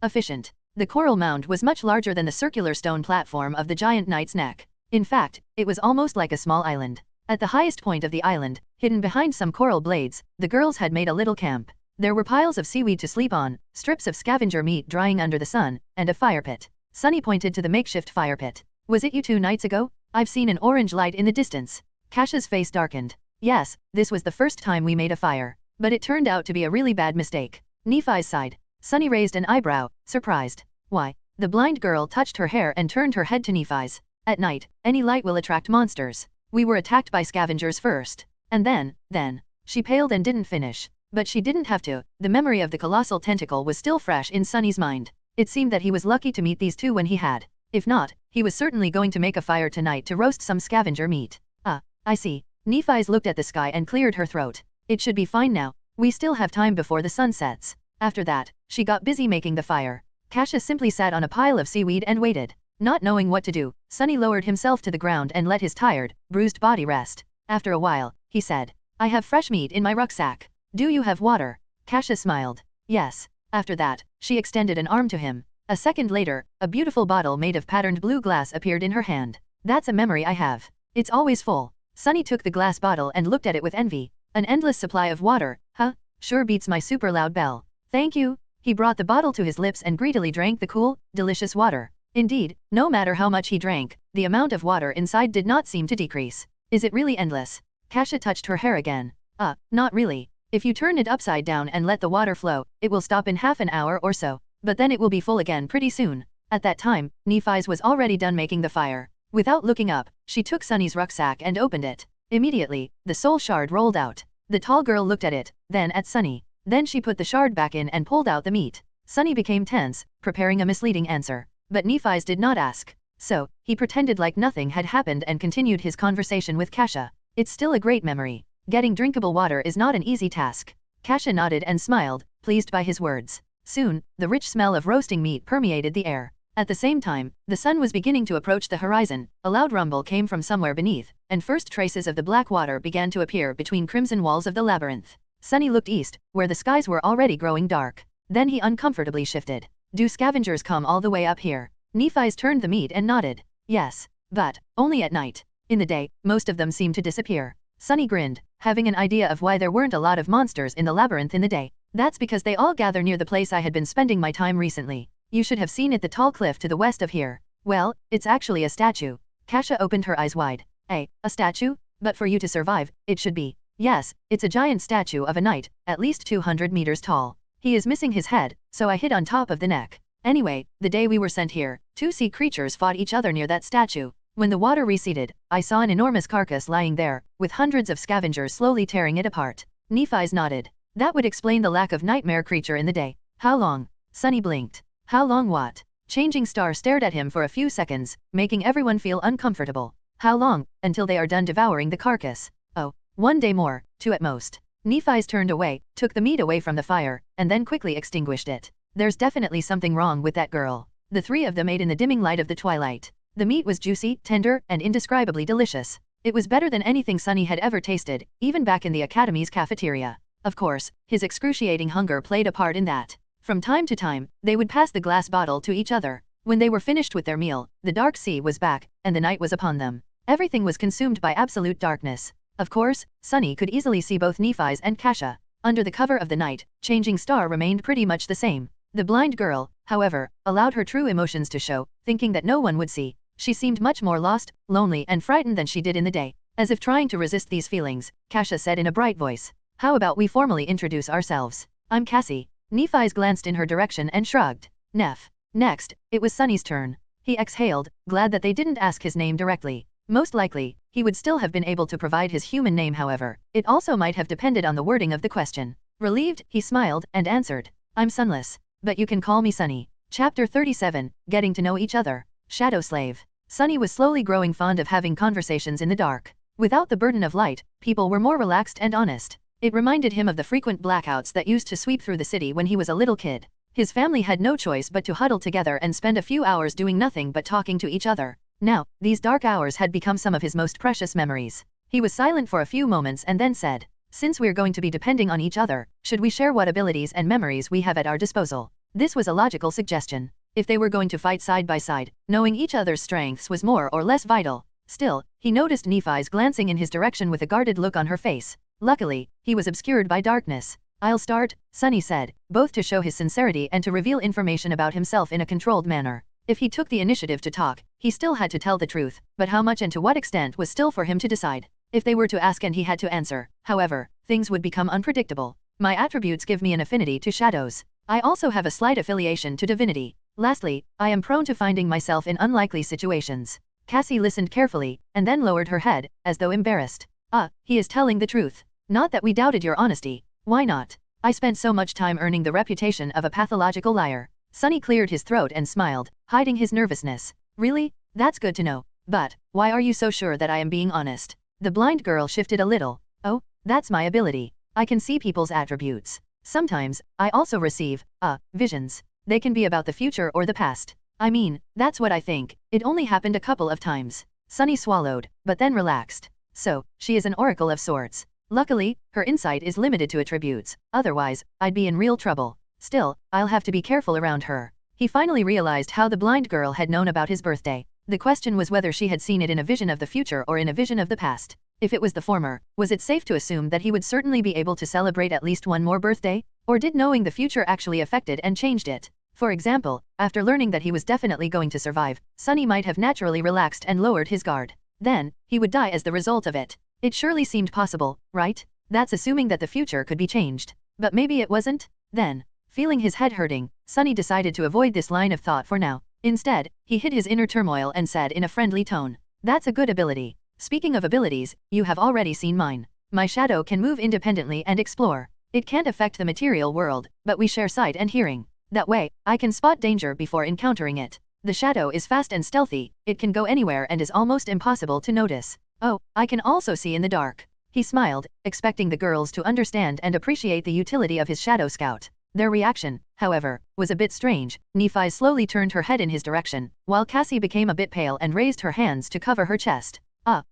Efficient. The coral mound was much larger than the circular stone platform of the giant knight's neck. In fact, it was almost like a small island. At the highest point of the island, hidden behind some coral blades, the girls had made a little camp. There were piles of seaweed to sleep on, strips of scavenger meat drying under the sun, and a fire pit. Sunny pointed to the makeshift fire pit. Was it you 2 nights ago? I've seen an orange light in the distance. Kasha's face darkened. Yes, this was the first time we made a fire. But it turned out to be a really bad mistake. Nephi sighed. Sunny raised an eyebrow, surprised. Why? The blind girl touched her hair and turned her head to Nephi's. At night, any light will attract monsters. We were attacked by scavengers first. And then. She paled and didn't finish. But she didn't have to. The memory of the colossal tentacle was still fresh in Sunny's mind. It seemed that he was lucky to meet these 2 when he had. If not, he was certainly going to make a fire tonight to roast some scavenger meat. I see. Nephi's looked at the sky and cleared her throat. It should be fine now. We still have time before the sun sets. After that, she got busy making the fire. Kasha simply sat on a pile of seaweed and waited. Not knowing what to do, Sunny lowered himself to the ground and let his tired, bruised body rest. After a while, he said, I have fresh meat in my rucksack. Do you have water? Kasha smiled. Yes. After that, she extended an arm to him. A second later, a beautiful bottle made of patterned blue glass appeared in her hand. That's a memory I have. It's always full. Sunny took the glass bottle and looked at it with envy. An endless supply of water, sure beats my super loud bell. Thank you. He brought the bottle to his lips and greedily drank the cool, delicious water. Indeed, no matter how much he drank, the amount of water inside did not seem to decrease. Is it really endless? Kasha touched her hair again. Not really. If you turn it upside down and let the water flow, it will stop in half an hour or so. But then it will be full again pretty soon. At that time, Nephi's was already done making the fire. Without looking up, she took Sunny's rucksack and opened it. Immediately, the soul shard rolled out. The tall girl looked at it, then at Sunny. Then she put the shard back in and pulled out the meat. Sunny became tense, preparing a misleading answer. But Nephi's did not ask. So, he pretended like nothing had happened and continued his conversation with Kasha. It's still a great memory. Getting drinkable water is not an easy task. Kasha nodded and smiled, pleased by his words. Soon, the rich smell of roasting meat permeated the air. At the same time, the sun was beginning to approach the horizon. A loud rumble came from somewhere beneath, and first traces of the black water began to appear between crimson walls of the labyrinth. Sunny looked east, where the skies were already growing dark. Then he uncomfortably shifted. Do scavengers come all the way up here? Nephi's turned the meat and nodded. Yes, but only at night. In the day, most of them seem to disappear. Sunny grinned, having an idea of why there weren't a lot of monsters in the labyrinth in the day. That's because they all gather near the place I had been spending my time recently. You should have seen it, the tall cliff to the west of here. Well, it's actually a statue. Kasha opened her eyes wide. A statue? But for you to survive, it should be. Yes, it's a giant statue of a knight, at least 200 meters tall. He is missing his head, so I hid on top of the neck. Anyway, the day we were sent here, 2 sea creatures fought each other near that statue. When the water receded, I saw an enormous carcass lying there, with hundreds of scavengers slowly tearing it apart. Nephi's nodded. That would explain the lack of nightmare creature in the day. How long? Sunny blinked. How long what? Changing Star stared at him for a few seconds, making everyone feel uncomfortable. How long? Until they are done devouring the carcass. Oh, 1 day more, 2 at most. Nephi's turned away, took the meat away from the fire, and then quickly extinguished it. There's definitely something wrong with that girl. The three of them ate in the dimming light of the twilight. The meat was juicy, tender, and indescribably delicious. It was better than anything Sunny had ever tasted, even back in the academy's cafeteria. Of course, his excruciating hunger played a part in that. From time to time, they would pass the glass bottle to each other. When they were finished with their meal, the dark sea was back, and the night was upon them. Everything was consumed by absolute darkness. Of course, Sunny could easily see both Nephi's and Kasha. Under the cover of the night, Changing Star remained pretty much the same. The blind girl, however, allowed her true emotions to show, thinking that no one would see. She seemed much more lost, lonely and frightened than she did in the day. As if trying to resist these feelings, Kasha said in a bright voice, "How about we formally introduce ourselves? I'm Cassie." Nephi's glanced in her direction and shrugged. Next, it was Sunny's turn. He exhaled, glad that they didn't ask his name directly. Most likely, he would still have been able to provide his human name, however. It also might have depended on the wording of the question. Relieved, he smiled and answered, "I'm Sunless, but you can call me Sunny." Chapter 37, Getting to Know Each Other. Shadow Slave. Sunny was slowly growing fond of having conversations in the dark. Without the burden of light, people were more relaxed and honest. It reminded him of the frequent blackouts that used to sweep through the city when he was a little kid. His family had no choice but to huddle together and spend a few hours doing nothing but talking to each other. Now, these dark hours had become some of his most precious memories. He was silent for a few moments and then said, "Since we're going to be depending on each other, should we share what abilities and memories we have at our disposal?" This was a logical suggestion. If they were going to fight side by side, knowing each other's strengths was more or less vital. Still, he noticed Nephi's glancing in his direction with a guarded look on her face. Luckily, he was obscured by darkness. "I'll start," Sunny said, both to show his sincerity and to reveal information about himself in a controlled manner. If he took the initiative to talk, he still had to tell the truth, but how much and to what extent was still for him to decide. If they were to ask and he had to answer, however, things would become unpredictable. "My attributes give me an affinity to shadows. I also have a slight affiliation to divinity. Lastly, I am prone to finding myself in unlikely situations." Cassie listened carefully, and then lowered her head, as though embarrassed. He is telling the truth. Not that we doubted your honesty. Why not? I spent so much time earning the reputation of a pathological liar." Sunny cleared his throat and smiled, hiding his nervousness. "Really? That's good to know. But, why are you so sure that I am being honest?" The blind girl shifted a little. "Oh, that's my ability. I can see people's attributes. Sometimes, I also receive, visions. They can be about the future or the past. I mean, that's what I think. It only happened a couple of times." Sunny swallowed, but then relaxed. "So, she is an oracle of sorts. Luckily, her insight is limited to attributes, otherwise, I'd be in real trouble. Still, I'll have to be careful around her." He finally realized how the blind girl had known about his birthday. The question was whether she had seen it in a vision of the future or in a vision of the past. If it was the former, was it safe to assume that he would certainly be able to celebrate at least one more birthday? Or did knowing the future actually affected and changed it? For example, after learning that he was definitely going to survive, Sunny might have naturally relaxed and lowered his guard. Then, he would die as the result of it. It surely seemed possible, right? That's assuming that the future could be changed. But maybe it wasn't? Then, feeling his head hurting, Sunny decided to avoid this line of thought for now. Instead, he hid his inner turmoil and said in a friendly tone, "That's a good ability. Speaking of abilities, you have already seen mine. My shadow can move independently and explore. It can't affect the material world, but we share sight and hearing. That way, I can spot danger before encountering it. The shadow is fast and stealthy, it can go anywhere and is almost impossible to notice. Oh, I can also see in the dark." He smiled, expecting the girls to understand and appreciate the utility of his shadow scout. Their reaction, however, was a bit strange. Nephi slowly turned her head in his direction, while Cassie became a bit pale and raised her hands to cover her chest.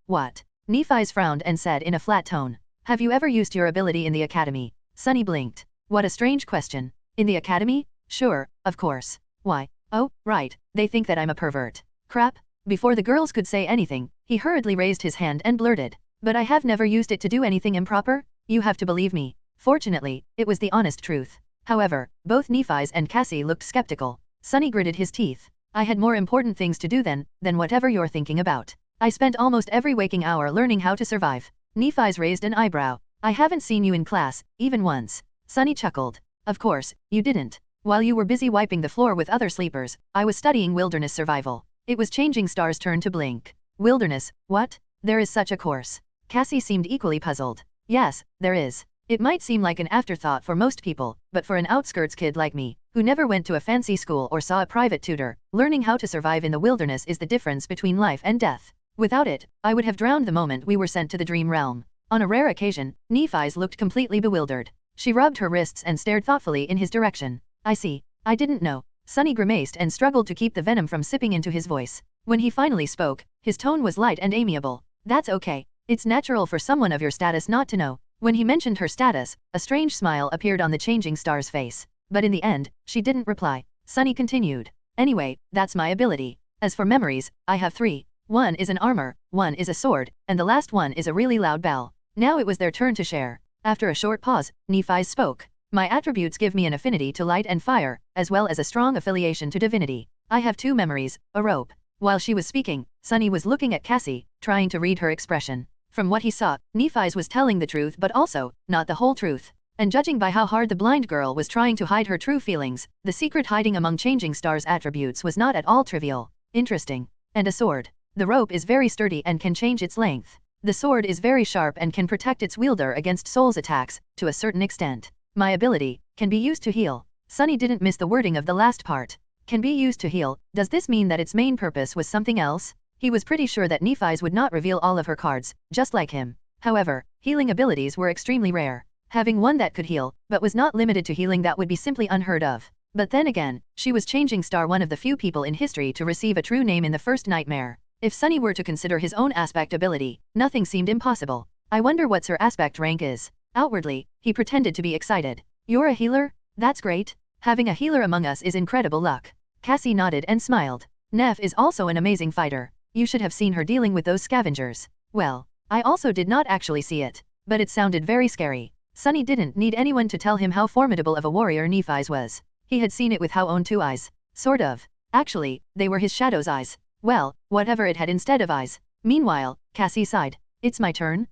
What?" Nephi frowned and said in a flat tone. "Have you ever used your ability in the academy?" Sunny blinked. What a strange question. "In the academy? Sure, of course. Why? Oh, right, they think that I'm a pervert. Crap." Before the girls could say anything, he hurriedly raised his hand and blurted, "But I have never used it to do anything improper. You have to believe me." Fortunately, it was the honest truth. However, both Nephi and Cassie looked skeptical. Sunny gritted his teeth. "I had more important things to do than whatever you're thinking about. I spent almost every waking hour learning how to survive." Nephi raised an eyebrow. "I haven't seen you in class, even once." Sunny chuckled. "Of course, you didn't. While you were busy wiping the floor with other sleepers, I was studying wilderness survival." It was Changing Star's turn to blink. "Wilderness, what? There is such a course?" Cassie seemed equally puzzled. "Yes, there is. It might seem like an afterthought for most people, but for an outskirts kid like me, who never went to a fancy school or saw a private tutor, learning how to survive in the wilderness is the difference between life and death. Without it, I would have drowned the moment we were sent to the dream realm." On a rare occasion, Nephi's looked completely bewildered. She rubbed her wrists and stared thoughtfully in his direction. I see. I didn't know. Sunny grimaced and struggled to keep the venom from sipping into his voice. When he finally spoke, his tone was light and amiable. That's okay. It's natural for someone of your status not to know. When he mentioned her status, a strange smile appeared on the changing star's face. But in the end, she didn't reply. Sunny continued. Anyway, that's my ability. As for memories, I have 3. One is an armor, one is a sword, and the last one is a really loud bell. Now it was their turn to share. After a short pause, Nephi spoke. My attributes give me an affinity to light and fire, as well as a strong affiliation to divinity. I have 2 memories, a rope. While she was speaking, Sunny was looking at Cassie, trying to read her expression. From what he saw, Nephi's was telling the truth but also, not the whole truth. And judging by how hard the blind girl was trying to hide her true feelings, the secret hiding among changing stars' attributes was not at all trivial. Interesting. And a sword. The rope is very sturdy and can change its length. The sword is very sharp and can protect its wielder against souls' attacks, to a certain extent. My ability can be used to heal. Sunny didn't miss the wording of the last part. Can be used to heal. Does this mean that its main purpose was something else? He was pretty sure that Nephi's would not reveal all of her cards, just like him. However, healing abilities were extremely rare. Having one that could heal, but was not limited to healing, that would be simply unheard of. But then again, she was changing star, one of the few people in history to receive a true name in the first nightmare. If Sunny were to consider his own aspect ability, nothing seemed impossible. I wonder what her aspect rank is. Outwardly, he pretended to be excited. You're a healer? That's great. Having a healer among us is incredible luck. Cassie nodded and smiled. Neph is also an amazing fighter. You should have seen her dealing with those scavengers. Well, I also did not actually see it, but it sounded very scary. Sunny didn't need anyone to tell him how formidable of a warrior Nephi's was. He had seen it with his own 2 eyes. Sort of. Actually, they were his shadow's eyes. Well, whatever it had instead of eyes. Meanwhile, Cassie sighed. It's my turn?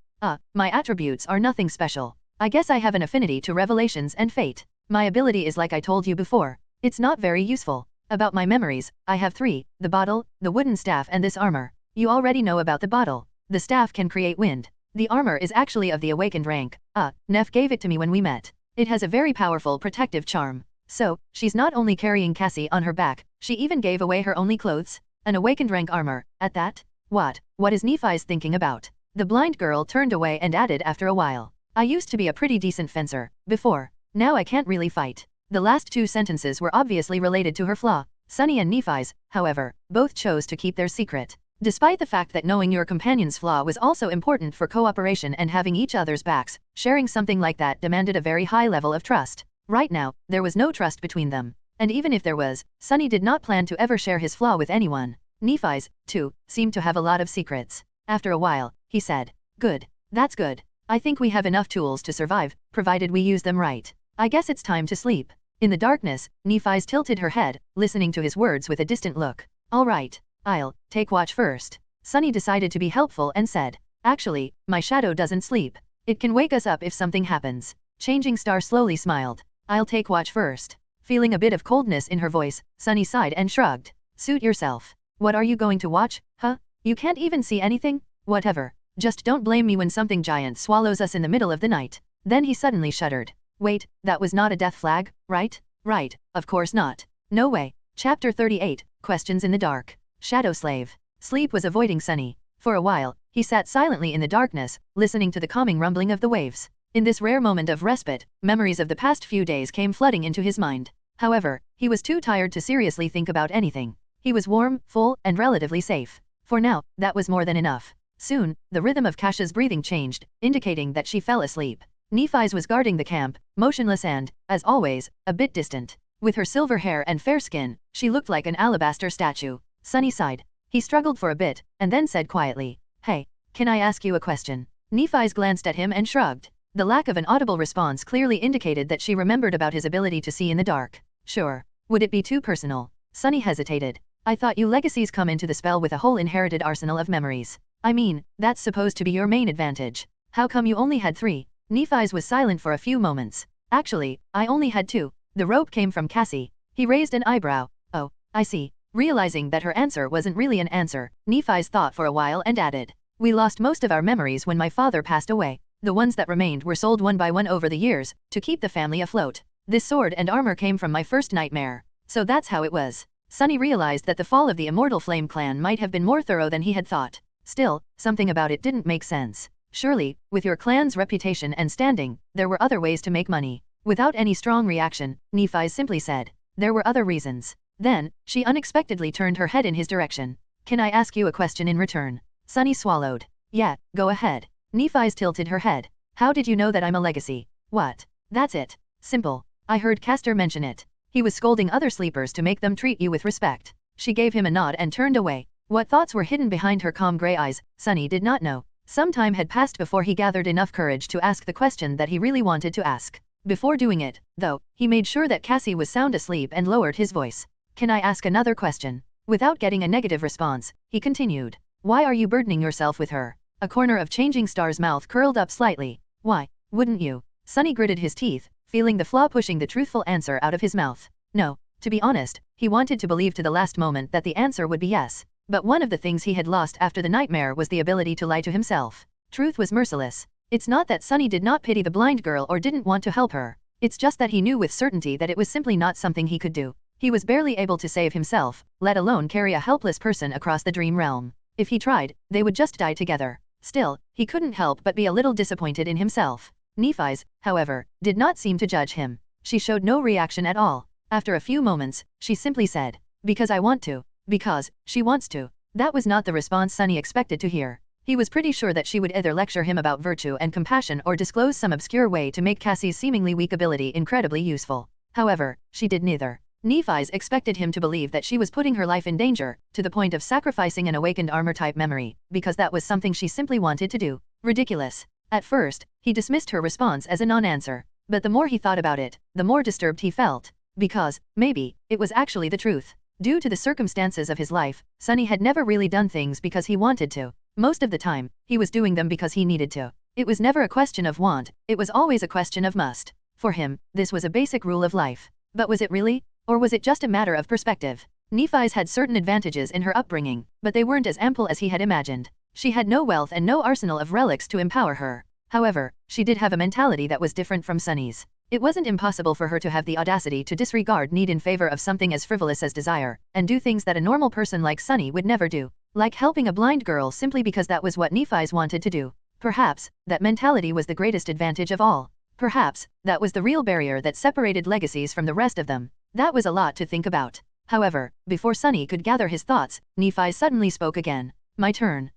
My attributes are nothing special. I guess I have an affinity to revelations and fate. My ability is like I told you before. It's not very useful. About my memories, I have 3, the bottle, the wooden staff and this armor. You already know about the bottle. The staff can create wind. The armor is actually of the awakened rank. Neph gave it to me when we met. It has a very powerful protective charm. So, she's not only carrying Cassie on her back, she even gave away her only clothes. An awakened rank armor, at that? What is Nephi's thinking about? The blind girl turned away and added after a while. I used to be a pretty decent fencer, before. Now I can't really fight. The last 2 sentences were obviously related to her flaw. Sunny and Nephi's, however, both chose to keep their secret. Despite the fact that knowing your companion's flaw was also important for cooperation and having each other's backs, sharing something like that demanded a very high level of trust. Right now, there was no trust between them. And even if there was, Sunny did not plan to ever share his flaw with anyone. Nephi's, too, seemed to have a lot of secrets. After a while, he said, Good. That's good. I think we have enough tools to survive, provided we use them right. I guess it's time to sleep. In the darkness, Nephi's tilted her head, listening to his words with a distant look. All right, I'll take watch first. Sunny decided to be helpful and said, Actually, my shadow doesn't sleep. It can wake us up if something happens. Changing Star slowly smiled. I'll take watch first. Feeling a bit of coldness in her voice, Sunny sighed and shrugged. Suit yourself. What are you going to watch, huh? You can't even see anything? Whatever. Just don't blame me when something giant swallows us in the middle of the night. Then he suddenly shuddered. Wait, that was not a death flag, right? Right, of course not. No way. Chapter 38, Questions in the Dark. Shadow Slave. Sleep was avoiding Sunny. For a while, he sat silently in the darkness, listening to the calming rumbling of the waves. In this rare moment of respite, memories of the past few days came flooding into his mind. However, he was too tired to seriously think about anything. He was warm, full, and relatively safe. For now, that was more than enough. Soon, the rhythm of Kasha's breathing changed, indicating that she fell asleep. Nephi's was guarding the camp, motionless and, as always, a bit distant. With her silver hair and fair skin, she looked like an alabaster statue. Sunny sighed. He struggled for a bit, and then said quietly, Hey, can I ask you a question? Nephi's glanced at him and shrugged. The lack of an audible response clearly indicated that she remembered about his ability to see in the dark. Sure. Would it be too personal? Sunny hesitated. I thought you legacies come into the spell with a whole inherited arsenal of memories. I mean, that's supposed to be your main advantage. How come you only had 3? Nephi's was silent for a few moments. Actually, I only had 2. The rope came from Cassie. He raised an eyebrow. Oh, I see. Realizing that her answer wasn't really an answer, Nephi's thought for a while and added. We lost most of our memories when my father passed away. The ones that remained were sold one by one over the years, to keep the family afloat. This sword and armor came from my first nightmare. So that's how it was. Sunny realized that the fall of the Immortal Flame clan might have been more thorough than he had thought. Still, something about it didn't make sense. Surely, with your clan's reputation and standing, there were other ways to make money. Without any strong reaction, Nephi simply said, there were other reasons. Then, she unexpectedly turned her head in his direction. Can I ask you a question in return? Sunny swallowed. Yeah, go ahead. Nephi's tilted her head. How did you know that I'm a legacy? What? That's it. Simple. I heard Castor mention it. He was scolding other sleepers to make them treat you with respect. She gave him a nod and turned away. What thoughts were hidden behind her calm grey eyes, Sunny did not know. Some time had passed before he gathered enough courage to ask the question that he really wanted to ask. Before doing it, though, he made sure that Cassie was sound asleep and lowered his voice. Can I ask another question? Without getting a negative response, he continued. Why are you burdening yourself with her? A corner of Changing Star's mouth curled up slightly. Why, wouldn't you? Sunny gritted his teeth, feeling the flaw pushing the truthful answer out of his mouth. No, to be honest, he wanted to believe to the last moment that the answer would be yes. But one of the things he had lost after the nightmare was the ability to lie to himself. Truth was merciless. It's not that Sunny did not pity the blind girl or didn't want to help her. It's just that he knew with certainty that it was simply not something he could do. He was barely able to save himself, let alone carry a helpless person across the dream realm. If he tried, they would just die together. Still, he couldn't help but be a little disappointed in himself. Nephi's, however, did not seem to judge him. She showed no reaction at all. After a few moments, she simply said, because I want to. Because, she wants to. That was not the response Sunny expected to hear. He was pretty sure that she would either lecture him about virtue and compassion or disclose some obscure way to make Cassie's seemingly weak ability incredibly useful. However, she did neither. Nephi's expected him to believe that she was putting her life in danger, to the point of sacrificing an awakened armor-type memory, because that was something she simply wanted to do. Ridiculous. At first, he dismissed her response as a non-answer, but the more he thought about it, the more disturbed he felt. Because, maybe, it was actually the truth. Due to the circumstances of his life, Sunny had never really done things because he wanted to. Most of the time, he was doing them because he needed to. It was never a question of want, it was always a question of must. For him, this was a basic rule of life. But was it really? Or was it just a matter of perspective? Nephi's had certain advantages in her upbringing, but they weren't as ample as he had imagined. She had no wealth and no arsenal of relics to empower her. However, she did have a mentality that was different from Sunny's. It wasn't impossible for her to have the audacity to disregard need in favor of something as frivolous as desire, and do things that a normal person like Sunny would never do. Like helping a blind girl simply because that was what Nephi's wanted to do. Perhaps, that mentality was the greatest advantage of all. Perhaps, that was the real barrier that separated legacies from the rest of them. That was a lot to think about. However, before Sunny could gather his thoughts, Nephi suddenly spoke again. My turn.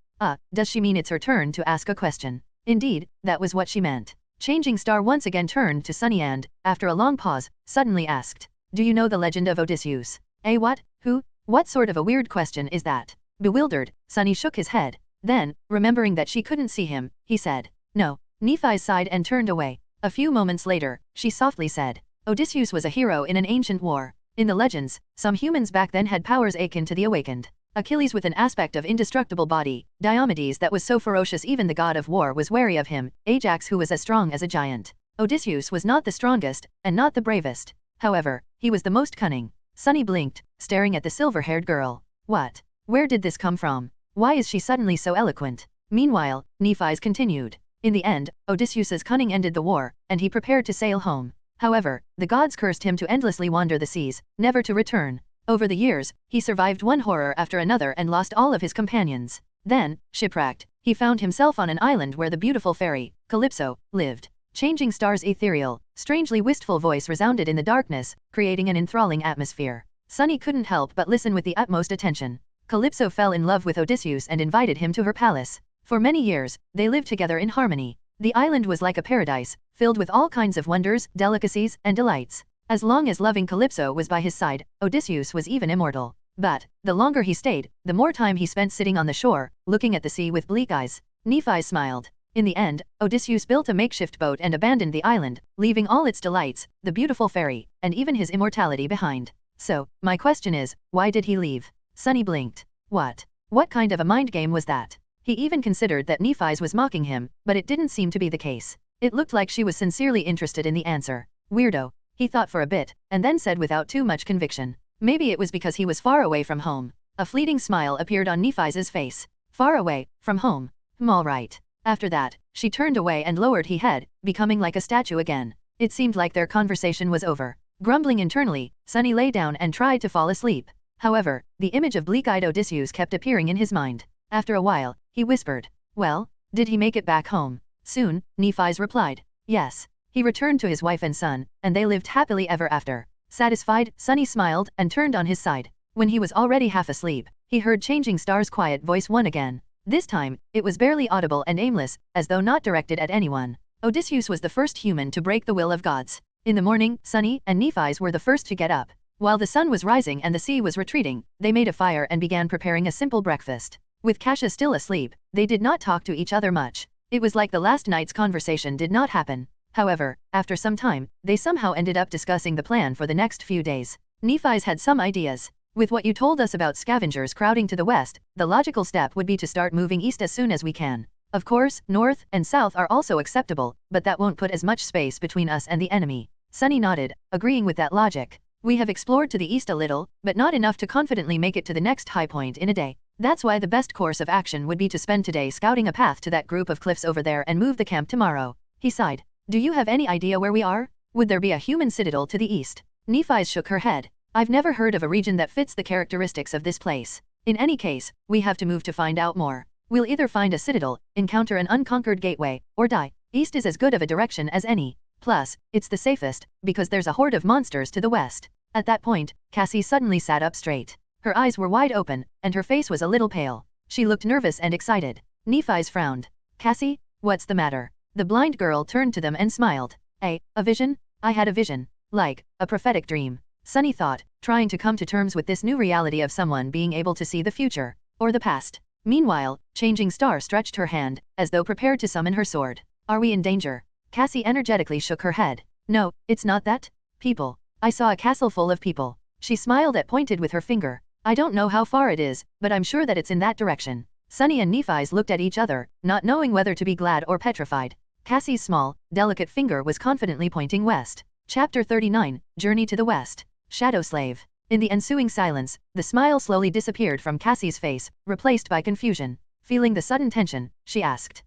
Does she mean it's her turn to ask a question? Indeed, that was what she meant. Changing Star once again turned to Sunny and, after a long pause, suddenly asked, do you know the legend of Odysseus? What? Who? What sort of a weird question is that? Bewildered, Sunny shook his head. Then, remembering that she couldn't see him, he said, no. Nephi sighed and turned away. A few moments later, she softly said, Odysseus was a hero in an ancient war. In the legends, some humans back then had powers akin to the awakened. Achilles with an aspect of indestructible body, Diomedes that was so ferocious even the god of war was wary of him, Ajax who was as strong as a giant. Odysseus was not the strongest, and not the bravest. However, he was the most cunning. Sunny blinked, staring at the silver-haired girl. What? Where did this come from? Why is she suddenly so eloquent? Meanwhile, Nephi's continued. In the end, Odysseus's cunning ended the war, and he prepared to sail home. However, the gods cursed him to endlessly wander the seas, never to return. Over the years, he survived one horror after another and lost all of his companions. Then, shipwrecked, he found himself on an island where the beautiful fairy, Calypso, lived. Changing Star's ethereal, strangely wistful voice resounded in the darkness, creating an enthralling atmosphere. Sunny couldn't help but listen with the utmost attention. Calypso fell in love with Odysseus and invited him to her palace. For many years, they lived together in harmony. The island was like a paradise, filled with all kinds of wonders, delicacies, and delights. As long as loving Calypso was by his side, Odysseus was even immortal. But, the longer he stayed, the more time he spent sitting on the shore, looking at the sea with bleak eyes. Nephi smiled. In the end, Odysseus built a makeshift boat and abandoned the island, leaving all its delights, the beautiful fairy, and even his immortality behind. So, my question is, why did he leave? Sunny blinked. What? What kind of a mind game was that? He even considered that Nephi's was mocking him, but it didn't seem to be the case. It looked like she was sincerely interested in the answer. Weirdo. He thought for a bit, and then said without too much conviction. Maybe it was because he was far away from home. A fleeting smile appeared on Nephi's face. Far away, from home. All right. After that, she turned away and lowered her head, becoming like a statue again. It seemed like their conversation was over. Grumbling internally, Sunny lay down and tried to fall asleep. However, the image of bleak-eyed Odysseus kept appearing in his mind. After a while, he whispered, well, Did he make it back home? Soon, Nephi's replied. Yes. He returned to his wife and son, and they lived happily ever after. Satisfied, Sunny smiled and turned on his side. When he was already half asleep, he heard Changing Star's quiet voice once again. This time, it was barely audible and aimless, as though not directed at anyone. Odysseus was the first human to break the will of gods. In the morning, Sunny and Nephi's were the first to get up. While the sun was rising and the sea was retreating, they made a fire and began preparing a simple breakfast. With Kasha still asleep, they did not talk to each other much. It was like the last night's conversation did not happen. However, after some time, they somehow ended up discussing the plan for the next few days. Nephi's had some ideas. With what you told us about scavengers crowding to the west, the logical step would be to start moving east as soon as we can. Of course, north and south are also acceptable, but that won't put as much space between us and the enemy. Sunny nodded, agreeing with that logic. We have explored to the east a little, but not enough to confidently make it to the next high point in a day. That's why the best course of action would be to spend today scouting a path to that group of cliffs over there and move the camp tomorrow. He sighed. Do you have any idea where we are? Would there be a human citadel to the east? Nephi shook her head. I've never heard of a region that fits the characteristics of this place. In any case, we have to move to find out more. We'll either find a citadel, encounter an unconquered gateway, or die. East is as good of a direction as any. Plus, it's the safest, because there's a horde of monsters to the west. At that point, Cassie suddenly sat up straight. Her eyes were wide open, and her face was a little pale. She looked nervous and excited. Nephi's frowned. Cassie, what's the matter? The blind girl turned to them and smiled. A vision? I had a vision. Like, a prophetic dream. Sunny thought, trying to come to terms with this new reality of someone being able to see the future. Or the past. Meanwhile, Changing Star stretched her hand, as though prepared to summon her sword. Are we in danger? Cassie energetically shook her head. No, it's not that. People. I saw a castle full of people. She smiled and pointed with her finger. I don't know how far it is, but I'm sure that it's in that direction. Sunny and Nephi's looked at each other, not knowing whether to be glad or petrified. Cassie's small, delicate finger was confidently pointing west. Chapter 39, Journey to the West. Shadow Slave. In the ensuing silence, the smile slowly disappeared from Cassie's face, replaced by confusion. Feeling the sudden tension, she asked.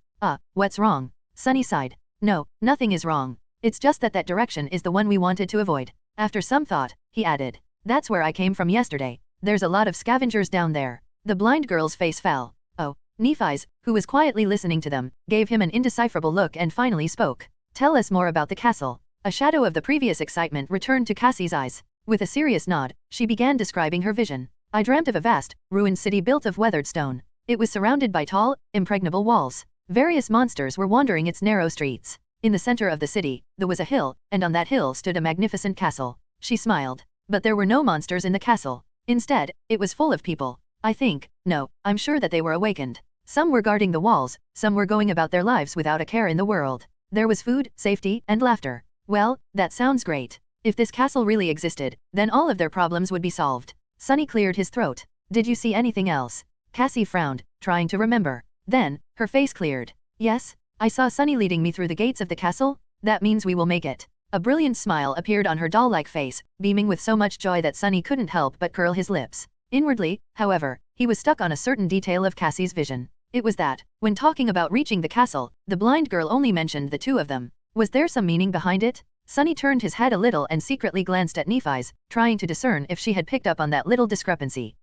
What's wrong? Sunny sighed. No, nothing is wrong. It's just that that direction is the one we wanted to avoid. After some thought, he added. That's where I came from yesterday. There's a lot of scavengers down there. The blind girl's face fell. Oh. Nephi's, who was quietly listening to them, gave him an indecipherable look and finally spoke. Tell us more about the castle. A shadow of the previous excitement returned to Cassie's eyes. With a serious nod, she began describing her vision. I dreamt of a vast, ruined city built of weathered stone. It was surrounded by tall, impregnable walls. Various monsters were wandering its narrow streets. In the center of the city, there was a hill, and on that hill stood a magnificent castle. She smiled. But there were no monsters in the castle. Instead, it was full of people. I'm sure that they were awakened. Some were guarding the walls, some were going about their lives without a care in the world. There was food, safety, and laughter. Well, that sounds great. If this castle really existed, then all of their problems would be solved. Sunny cleared his throat. Did you see anything else? Cassie frowned, trying to remember. Then, her face cleared. Yes, I saw Sunny leading me through the gates of the castle. That means we will make it. A brilliant smile appeared on her doll-like face, beaming with so much joy that Sunny couldn't help but curl his lips. Inwardly, however, he was stuck on a certain detail of Cassie's vision. It was that, when talking about reaching the castle, the blind girl only mentioned the two of them. Was there some meaning behind it? Sunny turned his head a little and secretly glanced at Nephi's, trying to discern if she had picked up on that little discrepancy.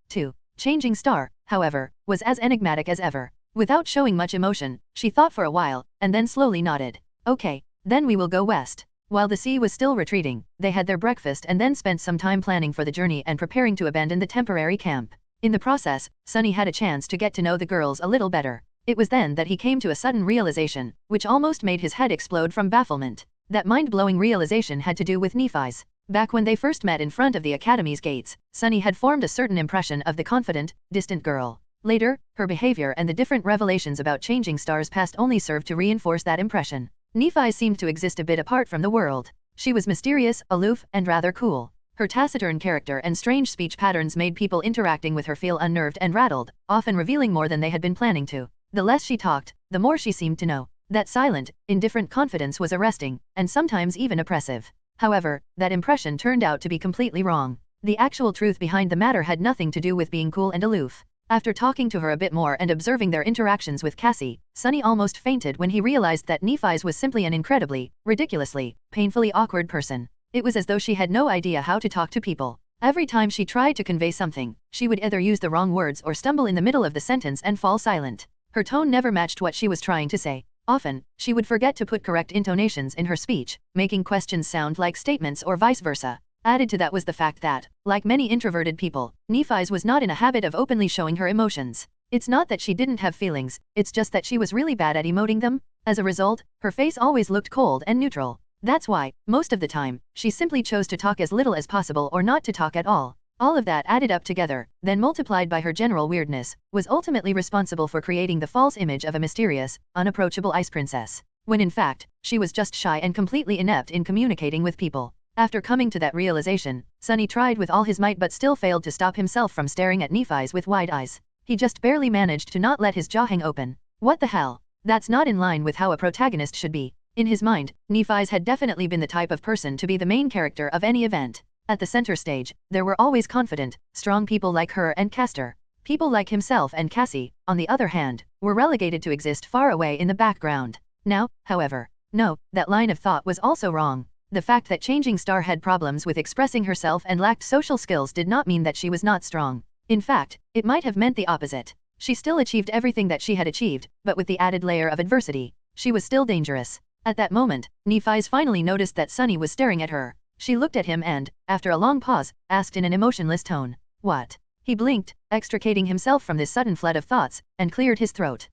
Changing Star, however, was as enigmatic as ever. Without showing much emotion, she thought for a while, and then slowly nodded. Okay, then we will go west. While the sea was still retreating, they had their breakfast and then spent some time planning for the journey and preparing to abandon the temporary camp. In the process, Sunny had a chance to get to know the girls a little better. It was then that he came to a sudden realization, which almost made his head explode from bafflement. That mind-blowing realization had to do with Nephi's. Back when they first met in front of the academy's gates, Sunny had formed a certain impression of the confident, distant girl. Later, her behavior and the different revelations about Changing Star's past only served to reinforce that impression. Nephi seemed to exist a bit apart from the world. She was mysterious, aloof, and rather cool. Her taciturn character and strange speech patterns made people interacting with her feel unnerved and rattled, often revealing more than they had been planning to. The less she talked, the more she seemed to know. That silent, indifferent confidence was arresting, and sometimes even oppressive. However, that impression turned out to be completely wrong. The actual truth behind the matter had nothing to do with being cool and aloof. After talking to her a bit more and observing their interactions with Cassie, Sunny almost fainted when he realized that Nephi's was simply an incredibly, ridiculously, painfully awkward person. It was as though she had no idea how to talk to people. Every time she tried to convey something, she would either use the wrong words or stumble in the middle of the sentence and fall silent. Her tone never matched what she was trying to say. Often, she would forget to put correct intonations in her speech, making questions sound like statements or vice versa. Added to that was the fact that, like many introverted people, Nephi's was not in a habit of openly showing her emotions. It's not that she didn't have feelings, it's just that she was really bad at emoting them. As a result, her face always looked cold and neutral. That's why, most of the time, she simply chose to talk as little as possible or not to talk at all. All of that added up together, then multiplied by her general weirdness, was ultimately responsible for creating the false image of a mysterious, unapproachable ice princess, when in fact, she was just shy and completely inept in communicating with people. After coming to that realization, Sunny tried with all his might but still failed to stop himself from staring at Nephi's with wide eyes. He just barely managed to not let his jaw hang open. What the hell? That's not in line with how a protagonist should be. In his mind, Nephi's had definitely been the type of person to be the main character of any event. At the center stage, there were always confident, strong people like her and Castor. People like himself and Cassie, on the other hand, were relegated to exist far away in the background. Now, however, no, that line of thought was also wrong. The fact that Changing Star had problems with expressing herself and lacked social skills did not mean that she was not strong. In fact, it might have meant the opposite. She still achieved everything that she had achieved, but with the added layer of adversity. She was still dangerous. At that moment, Nephi's finally noticed that Sunny was staring at her. She looked at him and, after a long pause, asked in an emotionless tone, "What?" He blinked, extricating himself from this sudden flood of thoughts, and cleared his throat.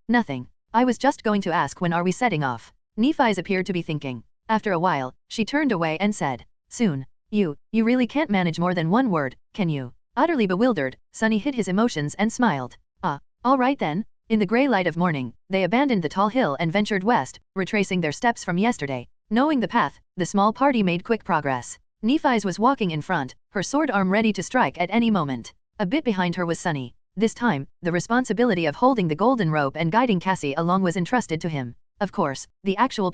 Nothing. I was just going to ask when are we setting off." Nephi's appeared to be thinking. After a while, she turned away and said, "Soon. You really can't manage more than one word, can you?" Utterly bewildered, Sunny hid his emotions and smiled. All right then." In the grey light of morning, they abandoned the tall hill and ventured west, retracing their steps from yesterday. Knowing the path, the small party made quick progress. Nephi's was walking in front, her sword arm ready to strike at any moment. A bit behind her was Sunny. This time, the responsibility of holding the golden rope and guiding Cassie along was entrusted to him. Of course, the actual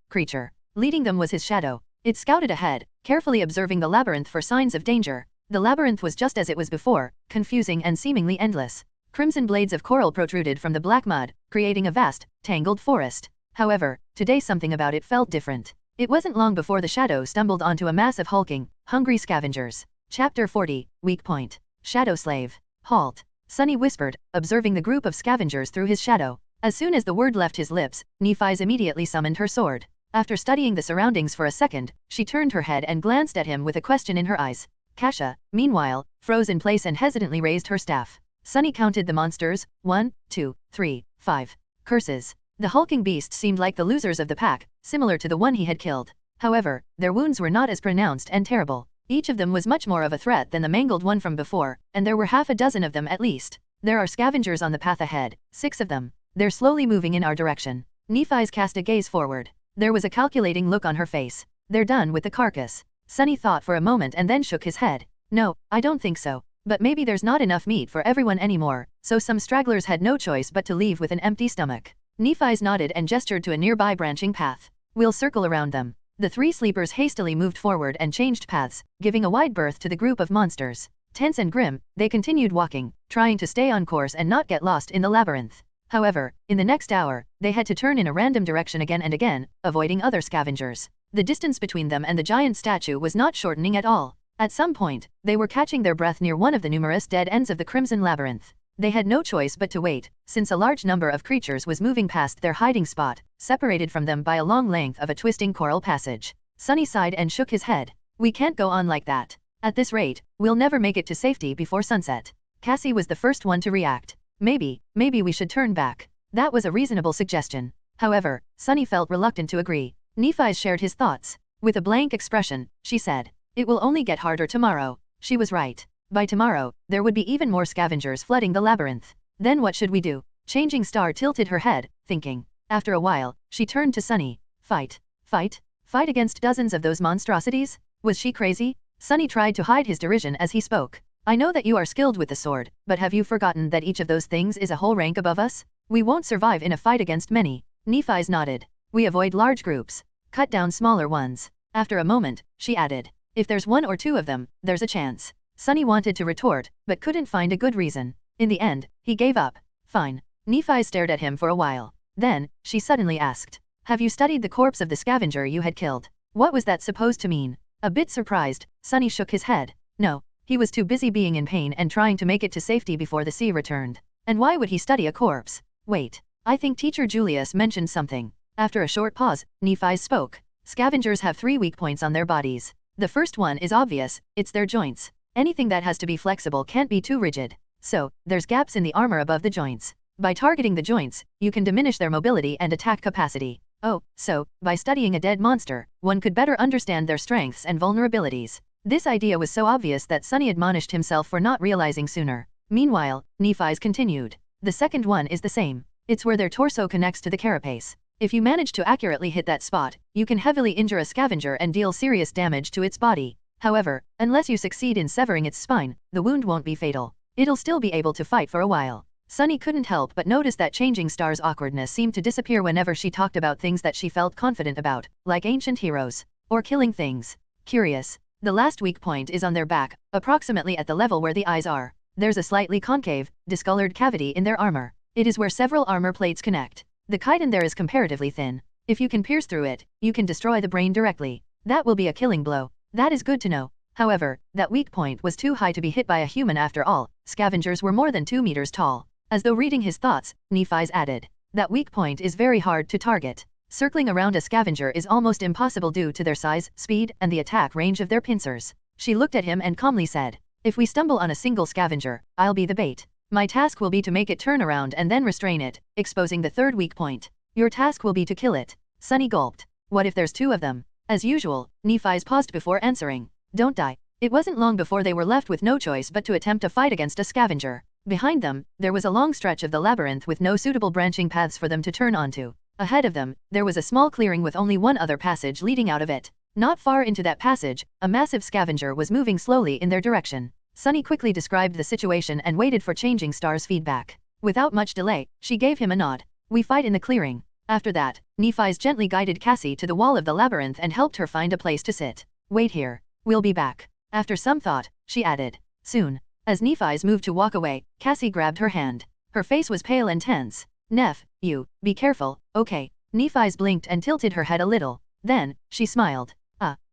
creature, leading them was his shadow. It scouted ahead, carefully observing the labyrinth for signs of danger. The labyrinth was just as it was before, confusing and seemingly endless. Crimson blades of coral protruded from the black mud, creating a vast, tangled forest. However, today something about it felt different. It wasn't long before the shadow stumbled onto a mass of hulking, hungry scavengers. Chapter 40, Weak Point. Shadow Slave. Halt. Sunny whispered, observing the group of scavengers through his shadow. As soon as the word left his lips, Nephi's immediately summoned her sword. After studying the surroundings for a second, she turned her head and glanced at him with a question in her eyes. Kasha, meanwhile, froze in place and hesitantly raised her staff. Sunny counted the monsters, 1, 2, 3, 5. Curses. The hulking beasts seemed like the losers of the pack, similar to the one he had killed. However, their wounds were not as pronounced and terrible. Each of them was much more of a threat than the mangled one from before, and there were half a dozen of them at least. There are scavengers on the path ahead, 6 of them. They're slowly moving in our direction. Nephi's cast a gaze forward. There was a calculating look on her face. They're done with the carcass. Sunny thought for a moment and then shook his head. No, I don't think so. But maybe there's not enough meat for everyone anymore, so some stragglers had no choice but to leave with an empty stomach. Nephi's nodded and gestured to a nearby branching path. We'll circle around them. The 3 sleepers hastily moved forward and changed paths, giving a wide berth to the group of monsters. Tense and grim, they continued walking, trying to stay on course and not get lost in the labyrinth. However, in the next hour, they had to turn in a random direction again and again, avoiding other scavengers. The distance between them and the giant statue was not shortening at all. At some point, they were catching their breath near one of the numerous dead ends of the Crimson Labyrinth. They had no choice but to wait, since a large number of creatures was moving past their hiding spot, separated from them by a long length of a twisting coral passage. Sunny sighed and shook his head. We can't go on like that. At this rate, we'll never make it to safety before sunset. Cassie was the first one to react. Maybe we should turn back. That was a reasonable suggestion. However, Sunny felt reluctant to agree. Nephi's shared his thoughts. With a blank expression, she said, "It will only get harder tomorrow." She was right. By tomorrow, there would be even more scavengers flooding the labyrinth. Then what should we do? Changing Star tilted her head, thinking. After a while, she turned to Sunny. Fight? Fight? Fight against dozens of those monstrosities? Was she crazy? Sunny tried to hide his derision as he spoke. I know that you are skilled with the sword, but have you forgotten that each of those things is a whole rank above us? We won't survive in a fight against many. Nephi's nodded. We avoid large groups. Cut down smaller ones. After a moment, she added. If there's 1 or 2 of them, there's a chance. Sunny wanted to retort, but couldn't find a good reason. In the end, he gave up. Fine. Nephi stared at him for a while. Then, she suddenly asked. Have you studied the corpse of the scavenger you had killed? What was that supposed to mean? A bit surprised, Sunny shook his head. No. He was too busy being in pain and trying to make it to safety before the sea returned. And why would he study a corpse? Wait. I think Teacher Julius mentioned something. After a short pause, Nephi spoke. Scavengers have 3 weak points on their bodies. The first one is obvious, it's their joints. Anything that has to be flexible can't be too rigid. So, there's gaps in the armor above the joints. By targeting the joints, you can diminish their mobility and attack capacity. Oh, so, by studying a dead monster, one could better understand their strengths and vulnerabilities. This idea was so obvious that Sunny admonished himself for not realizing sooner. Meanwhile, Nephi's continued. The second one is the same. It's where their torso connects to the carapace. If you manage to accurately hit that spot, you can heavily injure a scavenger and deal serious damage to its body. However, unless you succeed in severing its spine, the wound won't be fatal. It'll still be able to fight for a while. Sunny couldn't help but notice that Changing Star's awkwardness seemed to disappear whenever she talked about things that she felt confident about, like ancient heroes, or killing things. Curious. The last weak point is on their back, approximately at the level where the eyes are. There's a slightly concave, discolored cavity in their armor. It is where several armor plates connect. The chitin there is comparatively thin. If you can pierce through it, you can destroy the brain directly. That will be a killing blow. That is good to know. However, that weak point was too high to be hit by a human after all. Scavengers were more than 2 meters tall. As though reading his thoughts, Nephi's added. That weak point is very hard to target. Circling around a scavenger is almost impossible due to their size, speed, and the attack range of their pincers. She looked at him and calmly said, "If we stumble on a single scavenger, I'll be the bait. My task will be to make it turn around and then restrain it, exposing the third weak point. Your task will be to kill it." Sunny gulped. What if there's 2 of them? As usual, Nephi's paused before answering. Don't die. It wasn't long before they were left with no choice but to attempt a fight against a scavenger. Behind them, there was a long stretch of the labyrinth with no suitable branching paths for them to turn onto. Ahead of them, there was a small clearing with only one other passage leading out of it. Not far into that passage, a massive scavenger was moving slowly in their direction. Sunny quickly described the situation and waited for Changing Star's feedback. Without much delay, she gave him a nod. "We fight in the clearing." After that, Nephi's gently guided Cassie to the wall of the labyrinth and helped her find a place to sit. "Wait here. We'll be back." After some thought, she added, "Soon." As Nephi's moved to walk away, Cassie grabbed her hand. Her face was pale and tense. "Neph, you, be careful, okay?" Nephi's blinked and tilted her head a little. Then, she smiled.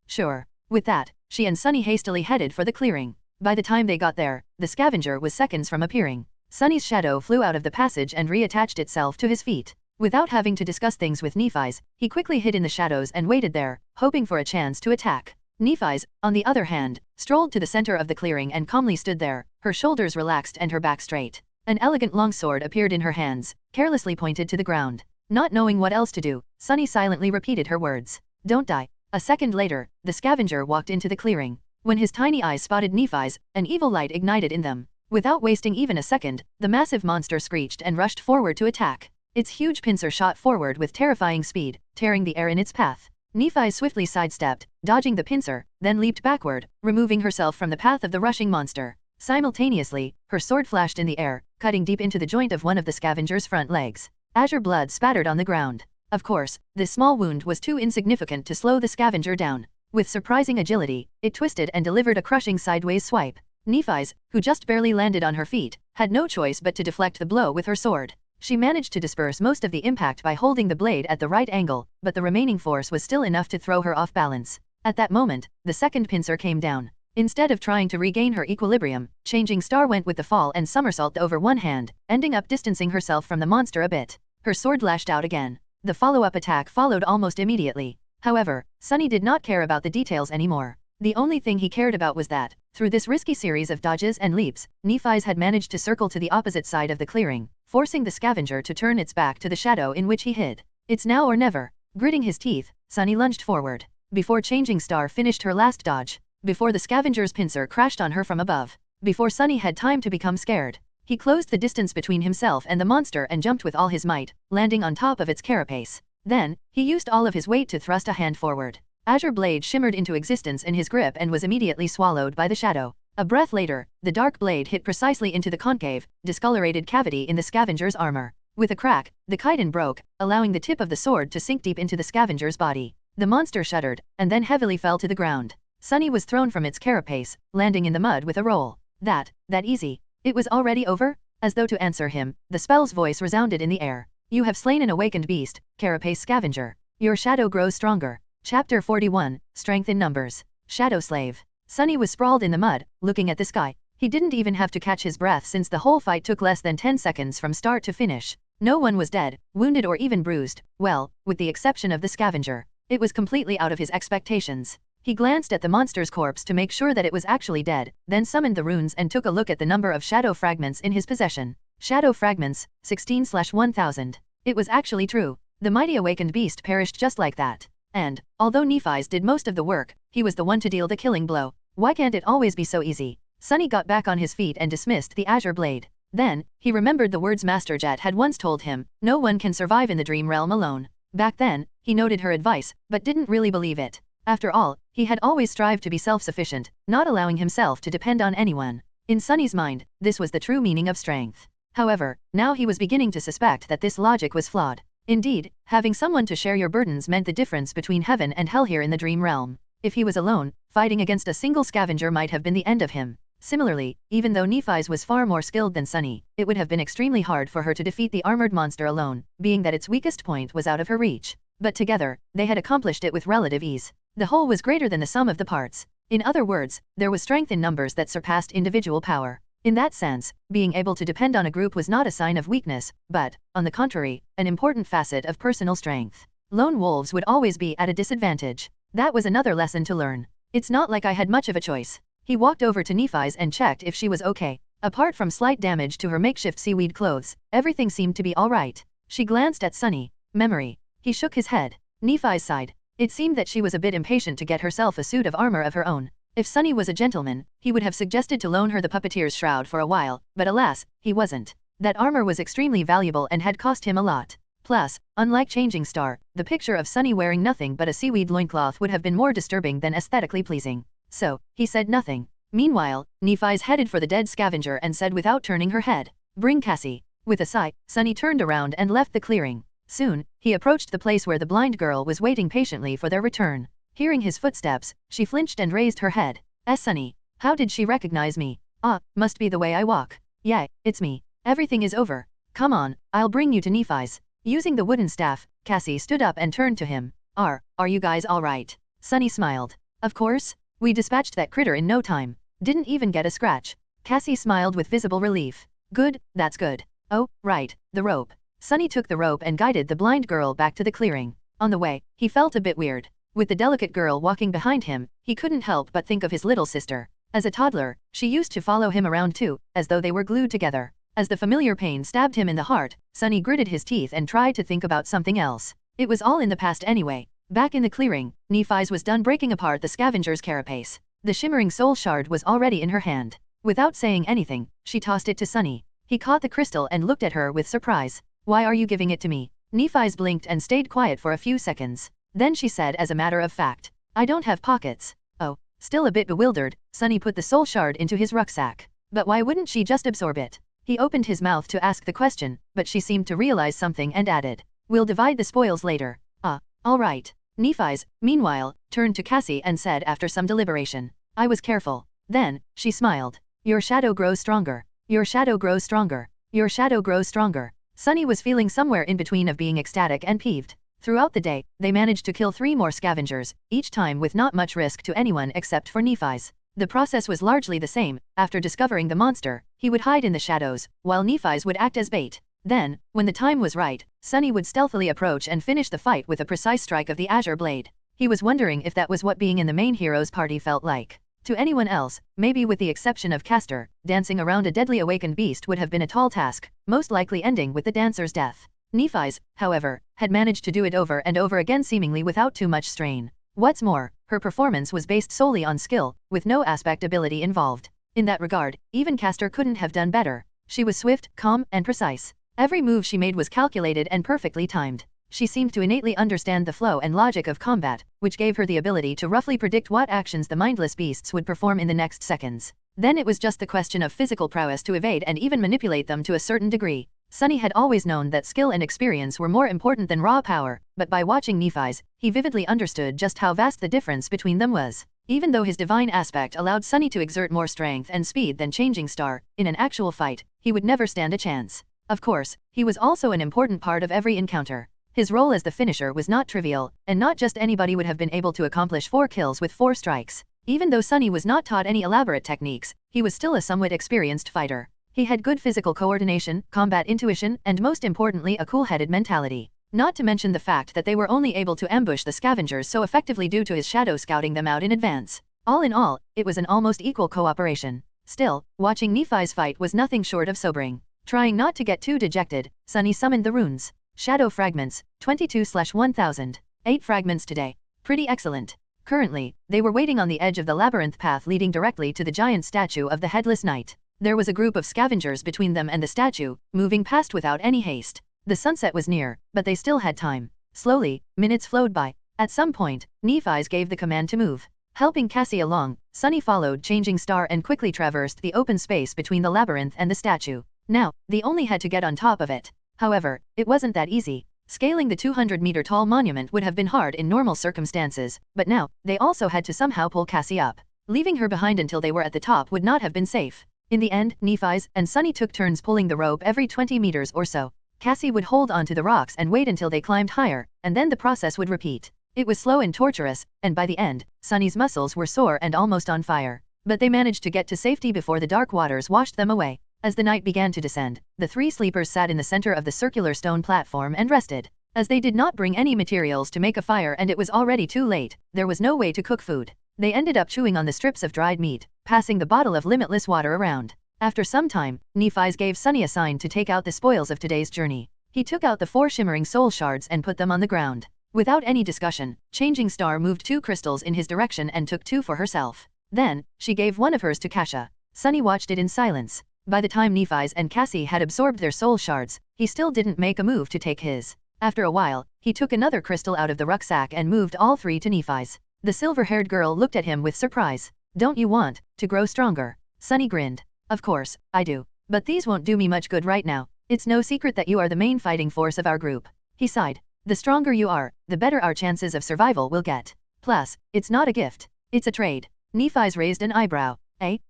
Sure." With that, she and Sunny hastily headed for the clearing. By the time they got there, the scavenger was seconds from appearing. Sunny's shadow flew out of the passage and reattached itself to his feet. Without having to discuss things with Nephi's, he quickly hid in the shadows and waited there, hoping for a chance to attack. Nephi's, on the other hand, strolled to the center of the clearing and calmly stood there, her shoulders relaxed and her back straight. An elegant longsword appeared in her hands, carelessly pointed to the ground. Not knowing what else to do, Sunny silently repeated her words. "Don't die." A second later, the scavenger walked into the clearing. When his tiny eyes spotted Nephi's, an evil light ignited in them. Without wasting even a second, the massive monster screeched and rushed forward to attack. Its huge pincer shot forward with terrifying speed, tearing the air in its path. Nephi swiftly sidestepped, dodging the pincer, then leaped backward, removing herself from the path of the rushing monster. Simultaneously, her sword flashed in the air, cutting deep into the joint of one of the scavenger's front legs. Azure blood spattered on the ground. Of course, this small wound was too insignificant to slow the scavenger down. With surprising agility, it twisted and delivered a crushing sideways swipe. Nephi's, who just barely landed on her feet, had no choice but to deflect the blow with her sword. She managed to disperse most of the impact by holding the blade at the right angle, but the remaining force was still enough to throw her off balance. At that moment, the second pincer came down. Instead of trying to regain her equilibrium, Changing Star went with the fall and somersaulted over one hand, ending up distancing herself from the monster a bit. Her sword lashed out again. The follow-up attack followed almost immediately. However, Sunny did not care about the details anymore. The only thing he cared about was that, through this risky series of dodges and leaps, Nephi's had managed to circle to the opposite side of the clearing, forcing the scavenger to turn its back to the shadow in which he hid. It's now or never. Gritting his teeth, Sunny lunged forward. Before Changing Star finished her last dodge. Before the scavenger's pincer crashed on her from above. Before Sunny had time to become scared. He closed the distance between himself and the monster and jumped with all his might, landing on top of its carapace. Then, he used all of his weight to thrust a hand forward. Azure blade shimmered into existence in his grip and was immediately swallowed by the shadow. A breath later, the dark blade hit precisely into the concave, discolorated cavity in the scavenger's armor. With a crack, the chitin broke, allowing the tip of the sword to sink deep into the scavenger's body. The monster shuddered, and then heavily fell to the ground. Sunny was thrown from its carapace, landing in the mud with a roll. That easy. It was already over? As though to answer him, the spell's voice resounded in the air. You have slain an awakened beast, carapace scavenger. Your shadow grows stronger. Chapter 41, Strength in Numbers. Shadow Slave. Sunny was sprawled in the mud, looking at the sky. He didn't even have to catch his breath since the whole fight took less than 10 seconds from start to finish. No one was dead, wounded or even bruised, well, with the exception of the scavenger. It was completely out of his expectations. He glanced at the monster's corpse to make sure that it was actually dead, then summoned the runes and took a look at the number of shadow fragments in his possession. Shadow fragments, 16/1000. It was actually true. The mighty awakened beast perished just like that. And, although Nephi's did most of the work, he was the one to deal the killing blow. Why can't it always be so easy? Sunny got back on his feet and dismissed the azure blade. Then, he remembered the words Master Jet had once told him, no one can survive in the dream realm alone. Back then, he noted her advice, but didn't really believe it. After all, he had always strived to be self-sufficient, not allowing himself to depend on anyone. In Sunny's mind, this was the true meaning of strength. However, now he was beginning to suspect that this logic was flawed. Indeed, having someone to share your burdens meant the difference between heaven and hell here in the dream realm. If he was alone, fighting against a single scavenger might have been the end of him. Similarly, even though Nephi's was far more skilled than Sunny, it would have been extremely hard for her to defeat the armored monster alone, being that its weakest point was out of her reach. But together, they had accomplished it with relative ease. The whole was greater than the sum of the parts. In other words, there was strength in numbers that surpassed individual power. In that sense, being able to depend on a group was not a sign of weakness, but, on the contrary, an important facet of personal strength. Lone wolves would always be at a disadvantage. That was another lesson to learn. It's not like I had much of a choice. He walked over to Nephi's and checked if she was okay. Apart from slight damage to her makeshift seaweed clothes, everything seemed to be all right. She glanced at Sunny. Memory. He shook his head. Nephi sighed. It seemed that she was a bit impatient to get herself a suit of armor of her own. If Sunny was a gentleman, he would have suggested to loan her the puppeteer's shroud for a while, but alas, he wasn't. That armor was extremely valuable and had cost him a lot. Plus, unlike Changing Star, the picture of Sunny wearing nothing but a seaweed loincloth would have been more disturbing than aesthetically pleasing. So, he said nothing. Meanwhile, Nephi's headed for the dead scavenger and said without turning her head, "Bring Cassie." With a sigh, Sunny turned around and left the clearing. Soon, he approached the place where the blind girl was waiting patiently for their return. Hearing his footsteps, she flinched and raised her head. Sunny. How did she recognize me? Ah, must be the way I walk. Yeah, it's me. Everything is over. Come on, I'll bring you to Nephi's. Using the wooden staff, Cassie stood up and turned to him. Are you guys alright? Sunny smiled. Of course. We dispatched that critter in no time. Didn't even get a scratch. Cassie smiled with visible relief. Good, that's good. Oh, right, the rope. Sunny took the rope and guided the blind girl back to the clearing. On the way, he felt a bit weird. With the delicate girl walking behind him, he couldn't help but think of his little sister. As a toddler, she used to follow him around too, as though they were glued together. As the familiar pain stabbed him in the heart, Sunny gritted his teeth and tried to think about something else. It was all in the past anyway. Back in the clearing, Nephi's was done breaking apart the scavenger's carapace. The shimmering soul shard was already in her hand. Without saying anything, she tossed it to Sunny. He caught the crystal and looked at her with surprise. Why are you giving it to me? Nephi's blinked and stayed quiet for a few seconds. Then she said as a matter of fact, I don't have pockets. Oh, still a bit bewildered, Sunny put the soul shard into his rucksack. But why wouldn't she just absorb it? He opened his mouth to ask the question, but she seemed to realize something and added, we'll divide the spoils later. All right. Nephi's, meanwhile, turned to Cassie and said after some deliberation, I was careful. Then, she smiled. Your shadow grows stronger. Your shadow grows stronger. Your shadow grows stronger. Sunny was feeling somewhere in between of being ecstatic and peeved. Throughout the day, they managed to kill 3 more scavengers, each time with not much risk to anyone except for Nephi's. The process was largely the same. After discovering the monster, he would hide in the shadows, while Nephi's would act as bait. Then, when the time was right, Sunny would stealthily approach and finish the fight with a precise strike of the azure blade. He was wondering if that was what being in the main hero's party felt like. To anyone else, maybe with the exception of Castor, dancing around a deadly awakened beast would have been a tall task, most likely ending with the dancer's death. Nephi's, however, had managed to do it over and over again seemingly without too much strain. What's more, her performance was based solely on skill, with no aspect ability involved. In that regard, even Castor couldn't have done better. She was swift, calm, and precise. Every move she made was calculated and perfectly timed. She seemed to innately understand the flow and logic of combat, which gave her the ability to roughly predict what actions the mindless beasts would perform in the next seconds. Then it was just the question of physical prowess to evade and even manipulate them to a certain degree. Sunny had always known that skill and experience were more important than raw power, but by watching Nephi's, he vividly understood just how vast the difference between them was. Even though his divine aspect allowed Sunny to exert more strength and speed than Changing Star, in an actual fight, he would never stand a chance. Of course, he was also an important part of every encounter. His role as the finisher was not trivial, and not just anybody would have been able to accomplish 4 kills with 4 strikes. Even though Sunny was not taught any elaborate techniques, he was still a somewhat experienced fighter. He had good physical coordination, combat intuition, and most importantly a cool-headed mentality. Not to mention the fact that they were only able to ambush the scavengers so effectively due to his shadow scouting them out in advance. All in all, it was an almost equal cooperation. Still, watching Nephi's fight was nothing short of sobering. Trying not to get too dejected, Sunny summoned the runes. Shadow fragments, 22/1000. 8 fragments today. Pretty excellent. Currently, they were waiting on the edge of the labyrinth path leading directly to the giant statue of the Headless Knight. There was a group of scavengers between them and the statue, moving past without any haste. The sunset was near, but they still had time. Slowly, minutes flowed by. At some point, Nephi's gave the command to move. Helping Cassie along, Sunny followed Changing Star and quickly traversed the open space between the labyrinth and the statue. Now, they only had to get on top of it. However, it wasn't that easy. Scaling the 200-meter-tall monument would have been hard in normal circumstances, but now, they also had to somehow pull Cassie up. Leaving her behind until they were at the top would not have been safe. In the end, Nephi's and Sunny took turns pulling the rope every 20 meters or so. Cassie would hold onto the rocks and wait until they climbed higher, and then the process would repeat. It was slow and torturous, and by the end, Sunny's muscles were sore and almost on fire. But they managed to get to safety before the dark waters washed them away. As the night began to descend, the 3 sleepers sat in the center of the circular stone platform and rested. As they did not bring any materials to make a fire and it was already too late, there was no way to cook food. They ended up chewing on the strips of dried meat, passing the bottle of limitless water around. After some time, Nephi's gave Sunny a sign to take out the spoils of today's journey. He took out the 4 shimmering soul shards and put them on the ground. Without any discussion, Changing Star moved 2 crystals in his direction and took 2 for herself. Then, she gave one of hers to Kasha. Sunny watched it in silence. By the time Nephi's and Cassie had absorbed their soul shards, he still didn't make a move to take his. After a while, he took another crystal out of the rucksack and moved all 3 to Nephi's. The silver-haired girl looked at him with surprise. Don't you want to grow stronger? Sunny grinned. Of course, I do. But these won't do me much good right now. It's no secret that you are the main fighting force of our group. He sighed. The stronger you are, the better our chances of survival will get. Plus, it's not a gift. It's a trade. Nephi's raised an eyebrow.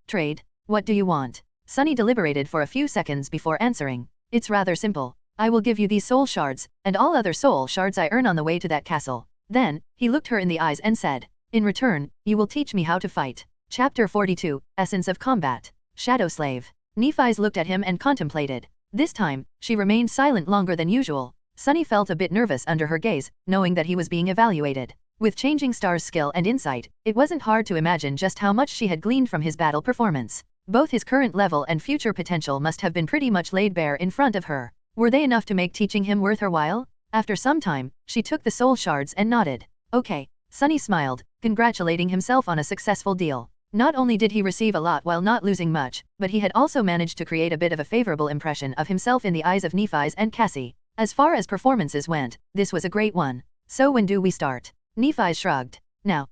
Trade? What do you want? Sunny deliberated for a few seconds before answering. It's rather simple. I will give you these soul shards, and all other soul shards I earn on the way to that castle. Then, he looked her in the eyes and said, in return, you will teach me how to fight. Chapter 42, Essence of Combat. Shadow Slave. Nephi's looked at him and contemplated. This time, she remained silent longer than usual. Sunny felt a bit nervous under her gaze, knowing that he was being evaluated. With Changing Star's skill and insight, it wasn't hard to imagine just how much she had gleaned from his battle performance. Both his current level and future potential must have been pretty much laid bare in front of her. Were they enough to make teaching him worth her while? After some time, she took the soul shards and nodded. Okay. Sunny smiled, congratulating himself on a successful deal. Not only did he receive a lot while not losing much, but he had also managed to create a bit of a favorable impression of himself in the eyes of Nephi's and Cassie. As far as performances went, this was a great one. So when do we start? Nephi shrugged. Now?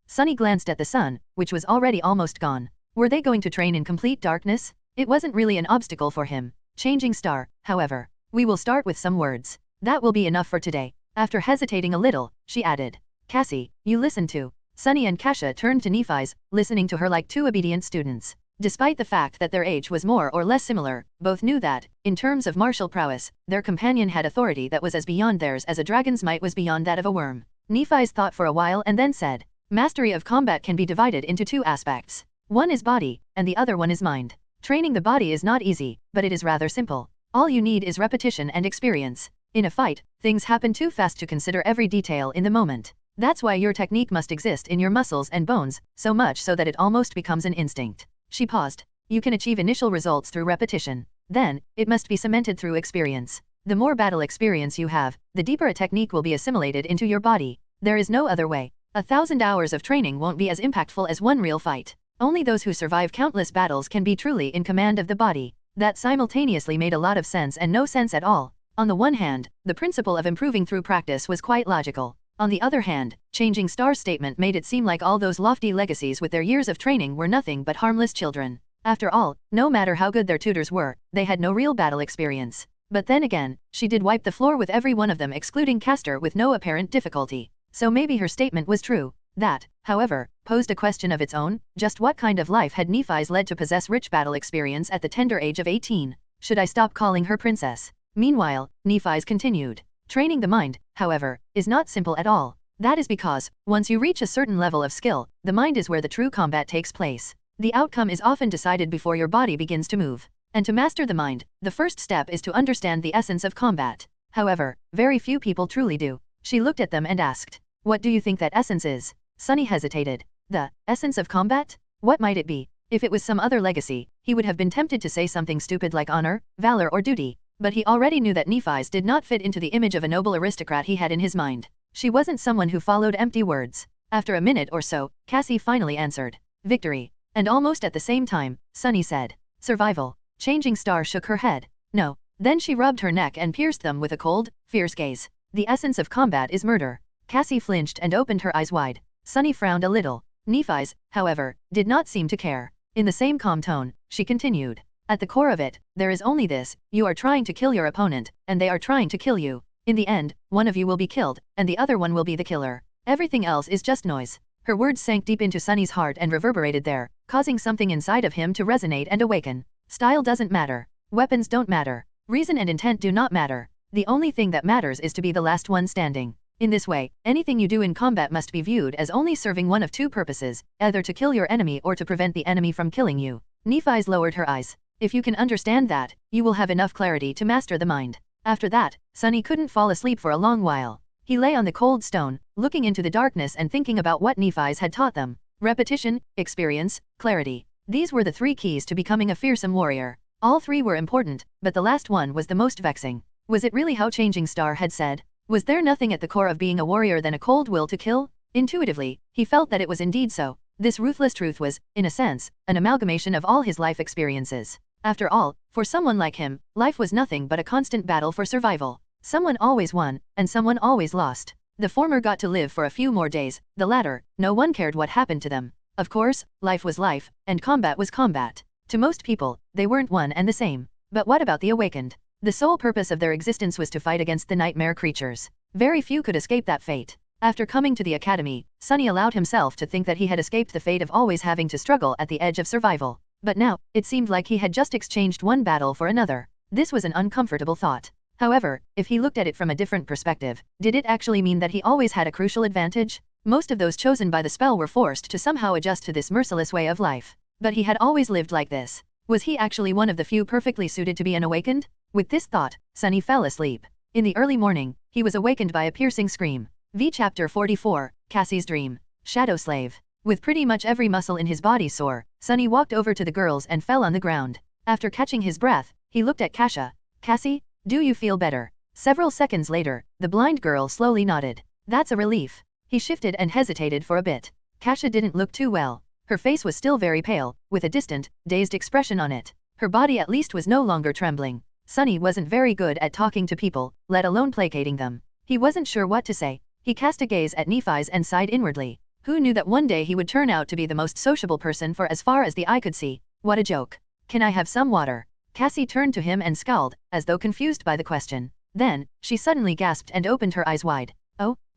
Sunny glanced at the sun, which was already almost gone. Were they going to train in complete darkness? It wasn't really an obstacle for him. Changing Star, however. We will start with some words. That will be enough for today. After hesitating a little, she added. Cassie, you listen to. Sunny and Kasha turned to Nephi's, listening to her like 2 obedient students. Despite the fact that their age was more or less similar, both knew that, in terms of martial prowess, their companion had authority that was as beyond theirs as a dragon's might was beyond that of a worm. Nephi's thought for a while and then said, mastery of combat can be divided into 2 aspects. One is body, and the other one is mind. Training the body is not easy, but it is rather simple. All you need is repetition and experience. In a fight, things happen too fast to consider every detail in the moment. That's why your technique must exist in your muscles and bones, so much so that it almost becomes an instinct. She paused. You can achieve initial results through repetition. Then, it must be cemented through experience. The more battle experience you have, the deeper a technique will be assimilated into your body. There is no other way. 1,000 hours of training won't be as impactful as one real fight. Only those who survive countless battles can be truly in command of the body. That simultaneously made a lot of sense and no sense at all. On the one hand, the principle of improving through practice was quite logical. On the other hand, Changing Star's statement made it seem like all those lofty legacies with their years of training were nothing but harmless children. After all, no matter how good their tutors were, they had no real battle experience. But then again, she did wipe the floor with every one of them excluding Castor with no apparent difficulty. So maybe her statement was true. That, however, posed a question of its own. Just what kind of life had Nephi's led to possess rich battle experience at the tender age of 18? Should I stop calling her princess? Meanwhile, Nephi's continued. Training the mind, however, is not simple at all. That is because, once you reach a certain level of skill, the mind is where the true combat takes place. The outcome is often decided before your body begins to move. And to master the mind, the first step is to understand the essence of combat. However, very few people truly do. She looked at them and asked, "What do you think that essence is?" Sunny hesitated. The essence of combat? What might it be? If it was some other legacy, he would have been tempted to say something stupid like honor, valor or duty. But he already knew that Nephi's did not fit into the image of a noble aristocrat he had in his mind. She wasn't someone who followed empty words. After a minute or so, Cassie finally answered, "Victory." And almost at the same time, Sunny said, "Survival." Changing Star shook her head. "No." Then she rubbed her neck and pierced them with a cold, fierce gaze. "The essence of combat is murder." Cassie flinched and opened her eyes wide. Sunny frowned a little. Nephi's, however, did not seem to care. In the same calm tone, she continued, "At the core of it, there is only this: you are trying to kill your opponent, and they are trying to kill you. In the end, one of you will be killed, and the other one will be the killer. Everything else is just noise." Her words sank deep into Sunny's heart and reverberated there, causing something inside of him to resonate and awaken. Style doesn't matter. Weapons don't matter. Reason and intent do not matter. The only thing that matters is to be the last one standing. In this way, anything you do in combat must be viewed as only serving one of two purposes, either to kill your enemy or to prevent the enemy from killing you. Nephi's lowered her eyes. "If you can understand that, you will have enough clarity to master the mind." After that, Sunny couldn't fall asleep for a long while. He lay on the cold stone, looking into the darkness and thinking about what Nephi's had taught them. Repetition, experience, clarity. These were the three keys to becoming a fearsome warrior. All three were important, but the last one was the most vexing. Was it really how Changing Star had said? Was there nothing at the core of being a warrior than a cold will to kill? Intuitively, he felt that it was indeed so. This ruthless truth was, in a sense, an amalgamation of all his life experiences. After all, for someone like him, life was nothing but a constant battle for survival. Someone always won, and someone always lost. The former got to live for a few more days, the latter, no one cared what happened to them. Of course, life was life, and combat was combat. To most people, they weren't one and the same. But what about the awakened? The sole purpose of their existence was to fight against the nightmare creatures. Very few could escape that fate. After coming to the academy, Sunny allowed himself to think that he had escaped the fate of always having to struggle at the edge of survival. But now, it seemed like he had just exchanged one battle for another. This was an uncomfortable thought. However, if he looked at it from a different perspective, did it actually mean that he always had a crucial advantage? Most of those chosen by the spell were forced to somehow adjust to this merciless way of life. But he had always lived like this. Was he actually one of the few perfectly suited to be an awakened? With this thought, Sunny fell asleep. In the early morning, he was awakened by a piercing scream. Chapter 44, Cassie's Dream. Shadow Slave. With pretty much every muscle in his body sore, Sunny walked over to the girls and fell on the ground. After catching his breath, he looked at Kasha. "Cassie, do you feel better?" Several seconds later, the blind girl slowly nodded. "That's a relief." He shifted and hesitated for a bit. Kasha didn't look too well. Her face was still very pale, with a distant, dazed expression on it. Her body at least was no longer trembling. Sunny wasn't very good at talking to people, let alone placating them. He wasn't sure what to say. He cast a gaze at Nephi's and sighed inwardly. Who knew that one day he would turn out to be the most sociable person for as far as the eye could see? What a joke. "Can I have some water?" Cassie turned to him and scowled, as though confused by the question. Then, she suddenly gasped and opened her eyes wide.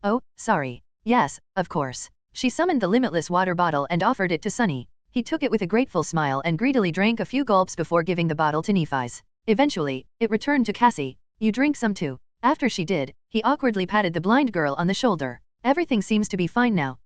Oh, sorry. Yes, of course." She summoned the limitless water bottle and offered it to Sunny. He took it with a grateful smile and greedily drank a few gulps before giving the bottle to Nephi's. Eventually, it returned to Cassie. "You drink some too." After she did, he awkwardly patted the blind girl on the shoulder. "Everything seems to be fine now.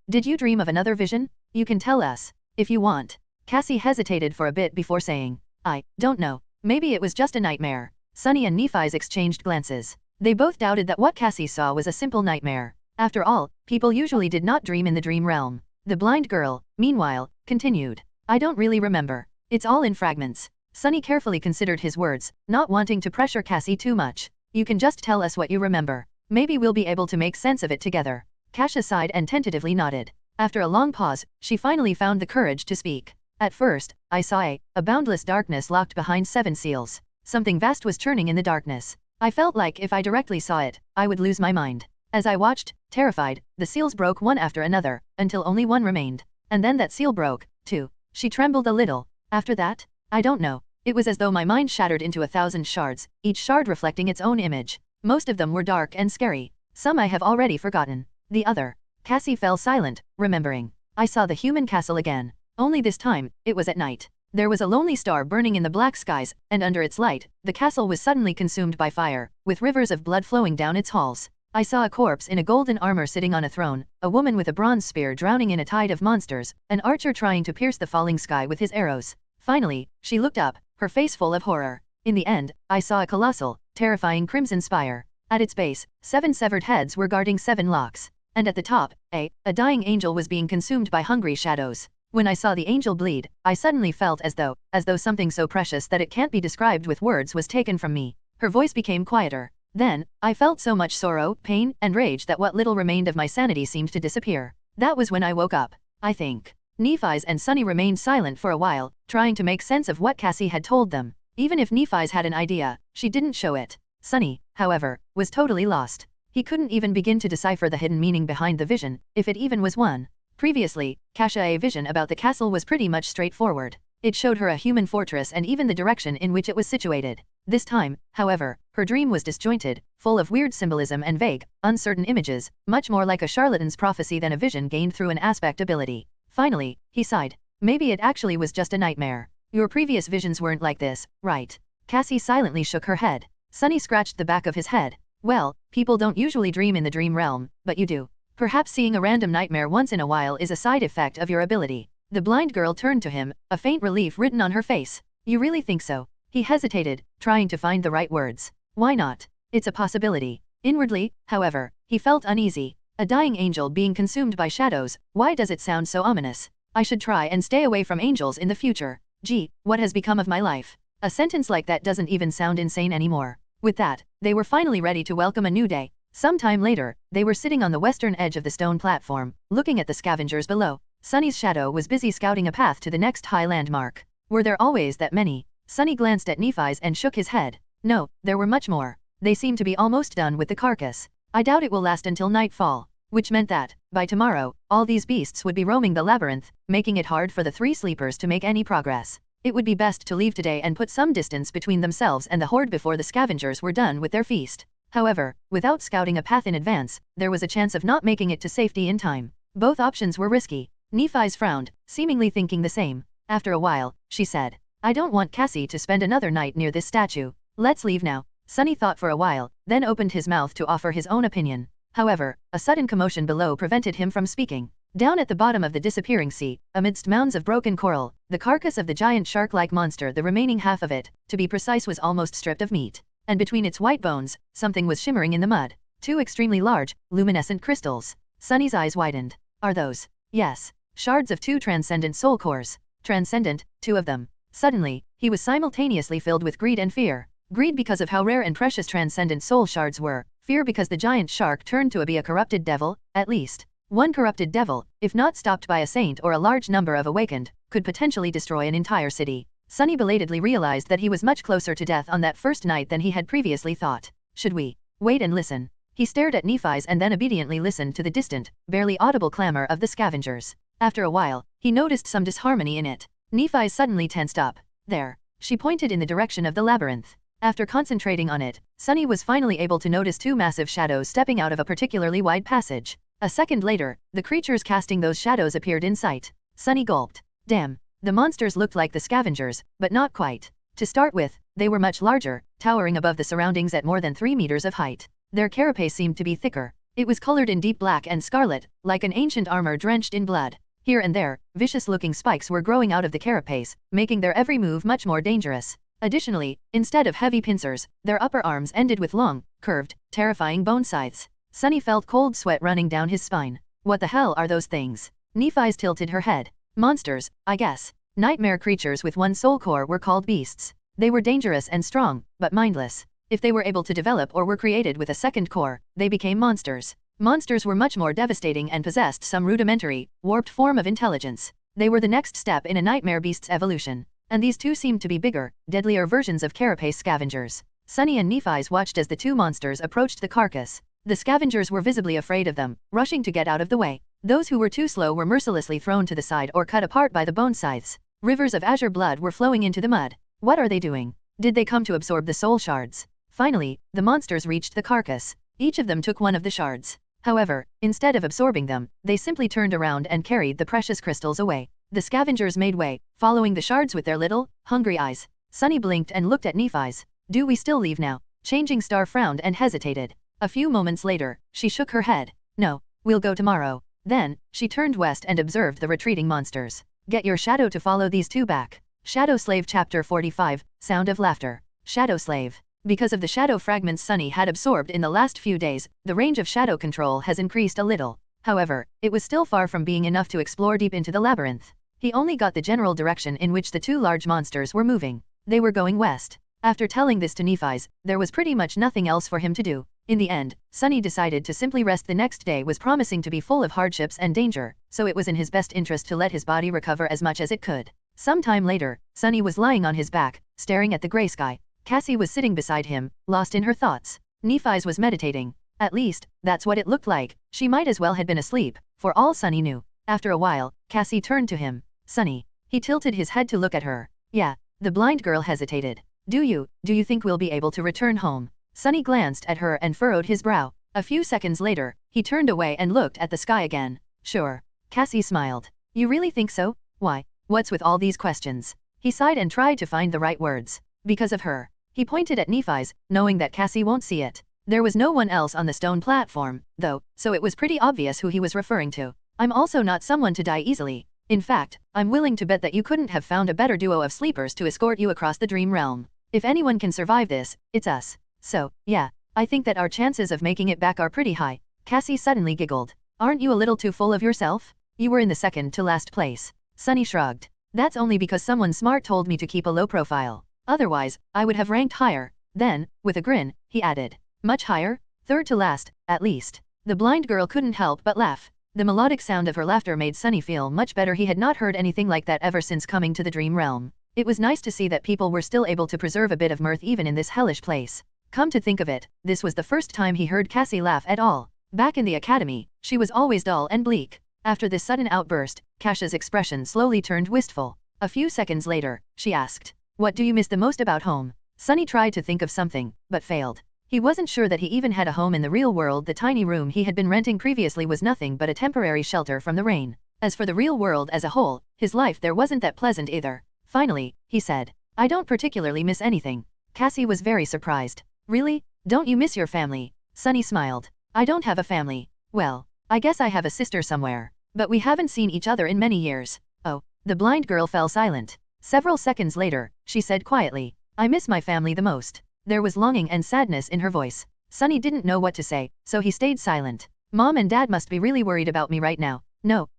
Did you dream of another vision? You can tell us, if you want." Cassie hesitated for a bit before saying, "I don't know. Maybe it was just a nightmare." Sunny and Nephi's exchanged glances. They both doubted that what Cassie saw was a simple nightmare. After all, people usually did not dream in the dream realm. The blind girl, meanwhile, continued, "I don't really remember. It's all in fragments." Sunny carefully considered his words, not wanting to pressure Cassie too much. "You can just tell us what you remember. Maybe we'll be able to make sense of it together." Kasha sighed and tentatively nodded. After a long pause, she finally found the courage to speak. "At first, I saw a boundless darkness locked behind 7 seals. Something vast was churning in the darkness. I felt like if I directly saw it, I would lose my mind. As I watched, terrified, the seals broke one after another, until only one remained. And then that seal broke, too." She trembled a little. "After that? I don't know. It was as though my mind shattered into 1,000 shards, each shard reflecting its own image. Most of them were dark and scary. Some I have already forgotten. The other." Cassie fell silent, remembering. "I saw the human castle again. Only this time, it was at night. There was a lonely star burning in the black skies, and under its light, the castle was suddenly consumed by fire, with rivers of blood flowing down its halls. I saw a corpse in a golden armor sitting on a throne, a woman with a bronze spear drowning in a tide of monsters, an archer trying to pierce the falling sky with his arrows. Finally, she looked up, her face full of horror. In the end, I saw a colossal, terrifying crimson spire. At its base, 7 severed heads were guarding 7 locks. And at the top, a dying angel was being consumed by hungry shadows. When I saw the angel bleed, I suddenly felt as though something so precious that it can't be described with words was taken from me. Her voice became quieter. Then, I felt so much sorrow, pain, and rage that what little remained of my sanity seemed to disappear. That was when I woke up, I think. Nephi's and Sunny remained silent for a while, trying to make sense of what Cassie had told them. Even if Nephi's had an idea, she didn't show it. Sunny, however, was totally lost. He couldn't even begin to decipher the hidden meaning behind the vision, if it even was one. Previously, Kasha's vision about the castle was pretty much straightforward. It showed her a human fortress and even the direction in which it was situated. This time, however, her dream was disjointed, full of weird symbolism and vague, uncertain images, much more like a charlatan's prophecy than a vision gained through an aspect ability. Finally, he sighed. Maybe it actually was just a nightmare. Your previous visions weren't like this, right? Cassie silently shook her head. Sunny scratched the back of his head. Well, people don't usually dream in the dream realm, but you do. Perhaps seeing a random nightmare once in a while is a side effect of your ability. The blind girl turned to him, a faint relief written on her face. You really think so? He hesitated, trying to find the right words. Why not? It's a possibility. Inwardly, however, he felt uneasy. A dying angel being consumed by shadows, why does it sound so ominous? I should try and stay away from angels in the future. Gee, what has become of my life? A sentence like that doesn't even sound insane anymore. With that, they were finally ready to welcome a new day. Some time later, they were sitting on the western edge of the stone platform, looking at the scavengers below. Sunny's shadow was busy scouting a path to the next high landmark. Were there always that many? Sunny glanced at Nephi's and shook his head. No, there were much more. They seem to be almost done with the carcass. I doubt it will last until nightfall. Which meant that, by tomorrow, all these beasts would be roaming the labyrinth, making it hard for the 3 sleepers to make any progress. It would be best to leave today and put some distance between themselves and the horde before the scavengers were done with their feast. However, without scouting a path in advance, there was a chance of not making it to safety in time. Both options were risky. Nephi's frowned, seemingly thinking the same. After a while, she said, I don't want Cassie to spend another night near this statue. Let's leave now. Sunny thought for a while, then opened his mouth to offer his own opinion. However, a sudden commotion below prevented him from speaking. Down at the bottom of the disappearing sea, amidst mounds of broken coral, the carcass of the giant shark-like monster, the remaining half of it, to be precise, was almost stripped of meat. And between its white bones, something was shimmering in the mud. 2 extremely large, luminescent crystals. Sunny's eyes widened. Are those? Yes. Shards of 2 transcendent soul cores. Transcendent, 2 of them. Suddenly, he was simultaneously filled with greed and fear. Greed because of how rare and precious transcendent soul shards were. Fear because the giant shark turned to be a corrupted devil, at least. One corrupted devil, if not stopped by a saint or a large number of awakened, could potentially destroy an entire city. Sunny belatedly realized that he was much closer to death on that first night than he had previously thought. Should we wait and listen? He stared at Nephi's and then obediently listened to the distant, barely audible clamor of the scavengers. After a while, he noticed some disharmony in it. Nephi suddenly tensed up. There. She pointed in the direction of the labyrinth. After concentrating on it, Sunny was finally able to notice 2 massive shadows stepping out of a particularly wide passage. A second later, the creatures casting those shadows appeared in sight. Sunny gulped. Damn. The monsters looked like the scavengers, but not quite. To start with, they were much larger, towering above the surroundings at more than 3 meters of height. Their carapace seemed to be thicker. It was colored in deep black and scarlet, like an ancient armor drenched in blood. Here and there, vicious-looking spikes were growing out of the carapace, making their every move much more dangerous. Additionally, instead of heavy pincers, their upper arms ended with long, curved, terrifying bone scythes. Sunny felt cold sweat running down his spine. What the hell are those things? Nephi's tilted her head. Monsters, I guess. Nightmare creatures with 1 soul core were called beasts. They were dangerous and strong, but mindless. If they were able to develop or were created with a 2nd core, they became monsters. Monsters were much more devastating and possessed some rudimentary, warped form of intelligence. They were the next step in a nightmare beast's evolution. And these 2 seemed to be bigger, deadlier versions of carapace scavengers. Sunny and Nephi's watched as the 2 monsters approached the carcass. The scavengers were visibly afraid of them, rushing to get out of the way. Those who were too slow were mercilessly thrown to the side or cut apart by the bone scythes. Rivers of azure blood were flowing into the mud. What are they doing? Did they come to absorb the soul shards? Finally, the monsters reached the carcass. Each of them took 1 of the shards. However, instead of absorbing them, they simply turned around and carried the precious crystals away. The scavengers made way, following the shards with their little, hungry eyes. Sunny blinked and looked at Nephi's. Do we still leave now? Changing Star frowned and hesitated. A few moments later, she shook her head. No, we'll go tomorrow. Then, she turned west and observed the retreating monsters. Get your shadow to follow these 2 back. Shadow Slave Chapter 45, Sound of Laughter. Shadow Slave. Because of the shadow fragments Sunny had absorbed in the last few days, the range of shadow control has increased a little. However, it was still far from being enough to explore deep into the labyrinth. He only got the general direction in which the two large monsters were moving. They were going west. After telling this to Nephi's, there was pretty much nothing else for him to do. In the end, Sunny decided to simply rest. The next day was promising to be full of hardships and danger, so it was in his best interest to let his body recover as much as it could. Some time later, Sunny was lying on his back, staring at the gray sky. Cassie was sitting beside him, lost in her thoughts. Nephi's was meditating. At least, that's what it looked like. She might as well had been asleep, for all Sunny knew. After a while, Cassie turned to him. Sunny. He tilted his head to look at her. Yeah. The blind girl hesitated. Do you think we'll be able to return home? Sunny glanced at her and furrowed his brow. A few seconds later, he turned away and looked at the sky again. Sure. Cassie smiled. You really think so? Why? What's with all these questions? He sighed and tried to find the right words. Because of her. He pointed at Nephi's, knowing that Cassie won't see it. There was no one else on the stone platform, though, so it was pretty obvious who he was referring to. I'm also not someone to die easily. In fact, I'm willing to bet that you couldn't have found a better duo of sleepers to escort you across the dream realm. If anyone can survive this, it's us. So, yeah, I think that our chances of making it back are pretty high. Cassie suddenly giggled. Aren't you a little too full of yourself? You were in the second to last place. Sunny shrugged. That's only because someone smart told me to keep a low profile. Otherwise, I would have ranked higher. Then, with a grin, he added. Much higher? Third to last, at least. The blind girl couldn't help but laugh. The melodic sound of her laughter made Sunny feel much better. He had not heard anything like that ever since coming to the dream realm. It was nice to see that people were still able to preserve a bit of mirth even in this hellish place. Come to think of it, this was the first time he heard Cassie laugh at all. Back in the academy, she was always dull and bleak. After this sudden outburst, Kasia's expression slowly turned wistful. A few seconds later, she asked, What do you miss the most about home? Sunny tried to think of something, but failed. He wasn't sure that he even had a home in the real world. The tiny room he had been renting previously was nothing but a temporary shelter from the rain. As for the real world as a whole, his life there wasn't that pleasant either. Finally, he said, I don't particularly miss anything. Cassie was very surprised. Really? Don't you miss your family? Sunny smiled. I don't have a family. Well, I guess I have a sister somewhere. But we haven't seen each other in many years. Oh, the blind girl fell silent. Several seconds later, she said quietly, I miss my family the most. There was longing and sadness in her voice. Sunny didn't know what to say, so he stayed silent. Mom and Dad must be really worried about me right now. No,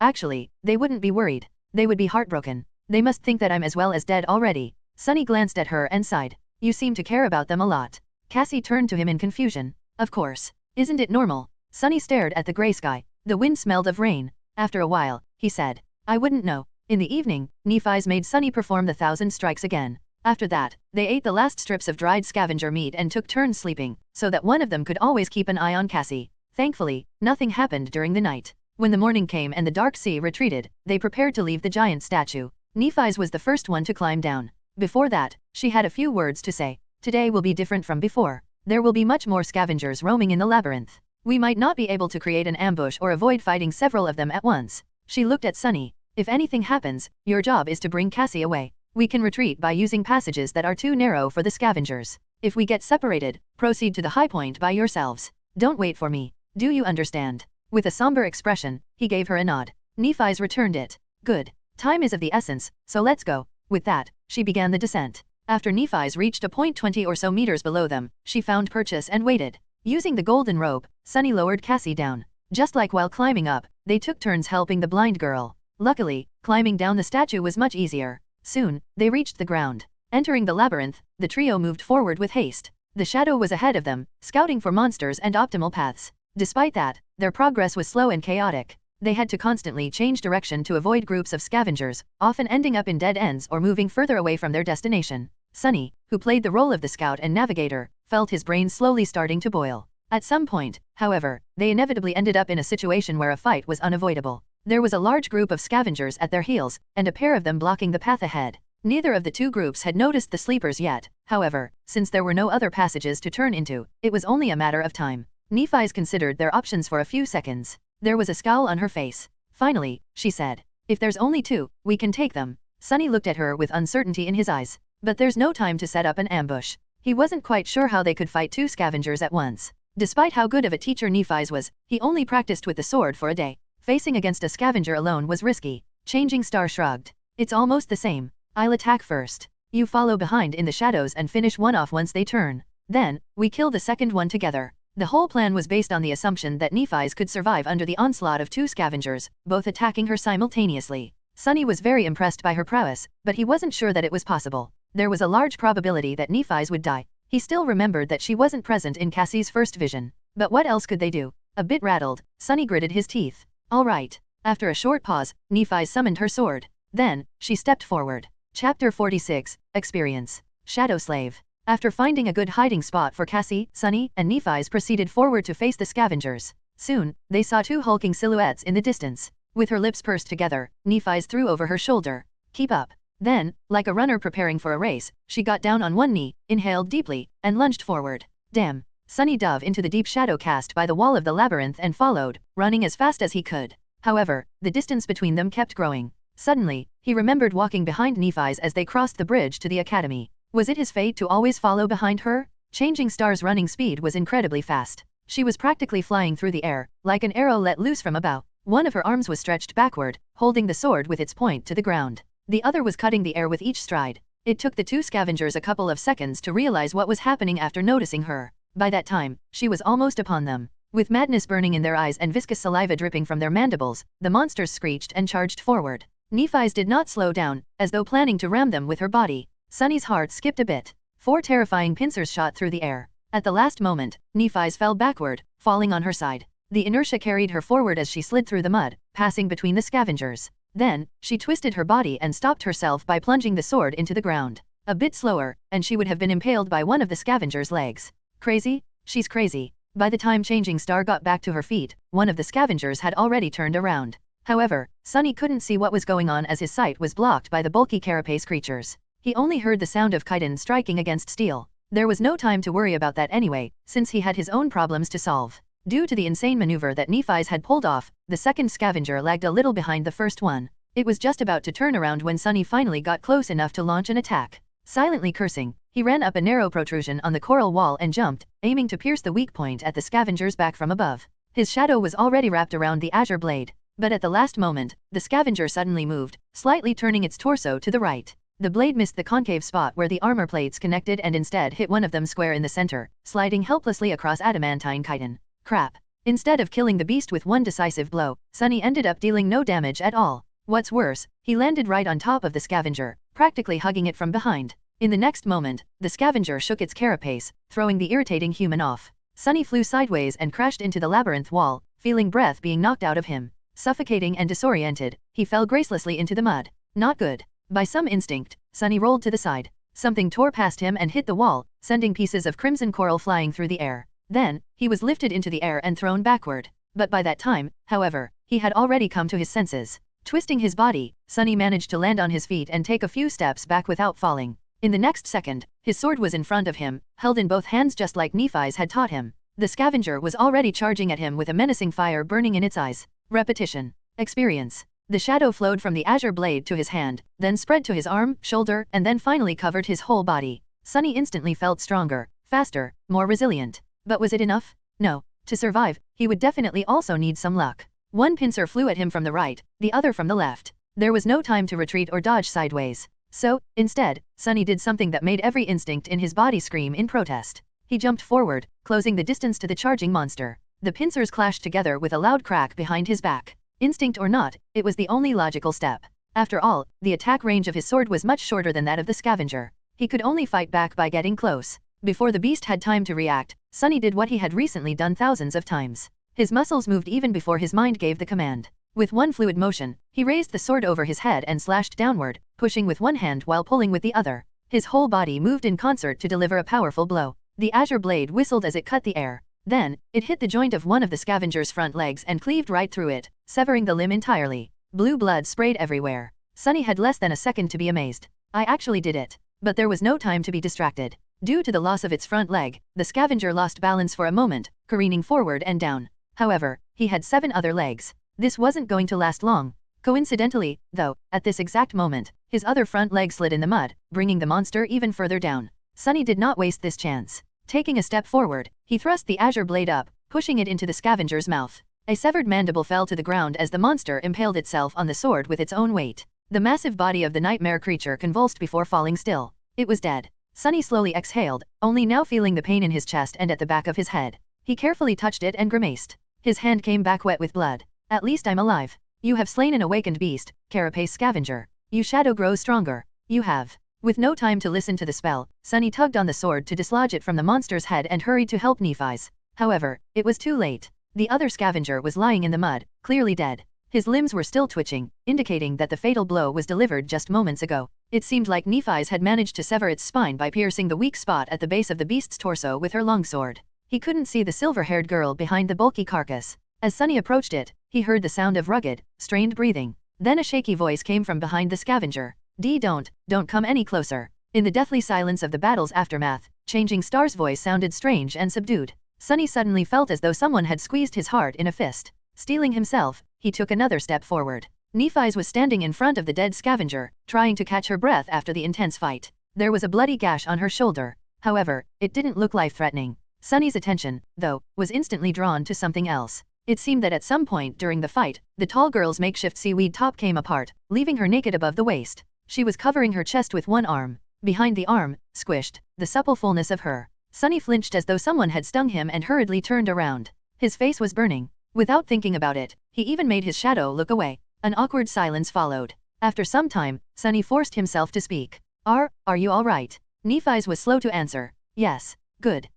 actually, they wouldn't be worried. They would be heartbroken. They must think that I'm as well as dead already. Sunny glanced at her and sighed. You seem to care about them a lot. Cassie turned to him in confusion. Of course. Isn't it normal? Sunny stared at the gray sky. The wind smelled of rain. After a while, he said, I wouldn't know. In the evening, Nephi's made Sunny perform the 1,000 strikes again. After that, they ate the last strips of dried scavenger meat and took turns sleeping, so that one of them could always keep an eye on Cassie. Thankfully, nothing happened during the night. When the morning came and the dark sea retreated, they prepared to leave the giant statue. Nephi's was the first one to climb down. Before that, she had a few words to say. Today will be different from before. There will be much more scavengers roaming in the labyrinth. We might not be able to create an ambush or avoid fighting several of them at once. She looked at Sunny. If anything happens, your job is to bring Cassie away. We can retreat by using passages that are too narrow for the scavengers. If we get separated, proceed to the high point by yourselves. Don't wait for me. Do you understand? With a somber expression, he gave her a nod. Nephi's returned it. Good. Time is of the essence, so let's go. With that, she began the descent. After Nephi's reached a point 20 or so meters below them, she found purchase and waited. Using the golden rope, Sunny lowered Cassie down. Just like while climbing up, they took turns helping the blind girl. Luckily, climbing down the statue was much easier. Soon, they reached the ground. Entering the labyrinth, the trio moved forward with haste. The shadow was ahead of them, scouting for monsters and optimal paths. Despite that, their progress was slow and chaotic. They had to constantly change direction to avoid groups of scavengers, often ending up in dead ends or moving further away from their destination. Sunny, who played the role of the scout and navigator, felt his brain slowly starting to boil. At some point, however, they inevitably ended up in a situation where a fight was unavoidable. There was a large group of scavengers at their heels, and a pair of them blocking the path ahead. Neither of the two groups had noticed the sleepers yet, however, since there were no other passages to turn into, it was only a matter of time. Nephi's considered their options for a few seconds. There was a scowl on her face. Finally, she said, If there's only two, we can take them. Sunny looked at her with uncertainty in his eyes. But there's no time to set up an ambush. He wasn't quite sure how they could fight two scavengers at once. Despite how good of a teacher Nephi's was, he only practiced with the sword for a day. Facing against a scavenger alone was risky. Changing Star shrugged. It's almost the same. I'll attack first. You follow behind in the shadows and finish one off once they turn. Then, we kill the second one together. The whole plan was based on the assumption that Nephi's could survive under the onslaught of two scavengers, both attacking her simultaneously. Sunny was very impressed by her prowess, but he wasn't sure that it was possible. There was a large probability that Nephi's would die. He still remembered that she wasn't present in Cassie's first vision. But what else could they do? A bit rattled, Sunny gritted his teeth. All right. After a short pause, Nephi summoned her sword. Then, she stepped forward. Chapter 46, Experience. Shadow Slave. After finding a good hiding spot for Cassie, Sunny, and Nephi's proceeded forward to face the scavengers. Soon, they saw two hulking silhouettes in the distance. With her lips pursed together, Nephi's threw over her shoulder. Keep up. Then, like a runner preparing for a race, she got down on one knee, inhaled deeply, and lunged forward. Damn. Sunny dove into the deep shadow cast by the wall of the labyrinth and followed, running as fast as he could. However, the distance between them kept growing. Suddenly, he remembered walking behind Nephi's as they crossed the bridge to the academy. Was it his fate to always follow behind her? Changing Star's running speed was incredibly fast. She was practically flying through the air, like an arrow let loose from a bow. One of her arms was stretched backward, holding the sword with its point to the ground. The other was cutting the air with each stride. It took the two scavengers a couple of seconds to realize what was happening after noticing her. By that time, she was almost upon them. With madness burning in their eyes and viscous saliva dripping from their mandibles, the monsters screeched and charged forward. Nephi's did not slow down, as though planning to ram them with her body. Sunny's heart skipped a bit. 4 terrifying pincers shot through the air. At the last moment, Nephi's fell backward, falling on her side. The inertia carried her forward as she slid through the mud, passing between the scavengers. Then, she twisted her body and stopped herself by plunging the sword into the ground. A bit slower, and she would have been impaled by one of the scavengers' legs. Crazy? She's crazy. By the time Changing Star got back to her feet, one of the scavengers had already turned around. However, Sunny couldn't see what was going on as his sight was blocked by the bulky carapace creatures. He only heard the sound of chitin striking against steel. There was no time to worry about that anyway, since he had his own problems to solve. Due to the insane maneuver that Nephi's had pulled off, the second scavenger lagged a little behind the first one. It was just about to turn around when Sunny finally got close enough to launch an attack. Silently cursing, he ran up a narrow protrusion on the coral wall and jumped, aiming to pierce the weak point at the scavenger's back from above. His shadow was already wrapped around the azure blade. But at the last moment, the scavenger suddenly moved, slightly turning its torso to the right. The blade missed the concave spot where the armor plates connected and instead hit one of them square in the center, sliding helplessly across adamantine chitin. Crap. Instead of killing the beast with one decisive blow, Sunny ended up dealing no damage at all. What's worse, he landed right on top of the scavenger, practically hugging it from behind. In the next moment, the scavenger shook its carapace, throwing the irritating human off. Sunny flew sideways and crashed into the labyrinth wall, feeling breath being knocked out of him. Suffocating and disoriented, he fell gracelessly into the mud. Not good. By some instinct, Sunny rolled to the side. Something tore past him and hit the wall, sending pieces of crimson coral flying through the air. Then, he was lifted into the air and thrown backward. But by that time, however, he had already come to his senses. Twisting his body, Sunny managed to land on his feet and take a few steps back without falling. In the next second, his sword was in front of him, held in both hands just like Nephi's had taught him. The scavenger was already charging at him with a menacing fire burning in its eyes. Repetition. Experience. The shadow flowed from the azure blade to his hand, then spread to his arm, shoulder, and then finally covered his whole body. Sunny instantly felt stronger, faster, more resilient. But was it enough? No. To survive, he would definitely also need some luck. One pincer flew at him from the right, the other from the left. There was no time to retreat or dodge sideways. So, instead, Sunny did something that made every instinct in his body scream in protest. He jumped forward, closing the distance to the charging monster. The pincers clashed together with a loud crack behind his back. Instinct or not, it was the only logical step. After all, the attack range of his sword was much shorter than that of the scavenger. He could only fight back by getting close. Before the beast had time to react, Sunny did what he had recently done thousands of times. His muscles moved even before his mind gave the command. With one fluid motion, he raised the sword over his head and slashed downward, pushing with one hand while pulling with the other. His whole body moved in concert to deliver a powerful blow. The azure blade whistled as it cut the air. Then, it hit the joint of one of the scavenger's front legs and cleaved right through it, severing the limb entirely. Blue blood sprayed everywhere. Sunny had less than a second to be amazed. I actually did it. But there was no time to be distracted. Due to the loss of its front leg, the scavenger lost balance for a moment, careening forward and down. However, he had 7 other legs. This wasn't going to last long. Coincidentally, though, at this exact moment, his other front leg slid in the mud, bringing the monster even further down. Sunny did not waste this chance. Taking a step forward, he thrust the azure blade up, pushing it into the scavenger's mouth. A severed mandible fell to the ground as the monster impaled itself on the sword with its own weight. The massive body of the nightmare creature convulsed before falling still. It was dead. Sunny slowly exhaled, only now feeling the pain in his chest and at the back of his head. He carefully touched it and grimaced. His hand came back wet with blood. At least I'm alive. You have slain an awakened beast, carapace scavenger. You shadow grows stronger. You have. With no time to listen to the spell, Sunny tugged on the sword to dislodge it from the monster's head and hurried to help Nephi's. However, it was too late. The other scavenger was lying in the mud, clearly dead. His limbs were still twitching, indicating that the fatal blow was delivered just moments ago. It seemed like Nephi's had managed to sever its spine by piercing the weak spot at the base of the beast's torso with her longsword. He couldn't see the silver-haired girl behind the bulky carcass. As Sunny approached it, he heard the sound of rugged, strained breathing. Then a shaky voice came from behind the scavenger. Don't come any closer. In the deathly silence of the battle's aftermath, Changing Star's voice sounded strange and subdued. Sunny suddenly felt as though someone had squeezed his heart in a fist. Steeling himself, he took another step forward. Nephi's was standing in front of the dead scavenger, trying to catch her breath after the intense fight. There was a bloody gash on her shoulder. However, it didn't look life-threatening. Sunny's attention, though, was instantly drawn to something else. It seemed that at some point during the fight, the tall girl's makeshift seaweed top came apart, leaving her naked above the waist. She was covering her chest with one arm. Behind the arm, squished, the supple fullness of her. Sunny flinched as though someone had stung him and hurriedly turned around. His face was burning. Without thinking about it, he even made his shadow look away. An awkward silence followed. After some time, Sunny forced himself to speak. Are you all right? Nephi's was slow to answer. Yes. Good.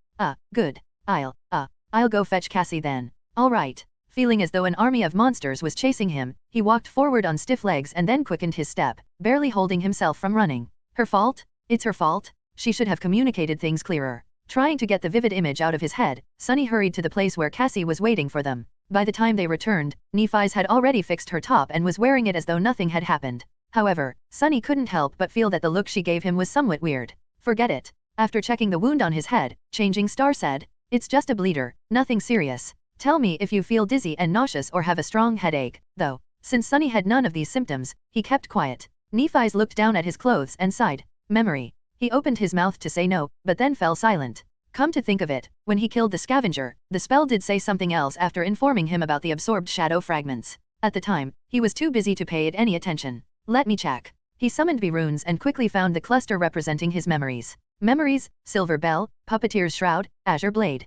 Good. I'll go fetch Cassie then. All right. Feeling as though an army of monsters was chasing him, he walked forward on stiff legs and then quickened his step, barely holding himself from running. Her fault? It's her fault? She should have communicated things clearer. Trying to get the vivid image out of his head, Sunny hurried to the place where Cassie was waiting for them. By the time they returned, Nephi's had already fixed her top and was wearing it as though nothing had happened. However, Sunny couldn't help but feel that the look she gave him was somewhat weird. Forget it. After checking the wound on his head, Changing Star said, It's just a bleeder, nothing serious. Tell me if you feel dizzy and nauseous or have a strong headache, though. Since Sunny had none of these symptoms, he kept quiet. Nephi's looked down at his clothes and sighed. Memory. He opened his mouth to say no, but then fell silent. Come to think of it, when he killed the scavenger, the spell did say something else after informing him about the absorbed shadow fragments. At the time, he was too busy to pay it any attention. Let me check. He summoned the runes and quickly found the cluster representing his memories. Memories, Silver Bell, Puppeteer's Shroud, Azure Blade.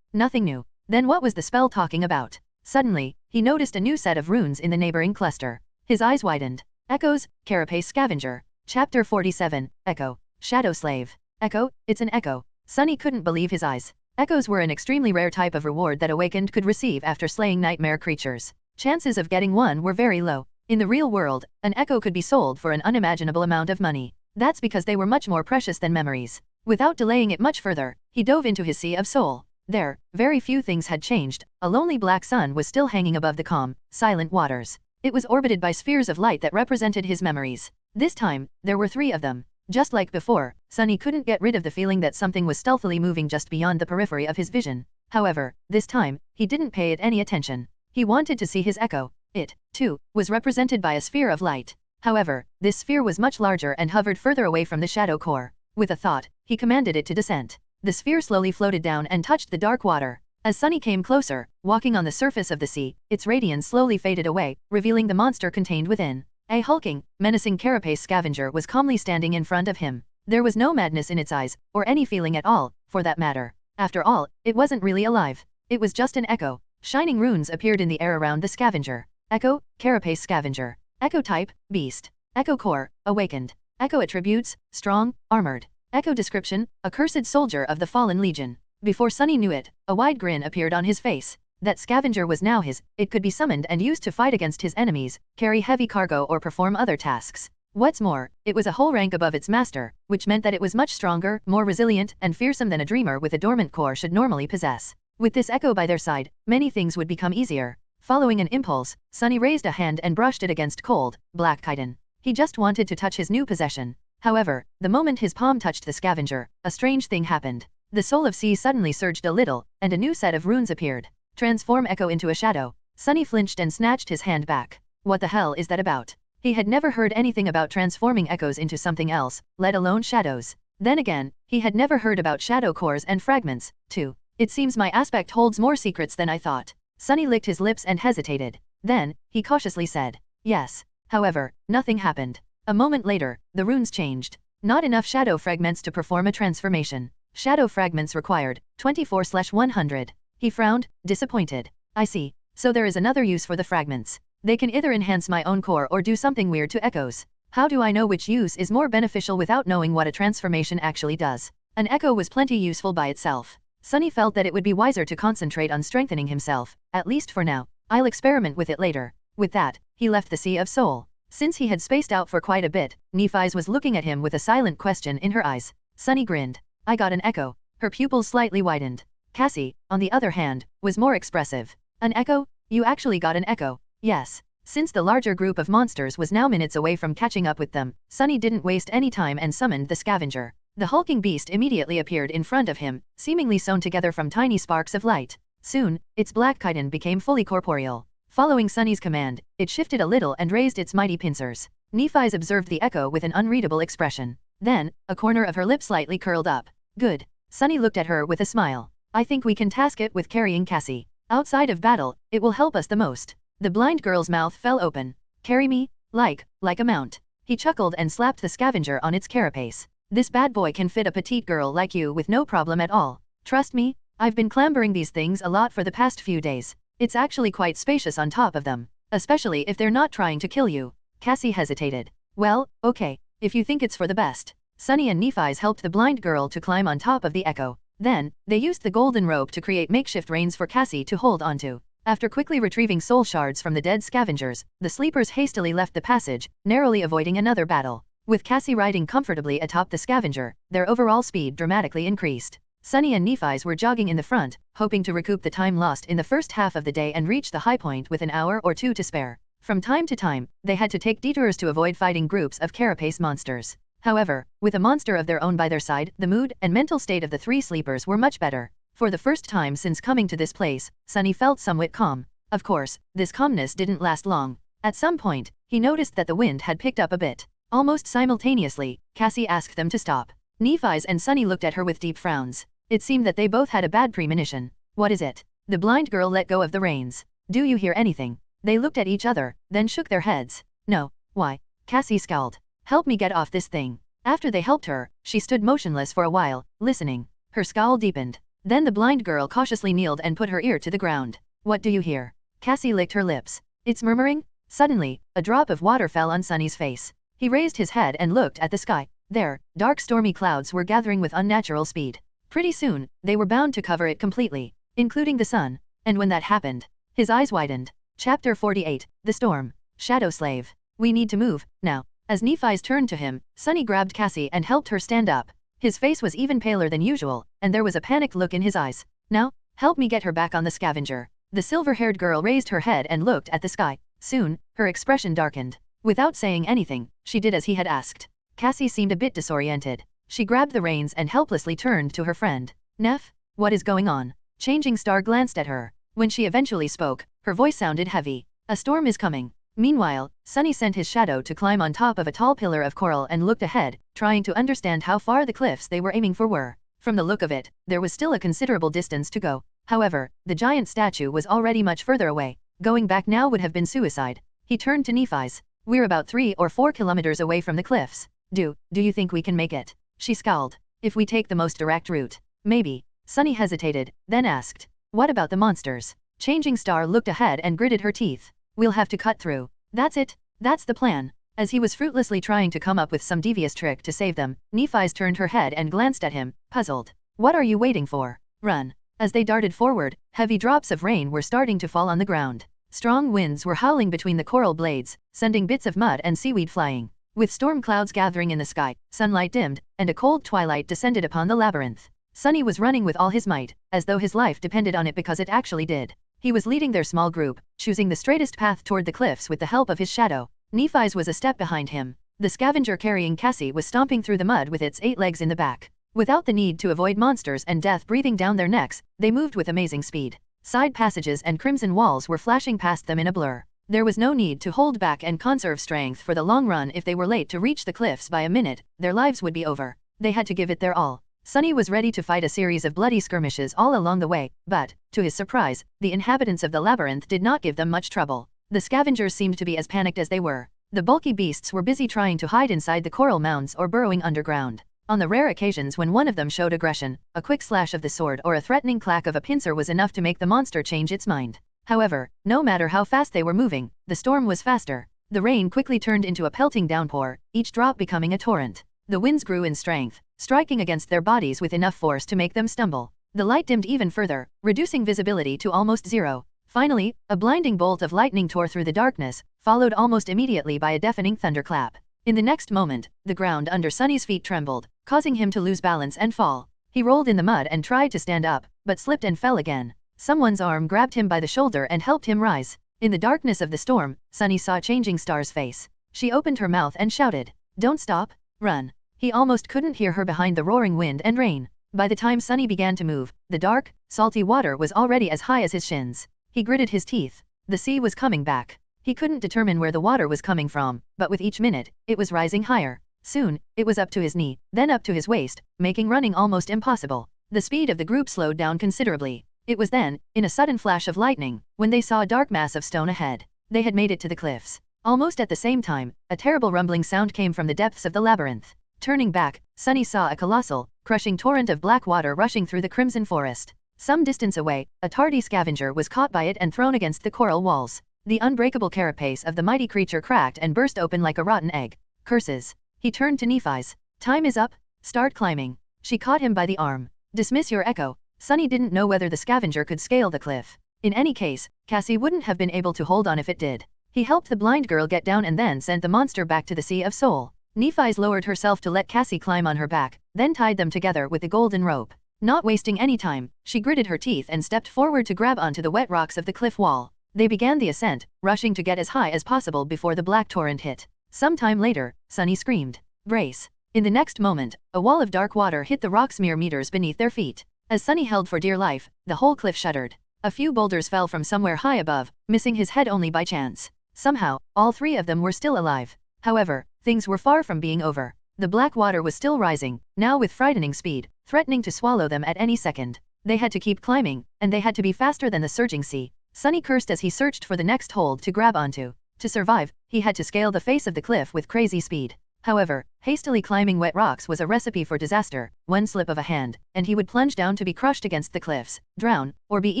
Nothing new. Then what was the spell talking about? Suddenly, he noticed a new set of runes in the neighboring cluster. His eyes widened. Echoes, Carapace Scavenger. Chapter 47, Echo. Shadow Slave. Echo, it's an echo. Sunny couldn't believe his eyes. Echoes were an extremely rare type of reward that Awakened could receive after slaying nightmare creatures. Chances of getting one were very low. In the real world, an echo could be sold for an unimaginable amount of money. That's because they were much more precious than memories. Without delaying it much further, he dove into his sea of soul. There, very few things had changed. A lonely black sun was still hanging above the calm, silent waters. It was orbited by spheres of light that represented his memories. This time, there were 3 of them. Just like before, Sunny couldn't get rid of the feeling that something was stealthily moving just beyond the periphery of his vision. However, this time, he didn't pay it any attention. He wanted to see his echo. It, too, was represented by a sphere of light. However, this sphere was much larger and hovered further away from the shadow core. With a thought, he commanded it to descent. The sphere slowly floated down and touched the dark water. As Sunny came closer, walking on the surface of the sea, its radiance slowly faded away, revealing the monster contained within. A hulking, menacing carapace scavenger was calmly standing in front of him. There was no madness in its eyes, or any feeling at all, for that matter. After all, it wasn't really alive. It was just an echo. Shining runes appeared in the air around the scavenger. Echo, carapace scavenger. Echo type, beast. Echo core, awakened. Echo attributes, strong, armored. Echo description, accursed soldier of the fallen legion. Before Sunny knew it, a wide grin appeared on his face. That scavenger was now his. It could be summoned and used to fight against his enemies, carry heavy cargo or perform other tasks. What's more, it was a whole rank above its master, which meant that it was much stronger, more resilient, and fearsome than a dreamer with a dormant core should normally possess. With this echo by their side, many things would become easier. Following an impulse, Sunny raised a hand and brushed it against cold, black chitin. He just wanted to touch his new possession. However, the moment his palm touched the scavenger, a strange thing happened. The soul of sea suddenly surged a little, and a new set of runes appeared. Transform echo into a shadow. Sunny flinched and snatched his hand back. What the hell is that about? He had never heard anything about transforming echoes into something else, let alone shadows. Then again, he had never heard about shadow cores and fragments, too. It seems my aspect holds more secrets than I thought. Sunny licked his lips and hesitated. Then, he cautiously said, Yes. However, nothing happened. A moment later, the runes changed. Not enough shadow fragments to perform a transformation. Shadow fragments required, 24/100. He frowned, disappointed. I see. So there is another use for the fragments. They can either enhance my own core or do something weird to echoes. How do I know which use is more beneficial without knowing what a transformation actually does? An echo was plenty useful by itself. Sunny felt that it would be wiser to concentrate on strengthening himself, at least for now. I'll experiment with it later. With that, he left the Sea of Soul. Since he had spaced out for quite a bit, Nephi's was looking at him with a silent question in her eyes. Sunny grinned. I got an echo. Her pupils slightly widened. Cassie, on the other hand, was more expressive. An echo? You actually got an echo? Yes. Since the larger group of monsters was now minutes away from catching up with them, Sunny didn't waste any time and summoned the scavenger. The hulking beast immediately appeared in front of him, seemingly sewn together from tiny sparks of light. Soon, its black chitin became fully corporeal. Following Sunny's command, it shifted a little and raised its mighty pincers. Nephi's observed the echo with an unreadable expression. Then, a corner of her lip slightly curled up. Good. Sunny looked at her with a smile. I think we can task it with carrying Cassie. Outside of battle, it will help us the most. The blind girl's mouth fell open. Carry me? Like a mount. He chuckled and slapped the scavenger on its carapace. This bad boy can fit a petite girl like you with no problem at all. Trust me, I've been clambering these things a lot for the past few days. It's actually quite spacious on top of them. Especially if they're not trying to kill you. Cassie hesitated. Well, okay, if you think it's for the best. Sunny and Nephi's helped the blind girl to climb on top of the echo. Then, they used the golden rope to create makeshift reins for Cassie to hold onto. After quickly retrieving soul shards from the dead scavengers, the sleepers hastily left the passage, narrowly avoiding another battle. With Cassie riding comfortably atop the scavenger, their overall speed dramatically increased. Sunny and Nephi's were jogging in the front, hoping to recoup the time lost in the first half of the day and reach the high point with an hour or two to spare. From time to time, they had to take detours to avoid fighting groups of carapace monsters. However, with a monster of their own by their side, the mood and mental state of the three sleepers were much better. For the first time since coming to this place, Sunny felt somewhat calm. Of course, this calmness didn't last long. At some point, he noticed that the wind had picked up a bit. Almost simultaneously, Cassie asked them to stop. Nephi's and Sunny looked at her with deep frowns. It seemed that they both had a bad premonition. What is it? The blind girl let go of the reins. Do you hear anything? They looked at each other, then shook their heads. No. Why? Cassie scowled. Help me get off this thing. After they helped her, she stood motionless for a while, listening. Her scowl deepened. Then the blind girl cautiously kneeled and put her ear to the ground. What do you hear? Cassie licked her lips. It's murmuring? Suddenly, a drop of water fell on Sunny's face. He raised his head and looked at the sky. There, dark stormy clouds were gathering with unnatural speed. Pretty soon, they were bound to cover it completely, including the sun. And when that happened, his eyes widened. Chapter 48, The Storm. Shadow Slave. We need to move, now. As Nephi's turned to him, Sunny grabbed Cassie and helped her stand up. His face was even paler than usual, and there was a panicked look in his eyes. Now, help me get her back on the scavenger. The silver-haired girl raised her head and looked at the sky. Soon, her expression darkened. Without saying anything, she did as he had asked. Cassie seemed a bit disoriented. She grabbed the reins and helplessly turned to her friend. Neph, what is going on? Changing Star glanced at her. When she eventually spoke, her voice sounded heavy. A storm is coming. Meanwhile, Sunny sent his shadow to climb on top of a tall pillar of coral and looked ahead, trying to understand how far the cliffs they were aiming for were. From the look of it, there was still a considerable distance to go. However, the giant statue was already much further away. Going back now would have been suicide. He turned to Nephi's. We're about 3 or 4 kilometers away from the cliffs. Do you think we can make it? She scowled. If we take the most direct route. Maybe. Sunny hesitated, then asked. What about the monsters? Changing Star looked ahead and gritted her teeth. We'll have to cut through. That's it. That's the plan. As he was fruitlessly trying to come up with some devious trick to save them, Nephi's turned her head and glanced at him, puzzled. What are you waiting for? Run. As they darted forward, heavy drops of rain were starting to fall on the ground. Strong winds were howling between the coral blades, sending bits of mud and seaweed flying. With storm clouds gathering in the sky, sunlight dimmed, and a cold twilight descended upon the labyrinth. Sunny was running with all his might, as though his life depended on it because it actually did. He was leading their small group, choosing the straightest path toward the cliffs with the help of his shadow. Nephi's was a step behind him. The scavenger carrying Cassie was stomping through the mud with its 8 legs in the back. Without the need to avoid monsters and death breathing down their necks, they moved with amazing speed. Side passages and crimson walls were flashing past them in a blur. There was no need to hold back and conserve strength for the long run. If they were late to reach the cliffs by a minute, their lives would be over. They had to give it their all. Sunny was ready to fight a series of bloody skirmishes all along the way, but, to his surprise, the inhabitants of the labyrinth did not give them much trouble. The scavengers seemed to be as panicked as they were. The bulky beasts were busy trying to hide inside the coral mounds or burrowing underground. On the rare occasions when one of them showed aggression, a quick slash of the sword or a threatening clack of a pincer was enough to make the monster change its mind. However, no matter how fast they were moving, the storm was faster. The rain quickly turned into a pelting downpour, each drop becoming a torrent. The winds grew in strength, striking against their bodies with enough force to make them stumble. The light dimmed even further, reducing visibility to almost zero. Finally, a blinding bolt of lightning tore through the darkness, followed almost immediately by a deafening thunderclap. In the next moment, the ground under Sunny's feet trembled, causing him to lose balance and fall. He rolled in the mud and tried to stand up, but slipped and fell again. Someone's arm grabbed him by the shoulder and helped him rise. In the darkness of the storm, Sunny saw Changing Star's face. She opened her mouth and shouted, "Don't stop, run." He almost couldn't hear her behind the roaring wind and rain. By the time Sunny began to move, the dark, salty water was already as high as his shins. He gritted his teeth. The sea was coming back. He couldn't determine where the water was coming from, but with each minute, it was rising higher. Soon, it was up to his knee, then up to his waist, making running almost impossible. The speed of the group slowed down considerably. It was then, in a sudden flash of lightning, when they saw a dark mass of stone ahead. They had made it to the cliffs. Almost at the same time, a terrible rumbling sound came from the depths of the labyrinth. Turning back, Sunny saw a colossal, crushing torrent of black water rushing through the crimson forest. Some distance away, a tardy scavenger was caught by it and thrown against the coral walls. The unbreakable carapace of the mighty creature cracked and burst open like a rotten egg. Curses. He turned to Nephi's. "Time is up. Start climbing." She caught him by the arm. "Dismiss your echo." Sunny didn't know whether the scavenger could scale the cliff. In any case, Cassie wouldn't have been able to hold on if it did. He helped the blind girl get down and then sent the monster back to the Sea of Soul. Nephi's lowered herself to let Cassie climb on her back, then tied them together with the golden rope. Not wasting any time, she gritted her teeth and stepped forward to grab onto the wet rocks of the cliff wall. They began the ascent, rushing to get as high as possible before the black torrent hit. Some time later, Sunny screamed, "Brace." In the next moment, a wall of dark water hit the rocks mere meters beneath their feet. As Sunny held for dear life, the whole cliff shuddered. A few boulders fell from somewhere high above, missing his head only by chance. Somehow, all three of them were still alive. However, things were far from being over. The black water was still rising, now with frightening speed, threatening to swallow them at any second. They had to keep climbing, and they had to be faster than the surging sea. Sunny cursed as he searched for the next hold to grab onto. To survive, he had to scale the face of the cliff with crazy speed. However, hastily climbing wet rocks was a recipe for disaster. One slip of a hand, and he would plunge down to be crushed against the cliffs, drown, or be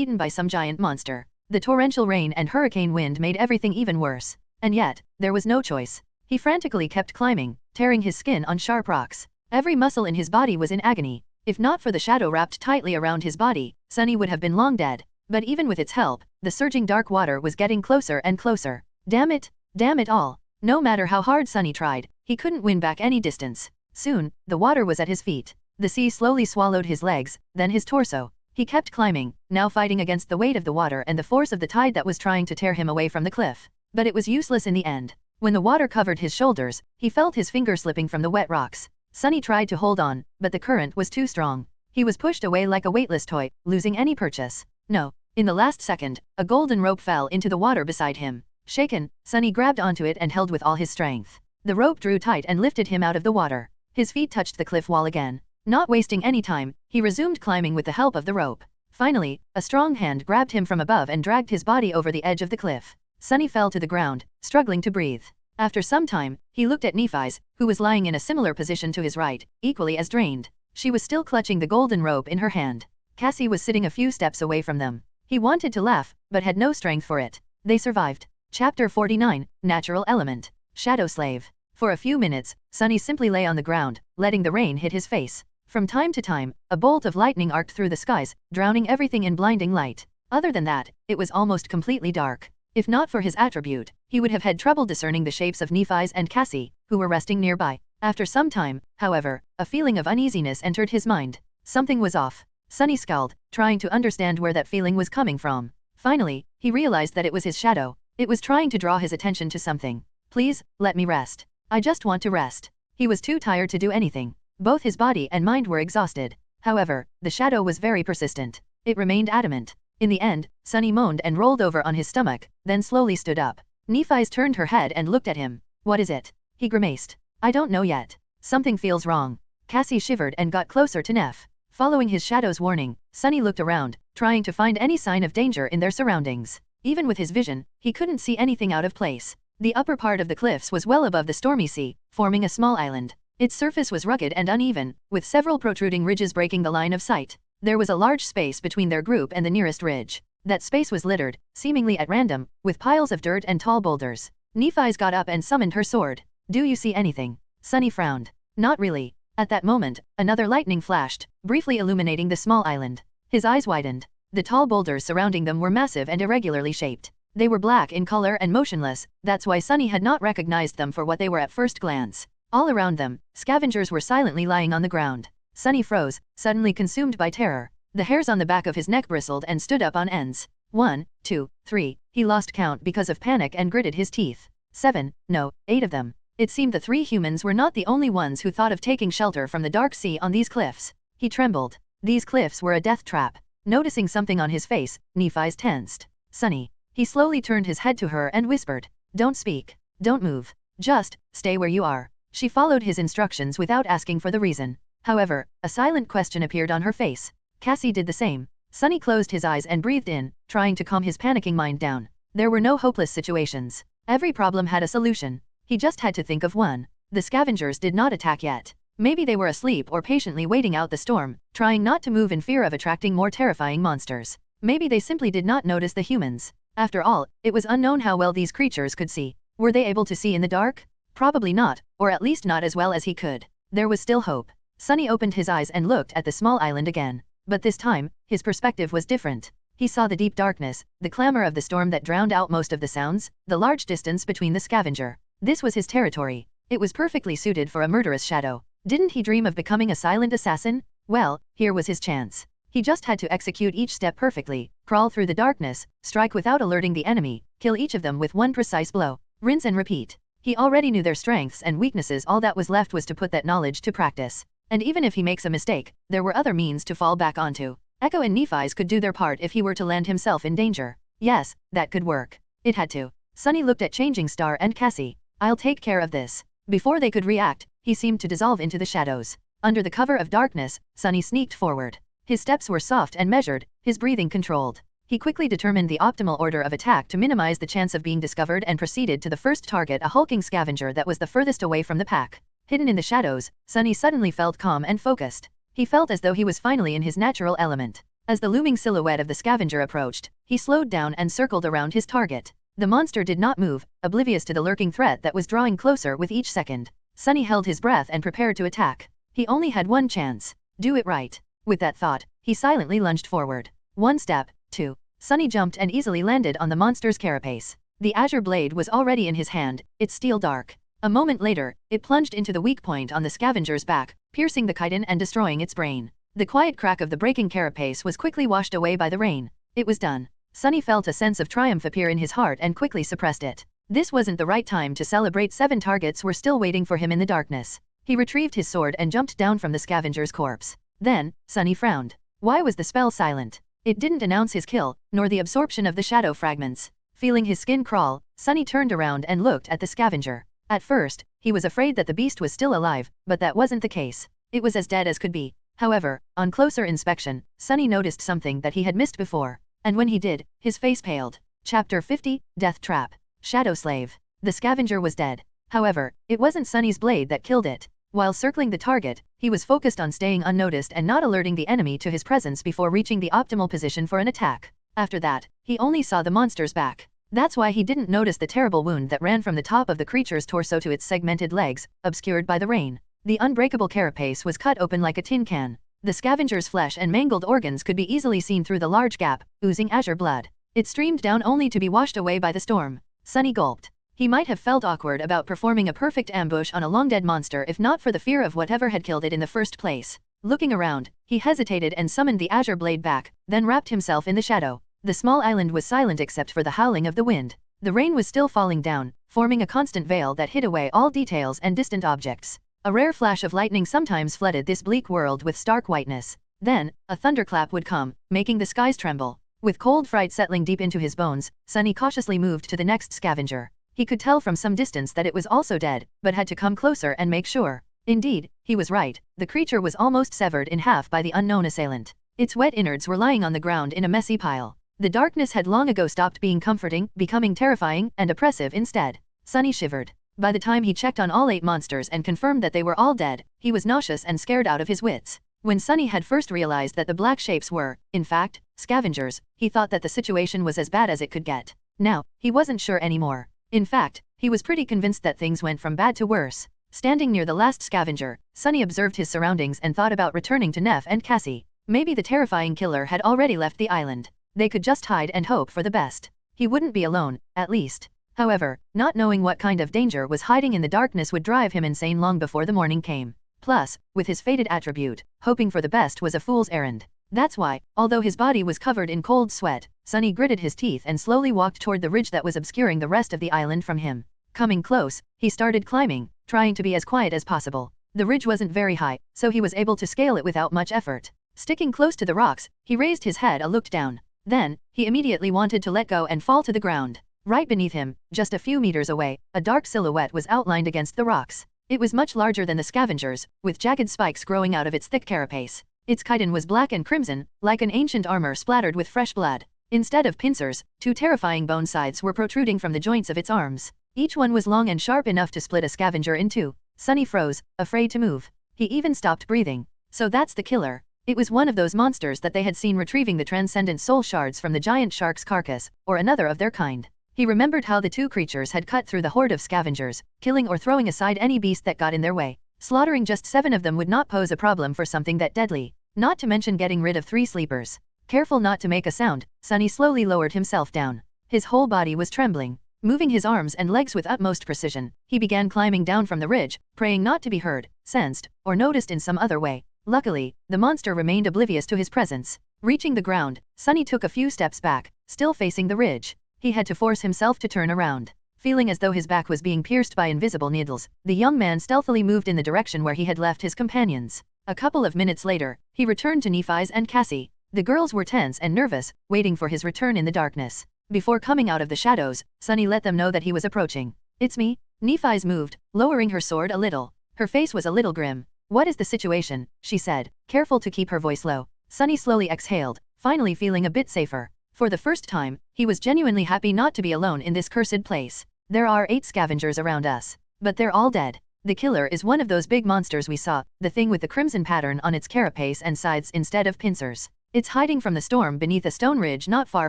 eaten by some giant monster. The torrential rain and hurricane wind made everything even worse. And yet, there was no choice. He frantically kept climbing, tearing his skin on sharp rocks. Every muscle in his body was in agony. If not for the shadow wrapped tightly around his body, Sunny would have been long dead. But even with its help, the surging dark water was getting closer and closer. Damn it all. No matter how hard Sunny tried, he couldn't win back any distance. Soon, the water was at his feet. The sea slowly swallowed his legs, then his torso. He kept climbing, now fighting against the weight of the water and the force of the tide that was trying to tear him away from the cliff. But it was useless in the end. When the water covered his shoulders, he felt his finger slipping from the wet rocks. Sunny tried to hold on, but the current was too strong. He was pushed away like a weightless toy, losing any purchase. No. In the last second, a golden rope fell into the water beside him. Shaken, Sunny grabbed onto it and held with all his strength. The rope drew tight and lifted him out of the water. His feet touched the cliff wall again. Not wasting any time, he resumed climbing with the help of the rope. Finally, a strong hand grabbed him from above and dragged his body over the edge of the cliff. Sunny fell to the ground, struggling to breathe. After some time, he looked at Nephi's, who was lying in a similar position to his right, equally as drained. She was still clutching the golden rope in her hand. Cassie was sitting a few steps away from them. He wanted to laugh, but had no strength for it. They survived. Chapter 49, Natural Element. Shadow Slave. For a few minutes, Sunny simply lay on the ground, letting the rain hit his face. From time to time, a bolt of lightning arced through the skies, drowning everything in blinding light. Other than that, it was almost completely dark. If not for his attribute, he would have had trouble discerning the shapes of Nephi's and Cassie, who were resting nearby. After some time, however, a feeling of uneasiness entered his mind. Something was off. Sunny scowled, trying to understand where that feeling was coming from. Finally, he realized that it was his shadow. It was trying to draw his attention to something. "Please, let me rest. I just want to rest." He was too tired to do anything. Both his body and mind were exhausted. However, the shadow was very persistent. It remained adamant. In the end, Sunny moaned and rolled over on his stomach, then slowly stood up. Nephi's turned her head and looked at him. "What is it?" He grimaced. "I don't know yet. Something feels wrong." Cassie shivered and got closer to Neph. Following his shadow's warning, Sunny looked around, trying to find any sign of danger in their surroundings. Even with his vision, he couldn't see anything out of place. The upper part of the cliffs was well above the stormy sea, forming a small island. Its surface was rugged and uneven, with several protruding ridges breaking the line of sight. There was a large space between their group and the nearest ridge. That space was littered, seemingly at random, with piles of dirt and tall boulders. Nephi's got up and summoned her sword. Do you see anything? Sunny frowned. Not really. At that moment, another lightning flashed, briefly illuminating the small island. His eyes widened. The tall boulders surrounding them were massive and irregularly shaped. They were black in color and motionless, that's why Sunny had not recognized them for what they were at first glance. All around them, scavengers were silently lying on the ground. Sunny froze, suddenly consumed by terror. The hairs on the back of his neck bristled and stood up on ends. 1, 2, 3, he lost count because of panic and gritted his teeth. 7, no, 8 of them. It seemed the 3 humans were not the only ones who thought of taking shelter from the dark sea on these cliffs. He trembled. These cliffs were a death trap. Noticing something on his face, Nephi's tensed. Sunny. He slowly turned his head to her and whispered, "Don't speak. Don't move. Just stay where you are." She followed his instructions without asking for the reason. However, a silent question appeared on her face. Cassie did the same. Sunny closed his eyes and breathed in, trying to calm his panicking mind down. There were no hopeless situations. Every problem had a solution. He just had to think of one. The scavengers did not attack yet. Maybe they were asleep or patiently waiting out the storm, trying not to move in fear of attracting more terrifying monsters. Maybe they simply did not notice the humans. After all, it was unknown how well these creatures could see. Were they able to see in the dark? Probably not, or at least not as well as he could. There was still hope. Sunny opened his eyes and looked at the small island again. But this time, his perspective was different. He saw the deep darkness, the clamor of the storm that drowned out most of the sounds, the large distance between the scavenger. This was his territory. It was perfectly suited for a murderous shadow. Didn't he dream of becoming a silent assassin? Well, here was his chance. He just had to execute each step perfectly, crawl through the darkness, strike without alerting the enemy, kill each of them with one precise blow, rinse and repeat. He already knew their strengths and weaknesses, all that was left was to put that knowledge to practice. And even if he makes a mistake, there were other means to fall back onto. Echo and Nephi's could do their part if he were to land himself in danger. Yes, that could work. It had to. Sunny looked at Changing Star and Cassie. I'll take care of this. Before they could react, he seemed to dissolve into the shadows. Under the cover of darkness, Sunny sneaked forward. His steps were soft and measured, his breathing controlled. He quickly determined the optimal order of attack to minimize the chance of being discovered and proceeded to the first target, a hulking scavenger that was the furthest away from the pack. Hidden in the shadows, Sunny suddenly felt calm and focused. He felt as though he was finally in his natural element. As the looming silhouette of the scavenger approached, he slowed down and circled around his target. The monster did not move, oblivious to the lurking threat that was drawing closer with each second. Sunny held his breath and prepared to attack. He only had one chance. Do it right. With that thought, he silently lunged forward. 1 step, 2. Sunny jumped and easily landed on the monster's carapace. The azure blade was already in his hand, its steel dark. A moment later, it plunged into the weak point on the scavenger's back, piercing the chitin and destroying its brain. The quiet crack of the breaking carapace was quickly washed away by the rain. It was done. Sunny felt a sense of triumph appear in his heart and quickly suppressed it. This wasn't the right time to celebrate. 7 targets were still waiting for him in the darkness. He retrieved his sword and jumped down from the scavenger's corpse. Then, Sunny frowned. Why was the spell silent? It didn't announce his kill, nor the absorption of the shadow fragments. Feeling his skin crawl, Sunny turned around and looked at the scavenger. At first, he was afraid that the beast was still alive, but that wasn't the case. It was as dead as could be. However, on closer inspection, Sunny noticed something that he had missed before. And when he did, his face paled. Chapter 50, Death Trap. Shadow Slave. The scavenger was dead. However, it wasn't Sunny's blade that killed it. While circling the target, he was focused on staying unnoticed and not alerting the enemy to his presence before reaching the optimal position for an attack. After that, he only saw the monster's back. That's why he didn't notice the terrible wound that ran from the top of the creature's torso to its segmented legs, obscured by the rain. The unbreakable carapace was cut open like a tin can. The scavenger's flesh and mangled organs could be easily seen through the large gap, oozing azure blood. It streamed down only to be washed away by the storm. Sunny gulped. He might have felt awkward about performing a perfect ambush on a long-dead monster if not for the fear of whatever had killed it in the first place. Looking around, he hesitated and summoned the azure blade back, then wrapped himself in the shadow. The small island was silent except for the howling of the wind. The rain was still falling down, forming a constant veil that hid away all details and distant objects. A rare flash of lightning sometimes flooded this bleak world with stark whiteness. Then, a thunderclap would come, making the skies tremble. With cold fright settling deep into his bones, Sunny cautiously moved to the next scavenger. He could tell from some distance that it was also dead, but had to come closer and make sure. Indeed, he was right. The creature was almost severed in half by the unknown assailant. Its wet innards were lying on the ground in a messy pile. The darkness had long ago stopped being comforting, becoming terrifying and oppressive instead. Sunny shivered. By the time he checked on all 8 monsters and confirmed that they were all dead, he was nauseous and scared out of his wits. When Sunny had first realized that the black shapes were, in fact, scavengers, he thought that the situation was as bad as it could get. Now, he wasn't sure anymore. In fact, he was pretty convinced that things went from bad to worse. Standing near the last scavenger, Sunny observed his surroundings and thought about returning to Neff and Cassie. Maybe the terrifying killer had already left the island. They could just hide and hope for the best. He wouldn't be alone, at least. However, not knowing what kind of danger was hiding in the darkness would drive him insane long before the morning came. Plus, with his fated attribute, hoping for the best was a fool's errand. That's why, although his body was covered in cold sweat, Sunny gritted his teeth and slowly walked toward the ridge that was obscuring the rest of the island from him. Coming close, he started climbing, trying to be as quiet as possible. The ridge wasn't very high, so he was able to scale it without much effort. Sticking close to the rocks, he raised his head and looked down. Then, he immediately wanted to let go and fall to the ground. Right beneath him, just a few meters away, a dark silhouette was outlined against the rocks. It was much larger than the scavengers, with jagged spikes growing out of its thick carapace. Its chitin was black and crimson, like an ancient armor splattered with fresh blood. Instead of pincers, 2 terrifying bone scythes were protruding from the joints of its arms. Each one was long and sharp enough to split a scavenger in 2. Sunny froze, afraid to move. He even stopped breathing. So that's the killer. It was one of those monsters that they had seen retrieving the transcendent soul shards from the giant shark's carcass, or another of their kind. He remembered how the 2 creatures had cut through the horde of scavengers, killing or throwing aside any beast that got in their way. Slaughtering just 7 of them would not pose a problem for something that deadly. Not to mention getting rid of 3 sleepers. Careful not to make a sound, Sunny slowly lowered himself down. His whole body was trembling. Moving his arms and legs with utmost precision, he began climbing down from the ridge, praying not to be heard, sensed, or noticed in some other way. Luckily, the monster remained oblivious to his presence. Reaching the ground, Sunny took a few steps back, still facing the ridge. He had to force himself to turn around. Feeling as though his back was being pierced by invisible needles, the young man stealthily moved in the direction where he had left his companions. A couple of minutes later, he returned to Nephi's and Cassie. The girls were tense and nervous, waiting for his return in the darkness. Before coming out of the shadows, Sunny let them know that he was approaching. "It's me." Nephi's moved, lowering her sword a little. Her face was a little grim. "What is the situation?" she said, careful to keep her voice low. Sunny slowly exhaled, finally feeling a bit safer. For the first time, he was genuinely happy not to be alone in this cursed place. "There are 8 scavengers around us. But they're all dead. The killer is one of those big monsters we saw, the thing with the crimson pattern on its carapace and sides instead of pincers. It's hiding from the storm beneath a stone ridge not far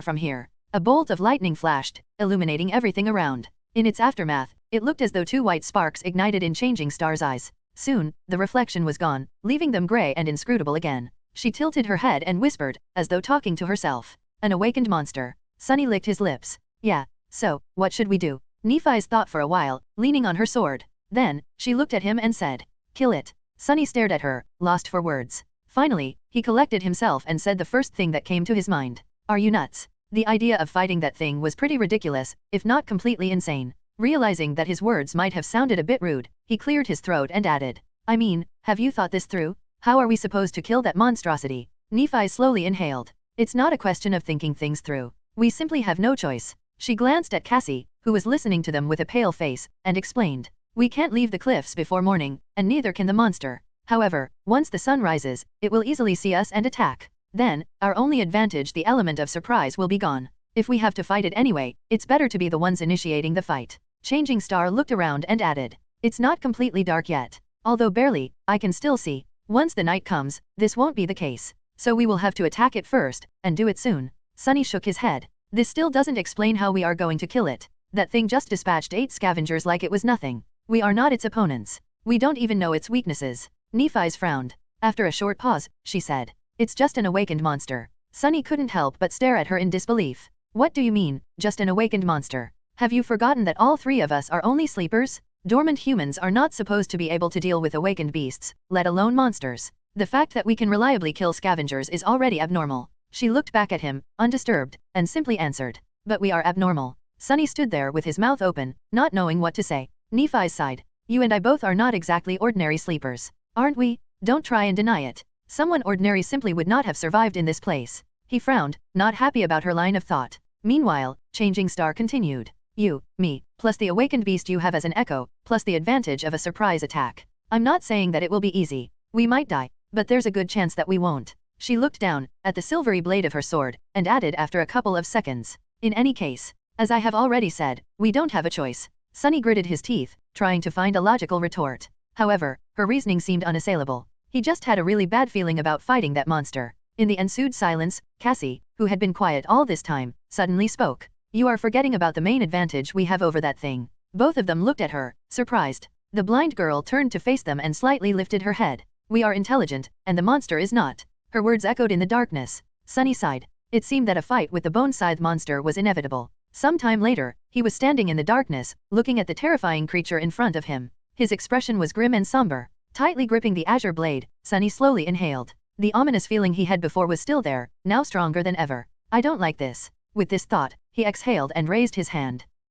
from here." A bolt of lightning flashed, illuminating everything around. In its aftermath, it looked as though 2 white sparks ignited in Changing Star's eyes. Soon, the reflection was gone, leaving them gray and inscrutable again. She tilted her head and whispered, as though talking to herself. "An awakened monster." Sunny licked his lips. "Yeah, so, what should we do?" Nephi's thought for a while, leaning on her sword. Then, she looked at him and said, "Kill it." Sunny stared at her, lost for words. Finally, he collected himself and said the first thing that came to his mind. "Are you nuts?" The idea of fighting that thing was pretty ridiculous, if not completely insane. Realizing that his words might have sounded a bit rude, he cleared his throat and added, "I mean, have you thought this through? How are we supposed to kill that monstrosity?" Nephi slowly inhaled. "It's not a question of thinking things through. We simply have no choice." She glanced at Cassie, who was listening to them with a pale face, and explained, "We can't leave the cliffs before morning, and neither can the monster. However, once the sun rises, it will easily see us and attack. Then, our only advantage, the element of surprise, will be gone. If we have to fight it anyway, it's better to be the ones initiating the fight." Changing Star looked around and added, "It's not completely dark yet. Although barely, I can still see. Once the night comes, this won't be the case. So we will have to attack it first, and do it soon." Sunny shook his head. "This still doesn't explain how we are going to kill it. That thing just dispatched 8 scavengers like it was nothing. We are not its opponents. We don't even know its weaknesses." Nephi's frowned. After a short pause, she said, "It's just an awakened monster." Sunny couldn't help but stare at her in disbelief. "What do you mean, just an awakened monster? Have you forgotten that all 3 of us are only sleepers? Dormant humans are not supposed to be able to deal with awakened beasts, let alone monsters. The fact that we can reliably kill scavengers is already abnormal." She looked back at him, undisturbed, and simply answered, "But we are abnormal." Sunny stood there with his mouth open, not knowing what to say. Nephi sighed. "You and I both are not exactly ordinary sleepers, aren't we? Don't try and deny it. Someone ordinary simply would not have survived in this place." He frowned, not happy about her line of thought. Meanwhile, Changing Star continued, "You, me, plus the awakened beast you have as an echo, plus the advantage of a surprise attack. I'm not saying that it will be easy. We might die, but there's a good chance that we won't." She looked down at the silvery blade of her sword, and added after a couple of seconds, "In any case, as I have already said, we don't have a choice. Sunny gritted his teeth, trying to find a logical retort. However, her reasoning seemed unassailable. He just had a really bad feeling about fighting that monster. In the ensued silence, Cassie, who had been quiet all this time, suddenly spoke. You are forgetting about the main advantage we have over that thing. Both of them looked at her, surprised. The blind girl turned to face them and slightly lifted her head. We are intelligent, and the monster is not. Her words echoed in the darkness. Sunny sighed. It seemed that a fight with the bone-scythe monster was inevitable. Some time later, he was standing in the darkness, looking at the terrifying creature in front of him. His expression was grim and somber. Tightly gripping the azure blade, Sunny slowly inhaled. The ominous feeling he had before was still there, now stronger than ever. I don't like this. With this thought, he exhaled and raised his hand.